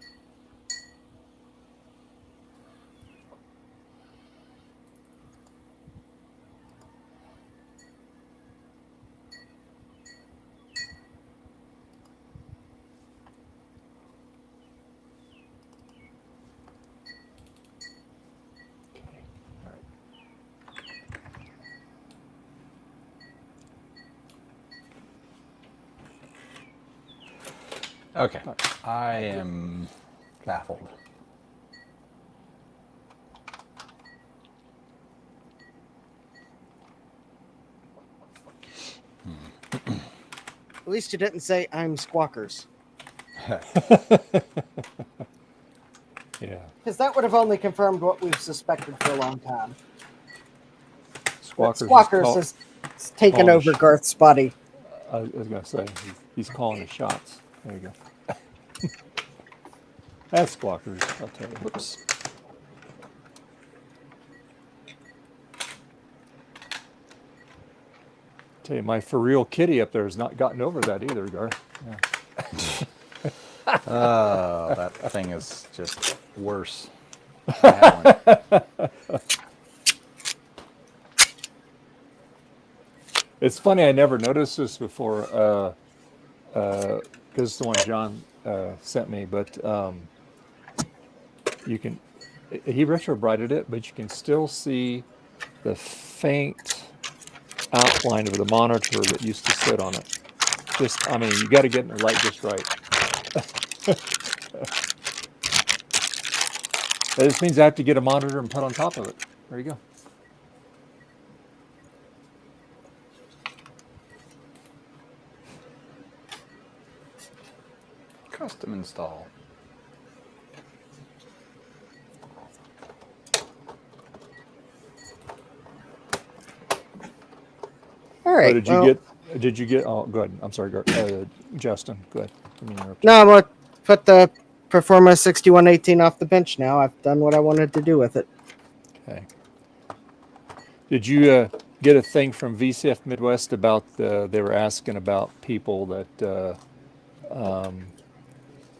Okay, I am baffled. At least you didn't say I'm squawkers. Yeah. Because that would have only confirmed what we've suspected for a long time. Squawkers has taken over Garth's body. I was going to say, he's calling the shots. There you go. That's Squawkers, I'll tell you. Whoops. Tell you, my for real kitty up there has not gotten over that either, Garth. Yeah. Oh, that thing is just worse. That one. It's funny, I never noticed this before, because it's the one John sent me, but you can, he retrobrighted it, but you can still see the faint outline of the monitor that used to sit on it. Just, I mean, you got to get the light just right. This means I have to get a monitor and put on top of it. There you go. Custom install. All right. So did you get, oh, go ahead. I'm sorry, Justin, go ahead. No, I'm going to put the Performa 6118 off the bench now. I've done what I wanted to do with it. Okay. Did you get a thing from VCF Midwest about they were asking about people that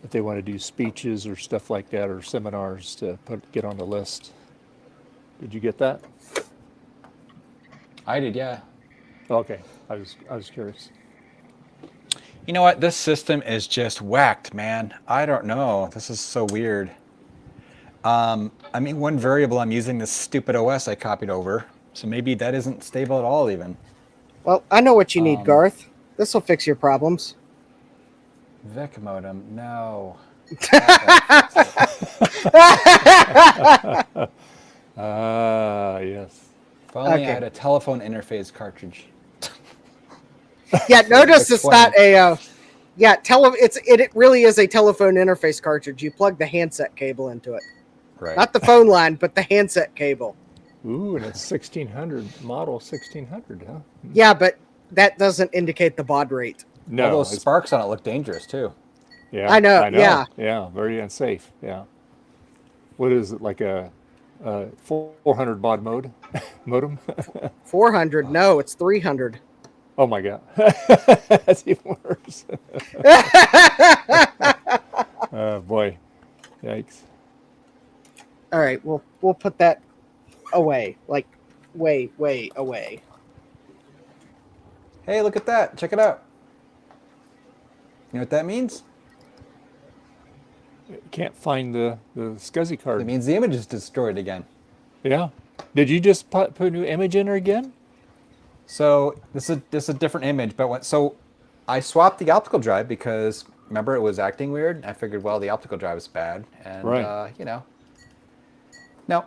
if they want to do speeches or stuff like that, or seminars to get on the list. Did you get that? I did, yeah. Okay, I was curious. You know what? This system is just whacked, man. I don't know. This is so weird. I mean, one variable I'm using this stupid OS I copied over, so maybe that isn't stable at all even. Well, I know what you need, Garth. This will fix your problems. VEC modem, no. Yes. If only I had a telephone interface cartridge. Yeah, notice it's not a. It really is a telephone interface cartridge. You plug the handset cable into it, Right. not the phone line, but the handset cable. Ooh, and it's 1600 model 1600, huh? Yeah, but that doesn't indicate the baud rate. No, All those sparks on it look dangerous too. Yeah, I know. Yeah, very unsafe. Yeah. What is it, like a 400 baud modem? 400? No, it's 300. Oh my God, that's even worse. Oh boy, yikes! All right, we'll put that away, like way away. Hey, look at that! Check it out. You know what that means? Can't find the SCSI card. It means the image is destroyed again. Yeah. Did you just put a new image in there again? So this is a different image, but so I swapped the optical drive because remember it was acting weird. I figured, well, the optical drive is bad, and you know. No.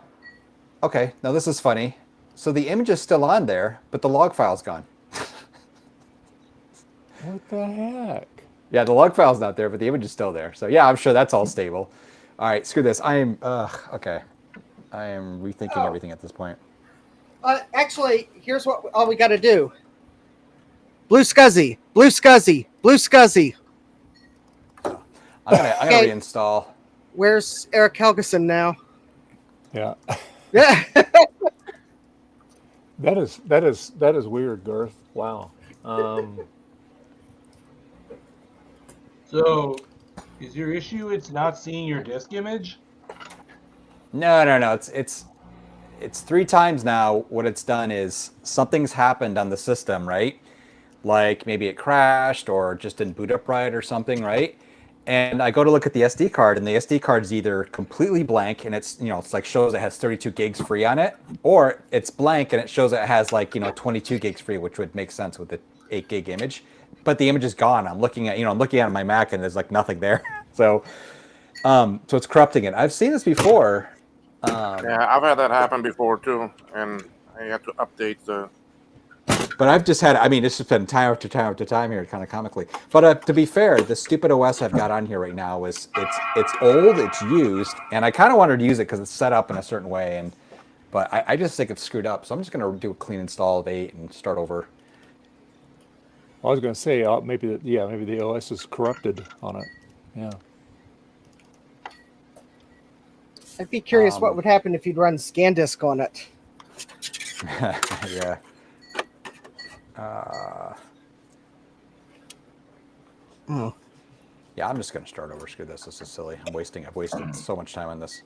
Okay. Now this is funny. So the image is still on there, but the log file's gone. What the heck? Yeah, the log file's not there, but the image is still there. So yeah, I'm sure that's all stable. All right, screw this. I am okay. I am rethinking everything at this point. Actually, here's what all we got to do. Blue SCSI, blue SCSI, blue SCSI. I'm gonna reinstall. Where's Eric Helgeson now? Yeah. Yeah. That is weird, Garth. Wow. So, is your issue it's not seeing your disk image? No. It's 3 times now. What it's done is something's happened on the system, right? Like maybe it crashed or just didn't boot up right or something, right? And I go to look at the SD card, and the SD card's either completely blank and it's it's like shows it has 32 gigs free on it, or it's blank and it shows it has like 22 gigs free, which would make sense with the 8 gig image. But the image is gone. I'm looking at it on my Mac and there's like nothing there. So it's corrupting it. I've seen this before. Yeah, I've had that happen before too, and I had to update the. But I've just had, it's just been time after time after time here, kind of comically. But to be fair, the stupid OS I've got on here right now it's old, it's used, and I kind of wanted to use it because it's set up in a certain way, but I just think it's screwed up. So I'm just going to do a clean install of 8 and start over. I was going to say maybe the OS is corrupted on it. Yeah. I'd be curious what would happen if you'd run ScanDisk on it. Yeah. Yeah, I'm just going to start over. Screw this. This is silly. I've wasted so much time on this.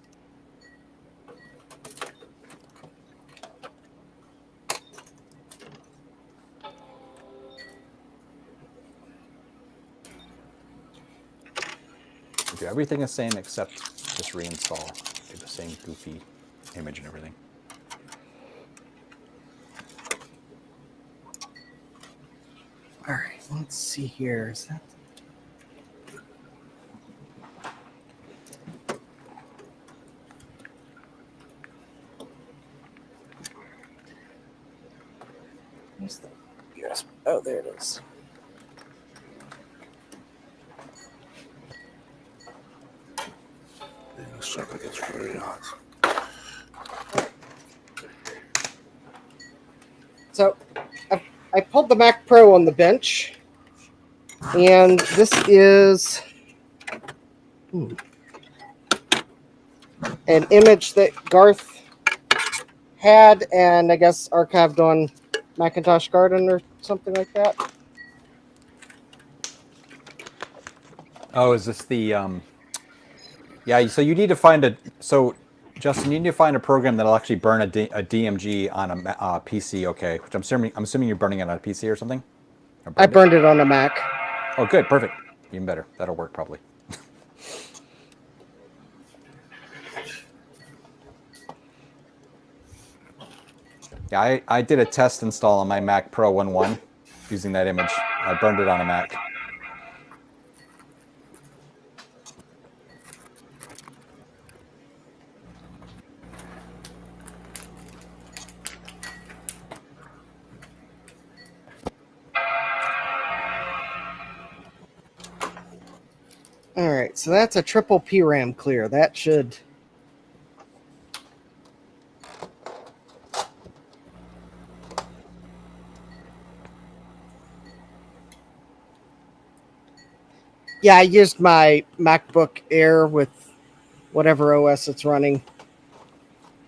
Do everything the same except just reinstall. Do the same goofy image and everything. All right, let's see here. Is that? Where's the USB? Oh, there it is. It's very hot. So I pulled the Mac Pro on the bench, and this is an image that Garth had and I guess archived on Macintosh Garden or something like that. Oh, is this the yeah, so you need to find a Justin, you need to find a program that'll actually burn a DMG on a PC, okay? Which I'm assuming you're burning it on a PC or something? Or I burned burned it on a Mac. Oh, good, perfect. Even better. That'll work probably. Yeah, I did a test install on my Mac Pro 1.1 using that image. I burned it on a Mac. All right, so that's a triple PRAM clear. That should. Yeah, I used my MacBook Air with whatever OS it's running,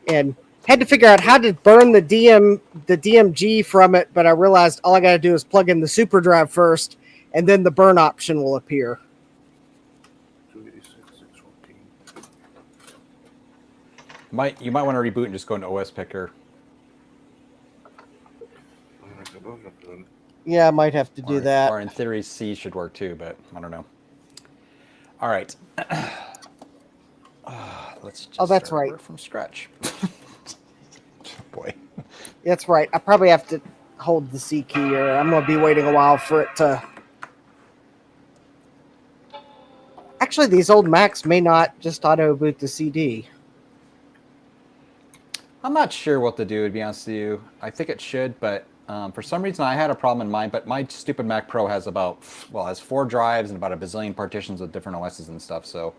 and had to figure out how to burn the DMG from it. But I realized all I got to do is plug in the super drive first, and then the burn option will appear. 286, 614. You might want to reboot and just go into OS Picker. Yeah, I might have to do that. Or in theory, C should work too, but I don't know. All right. Let's just that's start right. over from scratch. Boy. That's right. I probably have to hold the C key, or I'm going to be waiting a while for it to. Actually, these old Macs may not just auto boot the CD. I'm not sure what to do, to be honest with you. I think it should, but for some reason I had a problem in mine, but my stupid Mac Pro has has 4 drives and about a bazillion partitions with different OSs and stuff, so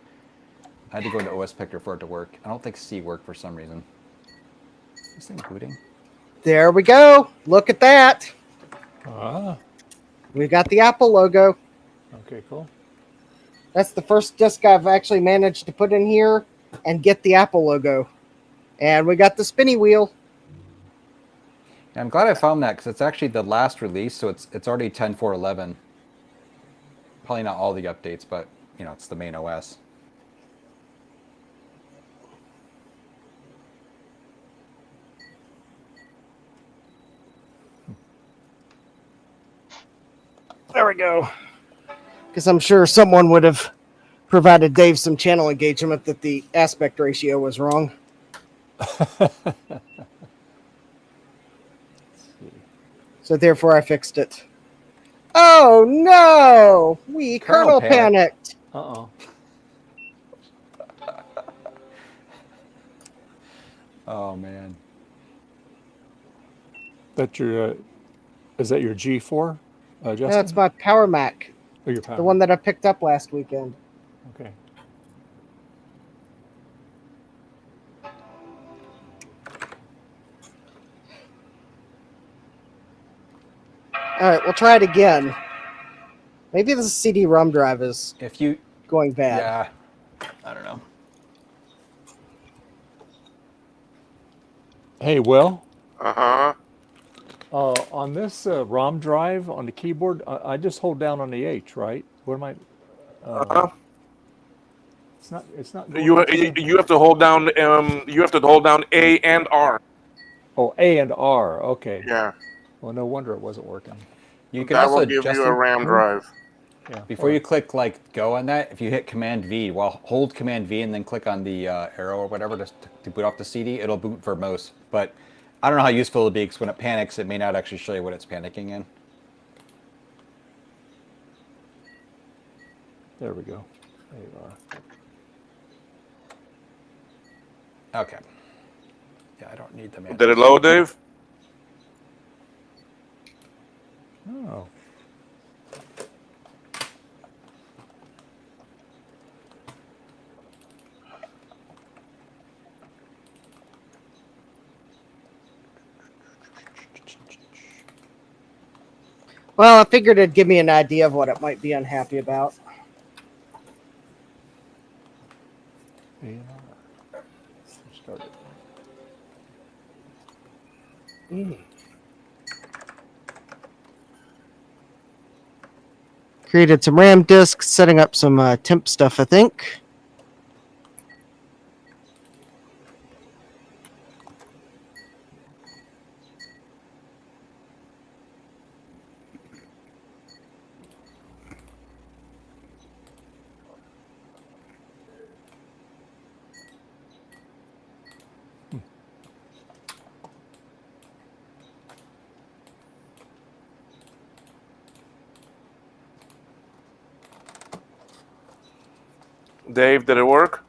I had to go into OS Picker for it to work. I don't think C worked for some reason. Is this thing booting? There we go. Look at that. Ah, We've got the Apple logo. okay, cool. That's the first disk I've actually managed to put in here and get the Apple logo. And we got the spinny wheel. Yeah, I'm glad I found that because it's actually the last release, so it's already 10.4.11. Probably not all the updates, but you know, it's the main OS. There we go. Because I'm sure someone would have provided Dave some channel engagement that the aspect ratio was wrong. So therefore I fixed it. Oh no! Kernel panicked. Uh-oh. Oh man. That your is that your G4, Justin? That's my Power Mac. Oh, your power. The one that I picked up last weekend. Okay. All right, we'll try it again. Maybe the CD-ROM drive is going bad. Yeah, I don't know. Hey, Will. Uh-huh. On this ROM drive on the keyboard, I just hold down on the H, right? What am I? It's not. You have to hold down A and R. Oh, A and R. Okay. Yeah. Well, no wonder it wasn't working. You can That also will give you a RAM drive. Yeah. Before you click like go on that, if you hit Command V, well, hold Command V and then click on the arrow or whatever to boot off the CD, it'll boot for most. But I don't know how useful it'll be because when it panics, it may not actually show you what it's panicking in. There we go. There you are. Okay. Yeah, I don't need the manual. Did it load, Dave? Oh. Well, I figured it'd give me an idea of what it might be unhappy about. A and R. Start it. Created some RAM disks, setting up some temp stuff, I think. Dave, did it work?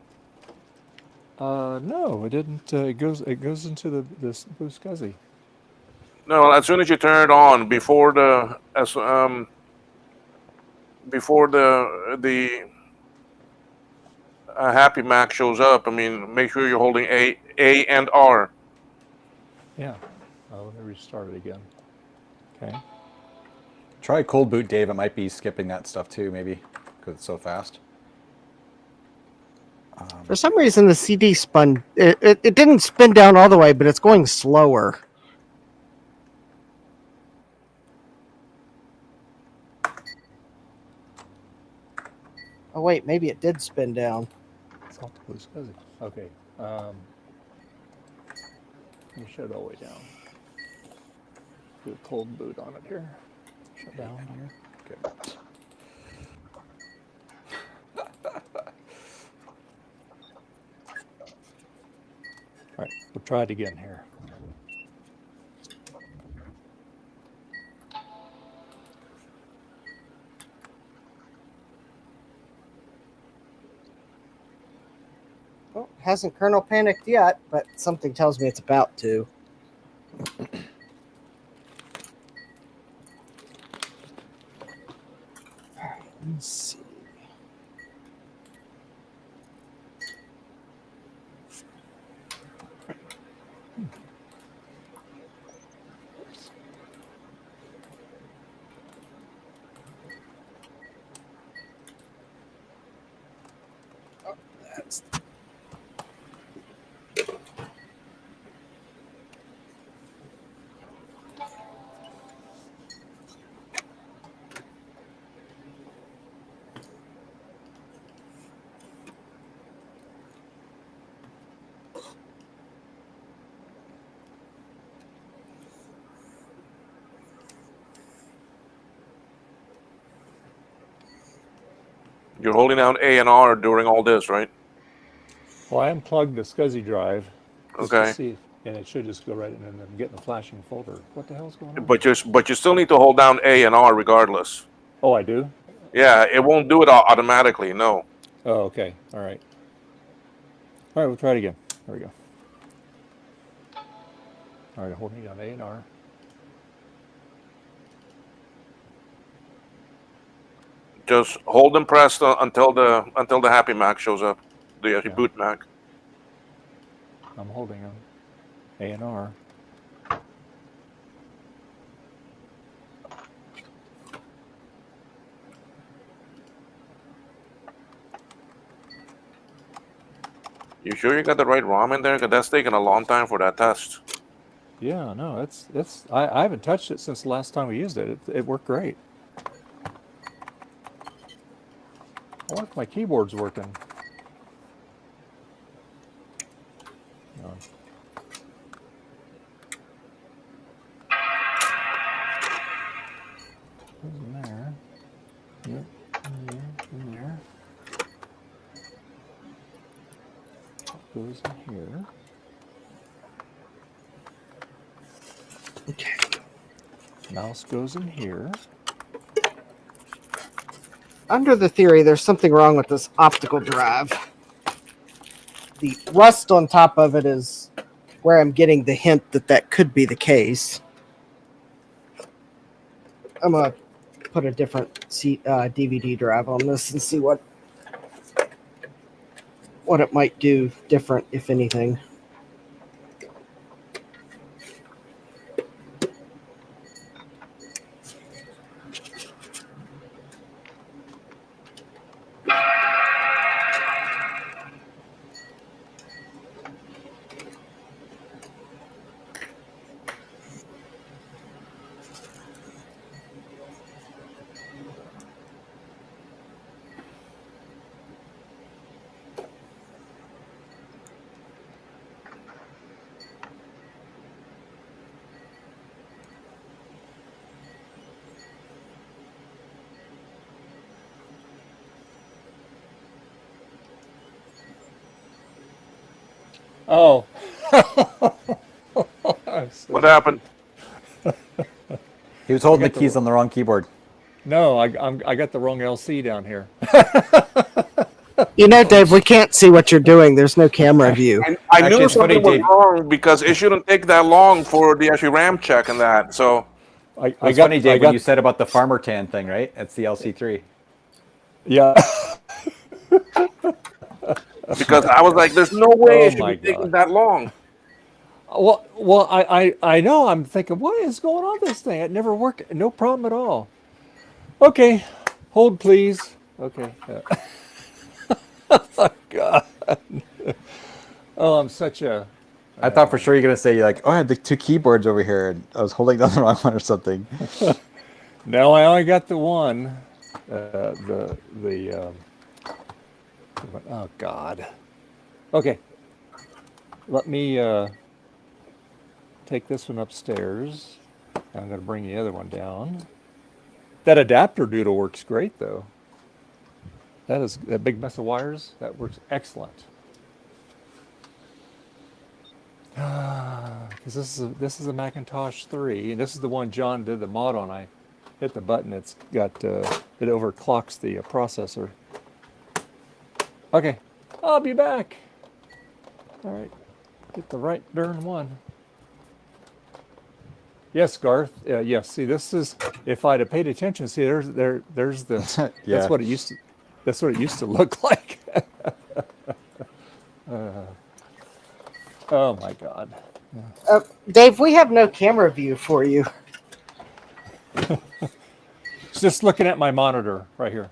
No, it didn't. It goes into this Blue SCSI. No, as soon as you turn it on, before the Happy Mac shows up. I mean, make sure you're holding A and R. Yeah. Oh, let me restart it again. Okay. Try cold boot, Dave. It might be skipping that stuff too, maybe, because it's so fast. For some reason, the CD spun. It didn't spin down all the way, but it's going slower. Oh wait, maybe it did spin down. It's off the Blue SCSI. Okay. Let me shut it all the way down. Do a cold boot on it here. Shut down here. Good. All right, we'll try it again here. Well, hasn't kernel panicked yet, but something tells me it's about to. Let's see. Oh, that's You're holding down A and R during all this, right? Well, I unplugged the SCSI drive. Just Okay. To see, and it should just go right in, and I'm getting the flashing folder. What the hell's going on? But you still need to hold down A and R regardless. Oh, I do? Yeah, it won't do it automatically. No. Oh, okay. All right. All right, we'll try it again. There we go. All right, holding down A and R. Just hold them pressed until the Happy Mac shows up, the boot Mac. I'm holding them. A and R. You sure you got the right ROM in there? Because that's taking a long time for that test. Yeah, no, I haven't touched it since the last time we used it. It worked great. I wonder if my keyboard's working. No. Goes in there. Yep, in there, in there. Goes in here. okay. Mouse goes in here. Under the theory, there's something wrong with this optical drive. The rust on top of it is where I'm getting the hint that that could be the case. I'm going to put a different DVD drive on this and see what it might do different, if anything. Oh. What happened? He was holding the got the- keys on the wrong keyboard. No, I got the wrong LC down here. You know, Dave, we can't see what you're doing. There's no camera view. I Actually, knew it's funny, something was Dave. wrong because it shouldn't take that long for the actually RAM check and that. So It's funny, Dave, when you said about the farmer tan thing, right? That's the LC3. Yeah. because I was like, there's no way Oh it should my be taking God. that long. Well, I know. I'm thinking, what is going on with this thing? It never worked. No problem at all. Okay, hold please. Okay. Oh God. Oh, I'm such a. I thought for sure you're going to say, like, oh, I had the two keyboards over here, and I was holding down the wrong one or something. No, I only got the one. Oh God. Okay. Let me take this one upstairs. I'm going to bring the other one down. That adapter doodle works great though. That big mess of wires, that works excellent. Because this is a Macintosh 3, and this is the one John did the mod on. I hit the button, it's got it overclocks the processor. Okay, I'll be back. All right, get the right darn one. Yes, Garth. Yes. See, this is if I'd have paid attention. See, there's the. Yeah. That's what it used to. That's what it used to look like. Oh my God. Dave, we have no camera view for you. It's just looking at my monitor right here.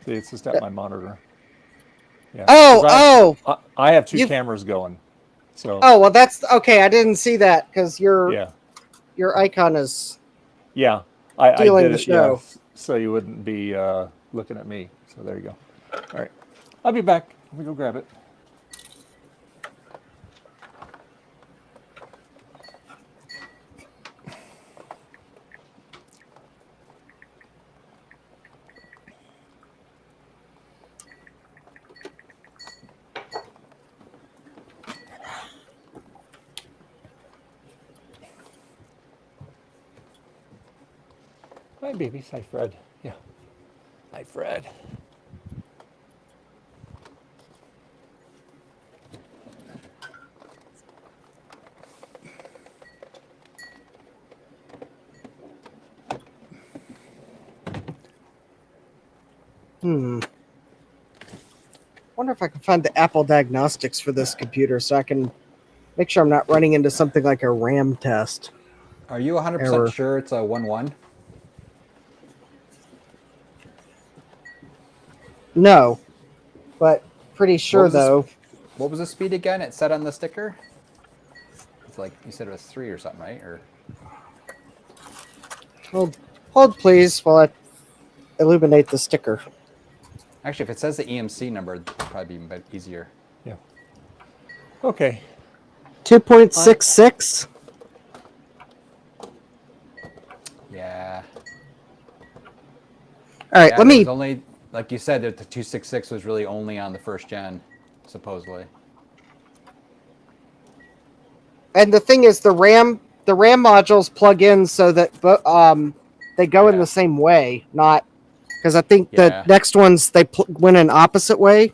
See, it's just at my monitor. Yeah. Oh, 'Cause I have 2 You've- cameras going. So. Oh, well, that's okay. I didn't see that because Yeah. your icon is. Yeah. I Stealing did the it. show. Yeah. So you wouldn't be looking at me. So there you go. All right. I'll be back. Let me go grab it. Hi, babies. Hi, Fred. Yeah. Hi, Fred. Wonder if I can find the Apple diagnostics for this computer so I can make sure I'm not running into something like a RAM test. Are you 100% Error. sure it's a 1-1? No, but pretty sure was this- though. What was the speed again? It said on the sticker? It's like, you said it was 3 or something, right? Or Hold please while I illuminate the sticker. actually, if it says the EMC number, it'd probably be a bit easier. Yeah. Okay. 2.66. Yeah. All right, Yeah, let it me. was only, like you said, that the 266 was really only on the first gen, supposedly. And the thing is, the RAM modules plug in so that they go in Yeah. the same way, not because I think Yeah. the next ones they went an opposite way.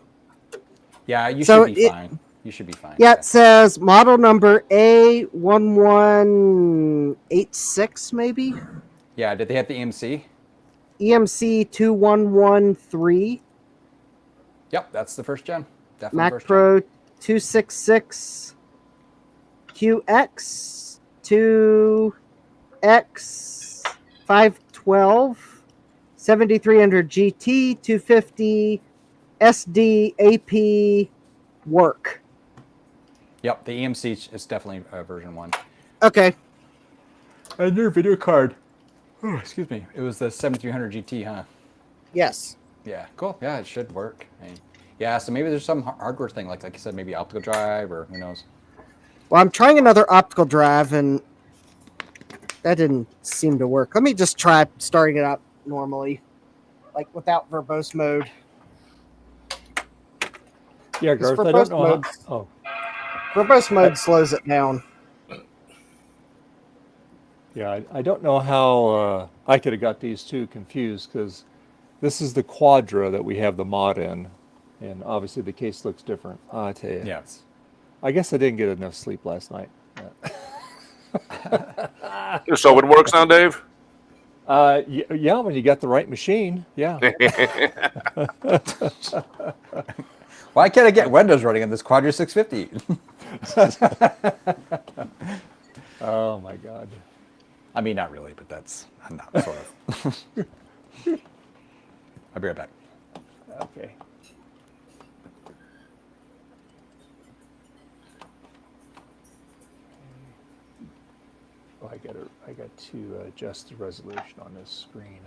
Yeah, you So should be fine. You should be fine. Yeah, it says model number A1186 maybe. Yeah, did they have the EMC? EMC 2113. Yep, that's the first gen. Definitely Mac first Pro 266 QX 2X 512 7300 GT 250 SD AP work. Yep, the EMC is definitely version 1. Okay. And your video card. Oh, excuse me. It was the 7300 GT, huh? Yes. Yeah, cool. Yeah, it should work. Yeah, so maybe there's some hardware thing, like you said, maybe optical drive or who knows. Well, I'm trying another optical drive and that didn't seem to work. Let me just try starting it up normally, like without verbose mode. Yeah, Because Garth. I don't verbose know mode, how. Oh. Verbose mode slows it down. Yeah, I don't know how I could have got these two confused because this is the Quadra that we have the mod in, and obviously the case looks different. I tell you, Yeah. I guess I didn't get enough sleep last night. So it works now, Dave? Yeah, when you got the right machine, yeah. Why can't I get Windows running on this Quadra 650? Oh my God. I mean, not really, but that's not sort of. I'll be right back. Okay. Oh, I got to adjust the resolution on this screen.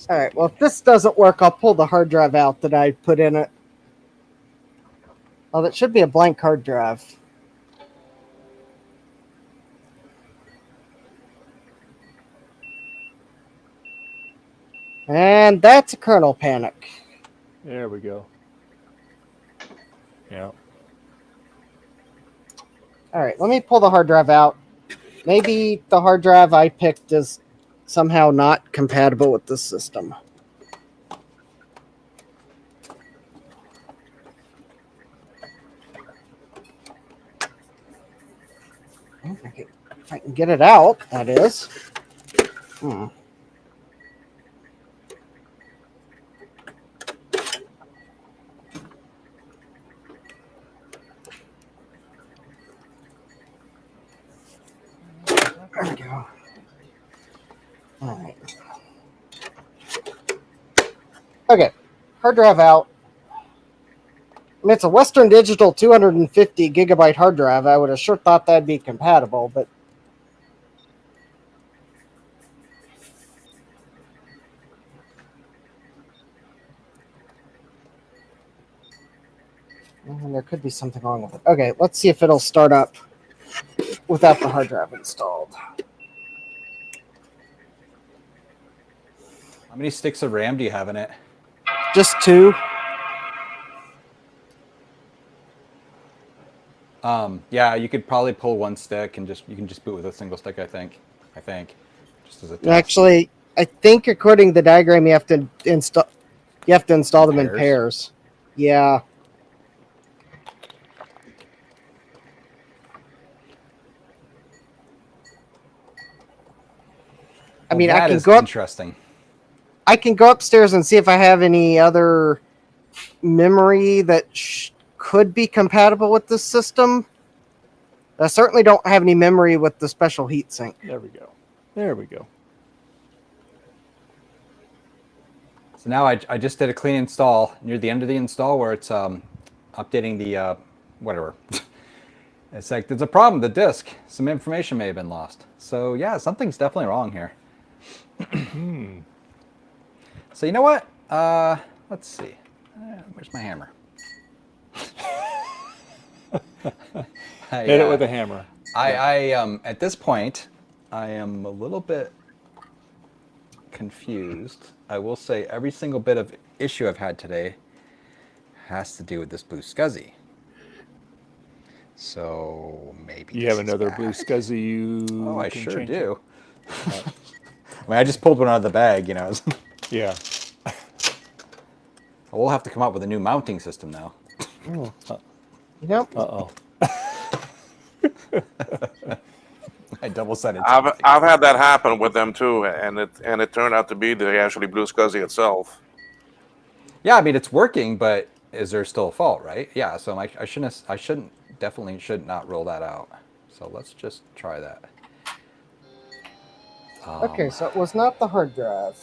All right. Well, if this doesn't work, I'll pull the hard drive out that I put in it. Oh, that should be a blank hard drive. And that's a kernel panic. There we go. Yeah. All right, let me pull the hard drive out. Maybe the hard drive I picked is somehow not compatible with this system. If I can get it out, that is. There we go. All right. Okay, hard drive out. I mean, it's a Western Digital 250 gigabyte hard drive. I would have sure thought that'd be compatible, but there could be something wrong with it. Okay, let's see if it'll start up without the hard drive installed. How many sticks of RAM do you have in it? Just 2. Yeah, you could probably pull one stick and you can just boot with a single stick. I think, just as a test. Actually, I think according to the diagram, you have to install. You have to install them in pairs. Yeah. I mean, I can go up. Interesting. I can go upstairs and see if I have any other memory that could be compatible with this system. I certainly don't have any memory with the special heatsink. There we go. There we go. So now I just did a clean install near the end of the install where it's updating the whatever. It's like there's a problem. The disk, some information may have been lost. So yeah, something's definitely wrong here. So you know what? Let's see. Where's my hammer? Hit it with a hammer. I at this point, I am a little bit confused. I will say every single bit of issue I've had today has to do with this blue SCSI. So maybe you have another blue SCSI you. Oh, I sure do. I mean, I just pulled one out of the bag, you know. Yeah. We'll have to come up with a new mounting system now. Yep. Uh-oh. I double-sided. I've had that happen with them too, and it turned out to be the actually blue SCSI itself. Yeah, I mean it's working, but is there still a fault, right? Yeah, so I definitely should not roll that out. So let's just try that. Okay, so it was not the hard drive.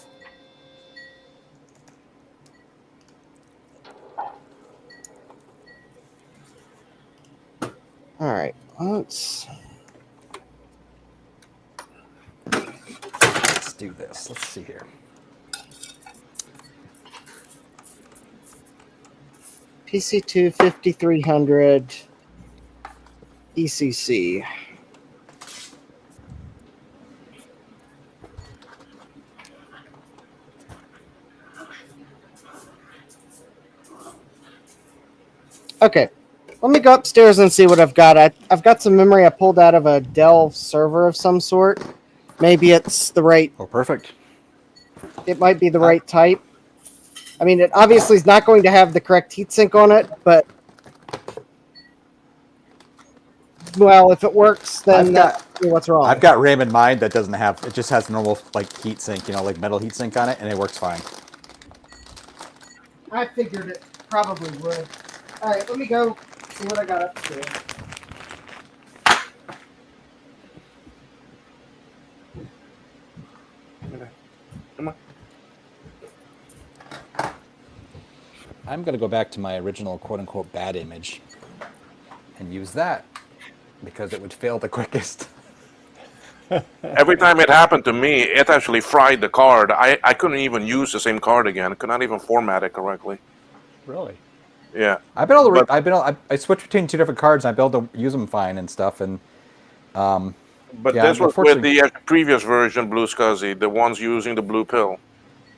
All right, let's. do this. Let's see here. PC2 5300 ECC. Okay, let me go upstairs and see what I've got. I've got some memory I pulled out of a Dell server of some sort. Maybe it's the right... Oh, perfect. It might be the right type. I mean, it obviously is not going to have the correct heatsink on it, but... Well, if it works, then what's wrong? I've got RAM in mind that doesn't have... It just has normal, like, heatsink, you know, like metal heatsink on it, and it works fine. I figured it probably would. All right, let me go see what I got upstairs. Come on. I'm going to go back to my original quote-unquote bad image and use that because it would fail the quickest. Every time it happened to me, it actually fried the card. I couldn't even use the same card again. I could not even format it correctly. Really? Yeah. I switched between two different cards and I've been able to use them fine and stuff. And But yeah, this was with the previous version, Blue Scuzzy, the ones using the blue pill.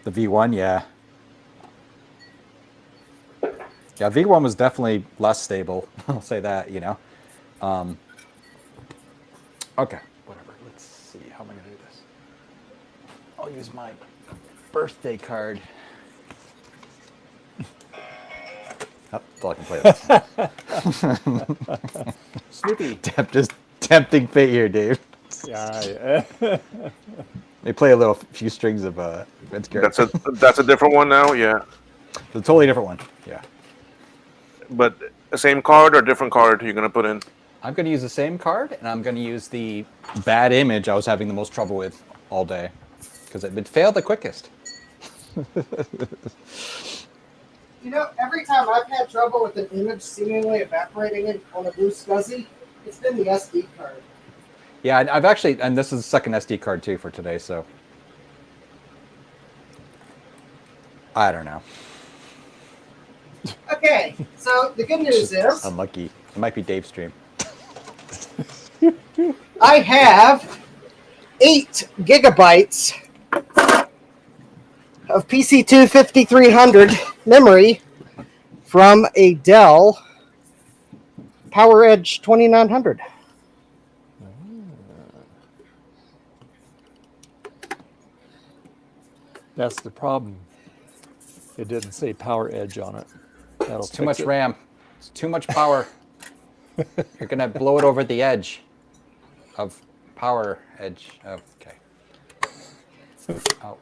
The V1, yeah. Yeah, V1 was definitely less stable. I'll say that, you know. Okay, whatever. Let's see. How am I going to do this? I'll use my birthday card. Oh, that's all I can play with. Snoopy. Just tempting fate here, Dave. Yeah. They play a few strings of Vince Garrett. That's a different one now, yeah. It's a totally different one, yeah. But the same card or different card you're gonna put in? I'm gonna use the same card, and I'm gonna use the bad image I was having the most trouble with all day, because it would fail the quickest. You know, every time I've had trouble with an image seemingly evaporating on a Blue Scuzzy, it's been the SD card. Yeah, I've actually, and this is the second SD card too for today, so I don't know. Okay, so the good news is Unlucky. It might be Dave's stream. I have 8 gigabytes of PC2 5300 memory from a Dell PowerEdge 2900. That's the problem. It didn't say PowerEdge on it. That'll It's too much it. RAM. It's too much power. You're gonna blow it over the edge of power edge. Okay.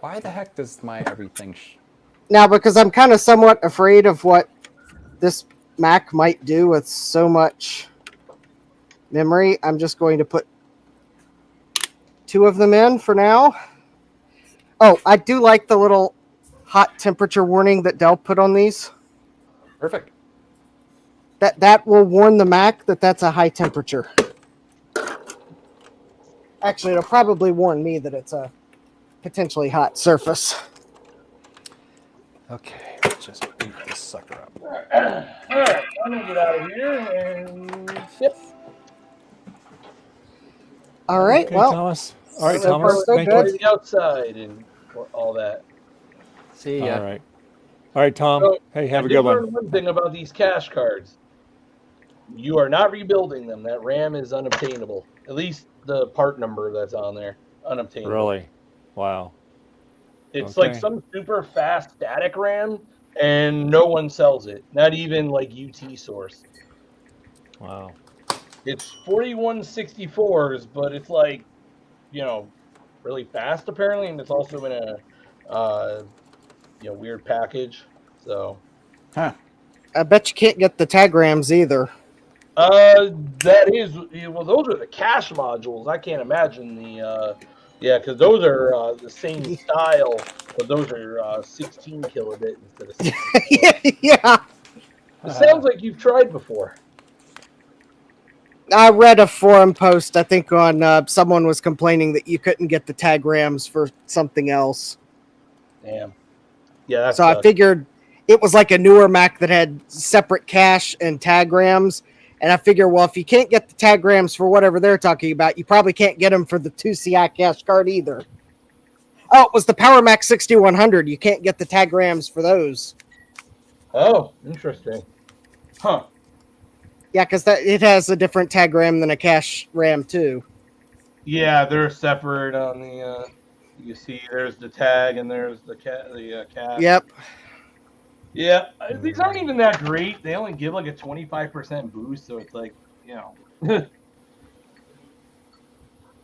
Why the heck does my everything? Now, because I'm kind of somewhat afraid of what this Mac might do with so much memory, I'm just going to put 2 of them in for now. Oh, I do like the little hot temperature warning that Dell put on these. Perfect. That will warn the Mac that that's a high temperature. Actually, it'll probably warn me that it's a potentially hot surface. Okay, let's just beat this sucker up. All right, I'm gonna get out of here and yep. All right, Okay, well, Thomas. All right, so Thomas. far so Thank good. you. The outside and all that. See ya. All right. All right, Tom. So, Hey, have I a did good learn one. one thing about these cache cards. You are not rebuilding them. That RAM is unobtainable. At least the part number that's on there, unobtainable. Really? Wow. It's Okay. like some super fast static RAM, and no one sells it. Not even like UT Source. Wow. It's 4164s, but it's like, you know, really fast apparently, and it's also in a weird package. So Huh. I bet you can't get the tag RAMs either. that is, well, those are the cache modules. I can't imagine the because those are the same style, but those are 16 kilobit instead of 16. Yeah. It sounds like you've tried before. I read a forum post. I think on someone was complaining that you couldn't get the tag rams for something else. Damn. Yeah, that So I sucks. figured it was like a newer Mac that had separate cache and tag rams. And I figure, well, if you can't get the tag rams for whatever they're talking about, you probably can't get them for the 2CI cache card either. Oh, it was the Power Mac 6100. You can't get the tag rams for those. Oh, interesting. Huh. Yeah, because it has a different tag ram than a cache ram too. Yeah, they're separate on the. You see, there's the tag and there's the cache. Yep. Yeah, these aren't even that great. They only give like a 25% boost, so it's like, you know.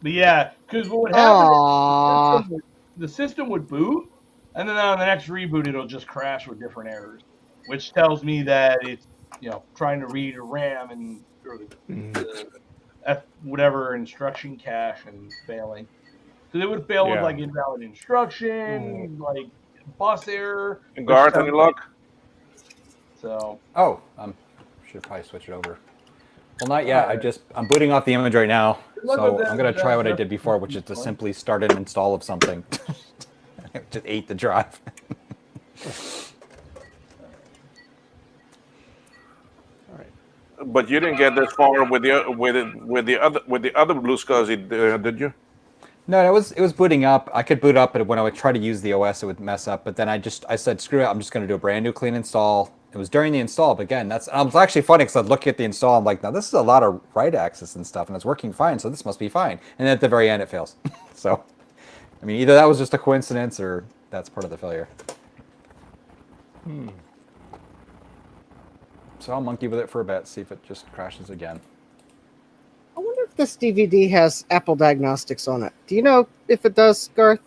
But yeah, because what would happen is the system would boot, and then on the next reboot, it'll just crash with different errors, which tells me that it's, you know, trying to read a RAM and or the whatever instruction cache and failing. So they would fail with like invalid instruction, like bus error. And Garth, any luck? So. Oh, should probably switch it over. Well, not yet. I'm booting off the image right now, so I'm gonna try what I did before, which is to simply start an install of something. Just ate the drive. All right. But you didn't get this far with the other Blue SCSI, did you? No, it was booting up. I could boot up, but when I would try to use the OS, it would mess up. But then I said, screw it. I'm just gonna do a brand new clean install. It was during the install, but again, it was actually funny because I'd look at the install. I'm like, now this is a lot of write access and stuff, and it's working fine, so this must be fine. And then at the very end, it fails. So, I mean, either that was just a coincidence or that's part of the failure. So I'll monkey with it for a bit, see if it just crashes again. I wonder if this DVD has Apple Diagnostics on it. Do you know if it does, Garth?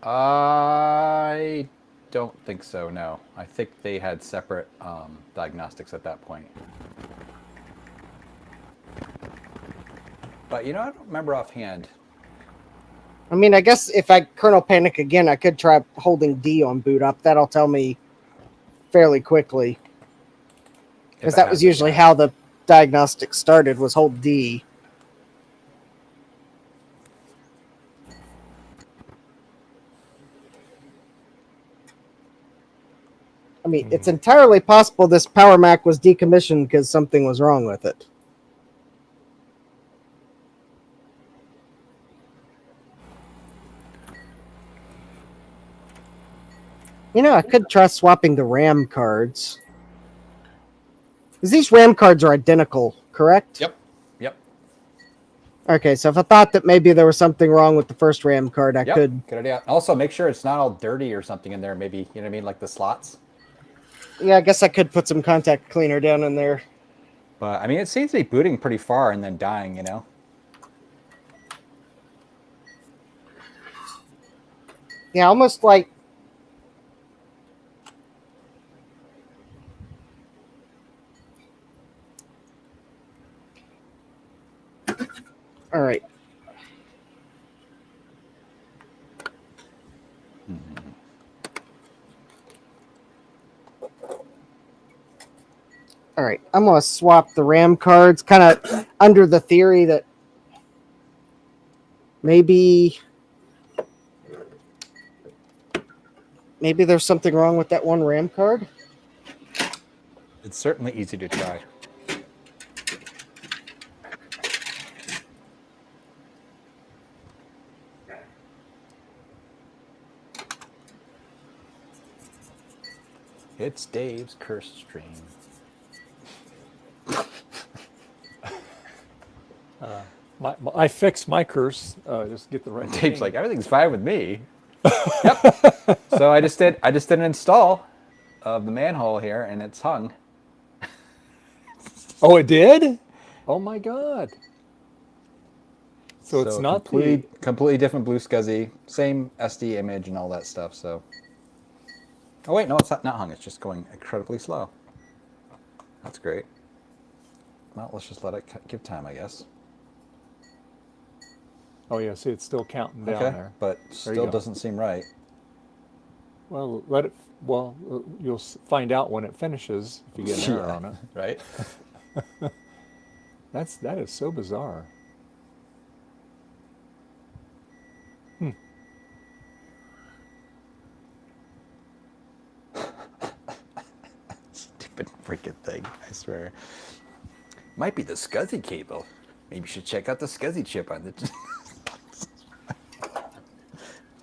I don't think so, no. I think they had separate diagnostics at that point. But, you know, I don't remember offhand. I mean, I guess if I kernel panic again, I could try holding D on boot up. That'll tell me fairly quickly. Because that was usually how the diagnostic started, was hold D. I mean, it's entirely possible this Power Mac was decommissioned because something was wrong with it. You know, I could try swapping the RAM cards. Because these RAM cards are identical, correct? Yep. Okay, so if I thought that maybe there was something wrong with the first RAM card, I could... Good idea. Also, make sure it's not all dirty or something in there, maybe, you know what I mean, like the slots. Yeah, I guess I could put some contact cleaner down in there. But, I mean, it seems to be booting pretty far and then dying, you know? Yeah, almost like... All right. All right, I'm going to swap the RAM cards, kind of under the theory that maybe there's something wrong with that one RAM card. It's certainly easy to try. It's Dave's curse stream. I fixed my curse. Just get the right. Dave's like, everything's fine with me. Yep. So I just did an install of the manhole here, and it's hung. Oh, it did? Oh my God. So it's not completely different Blue SCSI, same SD image and all that stuff. So. Oh wait, no, it's not hung. It's just going incredibly slow. That's great. Well, let's just let it give time, I guess. Oh yeah, see, it's still counting down there. But still doesn't seem right. Well, let it. Well, you'll find out when it finishes if you get an error on it. Right. That is so bizarre. Hmm. Stupid freaking thing, I swear. Might be the SCSI cable. Maybe you should check out the SCSI chip on the. Could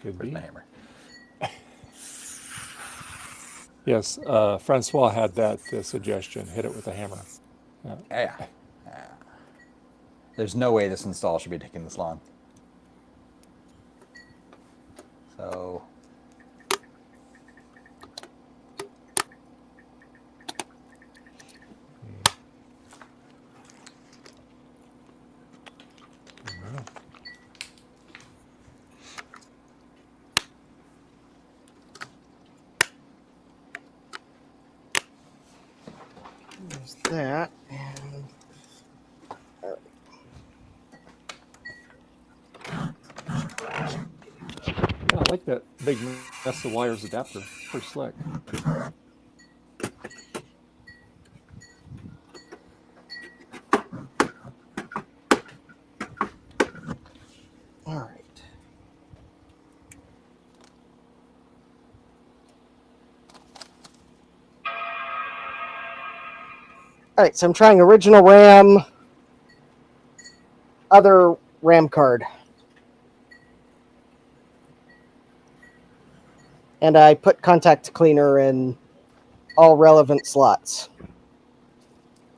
Where's be. my hammer? Yes, Francois had that suggestion. Hit it with a hammer. Yeah. There's no way this install should be taking this long. So. There's that. And Yeah, I like that big mess of wires adapter. Pretty slick. all right. All right, so I'm trying original RAM, other RAM card. And I put contact cleaner in all relevant slots.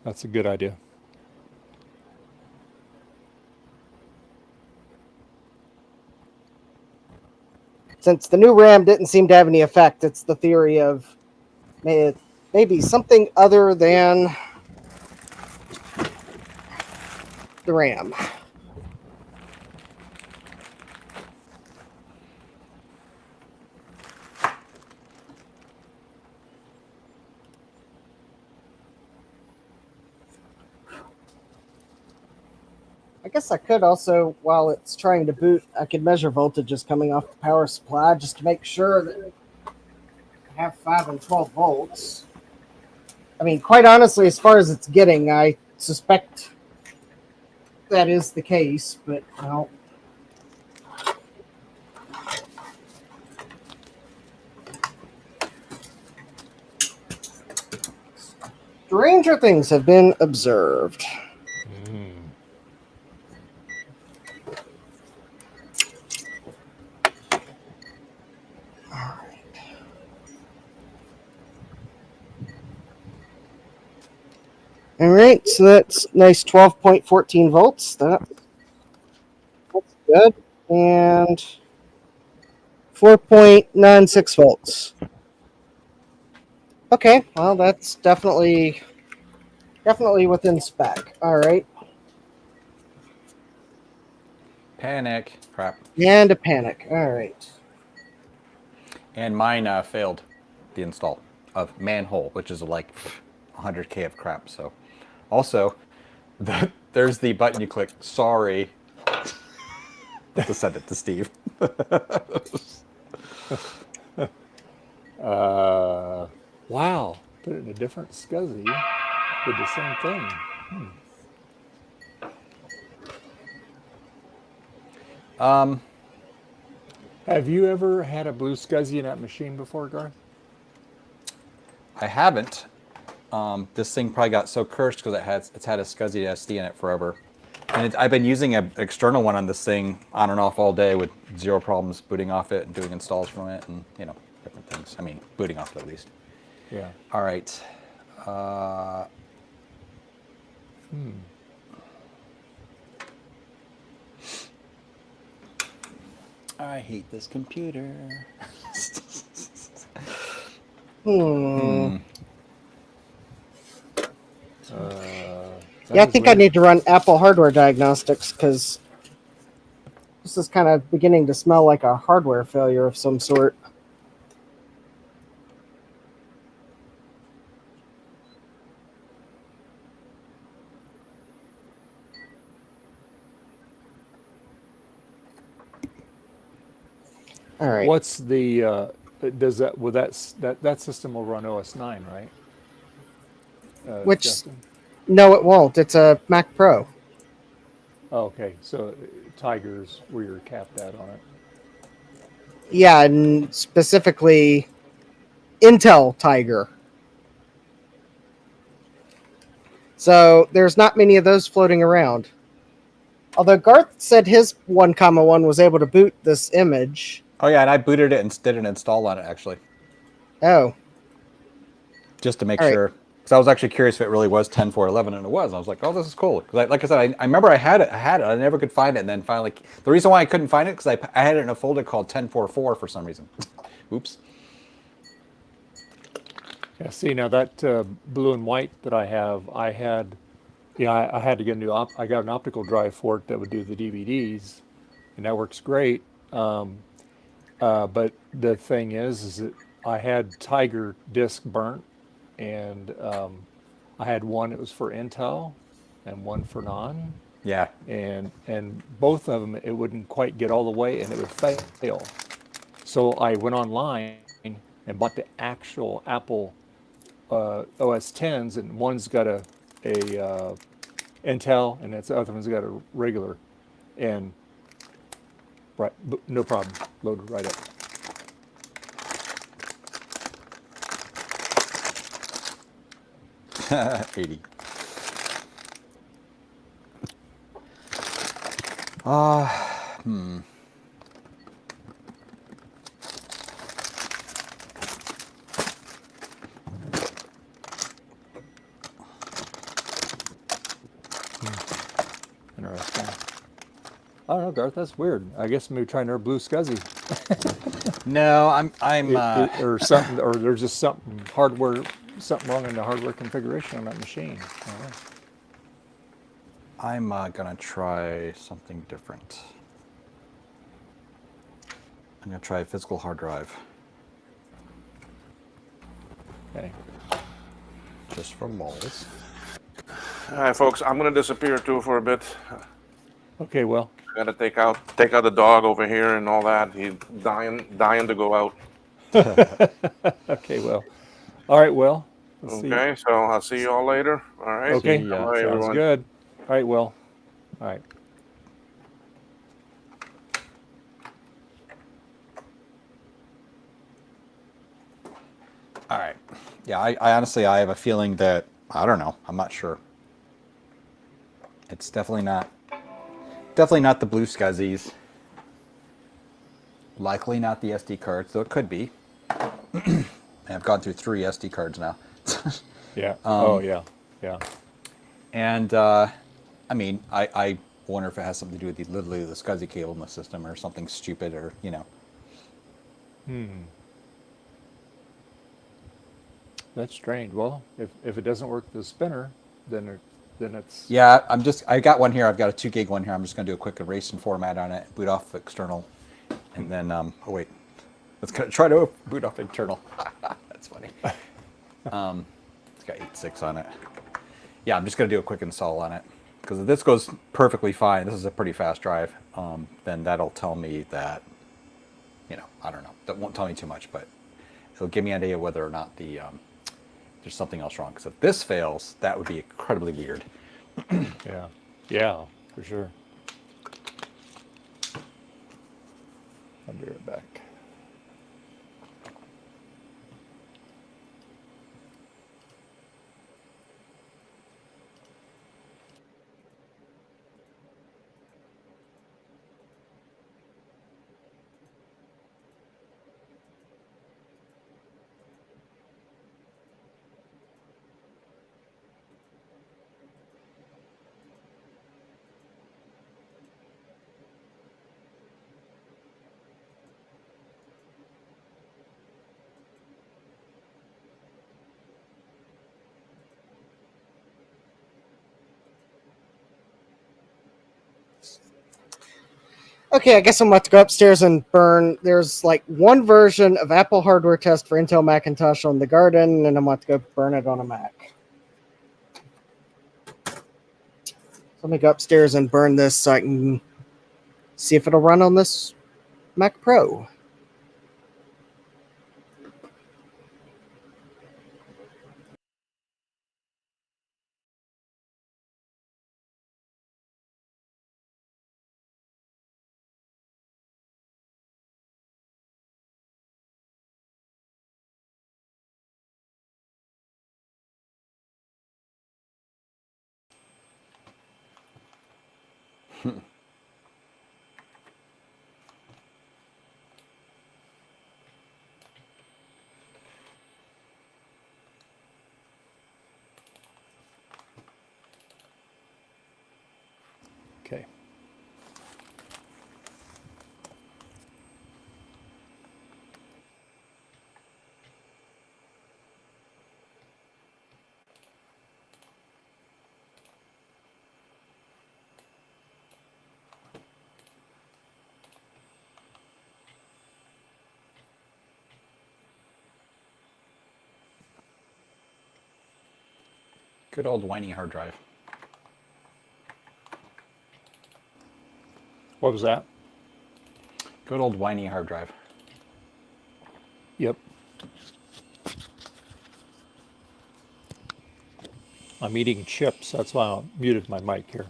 That's a good idea. Since the new RAM didn't seem to have any effect, it's the theory of maybe something other than the RAM. I guess I could also, while it's trying to boot, I could measure voltages coming off the power supply just to make sure that I have 5 and 12 volts. I mean, quite honestly, as far as it's getting, I suspect that is the case, but well. Stranger things have been observed. All right, so that's nice 12.14 volts. That's good. And 4.96 volts. Okay, well, that's definitely within spec. All right. Panic. Crap. And a panic. All right. And mine failed the install of Manhole, which is like 100K of crap. So, also, there's the button you click. Sorry, to send it to Steve. Wow. Put it in a different SCSI. Did the same thing. Have you ever had a blue SCSI in that machine before, Garth? I haven't. This thing probably got so cursed because it's had a SCSI SD in it forever. And I've been using an external one on this thing on and off all day with zero problems booting off it and doing installs from it and, different things. I mean, booting off it at least. Yeah. All right. I hate this computer. Yeah, I think I need to run Apple hardware diagnostics because this is kind of beginning to smell like a hardware failure of some sort. All right. What's the does that that system will run OS 9, right? Which Justin? No, it won't. It's a Mac Pro. Oh, okay, so Tiger's where you're capped at on it. Yeah, and specifically Intel Tiger. So there's not many of those floating around. Although Garth said his 1,1 was able to boot this image. Oh yeah, and I booted it and did an install on it actually, Oh, just to make All right. sure. Because I was actually curious if it really was 10.4.11, and it was. I was like, oh, this is cool. Because like I said, I remember I had it. I never could find it, and then finally, the reason why I couldn't find it because I had it in a folder called 10.4.4 for some reason. Oops. Yeah, see now that blue and white that I have, I had to get a new I got an optical drive for it that would do the DVDs, and that works great. But the thing is that I had Tiger disk burnt, and I had one that was for Intel and one for non, Yeah. and both of them it wouldn't quite get all the way, and it would fail. So I went online and bought the actual Apple OS 10s, and one's got a Intel, and the other one's got a regular, and right, no problem, loaded right up. $80. Hmm. Interesting. I don't know, Garth. That's weird. I guess maybe trying our blue SCSI. No, I'm or something, or there's just something wrong in the hardware configuration on that machine. I don't know. I'm gonna try something different. I'm gonna try a physical hard drive. Okay. Just for moles. All right, folks, I'm gonna disappear too for a bit. Okay. Well. I gotta take out the dog over here and all that. He's dying to go out. Okay. Well. All right. Well. Let's see. Okay, so I'll see you all later. All right. Okay. See ya. Bye, Sounds everyone. good. All right. Well. All right. All right. Yeah, I honestly I have a feeling that I don't know. I'm not sure. It's definitely not the blue SCSIs. Likely not the SD cards, though it could be. I've gone through 3 SD cards now. Yeah. Oh yeah. Yeah. And I mean, I wonder if it has something to do with literally the SCSI cable in the system or something stupid, or you know. That's strange. Well, if it doesn't work the spinner, then it's Yeah, I got one here. I've got a 2 gig one here. I'm just going to do a quick erase and format on it, boot off external, and then, oh wait, let's try to boot off internal. That's funny. It's got 8.6 on it. Yeah, I'm just going to do a quick install on it, because if this goes perfectly fine, this is a pretty fast drive, then that'll tell me that, you know, I don't know. That won't tell me too much, but it'll give me an idea whether or not there's something else wrong. Because if this fails, that would be incredibly weird. yeah. Yeah, for sure. I'll be right back. Okay, I guess I'm about to go upstairs and burn. There's like one version of Apple hardware test for Intel Macintosh on the Garden, and I'm about to go burn it on a Mac. So let me go upstairs and burn this so I can see if it'll run on this Mac Pro. Okay. Good old whiny hard drive. What was that? Good old whiny hard drive. Yep. I'm eating chips. That's why I muted my mic here.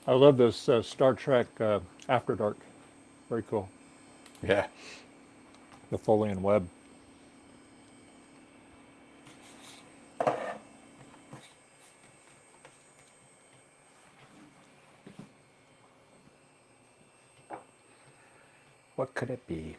I love this Star Trek After Dark. Very cool. Yeah. The Folian web. What could it be?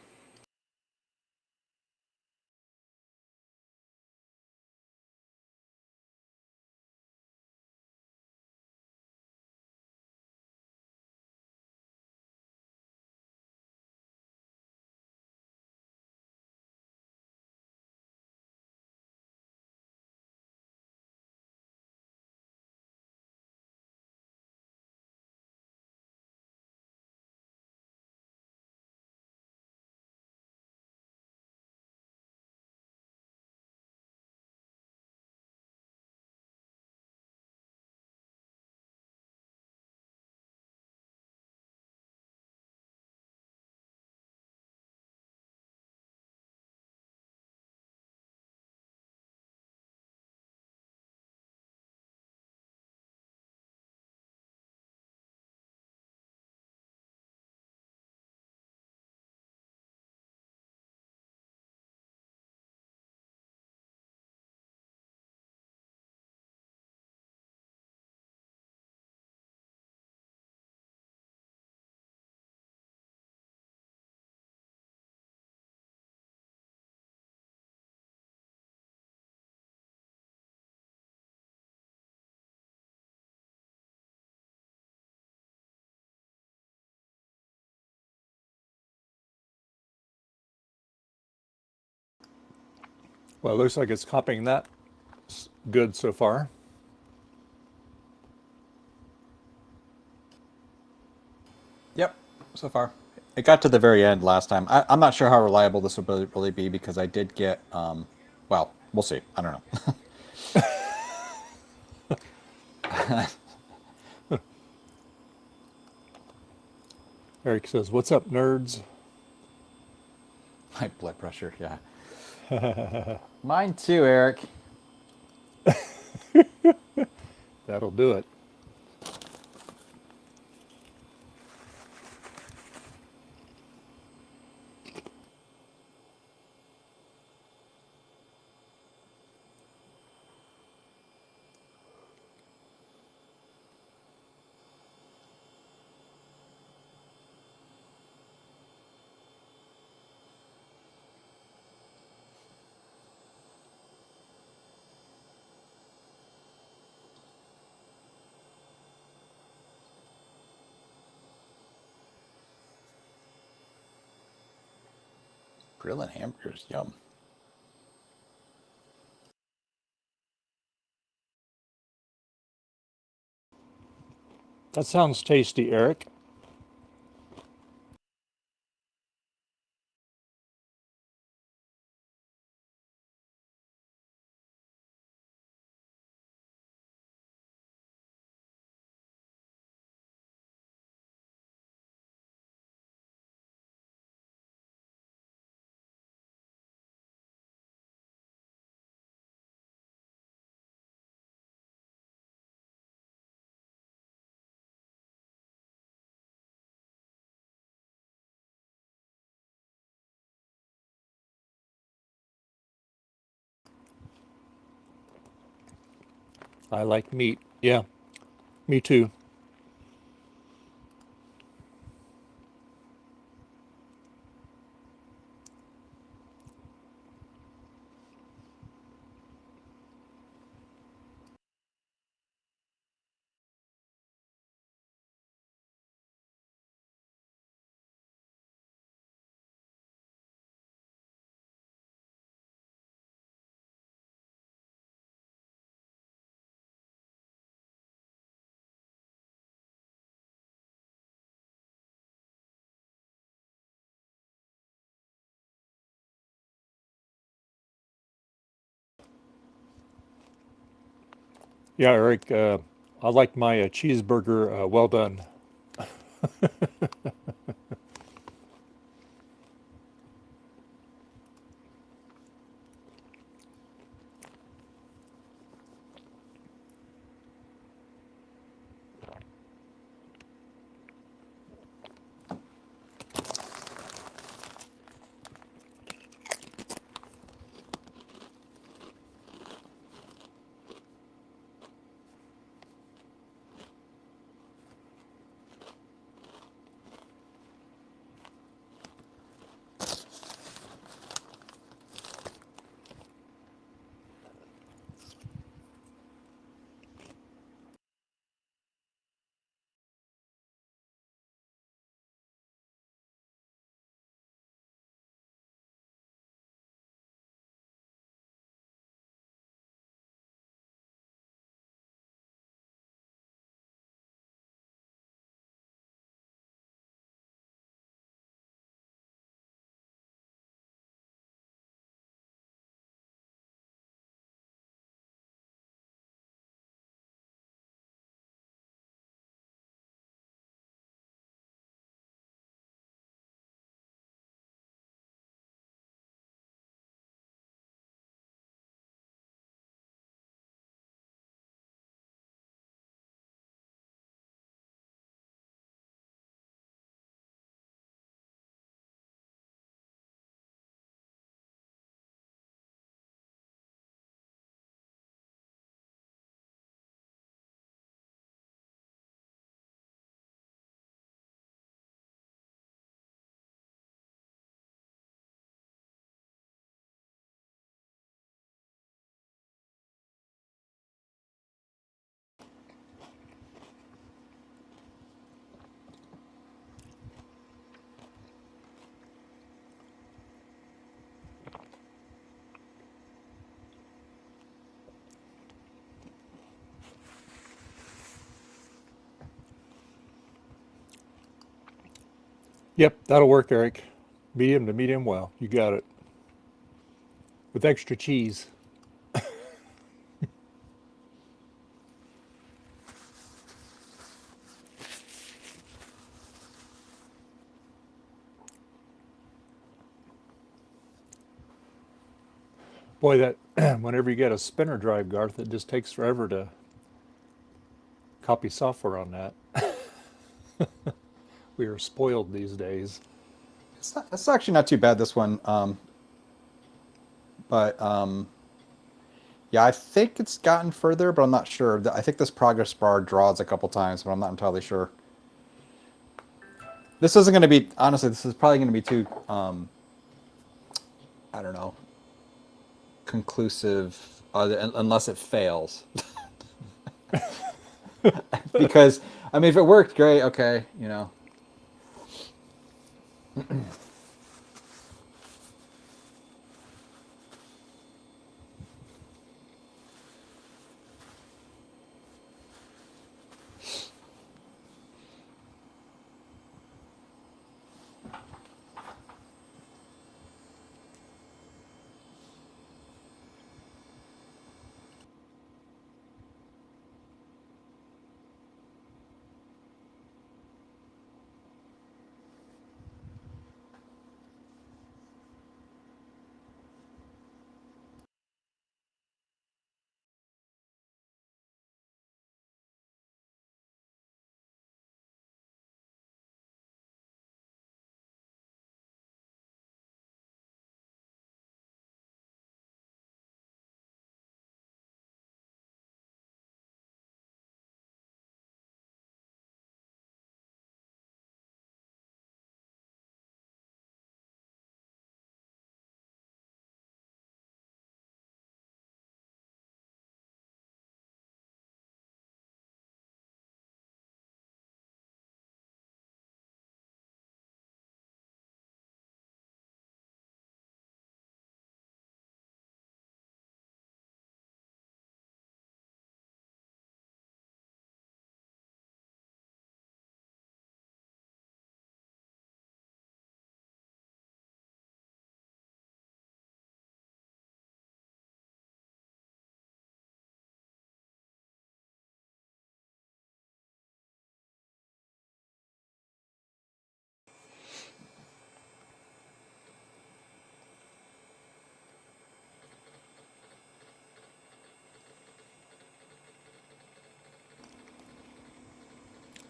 Well, it looks like it's copying that good so far. Yep, so far. It got to the very end last time. I'm not sure how reliable this will really be because I did get, well, we'll see. I don't know. Eric says, "What's up, nerds?" My blood pressure, yeah. Mine too, Eric. That'll do it. Grilling hamburgers, yum. That sounds tasty, Eric. I like meat. Yeah, me too. Yeah, Eric, I like my cheeseburger well done. Yep, that'll work, Eric. Medium to medium well. You got it. With extra cheese. Boy, that whenever you get a spinner drive, Garth, it just takes forever to copy software on that. We are spoiled these days. It's actually not too bad, this one. But yeah, I think it's gotten further, but I'm not sure. I think this progress bar draws a couple times, but I'm not entirely sure. This isn't going to be, honestly, this is probably going to be too, I don't know, conclusive, unless it fails. Because, I mean, if it worked, great, okay, you know.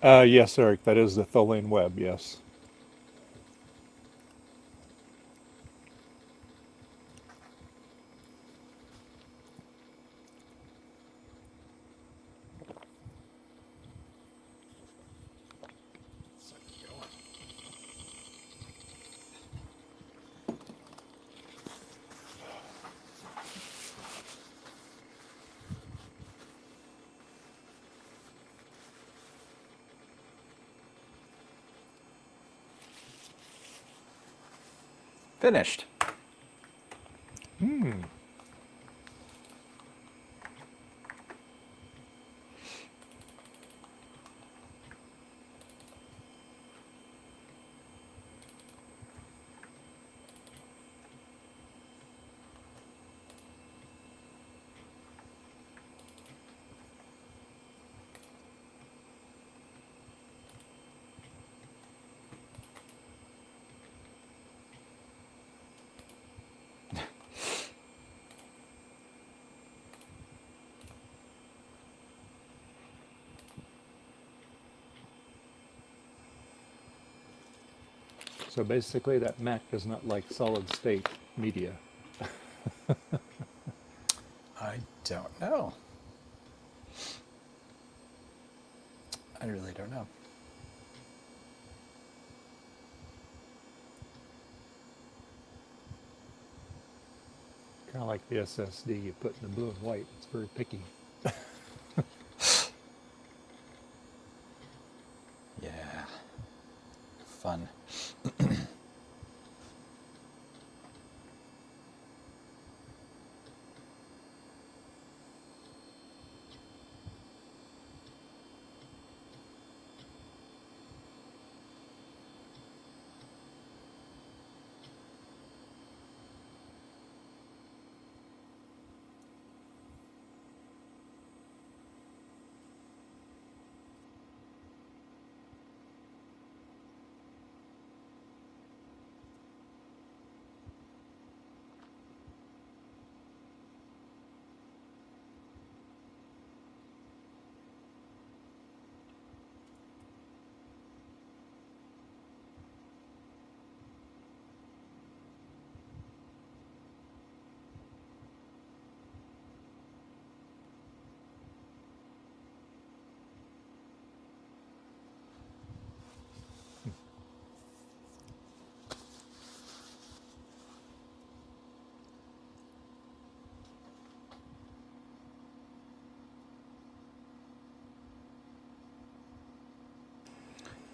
Yes, Eric, that is the fill-in web, yes. Finished. So basically that Mac does not like solid state media. I don't know. I really don't know. Kind of like the SSD you put in the blue and white. It's very picky. Yeah. Fun.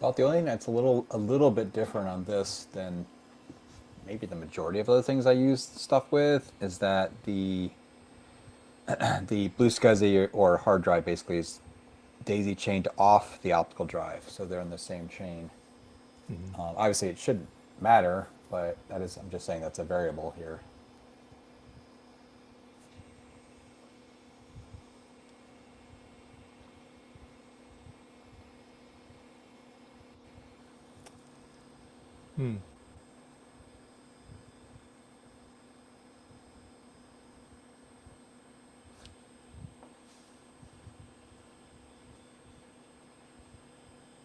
About the only thing that's a little bit different on this than maybe the majority of other things I use stuff with is that the the Blue SCSI or hard drive basically is daisy chained off the optical drive, so they're in the same chain. Obviously, it shouldn't matter, but that is, I'm just saying that's a variable here.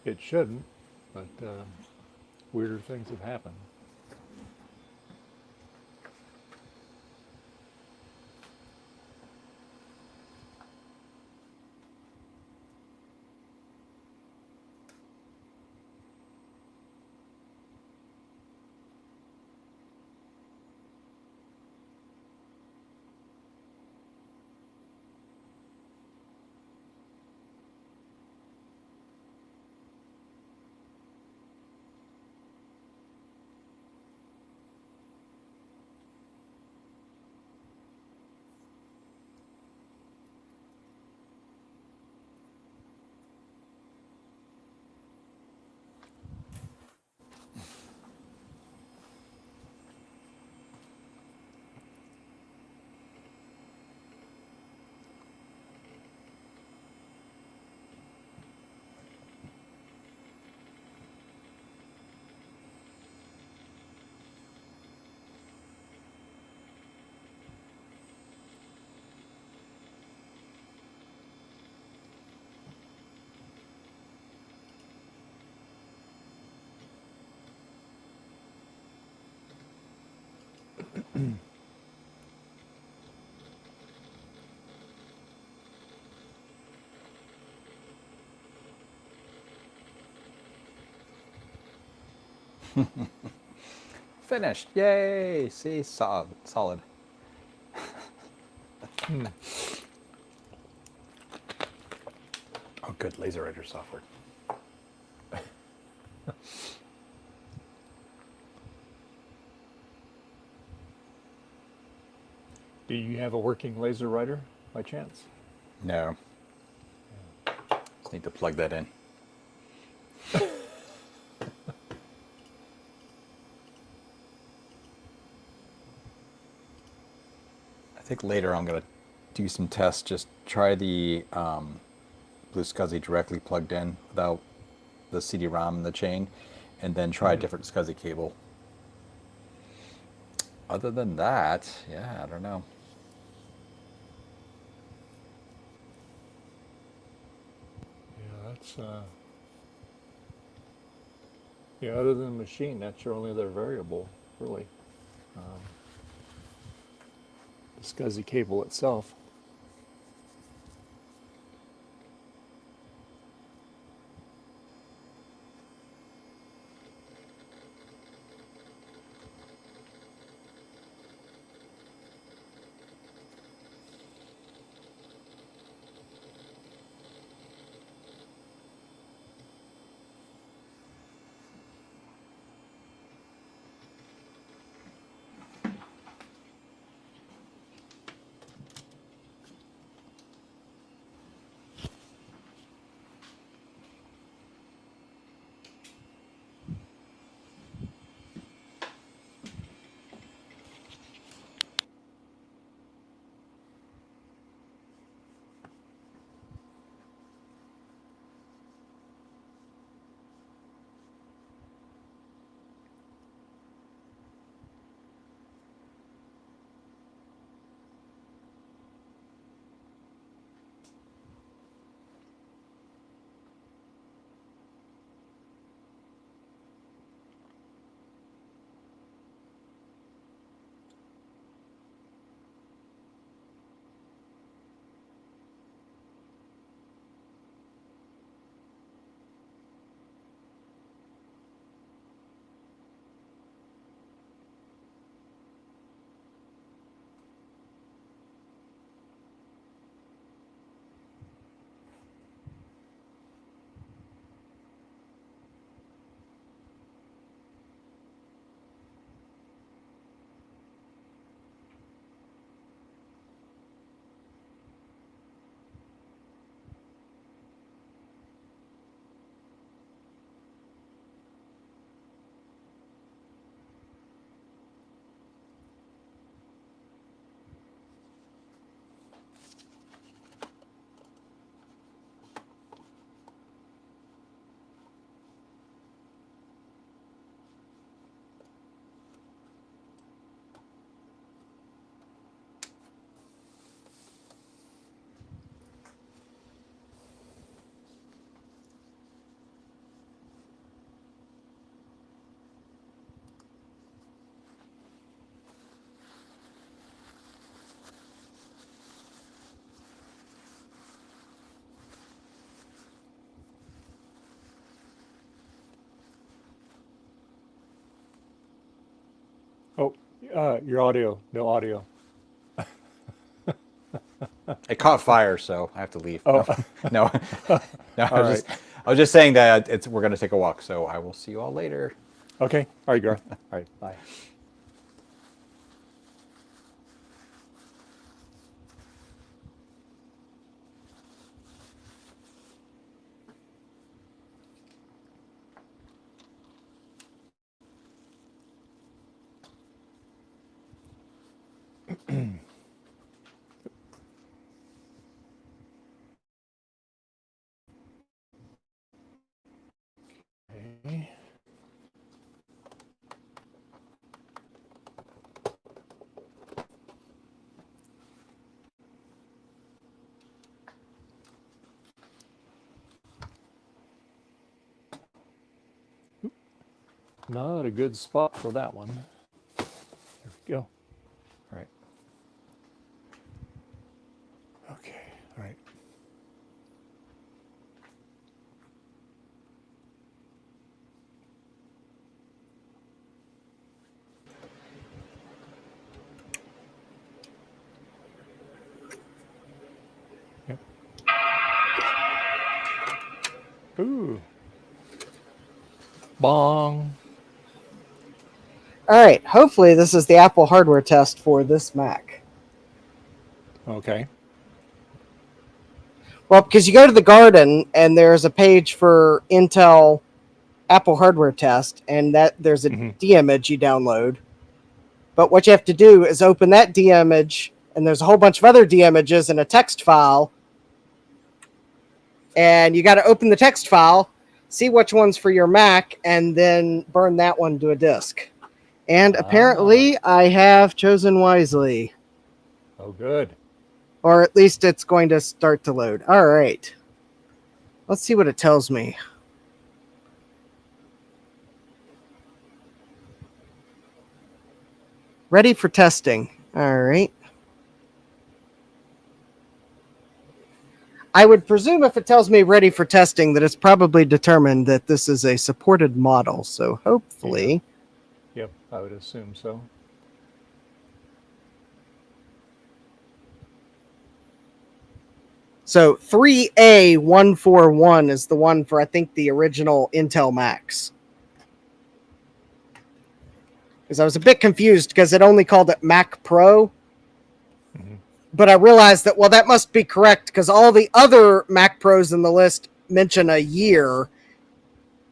It shouldn't, but weirder things have happened. Finished. Yay. See, solid. Oh, good. Laser writer software. Do you have a working laser writer by chance? No. Just need to plug that in. I think later I'm going to do some tests. Just try the Blue SCSI directly plugged in without the CD-ROM in the chain, and then try a different SCSI cable. Other than that, yeah, I don't know. Yeah, that's yeah. Other than the machine, that's your only other variable, really. The SCSI cable itself. Oh, your audio, no audio. It caught fire, so I have to leave. Oh. No, no. All right. I was just saying that we're going to take a walk, so I will see you all later. Okay. All right, Garth. All right. Bye. Okay. Not a good spot for that one. There we go. Ooh. Bong. All right. Hopefully, this is the Apple hardware test for this Mac. Okay. Well, because you go to the Garden and there's a page for Intel Apple hardware test, and that there's a D image you download. But what you have to do is open that D image, and there's a whole bunch of other D images in a text file. And you got to open the text file, see which one's for your Mac, and then burn that one to a disk. And apparently, I have chosen wisely. Oh, good. Or at least it's going to start to load. All right. Let's see what it tells me. Ready for testing. All right. I would presume if it tells me ready for testing that it's probably determined that this is a supported model. So hopefully. Yep, I would assume so. So 3A141 is the one for, I think, the original Intel Macs. Because I was a bit confused because it only called it Mac Pro. But I realized that, well, that must be correct because all the other Mac Pros in the list mention a year.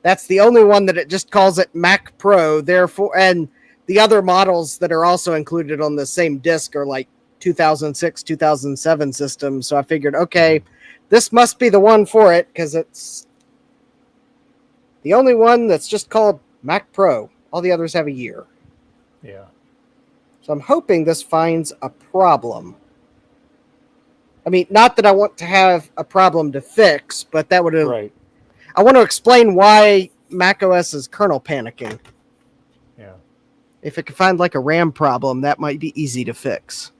That's the only one that it just calls it Mac Pro. Therefore, and the other models that are also included on the same disk are like 2006, 2007 systems. So I figured, okay, this must be the one for it because it's the only one that's just called Mac Pro. All the others have a year. Yeah. So I'm hoping this finds a problem. I mean, not that I want to have a problem to fix, but that would have... Right. I want to explain why macOS is kernel panicking. Yeah. If it can find like a RAM problem, that might be easy to fix.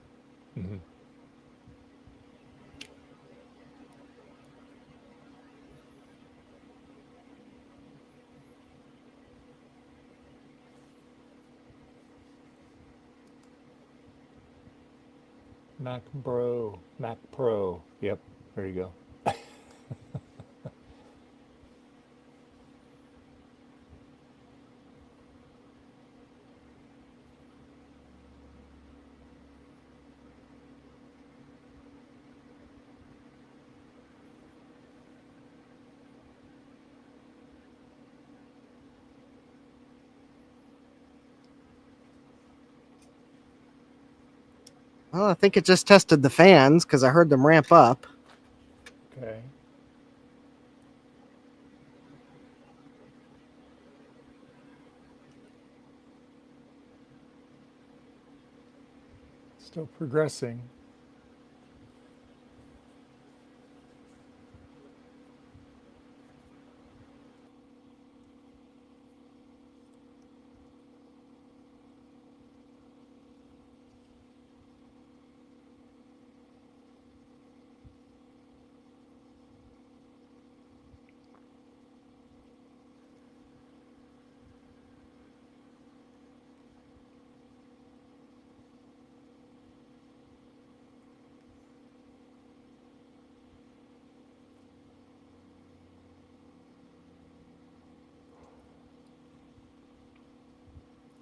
Mac Pro. Mac Pro. Yep. There you go. Well, I think it just tested the fans because I heard them ramp up. Okay. Still progressing.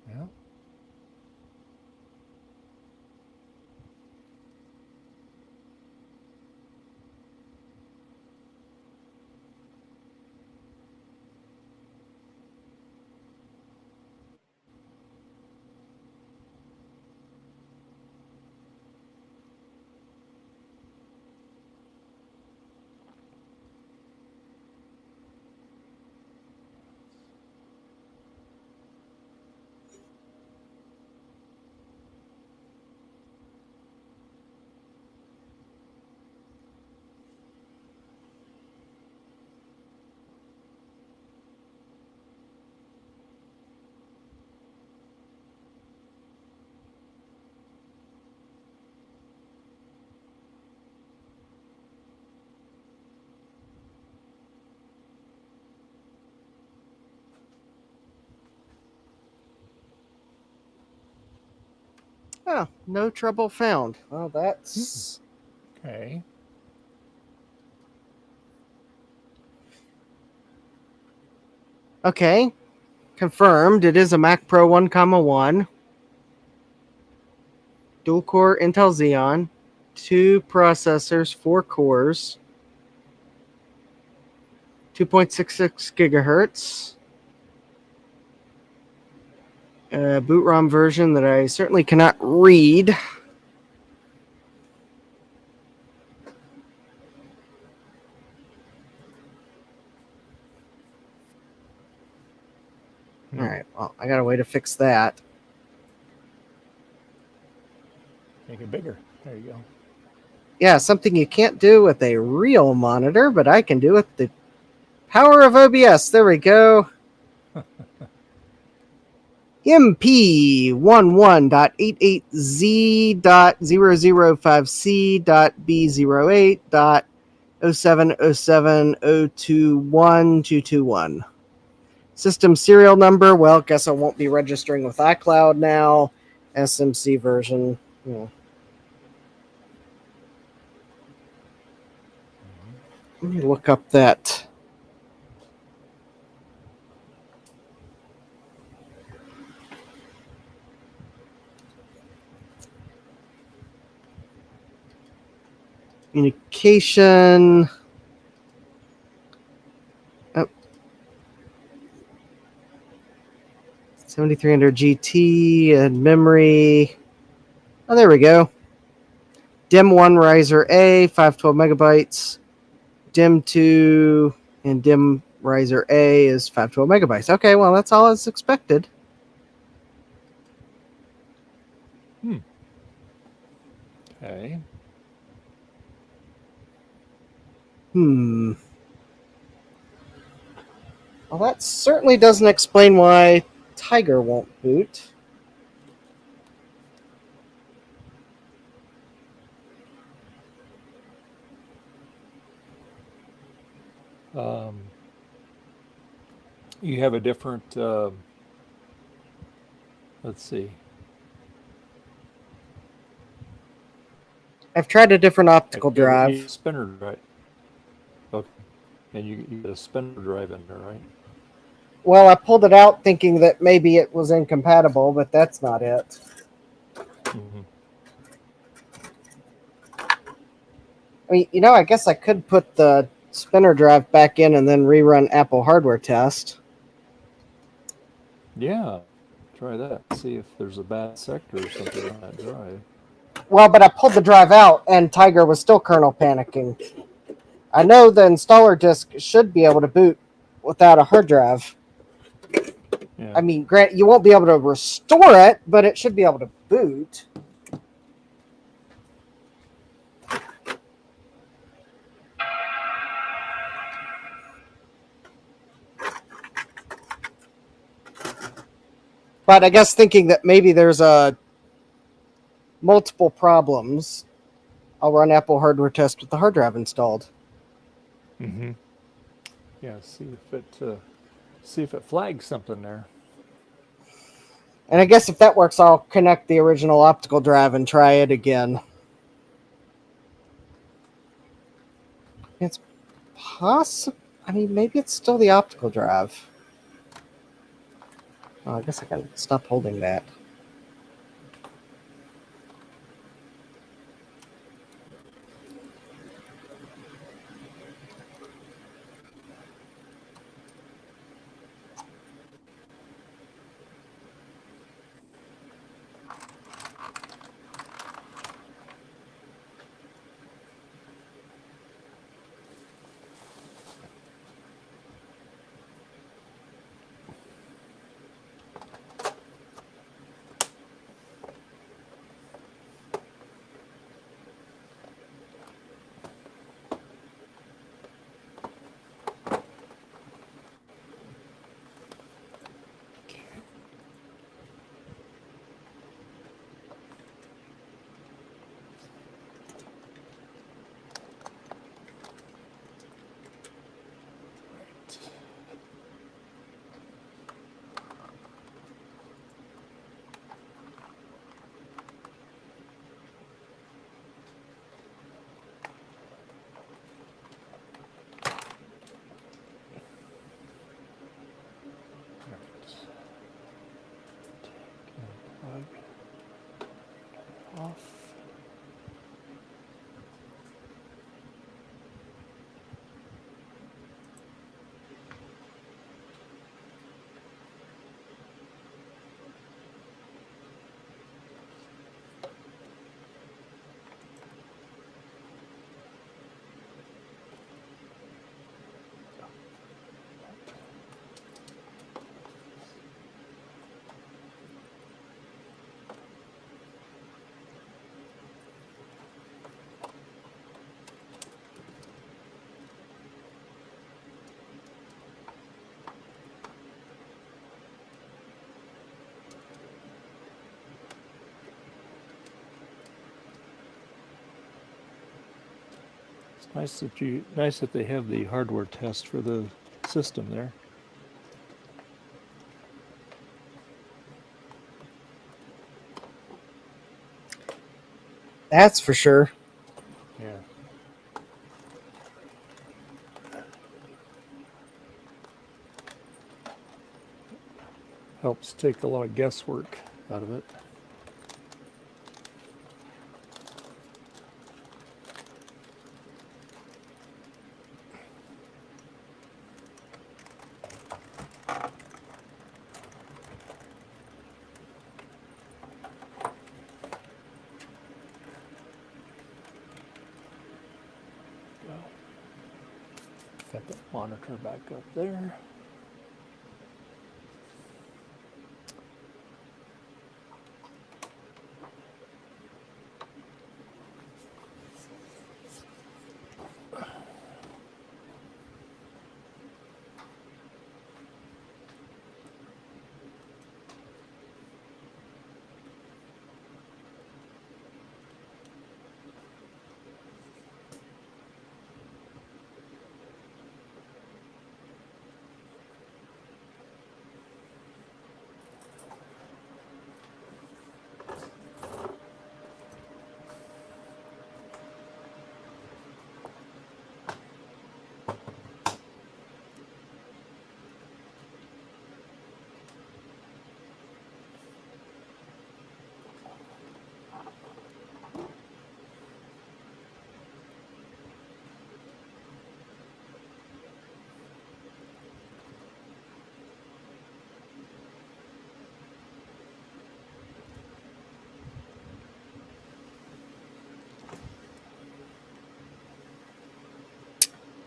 Yeah. Oh, no trouble found. Well, that's... Okay. Okay. Confirmed. It is a Mac Pro 1,1. Dual core Intel Xeon. 2 processors, 4 cores. 2.66 gigahertz. Boot ROM version that I certainly cannot read. All right, well, I got a way to fix that. Make it bigger. There you go. Yeah, something you can't do with a real monitor, but I can do with the power of OBS. There we go. MP11.88Z.005C.B08.070702021. System serial number, well, guess I won't be registering with iCloud now. SMC version. Yeah. Let me look up that. Communication. Oh. 7300 GT and memory. Oh, there we go. DIM 1 riser A, 512 megabytes. DIM 2 and DIM riser A is 512 megabytes. Okay, well, that's all as expected. Okay. Well, that certainly doesn't explain why Tiger won't boot. You have a different, let's see. I've tried a different optical You have a drive. spinner drive. Okay. And you get a spinner drive in there, right? Well, I pulled it out thinking that maybe it was incompatible, but that's not it. Mm-hmm. I mean, you know, I guess I could put the spinner drive back in and then rerun Apple hardware test. Yeah. Try that. See if there's a bad sector or something on that drive. Well, but I pulled the drive out and Tiger was still kernel panicking. I know the installer disk should be able to boot without a hard drive. Yeah. I mean, grant you won't be able to restore it, but it should be able to boot. But I guess thinking that maybe there's multiple problems, I'll run Apple hardware test with the hard drive installed. Mm-hmm. Yeah. See if it flags something there. And I guess if that works, I'll connect the original optical drive and try it again. It's possible. I mean, maybe it's still the optical drive. Oh, I guess I can stop holding that. off. Nice that they have the hardware test for the system there. That's for sure. Yeah. Helps take a lot of guesswork out of it. Got the monitor back up there.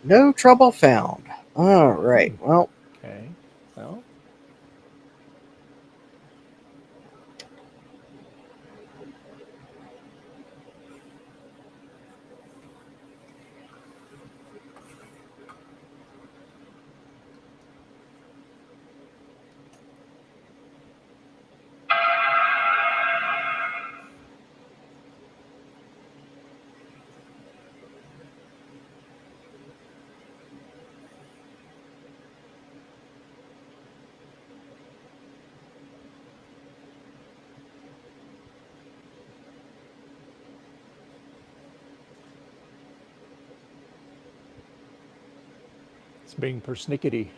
No trouble found. All right. Well, Okay. Well, it's being persnickety.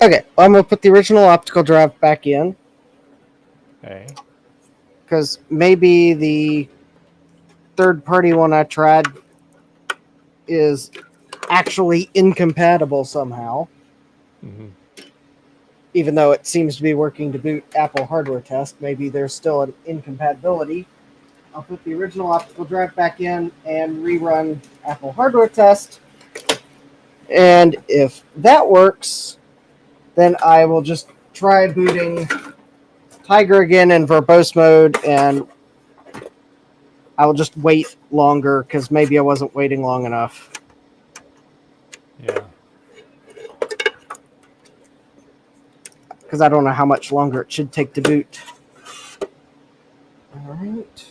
okay. I'm going to put the original optical drive back in Okay. because maybe the third-party one I tried is actually incompatible somehow, Mm-hmm. even though it seems to be working to boot Apple hardware test. Maybe there's still an incompatibility. I'll put the original optical drive back in and rerun Apple hardware test. And if that works, then I will just try booting Tiger again in verbose mode, and I will just wait longer because maybe I wasn't waiting long enough. Yeah. Because I don't know how much longer it should take to boot. All right.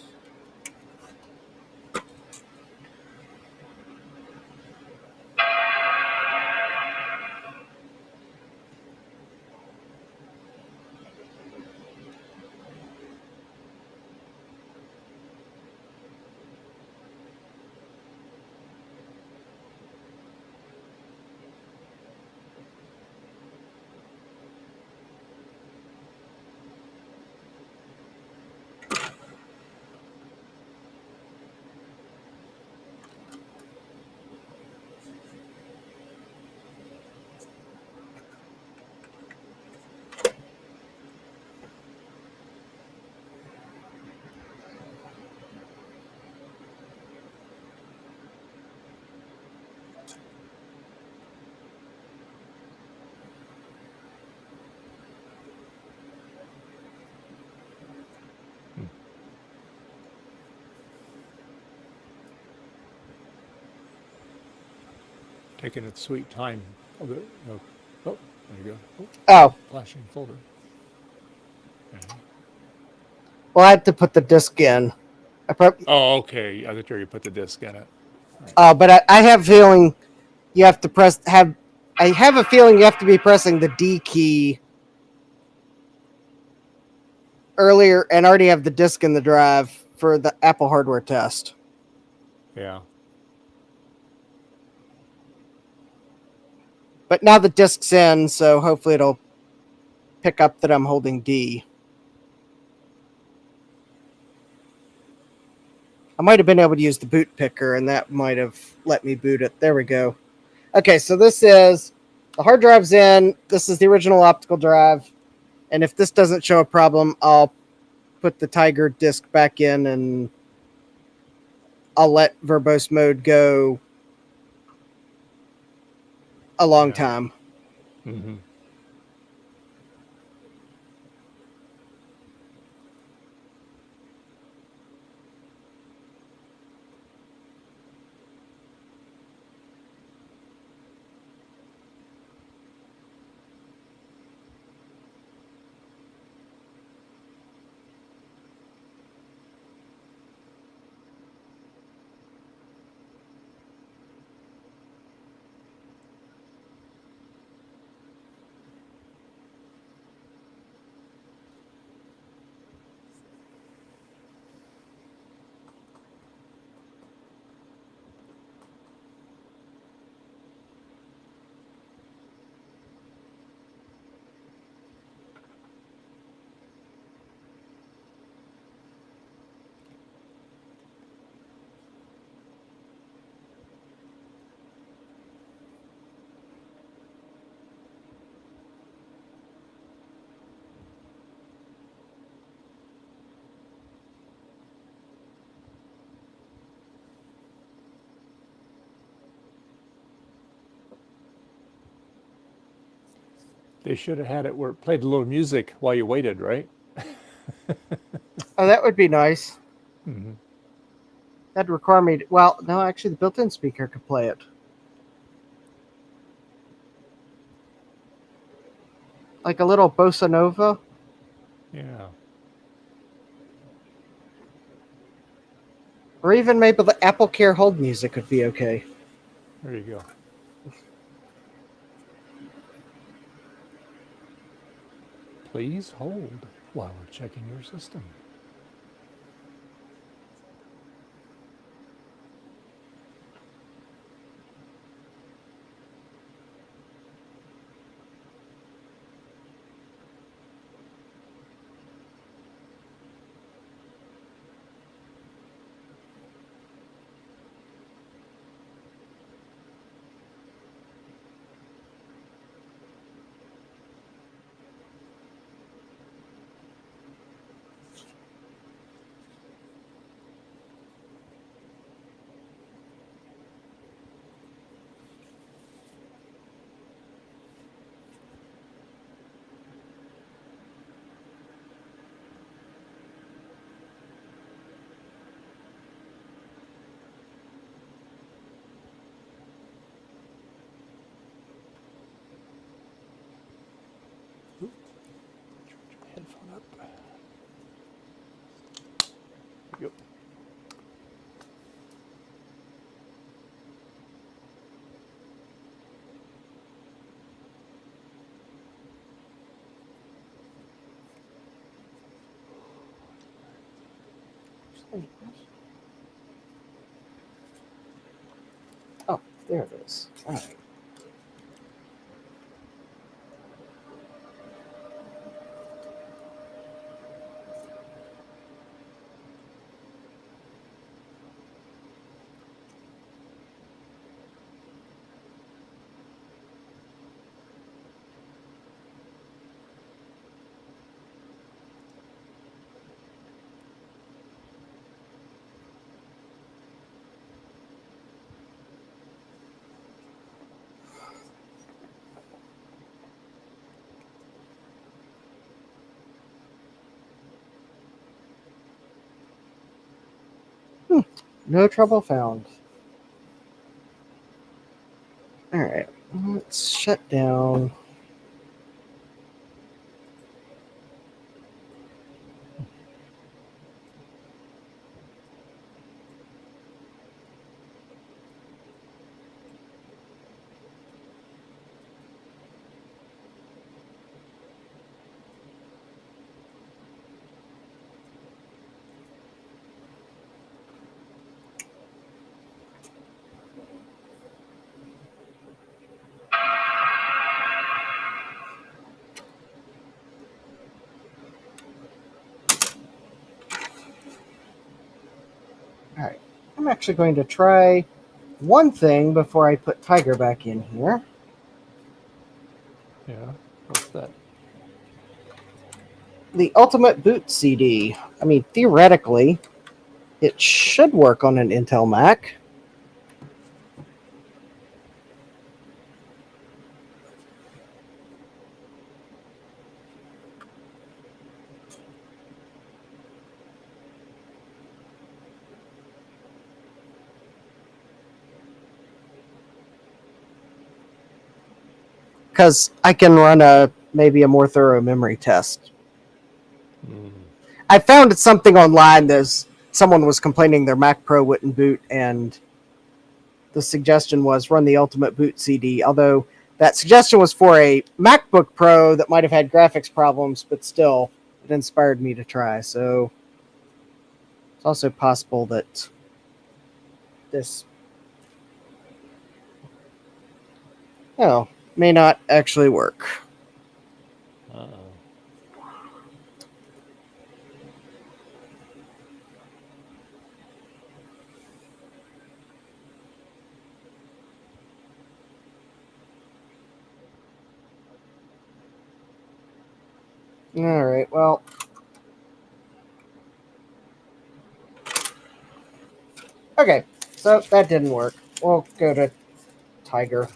taking its sweet time. Oh, there you go. Oh, Oh, flashing folder. well, I had to put the disc in. Oh, okay. I thought you put the disc in it. But I have a feeling you have to press. I have a feeling you have to be pressing the D key earlier and already have the disc in the drive for the Apple hardware test. Yeah. But now the disc's in, so hopefully it'll pick up that I'm holding D. I might have been able to use the boot picker, and that might have let me boot it. There we go. Okay, so this is the hard drive's in. This is the original optical drive. And if this doesn't show a problem, I'll put the Tiger disc back in, and I'll let verbose mode go a long time. Mm-hmm. They should have had it where it played a little music while you waited, right? Oh, that would be nice. Mm-hmm. That'd require me to, well, no, actually the built-in speaker could play it. Like a little bossa nova. Yeah. Or even maybe the Apple Care hold music would be okay. There you go. Please hold while we're checking your system. Headphone up. Yep. Oh, there it is. All right. No trouble found. All Let's shut down. All right. I'm actually going to try one thing before I put Tiger back in here. Yeah. What's that? The Ultimate Boot CD. I mean, theoretically, it should work on an Intel Mac. Because I can run maybe a more thorough memory test. I found something online. Someone was complaining their Mac Pro wouldn't boot, and the suggestion was run the Ultimate Boot CD. Although that suggestion was for a MacBook Pro that might have had graphics problems, but still, it inspired me to try. So it's also possible that this may not actually work. Uh-oh. All right, well. Okay, so that didn't work. We'll go to Tiger.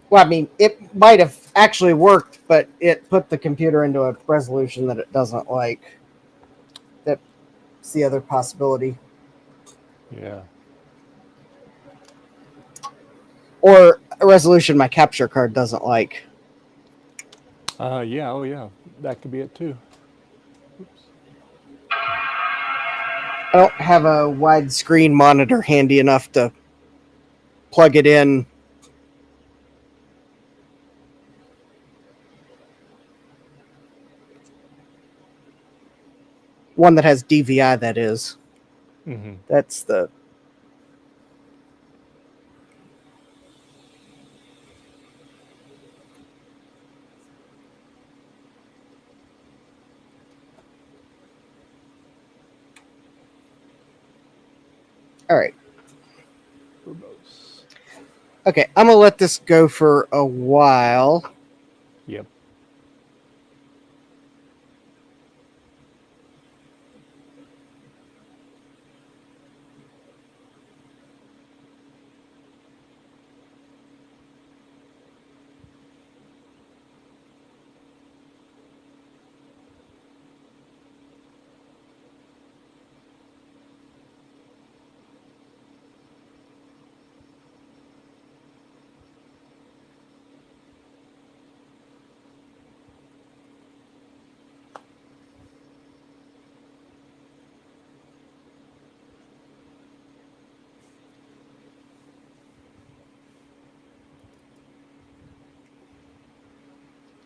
Well, I mean, it might have actually worked, but it put the computer into a resolution that it doesn't like. That's the other possibility. Yeah. Or a resolution my capture card doesn't like. Yeah. Oh, yeah. That could be it too. Oops. I don't have a widescreen monitor handy enough to plug it in. One that has DVI, that is. Mm-hmm. That's the... All right. Verbose. Okay, I'm going to let this go for a while. Yep.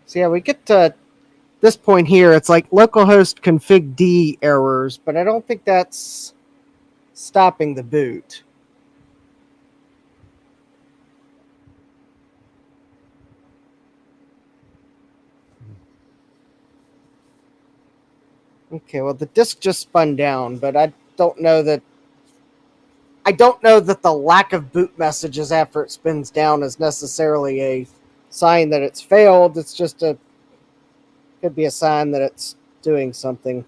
So yeah, we get to this point here. It's like localhost config D errors, but I don't think that's stopping the boot. Okay, well the disk just spun down, but I don't know that the lack of boot messages after it spins down is necessarily a sign that it's failed. It's just could be a sign that it's doing something.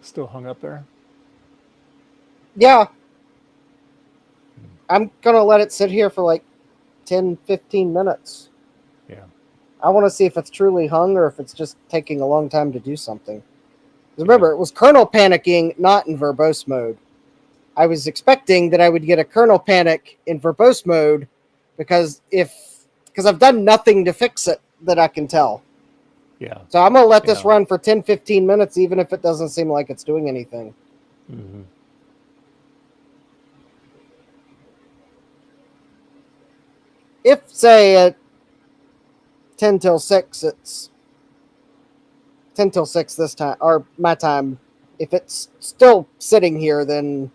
Still hung up there? Yeah. I'm going to let it sit here for like 10, 15 minutes. Yeah. I want to see if it's truly hung or if it's just taking a long time to do something. Remember, it was kernel panicking, not in verbose mode. I was expecting that I would get a kernel panic in verbose mode because I've done nothing to fix it that I can tell. Yeah. So I'm going to let this Yeah. run for 10, 15 minutes, even if it doesn't seem like it's doing anything. Mm-hmm. If, say, at 10 till 6, it's 10 till 6 this time, or my time. If it's still sitting here, then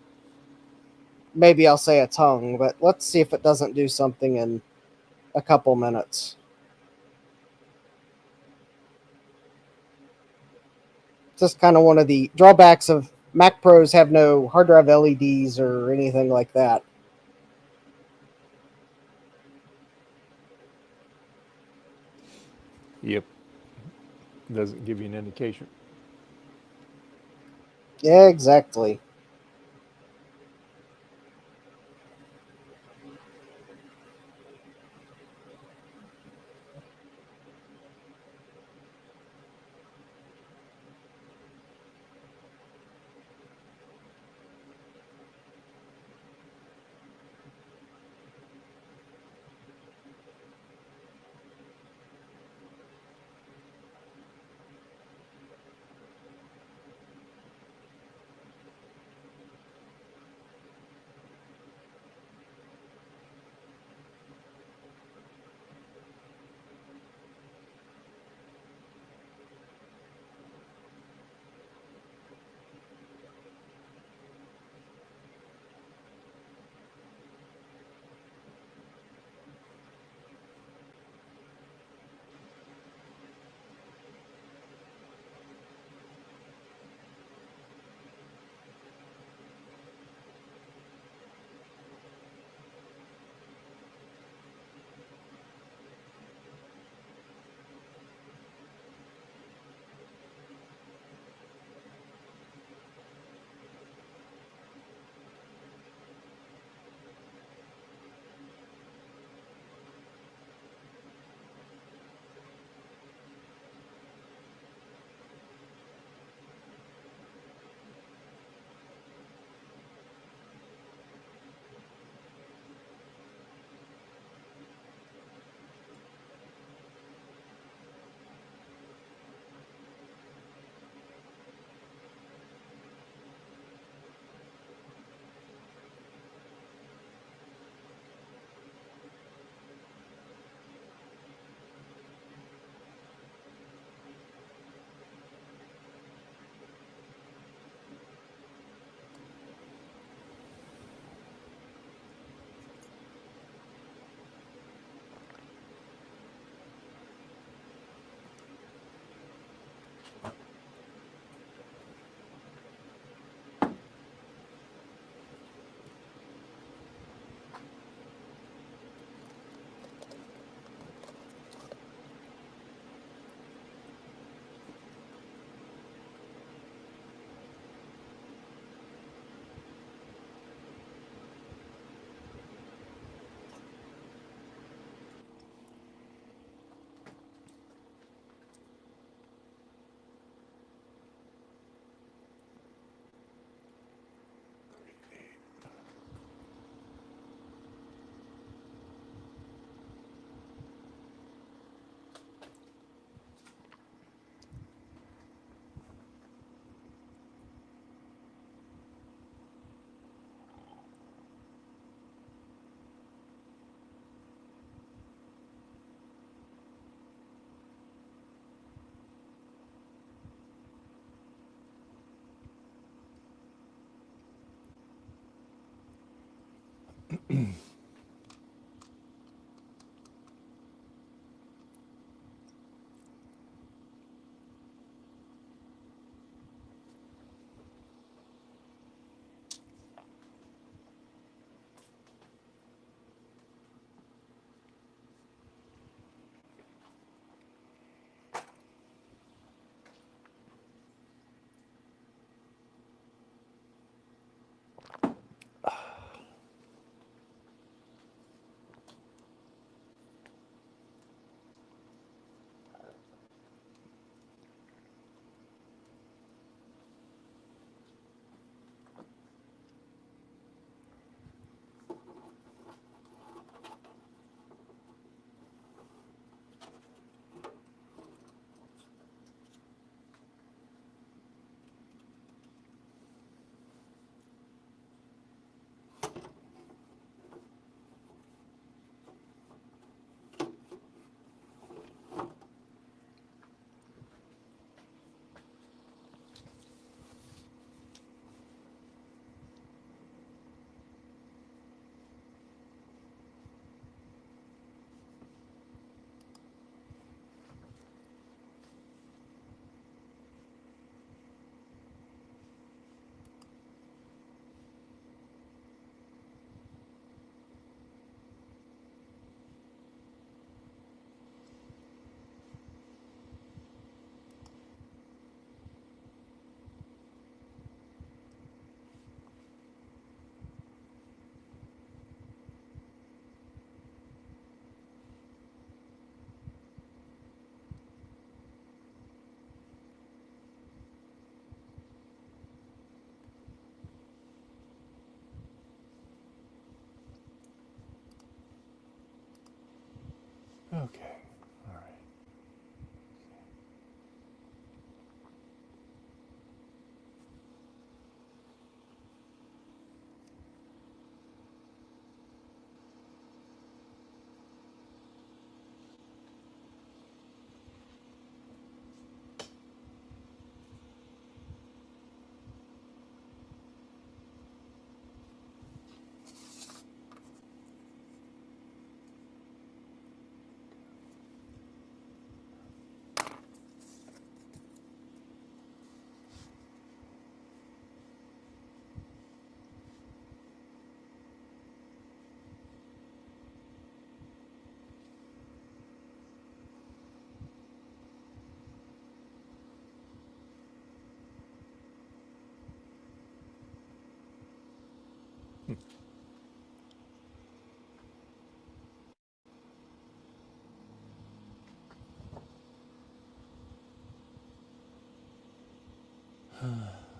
maybe I'll say it's hung, but let's see if it doesn't do something in a couple minutes. Just kind of one of the drawbacks of Mac Pros have no hard drive LEDs or anything like that. Yep. Doesn't give you an indication. Yeah, exactly. Okay. All right.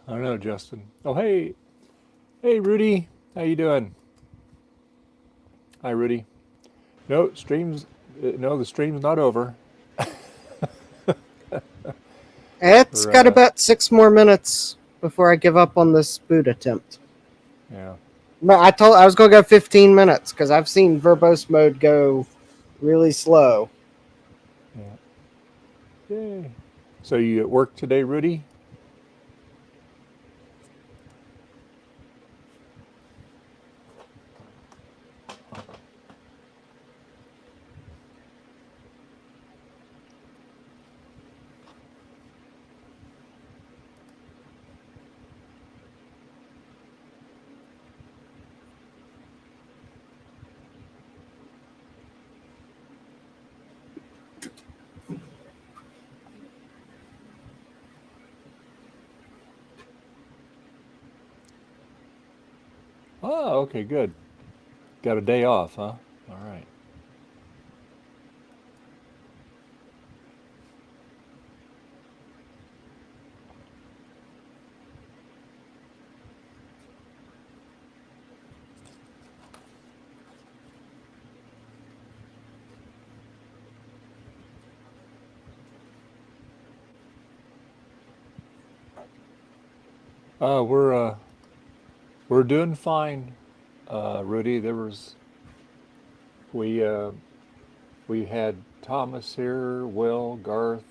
I don't know, Justin. Oh, hey. Hey, Rudy. How you doing? Hi, Rudy. No, no, the stream's not over. It's got about 6 more minutes before I give up on this boot attempt. Yeah. I was going to go 15 minutes because I've seen verbose mode go really slow. Yeah. Yay. So you at work today, Rudy? Oh, okay, good. Got a day off, huh? All right. We're doing fine, Rudy. We had Thomas here, Will, Garth,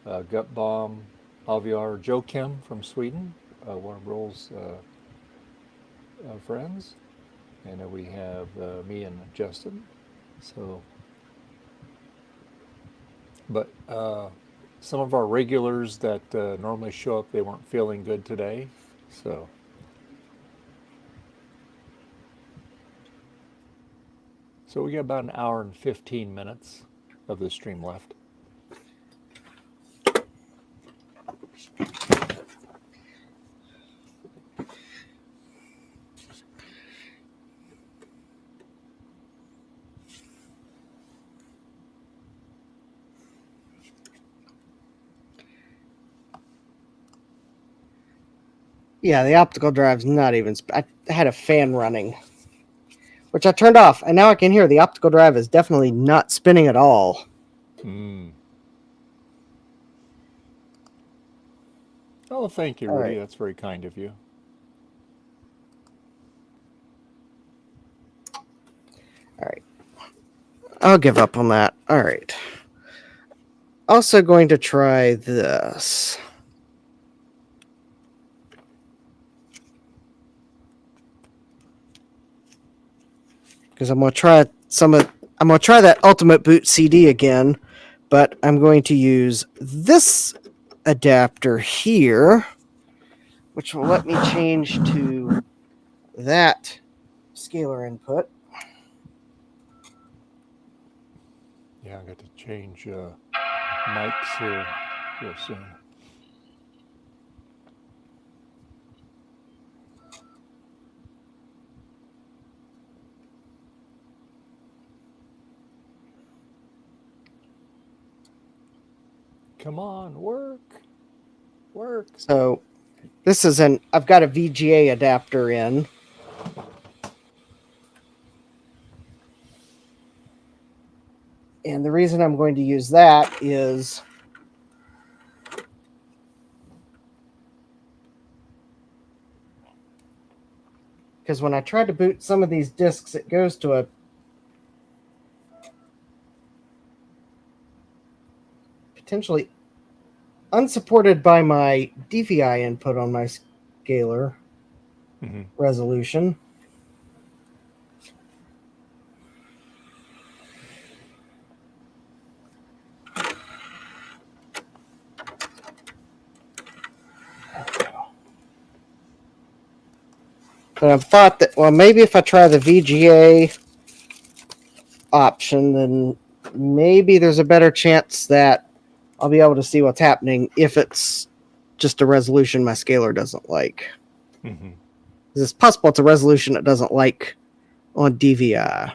Gut Bomb, Aviar, Joe Kim from Sweden, one of Roll's friends, and then we have me and Justin. So, but some of our regulars that normally show up, they weren't feeling good today, so. So we got about an hour and 15 minutes of the stream left. Yeah, the optical drive's not even... I had a fan running, which I turned off, and now I can hear the optical drive is definitely not spinning at all. Oh, thank you, All Rudy. right. That's very kind of you. All right. I'll give up on that. All right. Also going to try this. Because I'm going to try I'm going to try that Ultimate Boot CD again, but I'm going to use this adapter here, which will let me change to that scalar input. Yeah, I got to change mics here real soon. Come on, work. So this is I've got a VGA adapter in. And the reason I'm going to use that is because when I try to boot some of these disks, it goes to a potentially unsupported by my DVI input on my scaler resolution. But I've thought that, well, maybe if I try the VGA option, then maybe there's a better chance that I'll be able to see what's happening if it's just a resolution my scaler doesn't like. It's possible it's a resolution it doesn't like on DVI.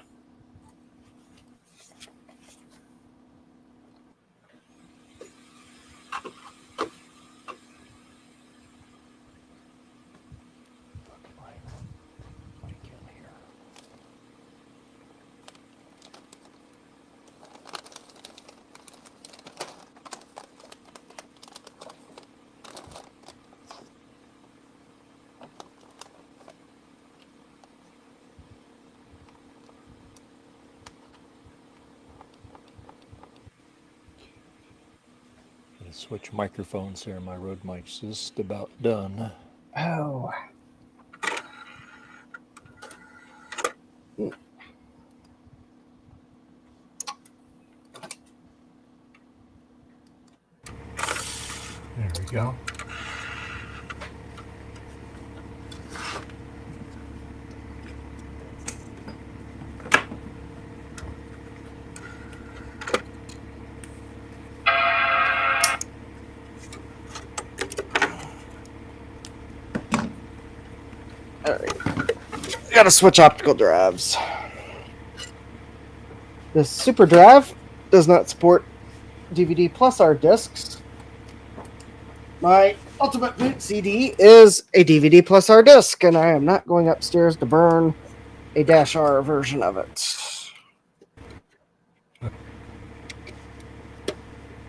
Switch microphones here. My Rode mic's just about done. Oh. There we go. Gotta switch optical drives. The Super Drive does not support DVD plus R discs. My Ultimate Boot CD is a DVD plus R disc, and I am not going upstairs to burn a -R version of it.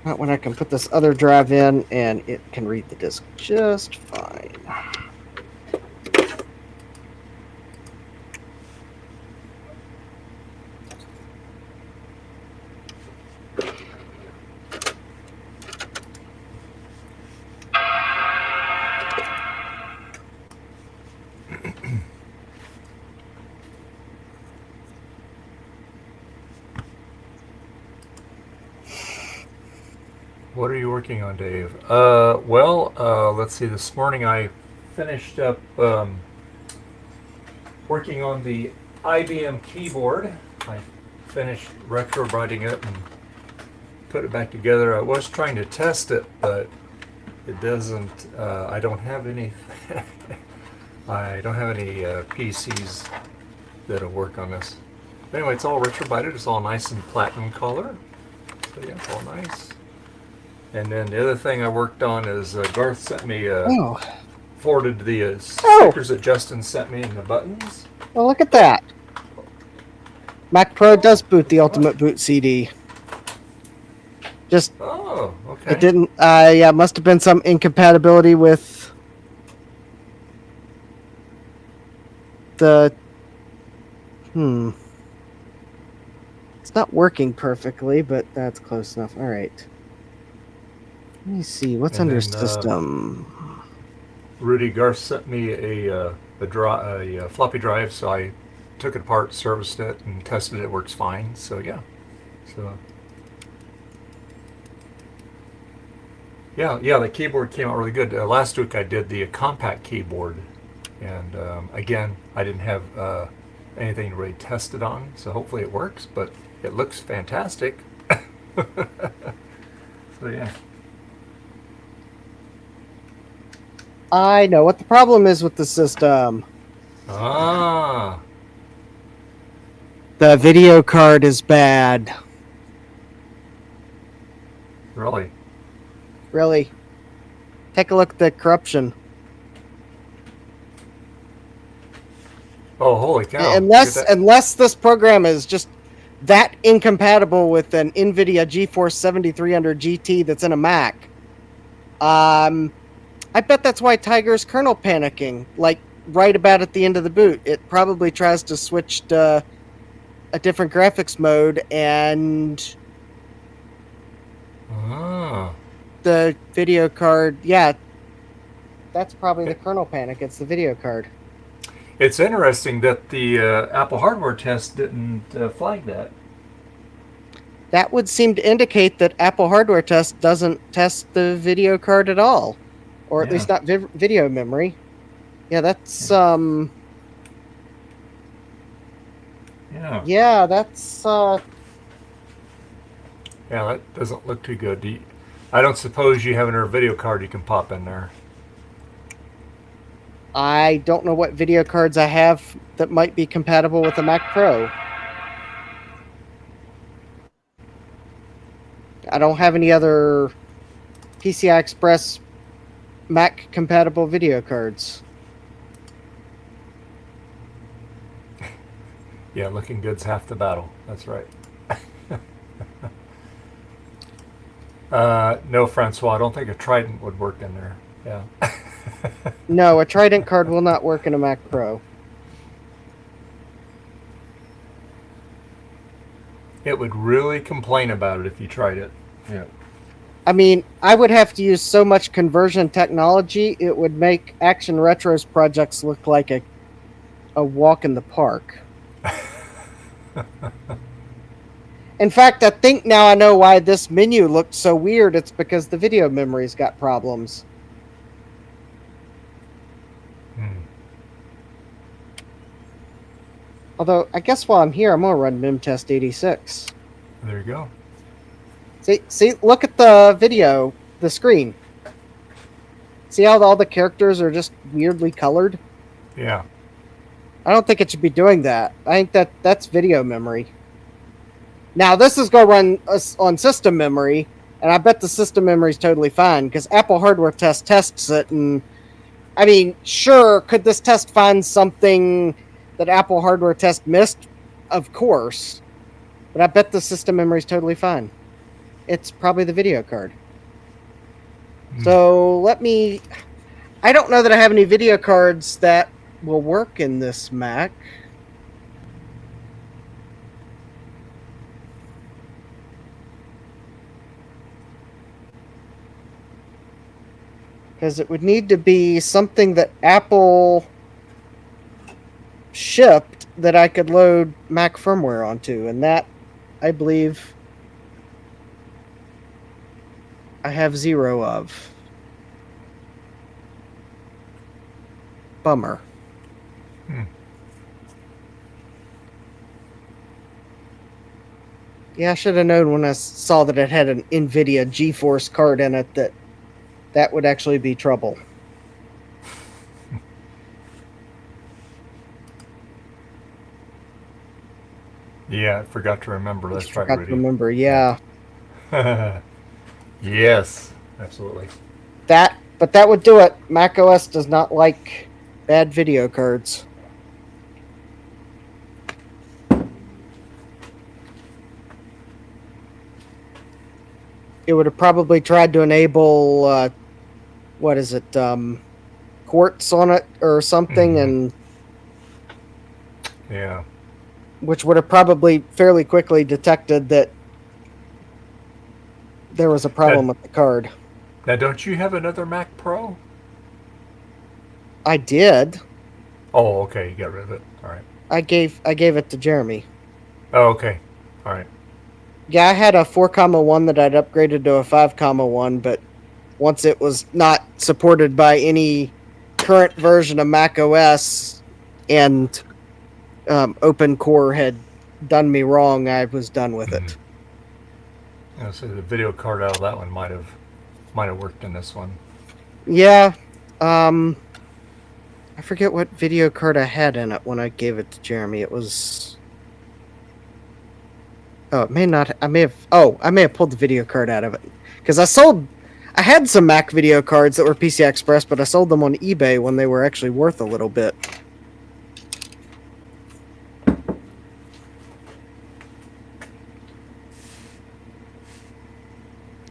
Not when I can put this other drive in, and it can read the disc just fine. What are you working on, Dave? Let's see. This morning I finished up working on the IBM keyboard. I finished retrobrighting it and put it back together. I was trying to test it, but it doesn't. I don't have any. I don't have any PCs that'll work on this. But anyway, it's all retrobrighted. It's all nice and platinum color. So yeah, it's all nice. And then the other thing I worked on is Garth sent me, forwarded the stickers that Justin sent me and the buttons. Well, look at that. Mac Pro does boot the Ultimate Boot CD. Just, oh, okay. it didn't, yeah, must have been some incompatibility with the, It's not working perfectly, but that's close enough. All right. Let me see what's And under then, system. Rudy Garth sent me a floppy drive, so I took it apart, serviced it, and tested it. It works fine. So yeah, yeah, the keyboard came out really good. Last week I did the compact keyboard, and again I didn't have anything to really test it on, so hopefully it works. But it looks fantastic. So yeah. I know what the problem is with the system. Ah. The video card is bad. Really? Really. Take a look at the corruption. Oh, holy cow. Unless this program is just that incompatible with an NVIDIA GeForce 7300 GT that's in a Mac. I bet that's why Tiger's kernel panicking, like right about at the end of the boot. It probably tries to switch to a different graphics mode, and the video card, yeah, that's probably the kernel panic. It's the video card. It's interesting that the Apple hardware test didn't flag that. That would seem to indicate that Apple hardware test doesn't test the video card at all, or at least not video memory. Yeah, that's yeah, that's yeah, that doesn't look too good. I don't suppose you have another video card you can pop in there. I don't know what video cards I have that might be compatible with the Mac Pro. I don't have any other PCI Express Mac compatible video cards. Yeah, looking good's half the battle. That's right. No, Francois, I don't think a Trident would work in there. Yeah. No, a Trident card will not work in a Mac Pro. It would really complain about it if you tried it. Yeah. I mean, I would have to use so much conversion technology, it would make Action Retro's projects look like a walk in the park. In fact, I think now I know why this menu looked so weird. It's because the video memory's got problems. Although, I guess while I'm here, I'm going to run MemTest 86. There you go. See, look at the video, the screen. See how all the characters are just weirdly colored? Yeah. I don't think it should be doing that. I think that's video memory. Now, this is going to run on system memory, and I bet the system memory is totally fine, because Apple hardware test tests it, and I mean, sure, could this test find something that Apple hardware test missed? Of course. But I bet the system memory is totally fine. It's probably the video card. So I don't know that I have any video cards that will work in this Mac. Because it would need to be something that Apple shipped that I could load Mac firmware onto, and that, I believe, I have 0 of. Bummer. Yeah, I should have known when I saw that it had an NVIDIA GeForce card in it that would actually be trouble. Yeah, I forgot to remember. That's right, Forgot Rudy. to remember, yeah. Yes, absolutely. But that would do it. Mac OS does not like bad video cards. It would have probably tried to enable, what is it, Quartz on it or something, and yeah, which would have probably fairly quickly detected that there was a problem with the card. Now, don't you have another Mac Pro? I did. Oh, okay, you got rid of it. All right. I gave it to Jeremy. Oh, okay. All right. Yeah, I had a 4,1 that I'd upgraded to a 5,1, but once it was not supported by any current version of Mac OS and Open Core had done me wrong, I was done with it. Yeah, so the video card out of that one might have worked in this one. Yeah. I forget what video card I had in it when I gave it to Jeremy. It was... Oh, it may not... I may have pulled the video card out of it. Because I had some Mac video cards that were PCI Express, but I sold them on eBay when they were actually worth a little bit.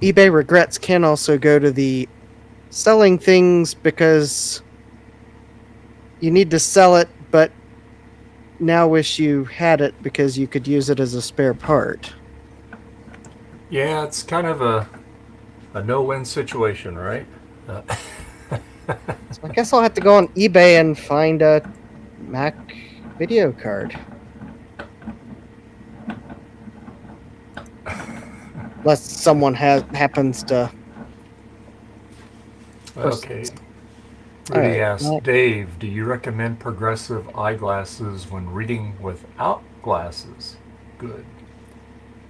eBay regrets can also go to the selling things because you need to sell it, but now wish you had it because you could use it as a spare part. Yeah, it's kind of a no-win situation, right? So I guess I'll have to go on eBay and find a Mac video card. Unless someone happens to. Okay. All Rudy right, asks, well- Dave, do you recommend progressive eyeglasses when reading without glasses? Good.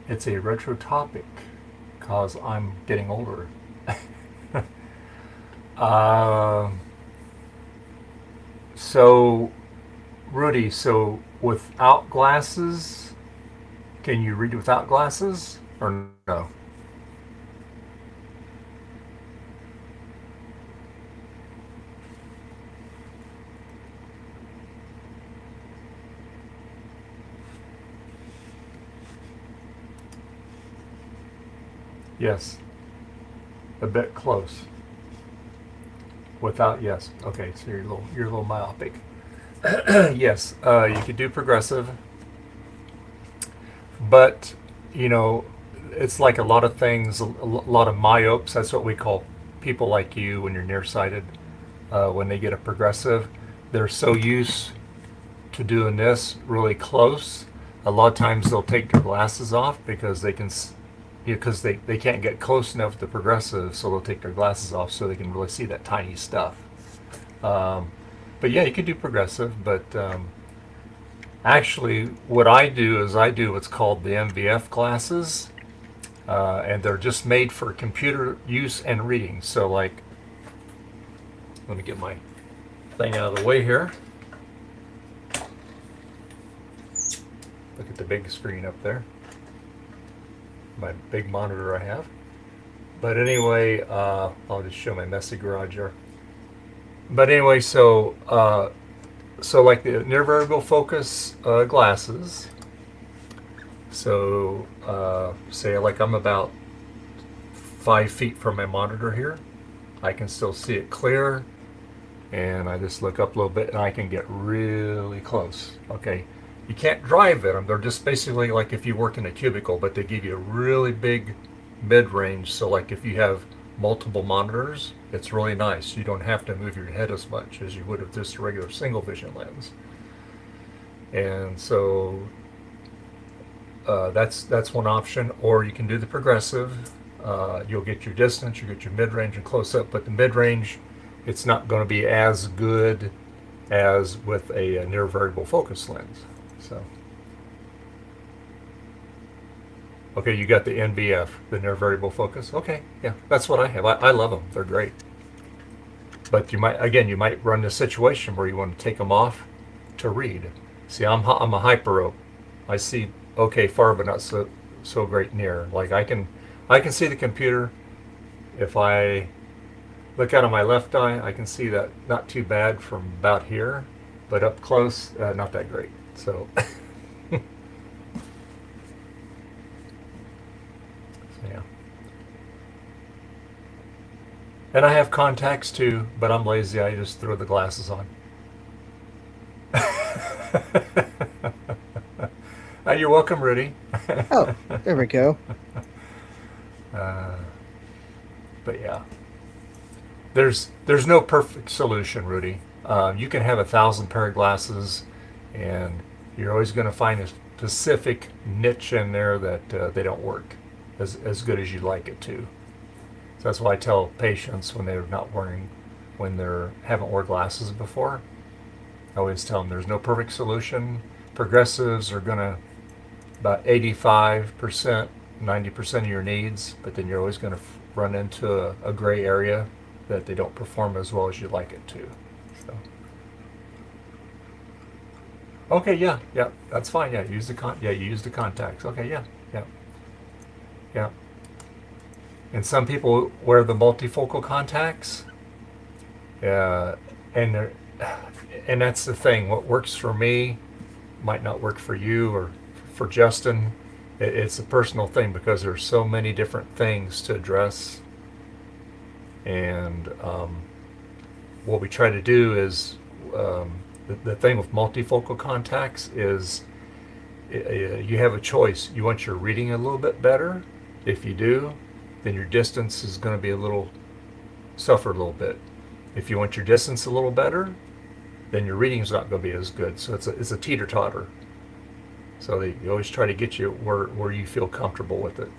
It's a retro topic because I'm getting older. So, Rudy, so without glasses, can you read without glasses or no? Yes. A bit close. Without, yes. Okay, so you're a little myopic. Yes, you could do progressive, but you know, it's like a lot of things. A lot of myopes. That's what we call people like you when you're nearsighted. When they get a progressive, they're so used to doing this really close. A lot of times they'll take their glasses off because they can. Because they can't get close enough to the progressive, so they'll take their glasses off so they can really see that tiny stuff. But yeah, you could do progressive, but actually what I do is I do what's called the MVF glasses, and they're just made for computer use and reading. So like, let me get my thing out of the way here. Look at the big screen up there. My big monitor I have. But anyway, I'll just show my messy garage here. But anyway, so like the near variable focus glasses. So say like I'm about 5 feet from my monitor here. I can still see it clear, and I just look up a little bit and I can get really close. Okay. You can't drive at them. They're just basically like if you work in a cubicle, but they give you a really big mid-range. So like if you have multiple monitors, it's really nice. You don't have to move your head as much as you would with just a regular single vision lens. And so that's one option. Or you can do the progressive. You'll get your distance, you get your mid-range and close-up, but the mid-range, it's not going to be as good as with a near variable focus lens. So, okay, you got the NVF, the near variable focus. Okay, yeah, that's what I have. I love them. They're great. But you might run the situation where you want to take them off to read. See, I'm a hyperope. I see okay far, but not so great near. Like I can see the computer. If I look out of my left eye, I can see that not too bad from about here, but up close, not that great. So, yeah. And I have contacts too, but I'm lazy. I just throw the glasses on. You're welcome, Rudy. Oh, there we go. But yeah, there's no perfect solution, Rudy. You can have 1,000 pair of glasses, and you're always going to find a specific niche in there that they don't work as good as you'd like it to. So that's why I tell patients when they haven't worn glasses before, I always tell them there's no perfect solution. Progressives are going to about 85%, 90% of your needs, but then you're always going to run into a gray area that they don't perform as well as you'd like it to. So. Okay, yeah, that's fine. Yeah, use the contacts. Okay, yeah. And some people wear the multifocal contacts, and that's the thing. What works for me might not work for you or for Justin. it's a personal thing because there's so many different things to address. And what we try to do is, the thing with multifocal contacts is you have a choice. You want your reading a little bit better. If you do, then your distance is going to be suffer a little bit. If you want your distance a little better, then your reading's not going to be as good. So it's a teeter-totter. So you always try to get you where you feel comfortable with it.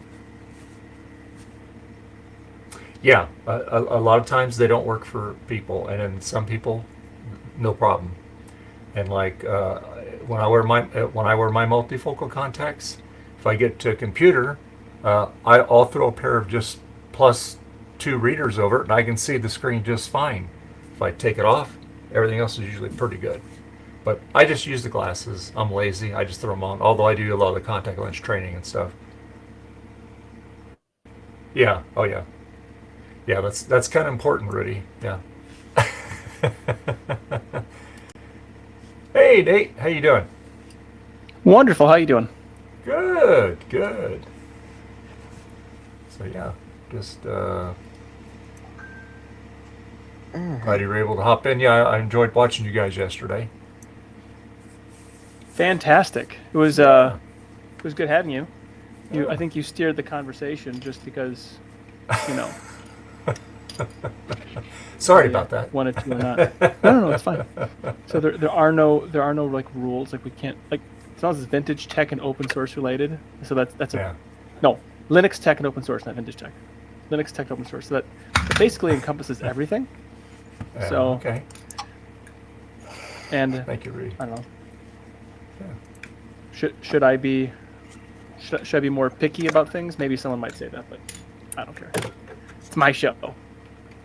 Yeah, a lot of times they don't work for people, and then some people, no problem. And like when I wear my multifocal contacts, if I get to a computer, I'll throw a pair of just +2 readers over it, and I can see the screen just fine. If I take it off, everything else is usually pretty good. But I just use the glasses. I'm lazy. I just throw them on. Although I do a lot of the contact lens training and stuff. Yeah. Oh yeah. Yeah. That's kind of important, Rudy. Yeah. Hey, Nate. How you doing? Wonderful. How you doing? Good. Good. So yeah, just glad you were able to hop in. Yeah, I enjoyed watching you guys yesterday. Fantastic. It was good having you. I think you steered the conversation just because, you know. Sorry about that. Wanted to or not. No, it's fine. So there are no like rules, like we can't, like, as long as it's vintage tech and open source related. So that's no, Linux tech and open source, not vintage tech. Linux tech and open source. So that basically encompasses everything. So okay. And thank you, Rudy. I don't know. Yeah. Should I be more picky about things? Maybe someone might say that, but I don't care. It's my show.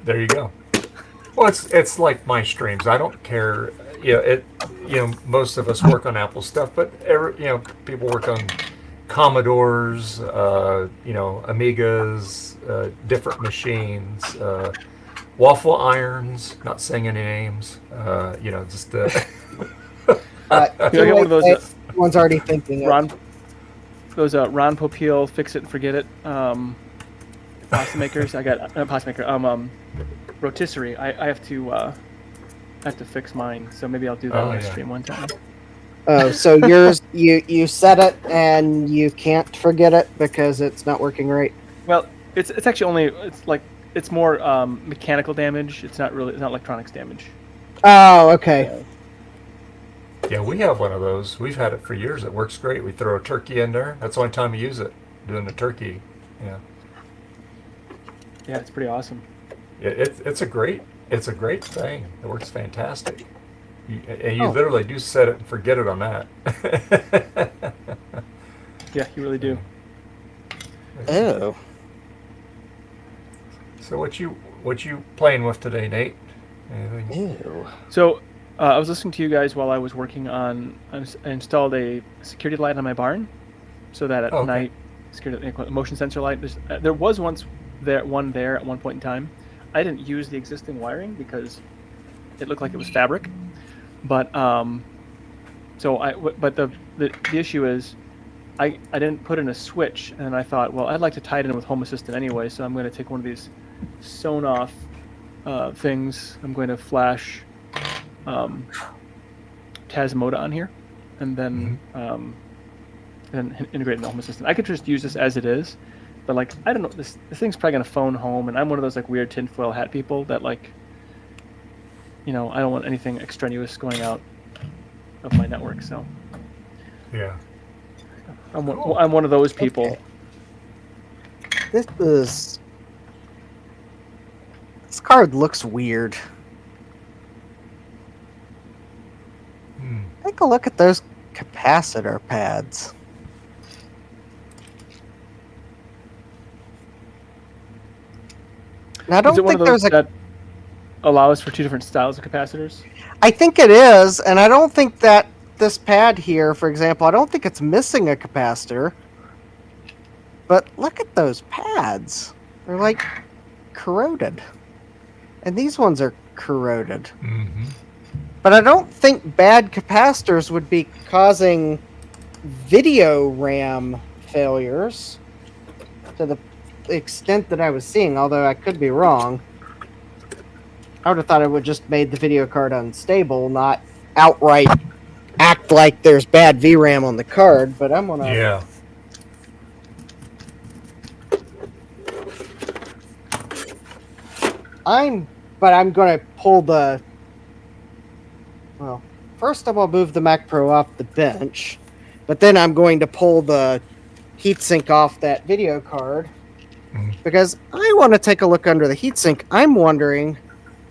There you go. Well, it's like my streams. I don't care. Most of us work on Apple stuff, but people work on Commodores, Amigas, different machines, waffle irons. Not saying any names. Just. You get one of those. One's already thinking. Ron Popeil, fix it and forget it. Pasta makers. I got pasta maker. Rotisserie. I have to fix mine, so maybe I'll do that on the stream one time. Oh, so yours, you set it and you can't forget it because it's not working right. Well, it's actually it's more mechanical damage. It's not electronics damage. Oh, okay. Yeah, we have one of those. We've had it for years. It works great. We throw a turkey in there. That's the only time we use it, doing the turkey. Yeah. Yeah, it's pretty awesome. Yeah, it's a great thing. It works fantastic. You literally do set it and forget it on that. Yeah, you really do. Oh. So what you playing with today, Nate? Anything? Ew. So I was listening to you guys while I was working on. I installed a security light on my barn, so that at night, motion sensor light. There was one there at one point in time. I didn't use the existing wiring because it looked like it was fabric. But the issue is, I didn't put in a switch, and I thought, well, I'd like to tie it in with Home Assistant anyway, so I'm going to take one of these sewn off things. I'm going to flash Tasmota on here, and then integrate it in the Home Assistant. I could just use this as it is, but like, I don't know, this thing's probably going to phone home, and I'm one of those like weird tinfoil hat people that like, I don't want anything extraneous going out of my network, so. Yeah. I'm one of those people. Okay. This card looks weird. Take a look at those capacitor pads. And I don't think there's that allows for two different styles of capacitors. I think it is, and I don't think that this pad here, for example, I don't think it's missing a capacitor. But look at those pads. They're like corroded. And these ones are corroded. Mm-hmm. But I don't think bad capacitors would be causing video RAM failures to the extent that I was seeing, although I could be wrong. I would have thought it would just made the video card unstable, not outright act like there's bad VRAM on the card, but I'm gonna... Yeah. I'm gonna pull the... Well, first I'm gonna move the Mac Pro off the bench, but then I'm going to pull the heatsink off that video card because I want to take a look under the heatsink. I'm wondering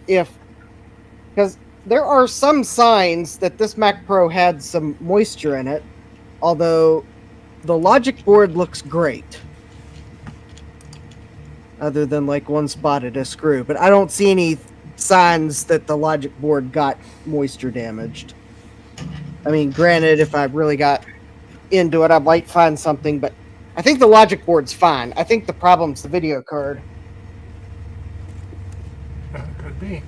if... Because there are some signs that this Mac Pro had some moisture in it, although the logic board looks great. Other than like one spot at a screw. But I don't see any signs that the logic board got moisture damaged. I mean, granted, if I really got into it, I might find something, but I think the logic board's fine. I think the problem's the video card. Could be.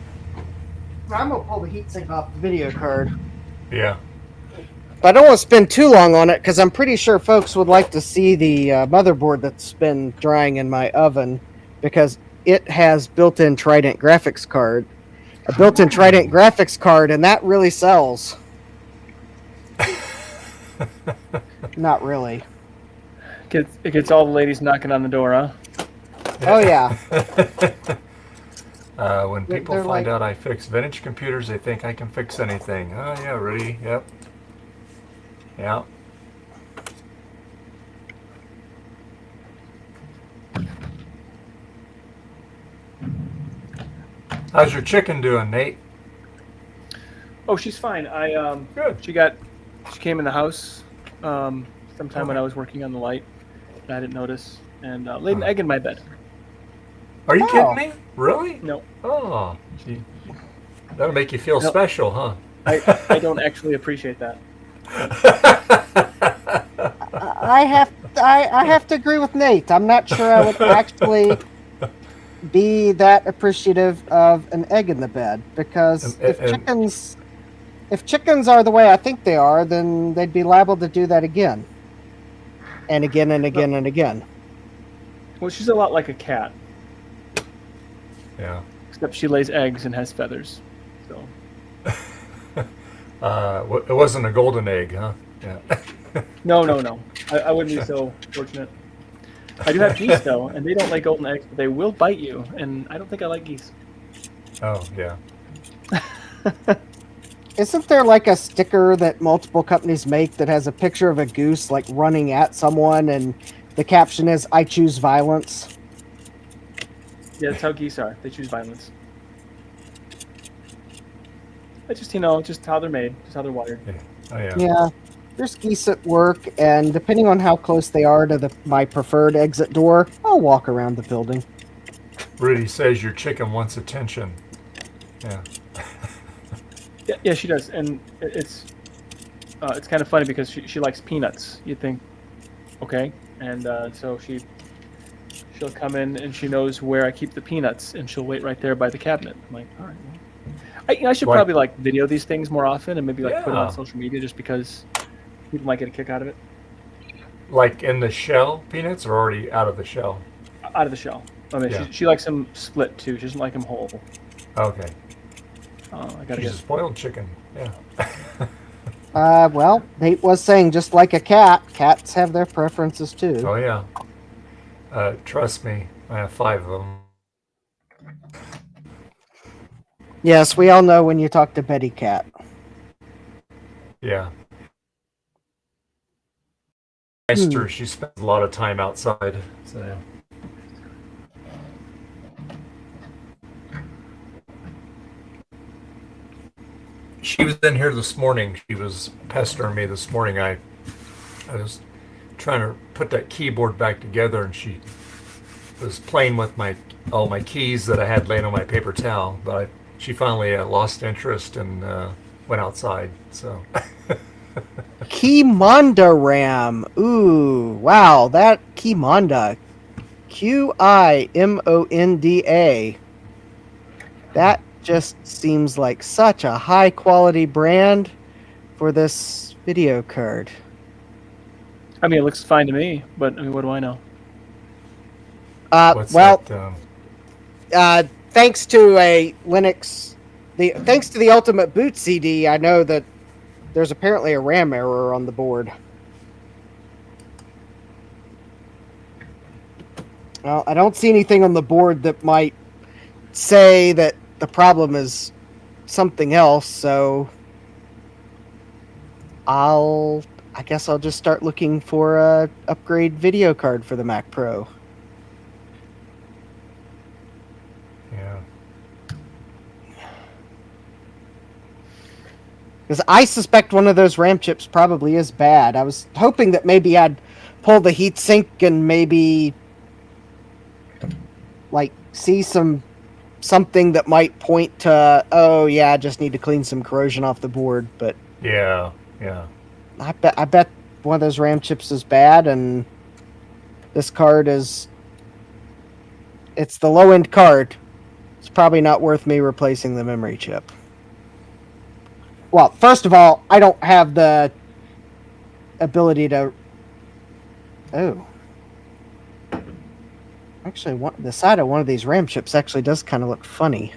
I'm going to pull the heatsink off the video card. Yeah. But I don't want to spend too long on it because I'm pretty sure folks would like to see the motherboard that's been drying in my oven because it has built-in Trident graphics card. A built-in Trident graphics card, and that really sells. Not really. It gets all the ladies knocking on the door, huh? Oh, yeah. When people They're find like- out I fix vintage computers, they think I can fix anything. Oh, yeah, ready? Yep. Yeah. How's your chicken doing, Nate? Oh, she's fine. Good. She came in the house sometime when I was working on the light. I didn't notice, and laid an egg in my bed. Are you Oh. kidding me? Really? No, Oh, gee. That'll make you feel No. special, huh? I don't actually appreciate that. I have to agree with Nate. I'm not sure I would actually be that appreciative of an egg in the bed because if chickens are the way I think they are, then they'd be liable to do that again and again and again and again. Well, she's a lot like a cat, Yeah. except she lays eggs and has feathers. So It wasn't a golden egg, huh? Yeah. no. I wouldn't be so fortunate. I do have geese though, and they don't lay golden eggs, but they will bite you, and I don't think I like geese. Oh, yeah. Isn't there like a sticker that multiple companies make that has a picture of a goose like running at someone and the caption is "I choose violence"? Yeah, that's how geese are. They choose violence. It's just, just how they're made, just how they're wired. Yeah. Oh, yeah. Yeah, there's geese at work, and depending on how close they are to my preferred exit door, I'll walk around the building. Rudy says your chicken wants attention. Yeah. Yeah, she does, and it's kind of funny because she likes peanuts. You'd think, okay, and so she'll come in and she knows where I keep the peanuts, and she'll wait right there by the cabinet. I'm like, all right. Well. I should probably video these things more often and maybe put it on social media just because people might get a kick out of it. Like in the shell peanuts or already out of the shell? Out of the shell. I mean, Yeah. she likes them split too. She doesn't like them whole. Okay. I gotta She's a get. spoiled chicken. Yeah. Well, Nate was saying just like a cat, cats have their preferences too. Oh, yeah. Trust me, I have 5 of them. Yes, we all know when you talk to Betty Cat. Yeah. Esther, she spends a lot of time outside. So. She was in here this morning. She was pestering me this morning. I was trying to put that keyboard back together, and she was playing with all my keys that I had laying on my paper towel. But she finally lost interest and went outside. So. Keymonda RAM. Ooh, wow, that Keymonda. Qimonda. That just seems like such a high quality brand for this video card. I mean, it looks fine to me, but I mean, what do I know? What's Well, that? Thanks to a Linux, thanks to the Ultimate Boot CD, I know that there's apparently a RAM error on the board. Well, I don't see anything on the board that might say that the problem is something else, so I guess I'll just start looking for a upgrade video card for the Mac Pro. Yeah. Because I suspect one of those RAM chips probably is bad. I was hoping that maybe I'd pull the heatsink and maybe like see something that might point to, oh yeah, I just need to clean some corrosion off the board. But Yeah. I bet one of those RAM chips is bad, and this card it's the low end card. It's probably not worth me replacing the memory chip. Well, first of all, I don't have the ability to. Oh. Actually, the side of one of these RAM chips actually does kind of look funny.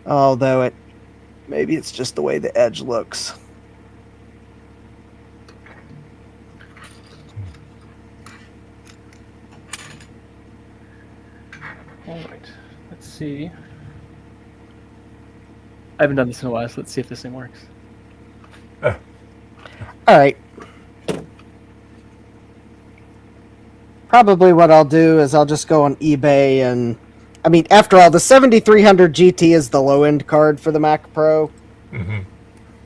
Although maybe it's just the way the edge looks. All right, let's see. I haven't done this in a while, so let's see if this thing works. All right. Probably what I'll do is I'll just go on eBay and... I mean, after all, the 7300 GT is the low-end card for the Mac Pro. Mm-hmm.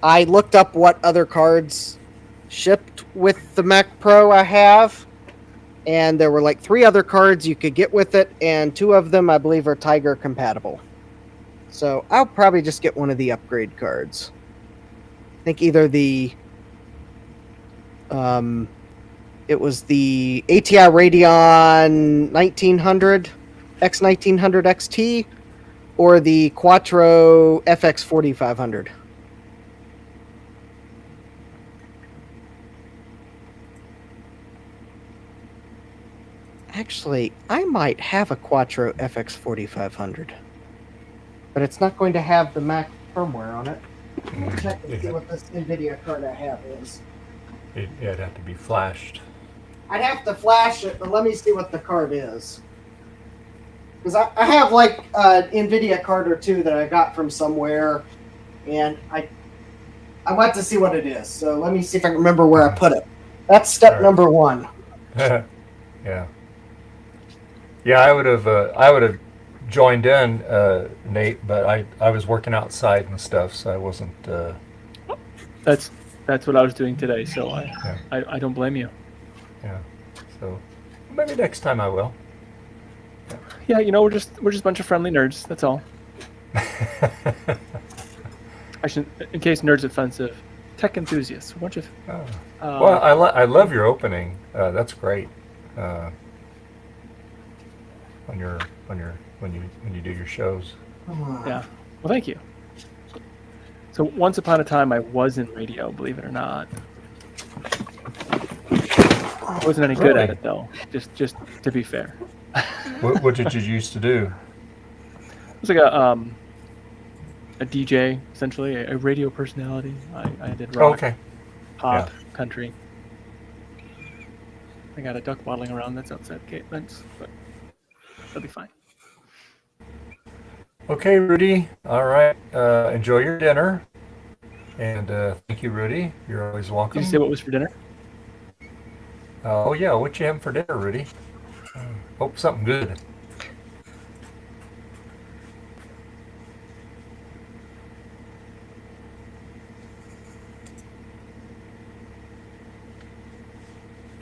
I looked up what other cards shipped with the Mac Pro I have, and there were like 3 other cards you could get with it, and 2 of them, I believe, are Tiger compatible. So I'll probably just get one of the upgrade cards. I think either the... it was the ATI Radeon 1900, X1900 XT, or the Quattro FX 4500. Actually, I might have a Quattro FX 4500, but it's not going to have the Mac firmware on it. I'll check and see what this NVIDIA card I have is. It'd have to be flashed. I'd have to flash it, but let me see what the card is. Because I have like an NVIDIA card or 2 that I got from somewhere, and I want to see what it is. So let me see if I can remember where I put it. That's step number 1. Yeah. Yeah, I would have joined in, Nate, but I was working outside and stuff, so I wasn't. That's what I was doing today, so I don't blame you. Yeah. So maybe next time I will. Yeah, you know, we're just a bunch of friendly nerds. That's all. I should, in case nerds offensive, tech enthusiasts. A bunch of. Well, I love your opening. That's great. When you do your shows. Yeah. Well, thank you. So once upon a time, I was in radio, believe it or not. I wasn't any good at it though. Just to be fair. What did you used to do? It was like a DJ, essentially, a radio personality. I did rock, pop, country. I got a duck waddling around that's outside the gate fence, but that'll be fine. Okay, Rudy. All right. Enjoy your dinner. And thank you, Rudy. You're always welcome. Did you say what was for dinner? Oh, yeah. What you having for dinner, Rudy? Hope something good.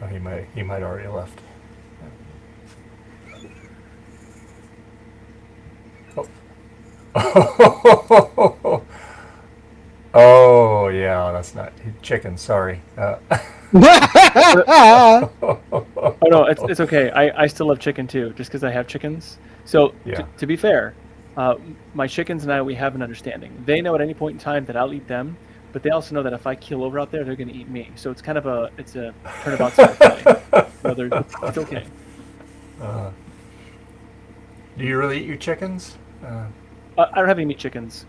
Oh, he might already left. Oh. Oh, yeah, that's not chicken. Sorry. Oh no, it's okay. I still love chicken too, just because I have chickens. So to be fair, my chickens and I, we have an understanding. They know at any point in time that I'll eat them but they also know that if I keel over out there, they're going to eat me. So it's kind of a turnabout sort of play. So it's okay. Do you really eat your chickens? I don't have any meat chickens.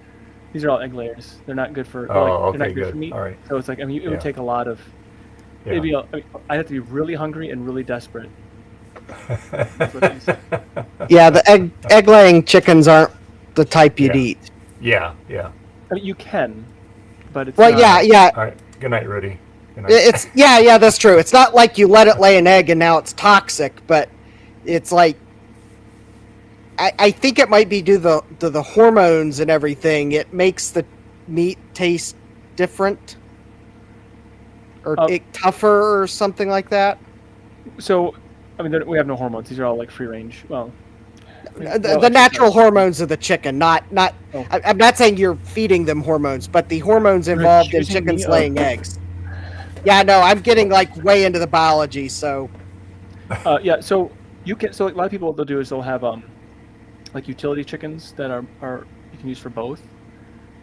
These are all egg layers. They're not good for. Oh, they're not okay, good good. for meat. All right. So it's like it Yeah. would take a lot of. Yeah. Maybe I'd have to be really hungry and really desperate. That's what it is. Yeah, the egg laying chickens aren't the type you'd Yeah. eat. Yeah. I mean, you can, but it's Well, not, yeah. All right. Good night, Rudy. Good night. It's yeah, that's true. It's not like you let it lay an egg and now it's toxic, but it's like I think it might be due to the hormones and everything. It makes the meat taste different or tougher or something like that. So, I mean, we have no hormones. These are all like free range. Well, The natural hormones of the chicken, not. Oh. I'm not saying you're feeding them hormones, but the hormones involved in accusing chickens me laying eggs. Yeah, no, I'm getting like way into the biology, so. Yeah, so you can. So a lot of people, what they'll do is they'll have like utility chickens that are you can use for both.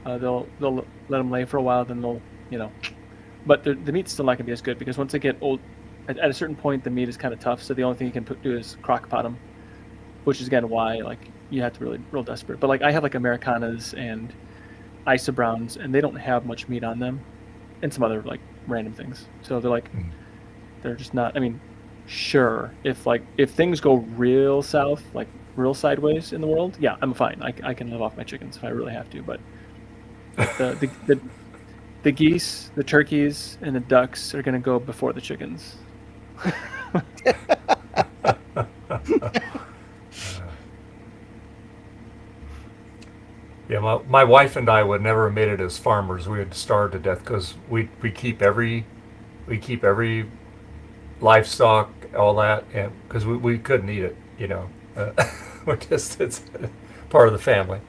They'll let them lay for a while, then they'll but the meat's still not gonna be as good because once they get old, at a certain point the meat is kind of tough. So the only thing you can do is crock pot them, which is again why like you have to really real desperate. But like I have like Americanas and Isa Browns, and they don't have much meat on them, and some other like random things. So they're like they're just not. I mean, sure, if things go real south, like real sideways in the world, yeah, I'm fine. I can live off my chickens if I really have to. But the geese, the turkeys, and the ducks are gonna go before the chickens. Yeah, my wife and I would never have made it as farmers. We would starve to death because we keep every livestock, all that, and because we couldn't eat it, we're just it's part of the family.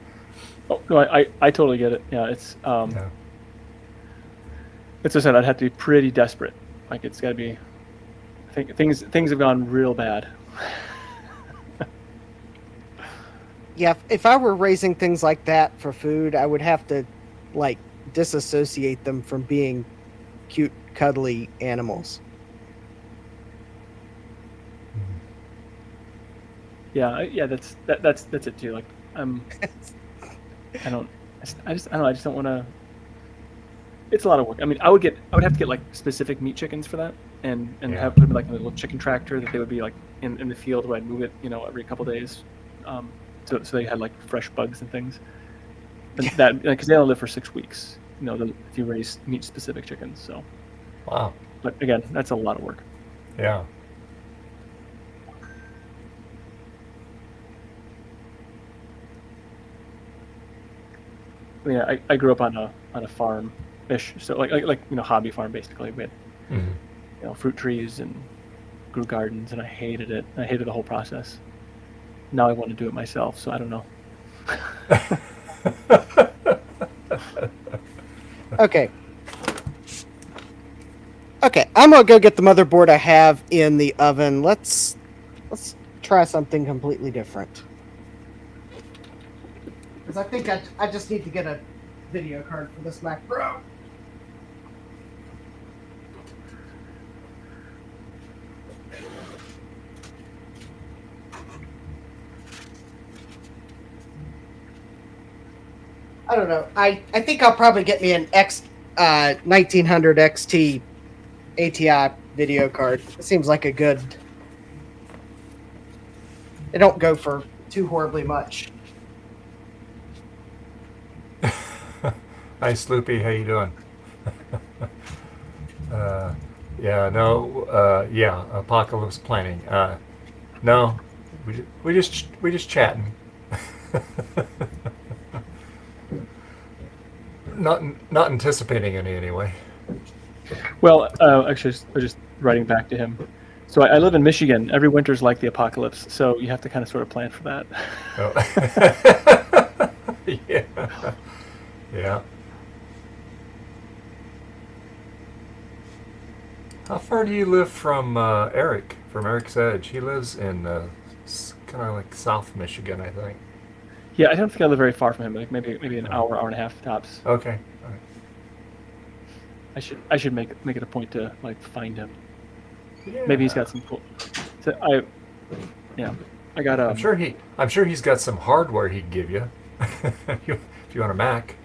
Oh no, I totally get it. Yeah, it's Yeah. It's just that I'd have to be pretty desperate. Like it's got to be. I think things have gone real bad. Yeah, if I were raising things like that for food, I would have to like disassociate them from being cute, cuddly animals. Yeah, that's it too. Like I just don't want to. It's a lot of work. I mean, I would have to get like specific meat chickens for that, and have put them like in a little chicken tractor that they would be like in the field where I'd move it, every couple days, so they had like fresh bugs and things. And that because they only live for 6 weeks, if you raise meat specific chickens. So. Wow. But again, that's a lot of work. Yeah. Yeah, I grew up on a farm-ish, so like hobby farm basically. We had fruit trees and grew gardens, and I hated it. I hated the whole process. Now I want to do it myself, so I don't know. Okay, I'm gonna go get the motherboard I have in the oven. Let's try something completely different. Because I think I just need to get a video card for this Mac Pro. I don't know. I think I'll probably get me an 1900 XT ATI video card. It seems like a good. They don't go for too horribly much. Hi, Sloopy. How you doing? Apocalypse planning. No, we just chatting. Not anticipating any anyway. Well, actually, I was just writing back to him. So I live in Michigan. Every winter's like the apocalypse, so you have to kind of sort of plan for that. Oh. Yeah. Yeah. How far do you live from Eric? From Eric's Edge? He lives in kind of like South Michigan, I think. Yeah, I don't think I live very far from him. Like maybe an hour and a half tops. Okay. All right. I should make it a point to like find him. Maybe he's got some cool. So I got. I'm sure he's got some hardware he'd give you if you want a Mac.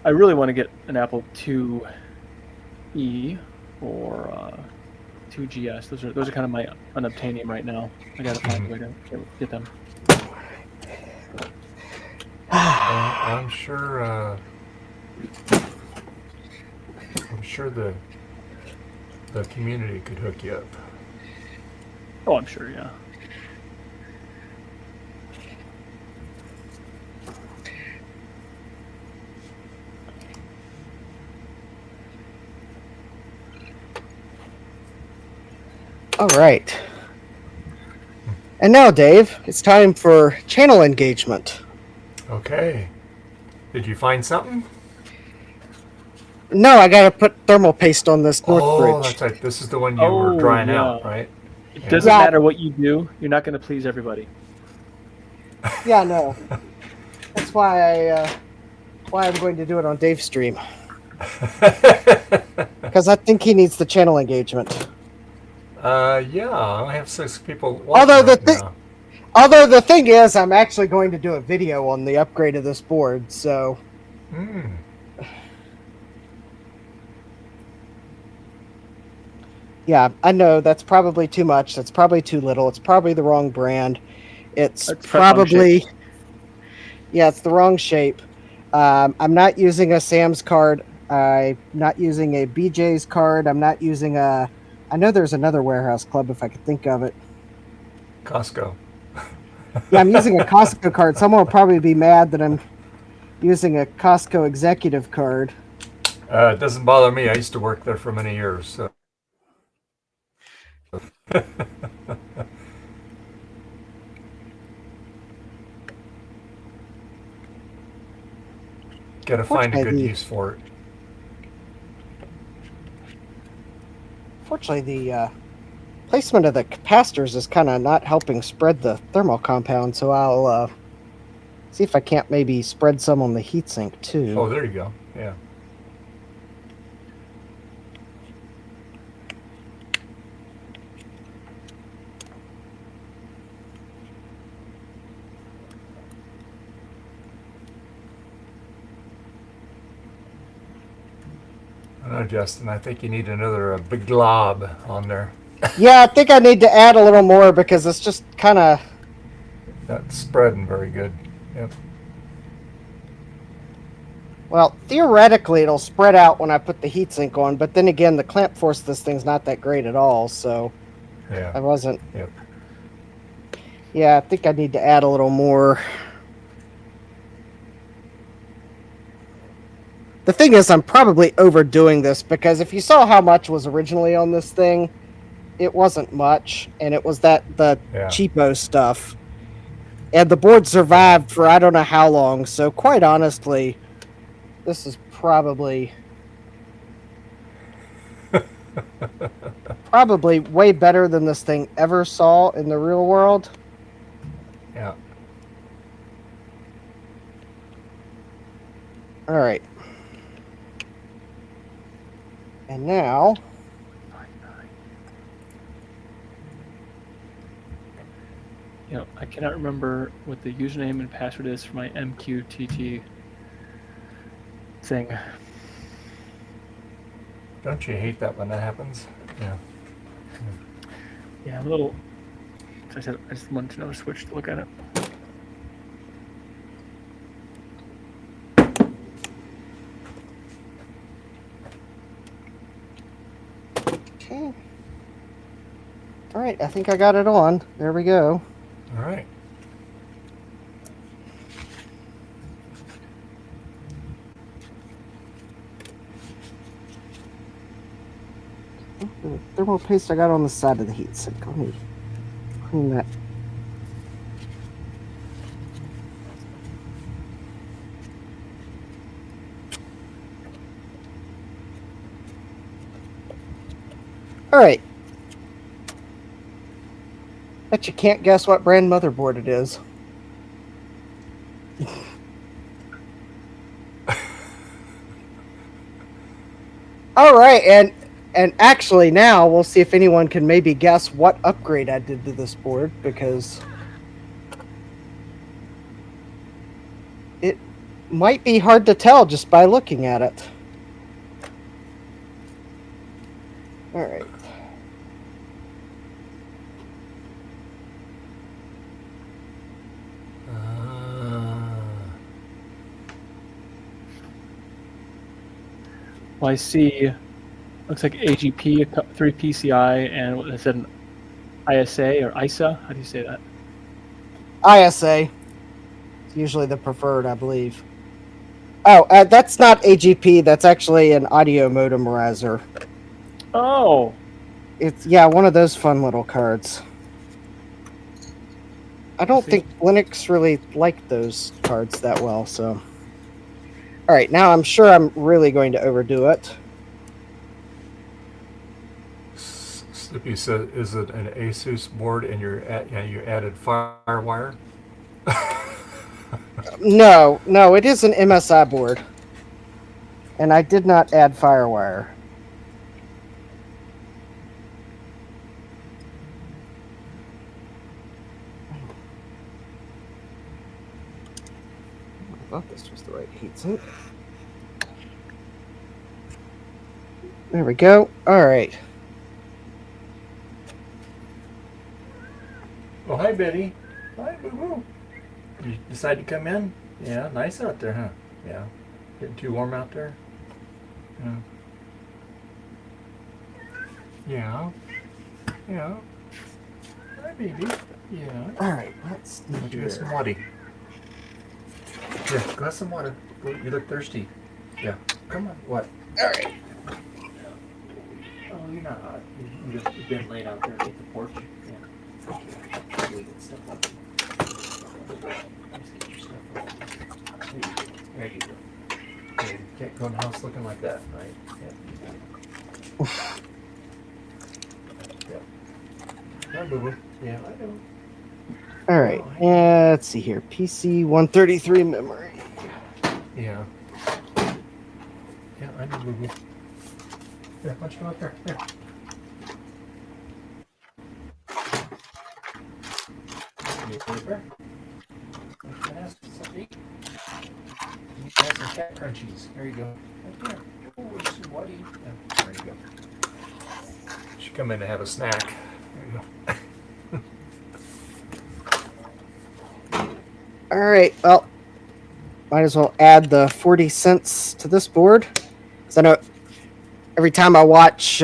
I really want to get an Apple IIe or 2GS. Those are kind of my unobtainium right now. I gotta find a way to get them. I'm sure the community could hook you up. Oh, I'm sure, yeah. All right. And now, Dave, it's time for channel engagement. Okay. Did you find something? No, I gotta put thermal paste on this north bridge. Oh, that's right. This is the one you were drying out, right? It doesn't matter what you do. You're not going to please everybody. Yeah, no. That's why I'm going to do it on Dave's stream. Because I think he needs the channel engagement. Yeah, I have 6 people watching Although the thing is, I'm actually going to do a video on the upgrade of this board, so. Yeah, I know that's probably too much. That's probably too little. It's probably the wrong brand. It's probably, yeah, it's the wrong shape. I'm not using a Sam's card. I'm not using a BJ's card. I'm not using a. I know there's another warehouse club if I could think of it. Costco. Yeah, I'm using a Costco card. Someone will probably be mad that I'm using a Costco executive card. It doesn't bother me. I used to work there for many years. So. Gotta find a good use for it. Fortunately, the placement of the capacitors is kind of not helping spread the thermal compound, so I'll see if I can't maybe spread some on the heatsink too. Oh, there you go. Yeah. I don't know, Justin. I think you need another big glob on there. Yeah, I think I need to add a little more because it's just kind of not spreading very good. Yep. Well, theoretically, it'll spread out when I put the heatsink on, but then again, the clamp force of this thing's not that great at all, so yeah. I wasn't. Yep. Yeah, I think I need to add a little more. The thing is, I'm probably overdoing this because if you saw how much was originally on this thing, it wasn't much, and it was the cheapo stuff. And the board survived for I don't know how long, so quite honestly, this is probably way better than this thing ever saw in the real world. Yeah. All right. And now, you know, I cannot remember what the username and password is for my MQTT thing. Don't you hate that when that happens? Yeah. Yeah, I'm a little. As I said, I just wanted to know a switch to look at it. okay. All right, I think I got it on. There we go. All right. The thermal paste I got on the side of the heatsink. Let me clean that. All right. Bet you can't guess what brand motherboard it is. All right, and actually now we'll see if anyone can maybe guess what upgrade I did to this board, because it might be hard to tell just by looking at it. All right. Well, I see. Looks like AGP, 3 PCI, and what is it, an ISA or ISA? How do you say that? ISA. It's usually the preferred, I believe. Oh, that's not AGP. That's actually an audio modem riser. Oh. It's one of those fun little cards. I don't think Linux really liked those cards that well, so. All right, now I'm sure I'm really going to overdo it. Snippy said, "Is it an ASUS board and you added FireWire?" No, it is an MSI board, and I did not add FireWire. I thought this was the right heatsink. There we go. All right. Oh, hi, Betty. Hi, boo-boo. You decide to come in? Yeah, nice out there, huh? Yeah. Getting too warm out there? Yeah. Yeah. Yeah. Hi, baby. Yeah. All right. Let's do get some water. Yeah, go have some water. You look thirsty. Yeah. Come on. What? All right. Oh, you're not hot. You've been laying out there at the porch. Yeah. Okay. Get stuff up. Let's get your stuff up. There you go. Okay, you can't go in the house looking like that, right? Yeah. Yeah. Hi, boo-boo. Yeah, I know. All right. Let's see here. PC 133 memory. Yeah. Yeah, I know, boo-boo. Yeah, why don't you go up there? Here. You paper? You can ask for something to eat. You can have some cat crunchies. There you go. Right there. Oh, there's some what to eat. Yeah, there you go. Should come in to have a snack. There you go. All right. Well, might as well add the 40 cents to this board. Because I know every time I watch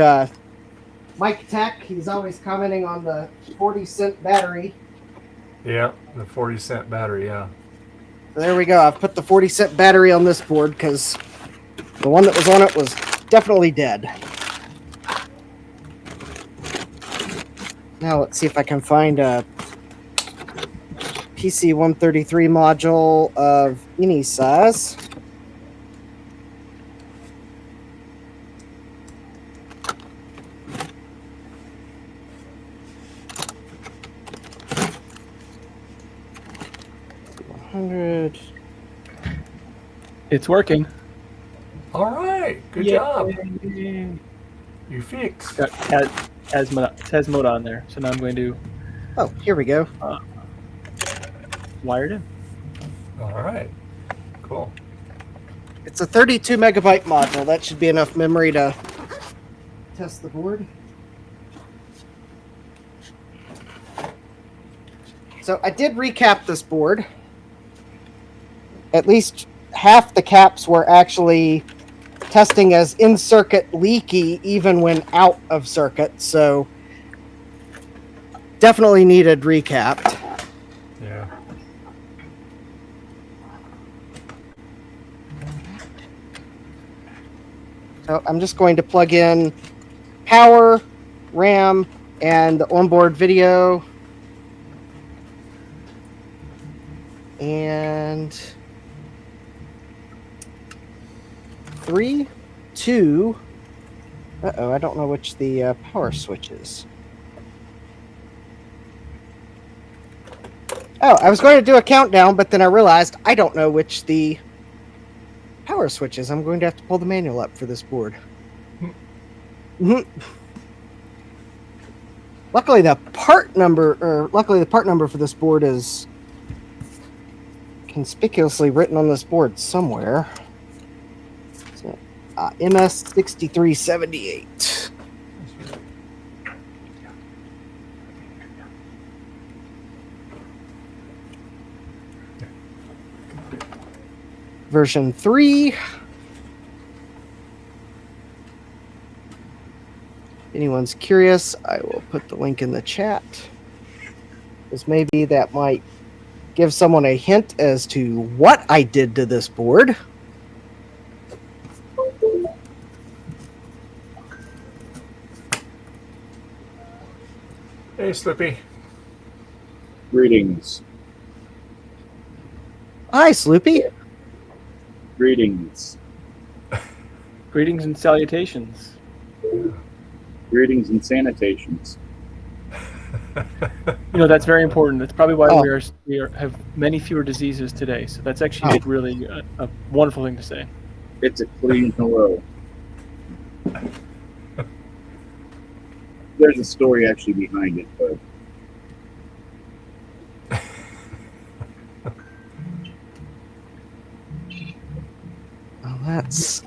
Mike Tech, he's always commenting on the 40-cent battery. Yeah, the 40-cent battery, yeah. So there we go. I've put the 40-cent battery on this board because the one that was on it was definitely dead. Now let's see if I can find a PC 133 module of any size. It's working. All right, good job. You fixed. Got has mode on there, so now I'm going to. Oh, here we go. Wired in. All right, cool. It's a 32 megabyte module. That should be enough memory to test the board. So I did recap this board. At least half the caps were actually testing as in-circuit leaky even when out of circuit, so definitely needed recapped. Yeah. So I'm just going to plug in power, RAM, and the onboard video. And 3, 2. Uh-oh, I don't know which the power switch is. Oh, I was going to do a countdown, but then I realized I don't know which the power switch is. I'm going to have to pull the manual up for this board. Mhm. Luckily, the part number for this board is conspicuously written on this board somewhere. So, MS6378. Version 3. If anyone's curious, I will put the link in the chat. Because maybe that might give someone a hint as to what I did to this board. Hey, Slippy. Greetings. Hi, Sloopy. Greetings. Greetings and salutations. Greetings and sanitations. You know, that's very important. That's probably why we have many fewer diseases today. So that's actually really a wonderful thing to say. It's a clean hello. There's a story actually behind it, but Oh, that's...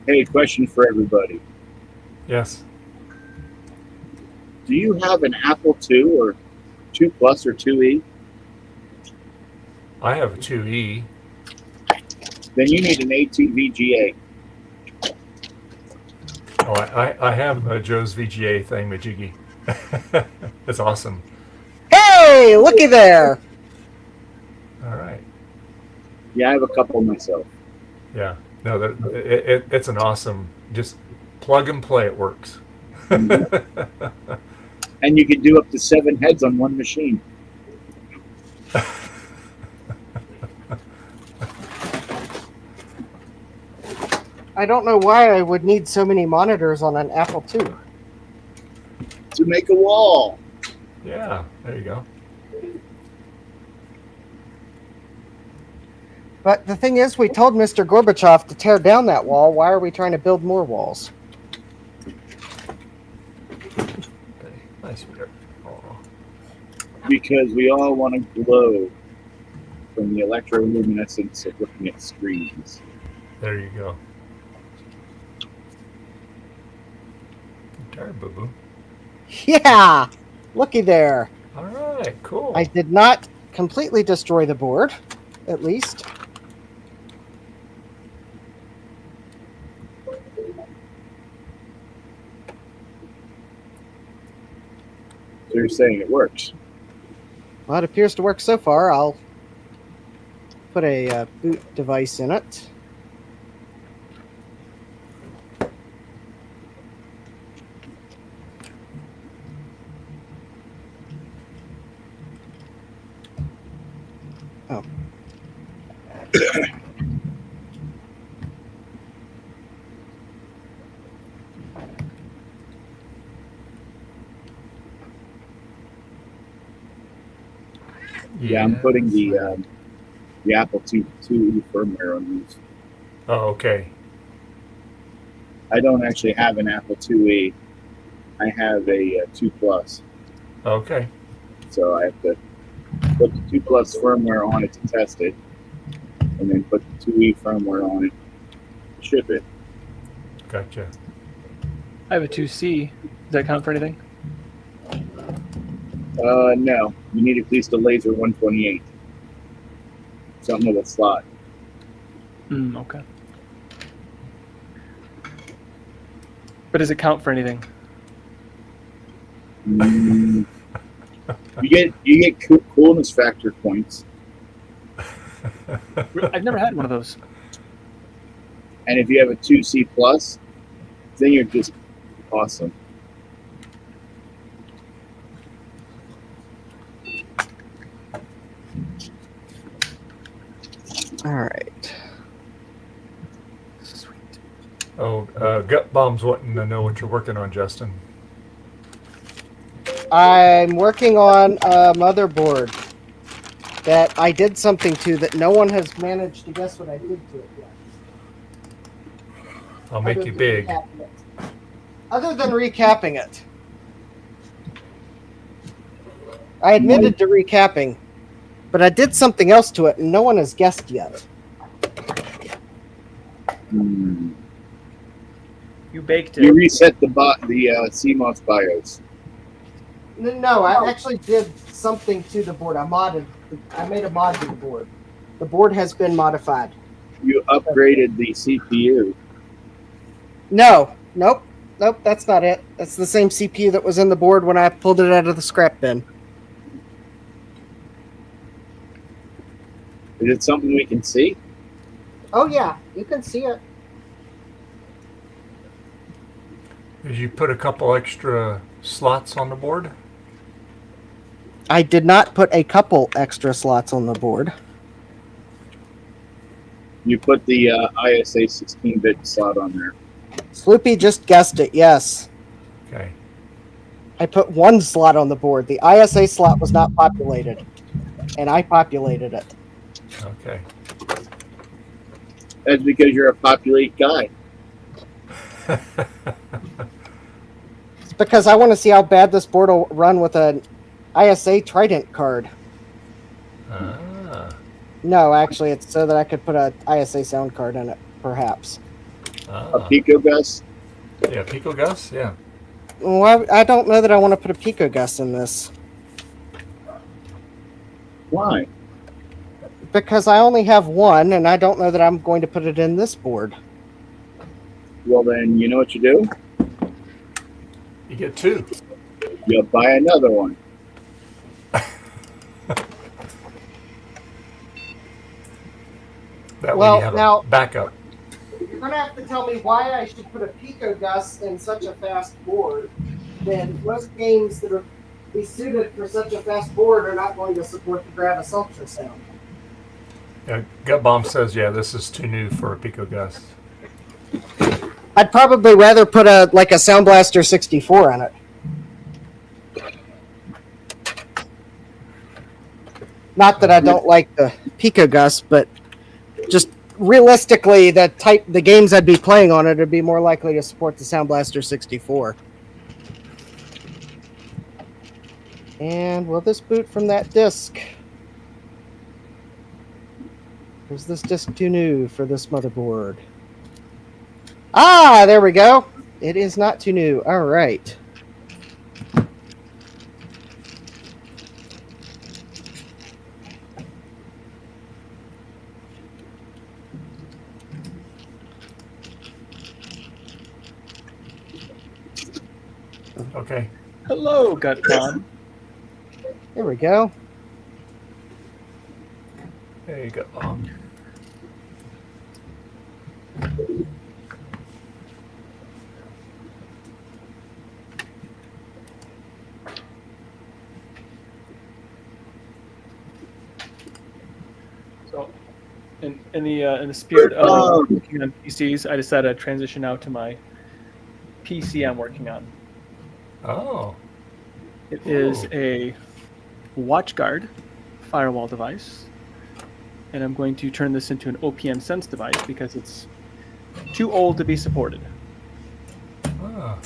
hey, question for everybody. Yes. Do you have an Apple II or 2 Plus or 2E? I have a 2E. Then you need an A2 VGA. Oh, I have Joe's VGA thingamajiggy. That's awesome. Hey, looky there. All right. Yeah, I have a couple myself. Yeah. No, it's an awesome, just plug and play. It works. And you can do up to 7 heads on one machine. I don't know why I would need so many monitors on an Apple II. To make a wall. Yeah, there you go. But the thing is, we told Mr. Gorbachev to tear down that wall. Why are we trying to build more walls? Nice. Because we all want to glow from the electroluminescence of looking at screens. There you go. Okay, boo-boo. Yeah! Looky there. All right, cool. I did not completely destroy the board, at least. So you're saying it works? Well, it appears to work so far. I'll put a boot device in it. Oh. Yeah, I'm putting the Apple II firmware on these. Oh, okay. I don't actually have an Apple IIe. I have a 2 Plus. Okay. So I have to put the 2 Plus firmware on it to test it, and then put the 2E firmware on it to ship it. Gotcha. I have a 2C. Does that count for anything? No. You need at least a laser 128. Something with a slot. Okay. But does it count for anything? You get coolness factor points. I've never had one of those. And if you have a 2C plus, then you're just awesome. All right. Sweet. Oh, Gut Bomb's wanting to know what you're working on, Justin. I'm working on a motherboard that I did something to that no one has managed to guess what I did to it yet. I'll make you big. Other than recapping it. I admitted to recapping, but I did something else to it, and no one has guessed yet. Hmm. You baked it. You reset the CMOS BIOS. No, I actually did something to the board. I made a mod to the board. The board has been modified. You upgraded the CPU. Nope, that's not it. That's the same CPU that was in the board when I pulled it out of the scrap bin. Is it something we can see? Oh yeah, you can see it. Did you put a couple extra slots on the board? I did not put a couple extra slots on the board. You put the ISA 16-bit slot on there. Sloopy just guessed it, yes. Okay. I put one slot on the board. The ISA slot was not populated, and I populated it. Okay. That's because you're a populate guy. It's because I want to see how bad this board will run with an ISA Trident card. Ah. No, actually, it's so that I could put an ISA sound card in it, perhaps. A Pico Gus? Yeah, Pico Gus? Yeah. Well, I don't know that I want to put a Pico Gus in this. Why? Because I only have one, and I don't know that I'm going to put it in this board. Well, then, you know what you do? You get two. You'll buy another one. That way Well, you have now- a backup. You're going to have to tell me why I should put a Pico Gus in such a fast board, when most games that are be suited for such a fast board are not going to support the Gravis ultrasound. Yeah, Gut Bomb says, yeah, this is too new for a Pico Gus. I'd probably rather put a Sound Blaster 64 on it. Not that I don't like the Pico Gus, but just realistically, the games I'd be playing on it would be more likely to support the Sound Blaster 64. And will this boot from that disc? Or is this disc too new for this motherboard? Ah, there we go. It is not too new. All right. Okay. Hello, Gut Bomb. There we go. There you go. Bomb. So, in the spirit of working on PCs, I decided to transition out to my PC I'm working on. Oh. It is a WatchGuard firewall device, and I'm going to turn this into an OPM Sense device because it's too old to be supported. Ah.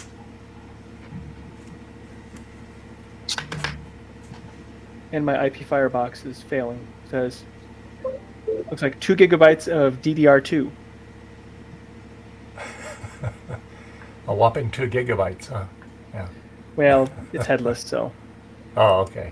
And my IP Firebox is failing. It says, looks like 2 gigabytes of DDR2. A whopping 2 gigabytes, huh? Yeah. Well, it's headless, so. Oh, okay.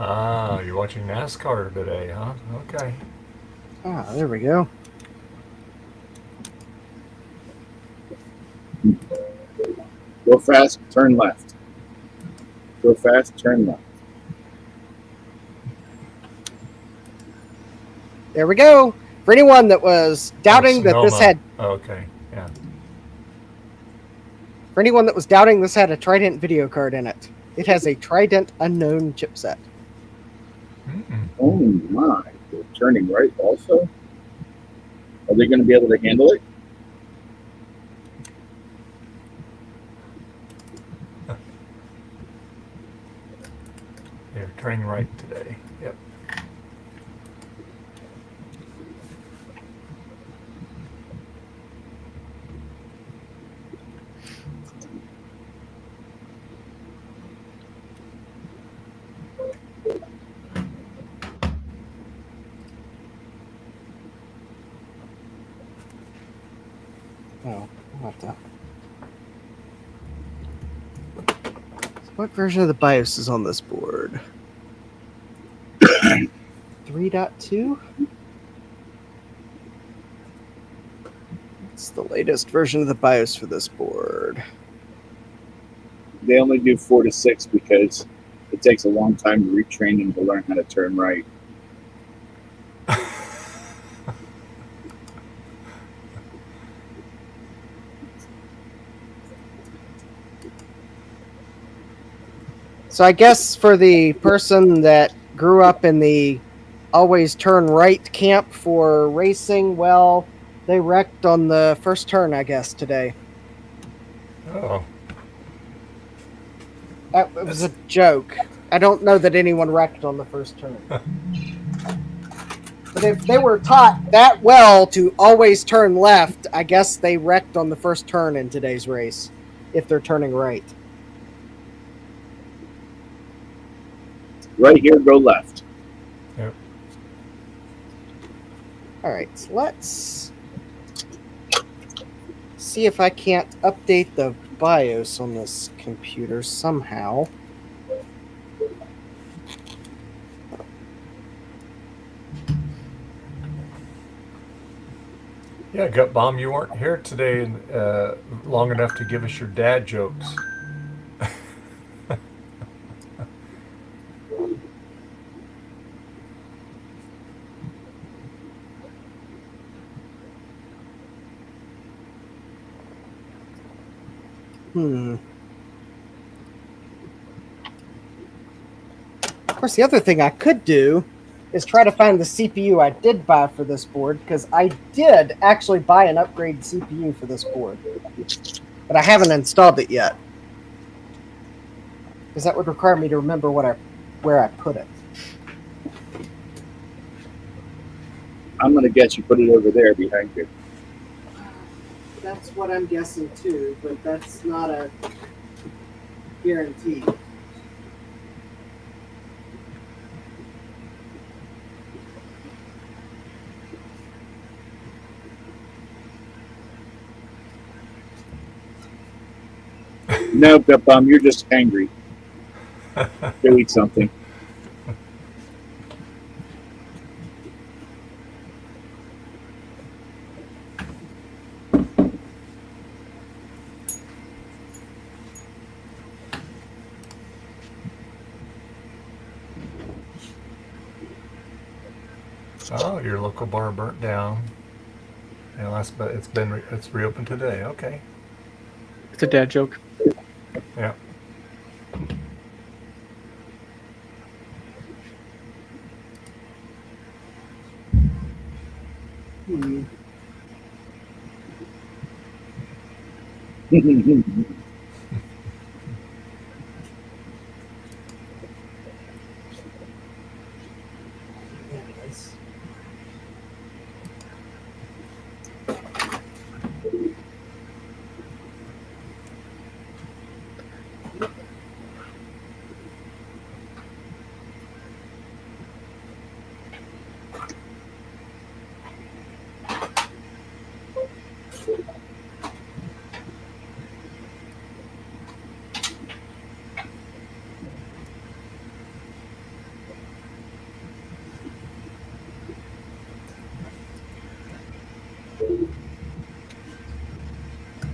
Ah, you're watching NASCAR today, huh? Okay. Ah, there we go. Go fast, turn left. Go fast, turn left. There we go. For anyone that was doubting that this Sonoma. had, Okay, yeah. for anyone that was doubting this had a Trident video card in it, it has a Trident unknown chipset. Mm-mm. Oh my! They're turning right also. Are they going to be able to handle it? They're turning right today. Yep. Oh, what the? What version of the BIOS is on this board? 3.2? It's the latest version of the BIOS for this board. They only do 4 to 6 because it takes a long time to retrain them to learn how to turn right. So I guess for the person that grew up in the always turn right camp for racing, well, they wrecked on the first turn, I guess, today. Oh. That was a joke. I don't know that anyone wrecked on the first turn. But if they were taught that well to always turn left, I guess they wrecked on the first turn in today's race, if they're turning right. Right here, go left. Yep. All right, so let's see if I can't update the BIOS on this computer somehow. Yeah, Gut Bomb, you weren't here today long enough to give us your dad jokes. Of course, the other thing I could do is try to find the CPU I did buy for this board, because I did actually buy an upgrade CPU for this board, but I haven't installed it yet, because that would require me to remember where I put it. I'm going to guess you put it over there behind you. That's what I'm guessing too, but that's not a guarantee. No, Bum, you're just angry. Go eat something. Oh, your local bar burnt down. And but it's reopened today. Okay. It's a dad joke. Yeah.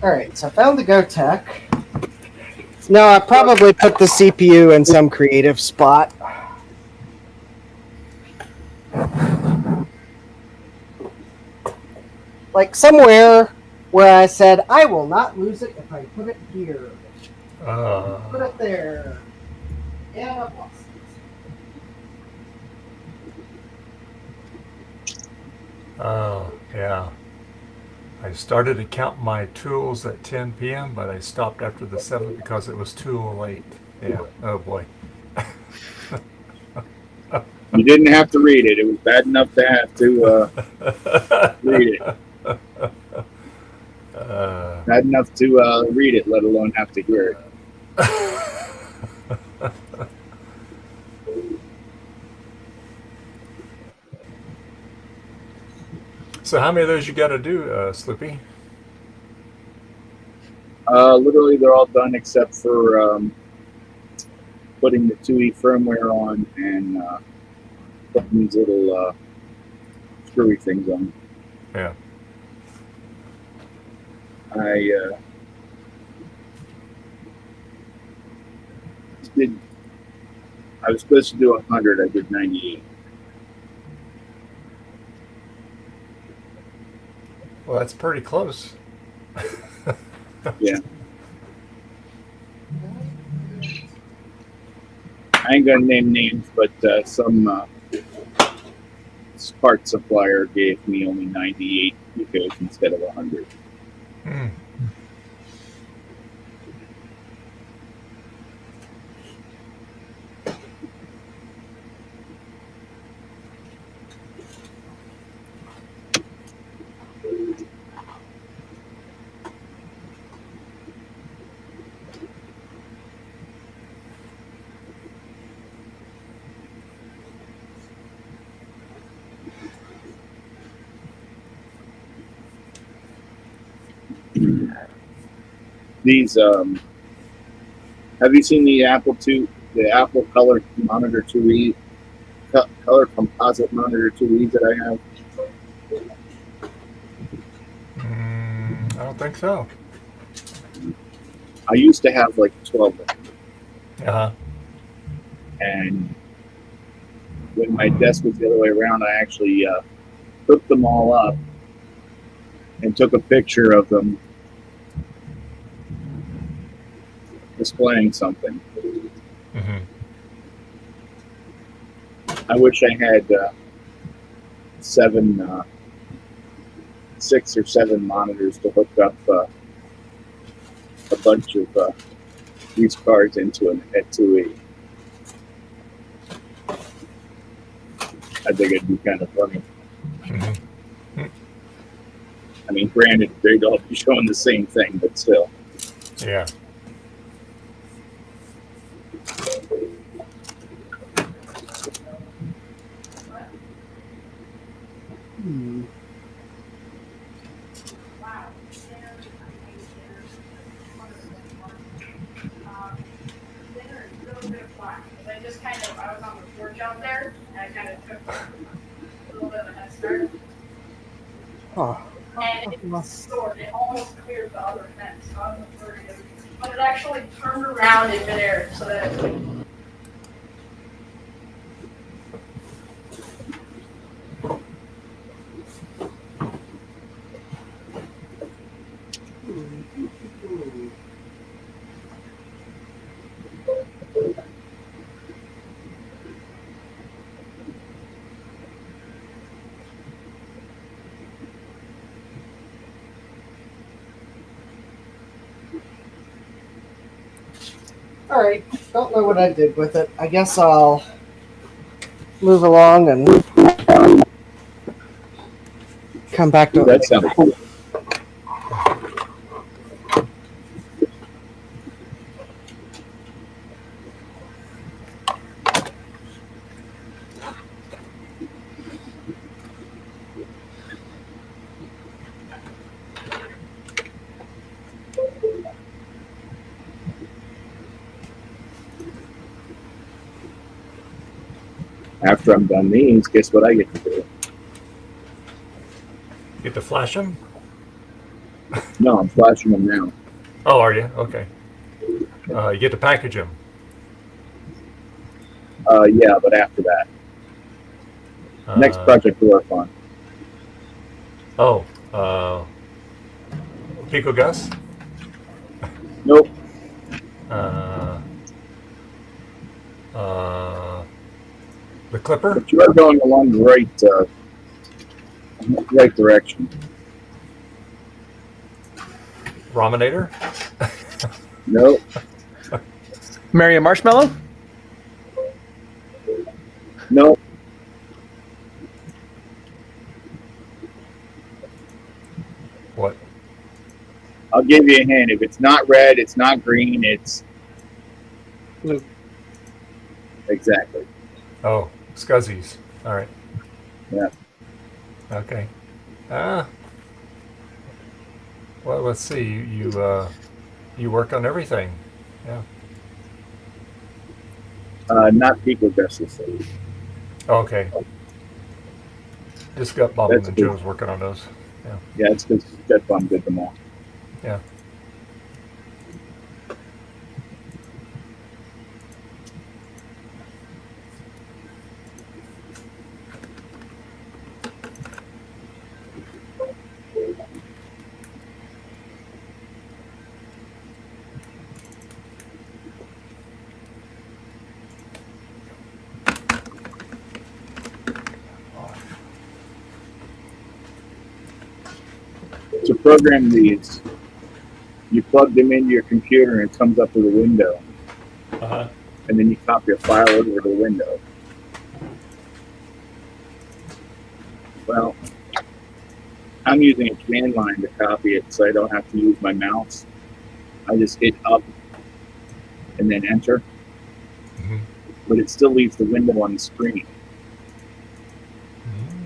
All right, so I found the GoTech. Now I probably put the CPU in some creative spot. Like somewhere where I said, I will not lose it if I put it here. Put it there. And I lost it. Oh, yeah. I started to count my tools at 10 p.m., but I stopped after the 7th because it was too late. Yeah. Oh, boy. You didn't have to read it. It was bad enough to have to read it. Bad enough to read it, let alone have to hear it. So how many of those you got to do, Slippy? Literally, they're all done except for putting the 2E firmware on and putting these little screwy things on. Yeah. I was supposed to do 100. I did 98. Well, that's pretty close. Yeah. I ain't gonna name names, but some part supplier gave me only 98 Ecos instead of 100. These have you seen the Apple Color Monitor 2E, Color Composite Monitor 2Es that I have? I don't think so. I used to have like 12 of them. Uh-huh. And when my desk was the other way around, I actually hooked them all up and took a picture of them displaying something. Mm-hmm. I wish I had 6 or 7 monitors to hook up a bunch of these cards into an at 2E. I think it'd be kind of funny. Mm-hmm. I mean, granted, they'd all be showing the same thing, but still. Yeah. I was on the porch out there, and I kind of took a little bit of a head start. And it soared. It almost cleared the other fence. So I was afraid of it. But it actually turned around in midair so that it would. All right, don't know what I did with it. I guess I'll move along and come back to that. Sounds cool. After I'm done these, guess what I get to do? Get to flash them? No, I'm flashing them now. Oh, are you? Okay. You get to package them. Yeah, but after that. Next project to work on. Oh, Pico Gus? Nope. The Clipper? But you are going along the right direction. Raminator? Nope. Mario Marshmallow? Nope. What? I'll give you a hint. If it's not red, it's not green, it's blue. Exactly. Oh, Scuzzies. All right. Yeah. Okay. Well, let's see. You work on everything. Yeah. Not Pico Gus's. Okay. Just got Bob That's and good. Joe's working on those. Yeah. Yeah, it's because Step Bomb did them all. Yeah. To program these, you plug them into your computer and it comes up with a window. Uh-huh. And then you copy a file over to the window. Well, I'm using a command line to copy it so I don't have to use my mouse. I just hit up and then enter. Mm-hmm. But it still leaves the window on the screen.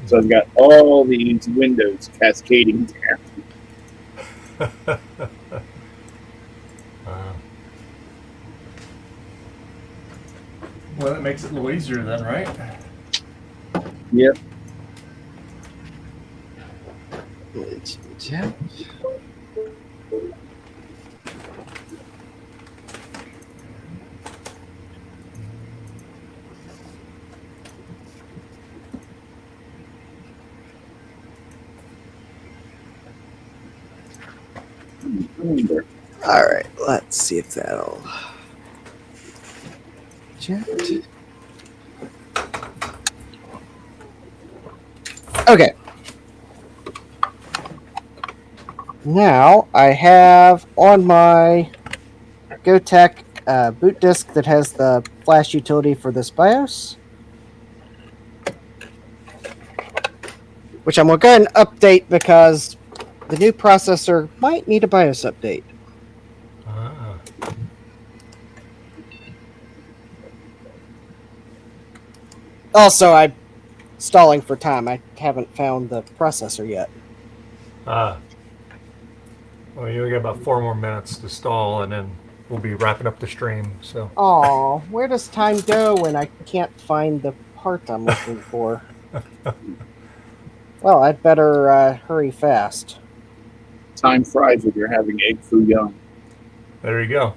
So I've got all these windows cascading there. Wow. Well, that makes it a little easier then, right? Yep. Yeah. All right, let's see if that'll. Okay. Now I have on my GoTech boot disk that has the flash utility for this BIOS, which I'm going to go ahead and update because the new processor might need a BIOS update. Ah. Also, I'm stalling for time. I haven't found the processor yet. Ah. Well, you got about 4 more minutes to stall, and then we'll be wrapping up the stream. So. Aw, where does time go when I can't find the part I'm looking for? Well, I'd better hurry fast. Time fries if you're having egg foo young. There you go.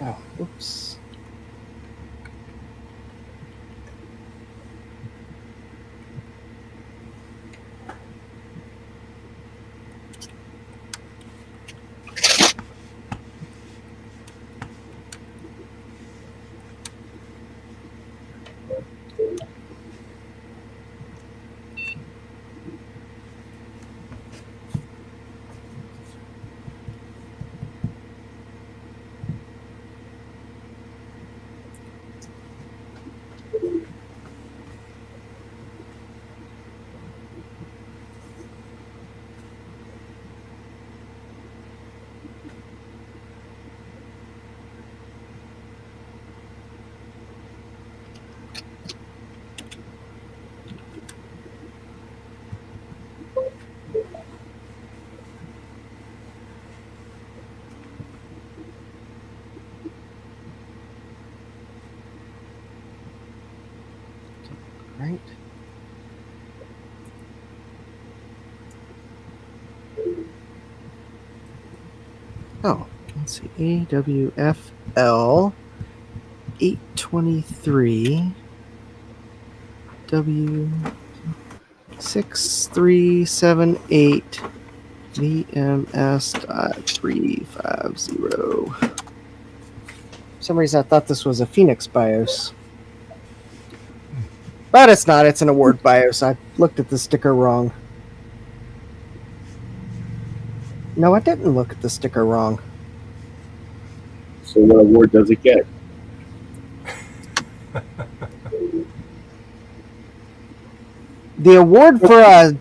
Oh, oops. right. Oh, let's see. AWFL 823 W6378 VMS.350. For some reason, I thought this was a Phoenix BIOS. But it's not. It's an award BIOS. I looked at the sticker wrong. No, I didn't look at the sticker wrong. So what award does it get? The award for a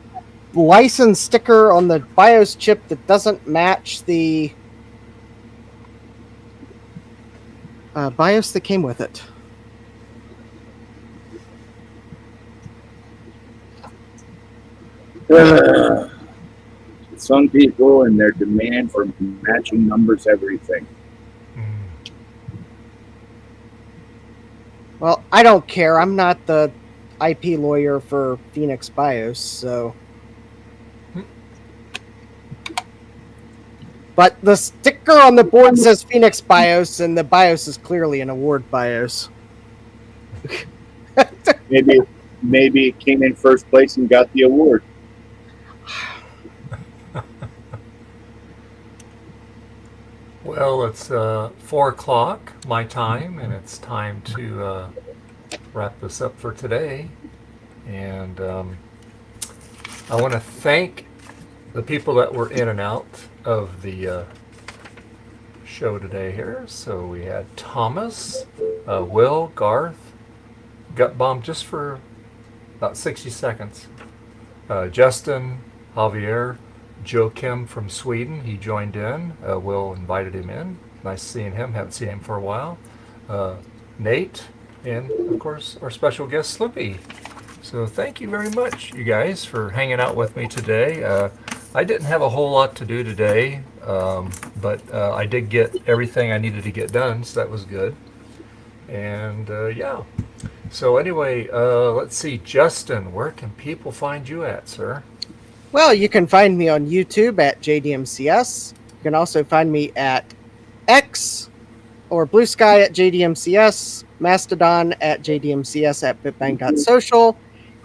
license sticker on the BIOS chip that doesn't match the BIOS that came with it. Some people and their demand for matching numbers, everything. Well, I don't care. I'm not the IP lawyer for Phoenix BIOS, so. But the sticker on the board says Phoenix BIOS, and the BIOS is clearly an award BIOS. Maybe it came in first place and got the award. Well, it's 4 o'clock my time, and it's time to wrap this up for today. And I want to thank the people that were in and out of the show today here. So we had Thomas, Will, Garth, Gut Bomb just for about 60 seconds. Justin, Javier, Joe Kim from Sweden, he joined in. Will invited him in. Nice seeing him. Haven't seen him for a while. Nate, and of course our special guest Slippy. So thank you very much, you guys, for hanging out with me today. I didn't have a whole lot to do today, but I did get everything I needed to get done, so that was good. And yeah. So anyway, let's see, Justin, where can people find you at, sir? Well, you can find me on YouTube at JDMCS. You can also find me at X or Blue Sky at JDMCS, Mastodon at JDMCS at bitbang.social,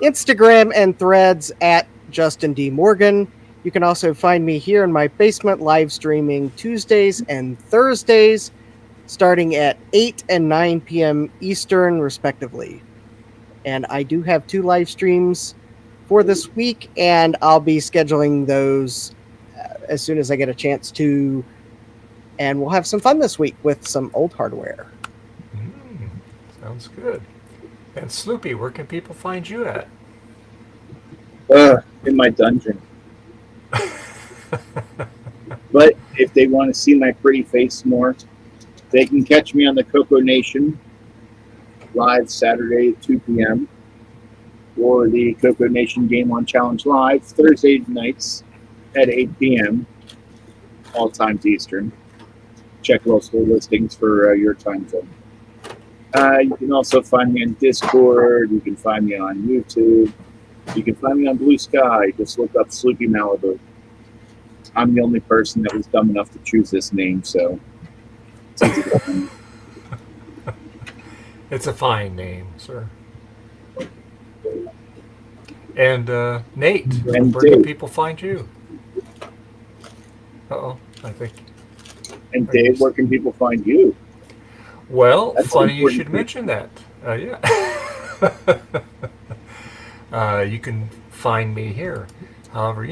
Instagram and Threads at Justin D. Morgan. You can also find me here in my basement live streaming Tuesdays and Thursdays, starting at 8 and 9 p.m. Eastern, respectively. And I do have 2 live streams for this week, and I'll be scheduling those as soon as I get a chance to, and we'll have some fun this week with some old hardware. Sounds good. And Sloopy, where can people find you at? In my dungeon. But if they want to see my pretty face more, they can catch me on the Coco Nation live Saturday at 2 p.m. or the Coco Nation Game On Challenge live Thursday nights at 8 p.m. all times Eastern. Check local listings for your time zone. You can also find me on Discord. You can find me on YouTube. You can find me on Blue Sky. Just look up Sleepy Malibu. I'm the only person that was dumb enough to choose this name, so it's easy to find. It's a fine name, sir. And Nate, And where can Dave. people find you? Uh-oh, I think. And Dave, where can people find you? Well, That's funny you important. should mention that. Yeah. You can find me here. However,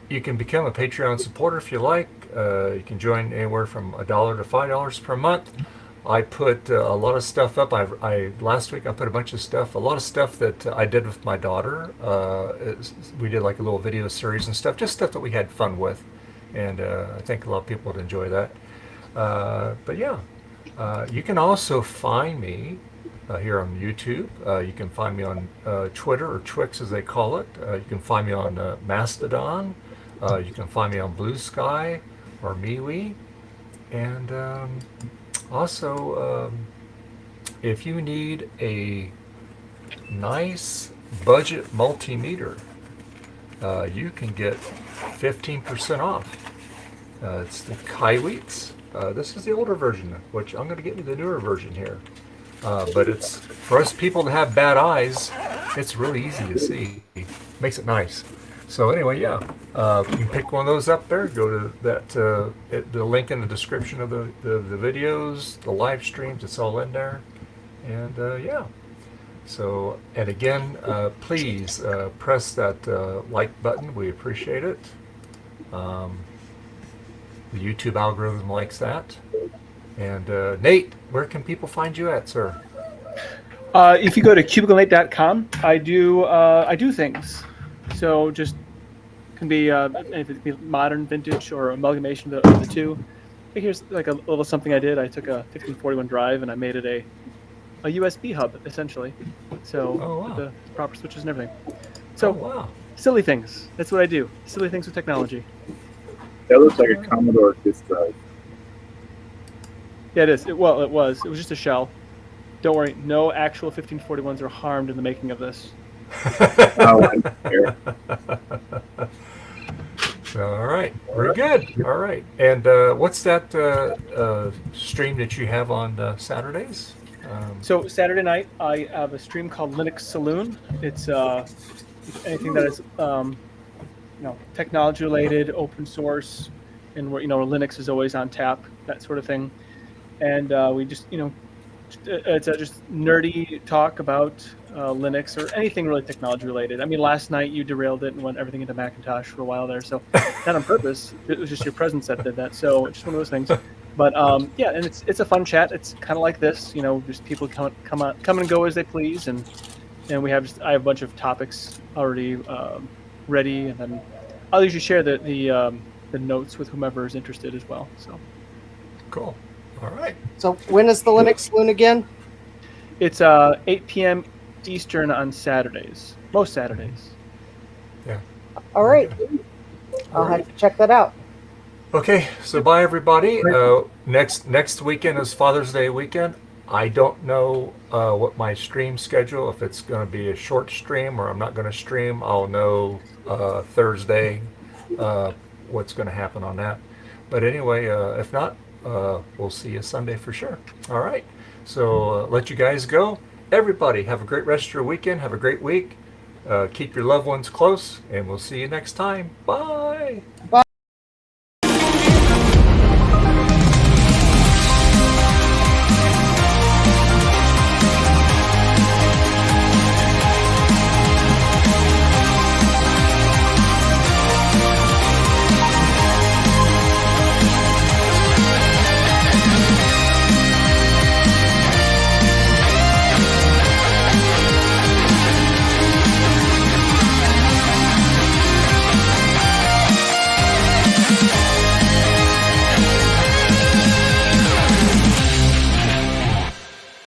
you can become a Patreon supporter if you like. You can join anywhere from $1 to $5 per month. I put a lot of stuff up. Last week I put a bunch of stuff, a lot of stuff that I did with my daughter. We did like a little video series and stuff, just stuff that we had fun with, and I think a lot of people would enjoy that. But yeah, you can also find me here on YouTube. You can find me on Twitter, or Twix as they call it. You can find me on Mastodon. You can find me on Blue Sky or MeWe, and also if you need a nice budget multimeter. You can get 15% off. It's the Kaiweets. This is the older version, which I'm going to get into the newer version here. But it's for us people that have bad eyes. It's really easy to see. Makes it nice. So anyway, yeah, you can pick one of those up there. Go to that the link in the description of the videos, the live streams. It's all in there, and yeah. So and again, please press that like button. We appreciate it. The YouTube algorithm likes that. And Nate, where can people find you at, sir? If you go to cubiclenate.com, I do things. So just can be if it be modern, vintage, or amalgamation of the two. Here's like a little something I did. I took a 1541 drive and I made it a USB hub essentially. So with the proper switches and everything. So silly things. That's what I do. Silly things with technology. That looks like a Commodore disk drive. Yeah, it is. Well, it was. It was just a shell. Don't worry. No actual 1541s are harmed in the making of this. Oh, I'm fair. All right. Very good. All right. And what's that stream that you have on Saturdays? So Saturday night, I have a stream called Linux Saloon. It's anything that is technology related, open source, and where Linux is always on tap, that sort of thing. And we just it's just nerdy talk about Linux or anything really technology related. I mean, last night you derailed it and went everything into Macintosh for a while there, so not on purpose. It was just your presence that did that. So it's just one of those things. But yeah, and it's a fun chat. It's kind of like this, just people come and go as they please, and I have a bunch of topics already ready, and then I'll usually share the notes with whomever is interested as well. So cool. All right. So when is the Linux Saloon again? It's 8 p.m. Eastern on Saturdays. Most Saturdays. Yeah. All right. I'll have to check that out. Okay, so bye everybody. Next weekend is Father's Day weekend. I don't know what my stream schedule, if it's going to be a short stream or I'm not going to stream. I'll know Thursday what's going to happen on that. But anyway, if not, we'll see you Sunday for sure. All right, so let you guys go. Everybody, have a great rest of your weekend. Have a great week. Keep your loved ones close, and we'll see you next time. Bye. Bye.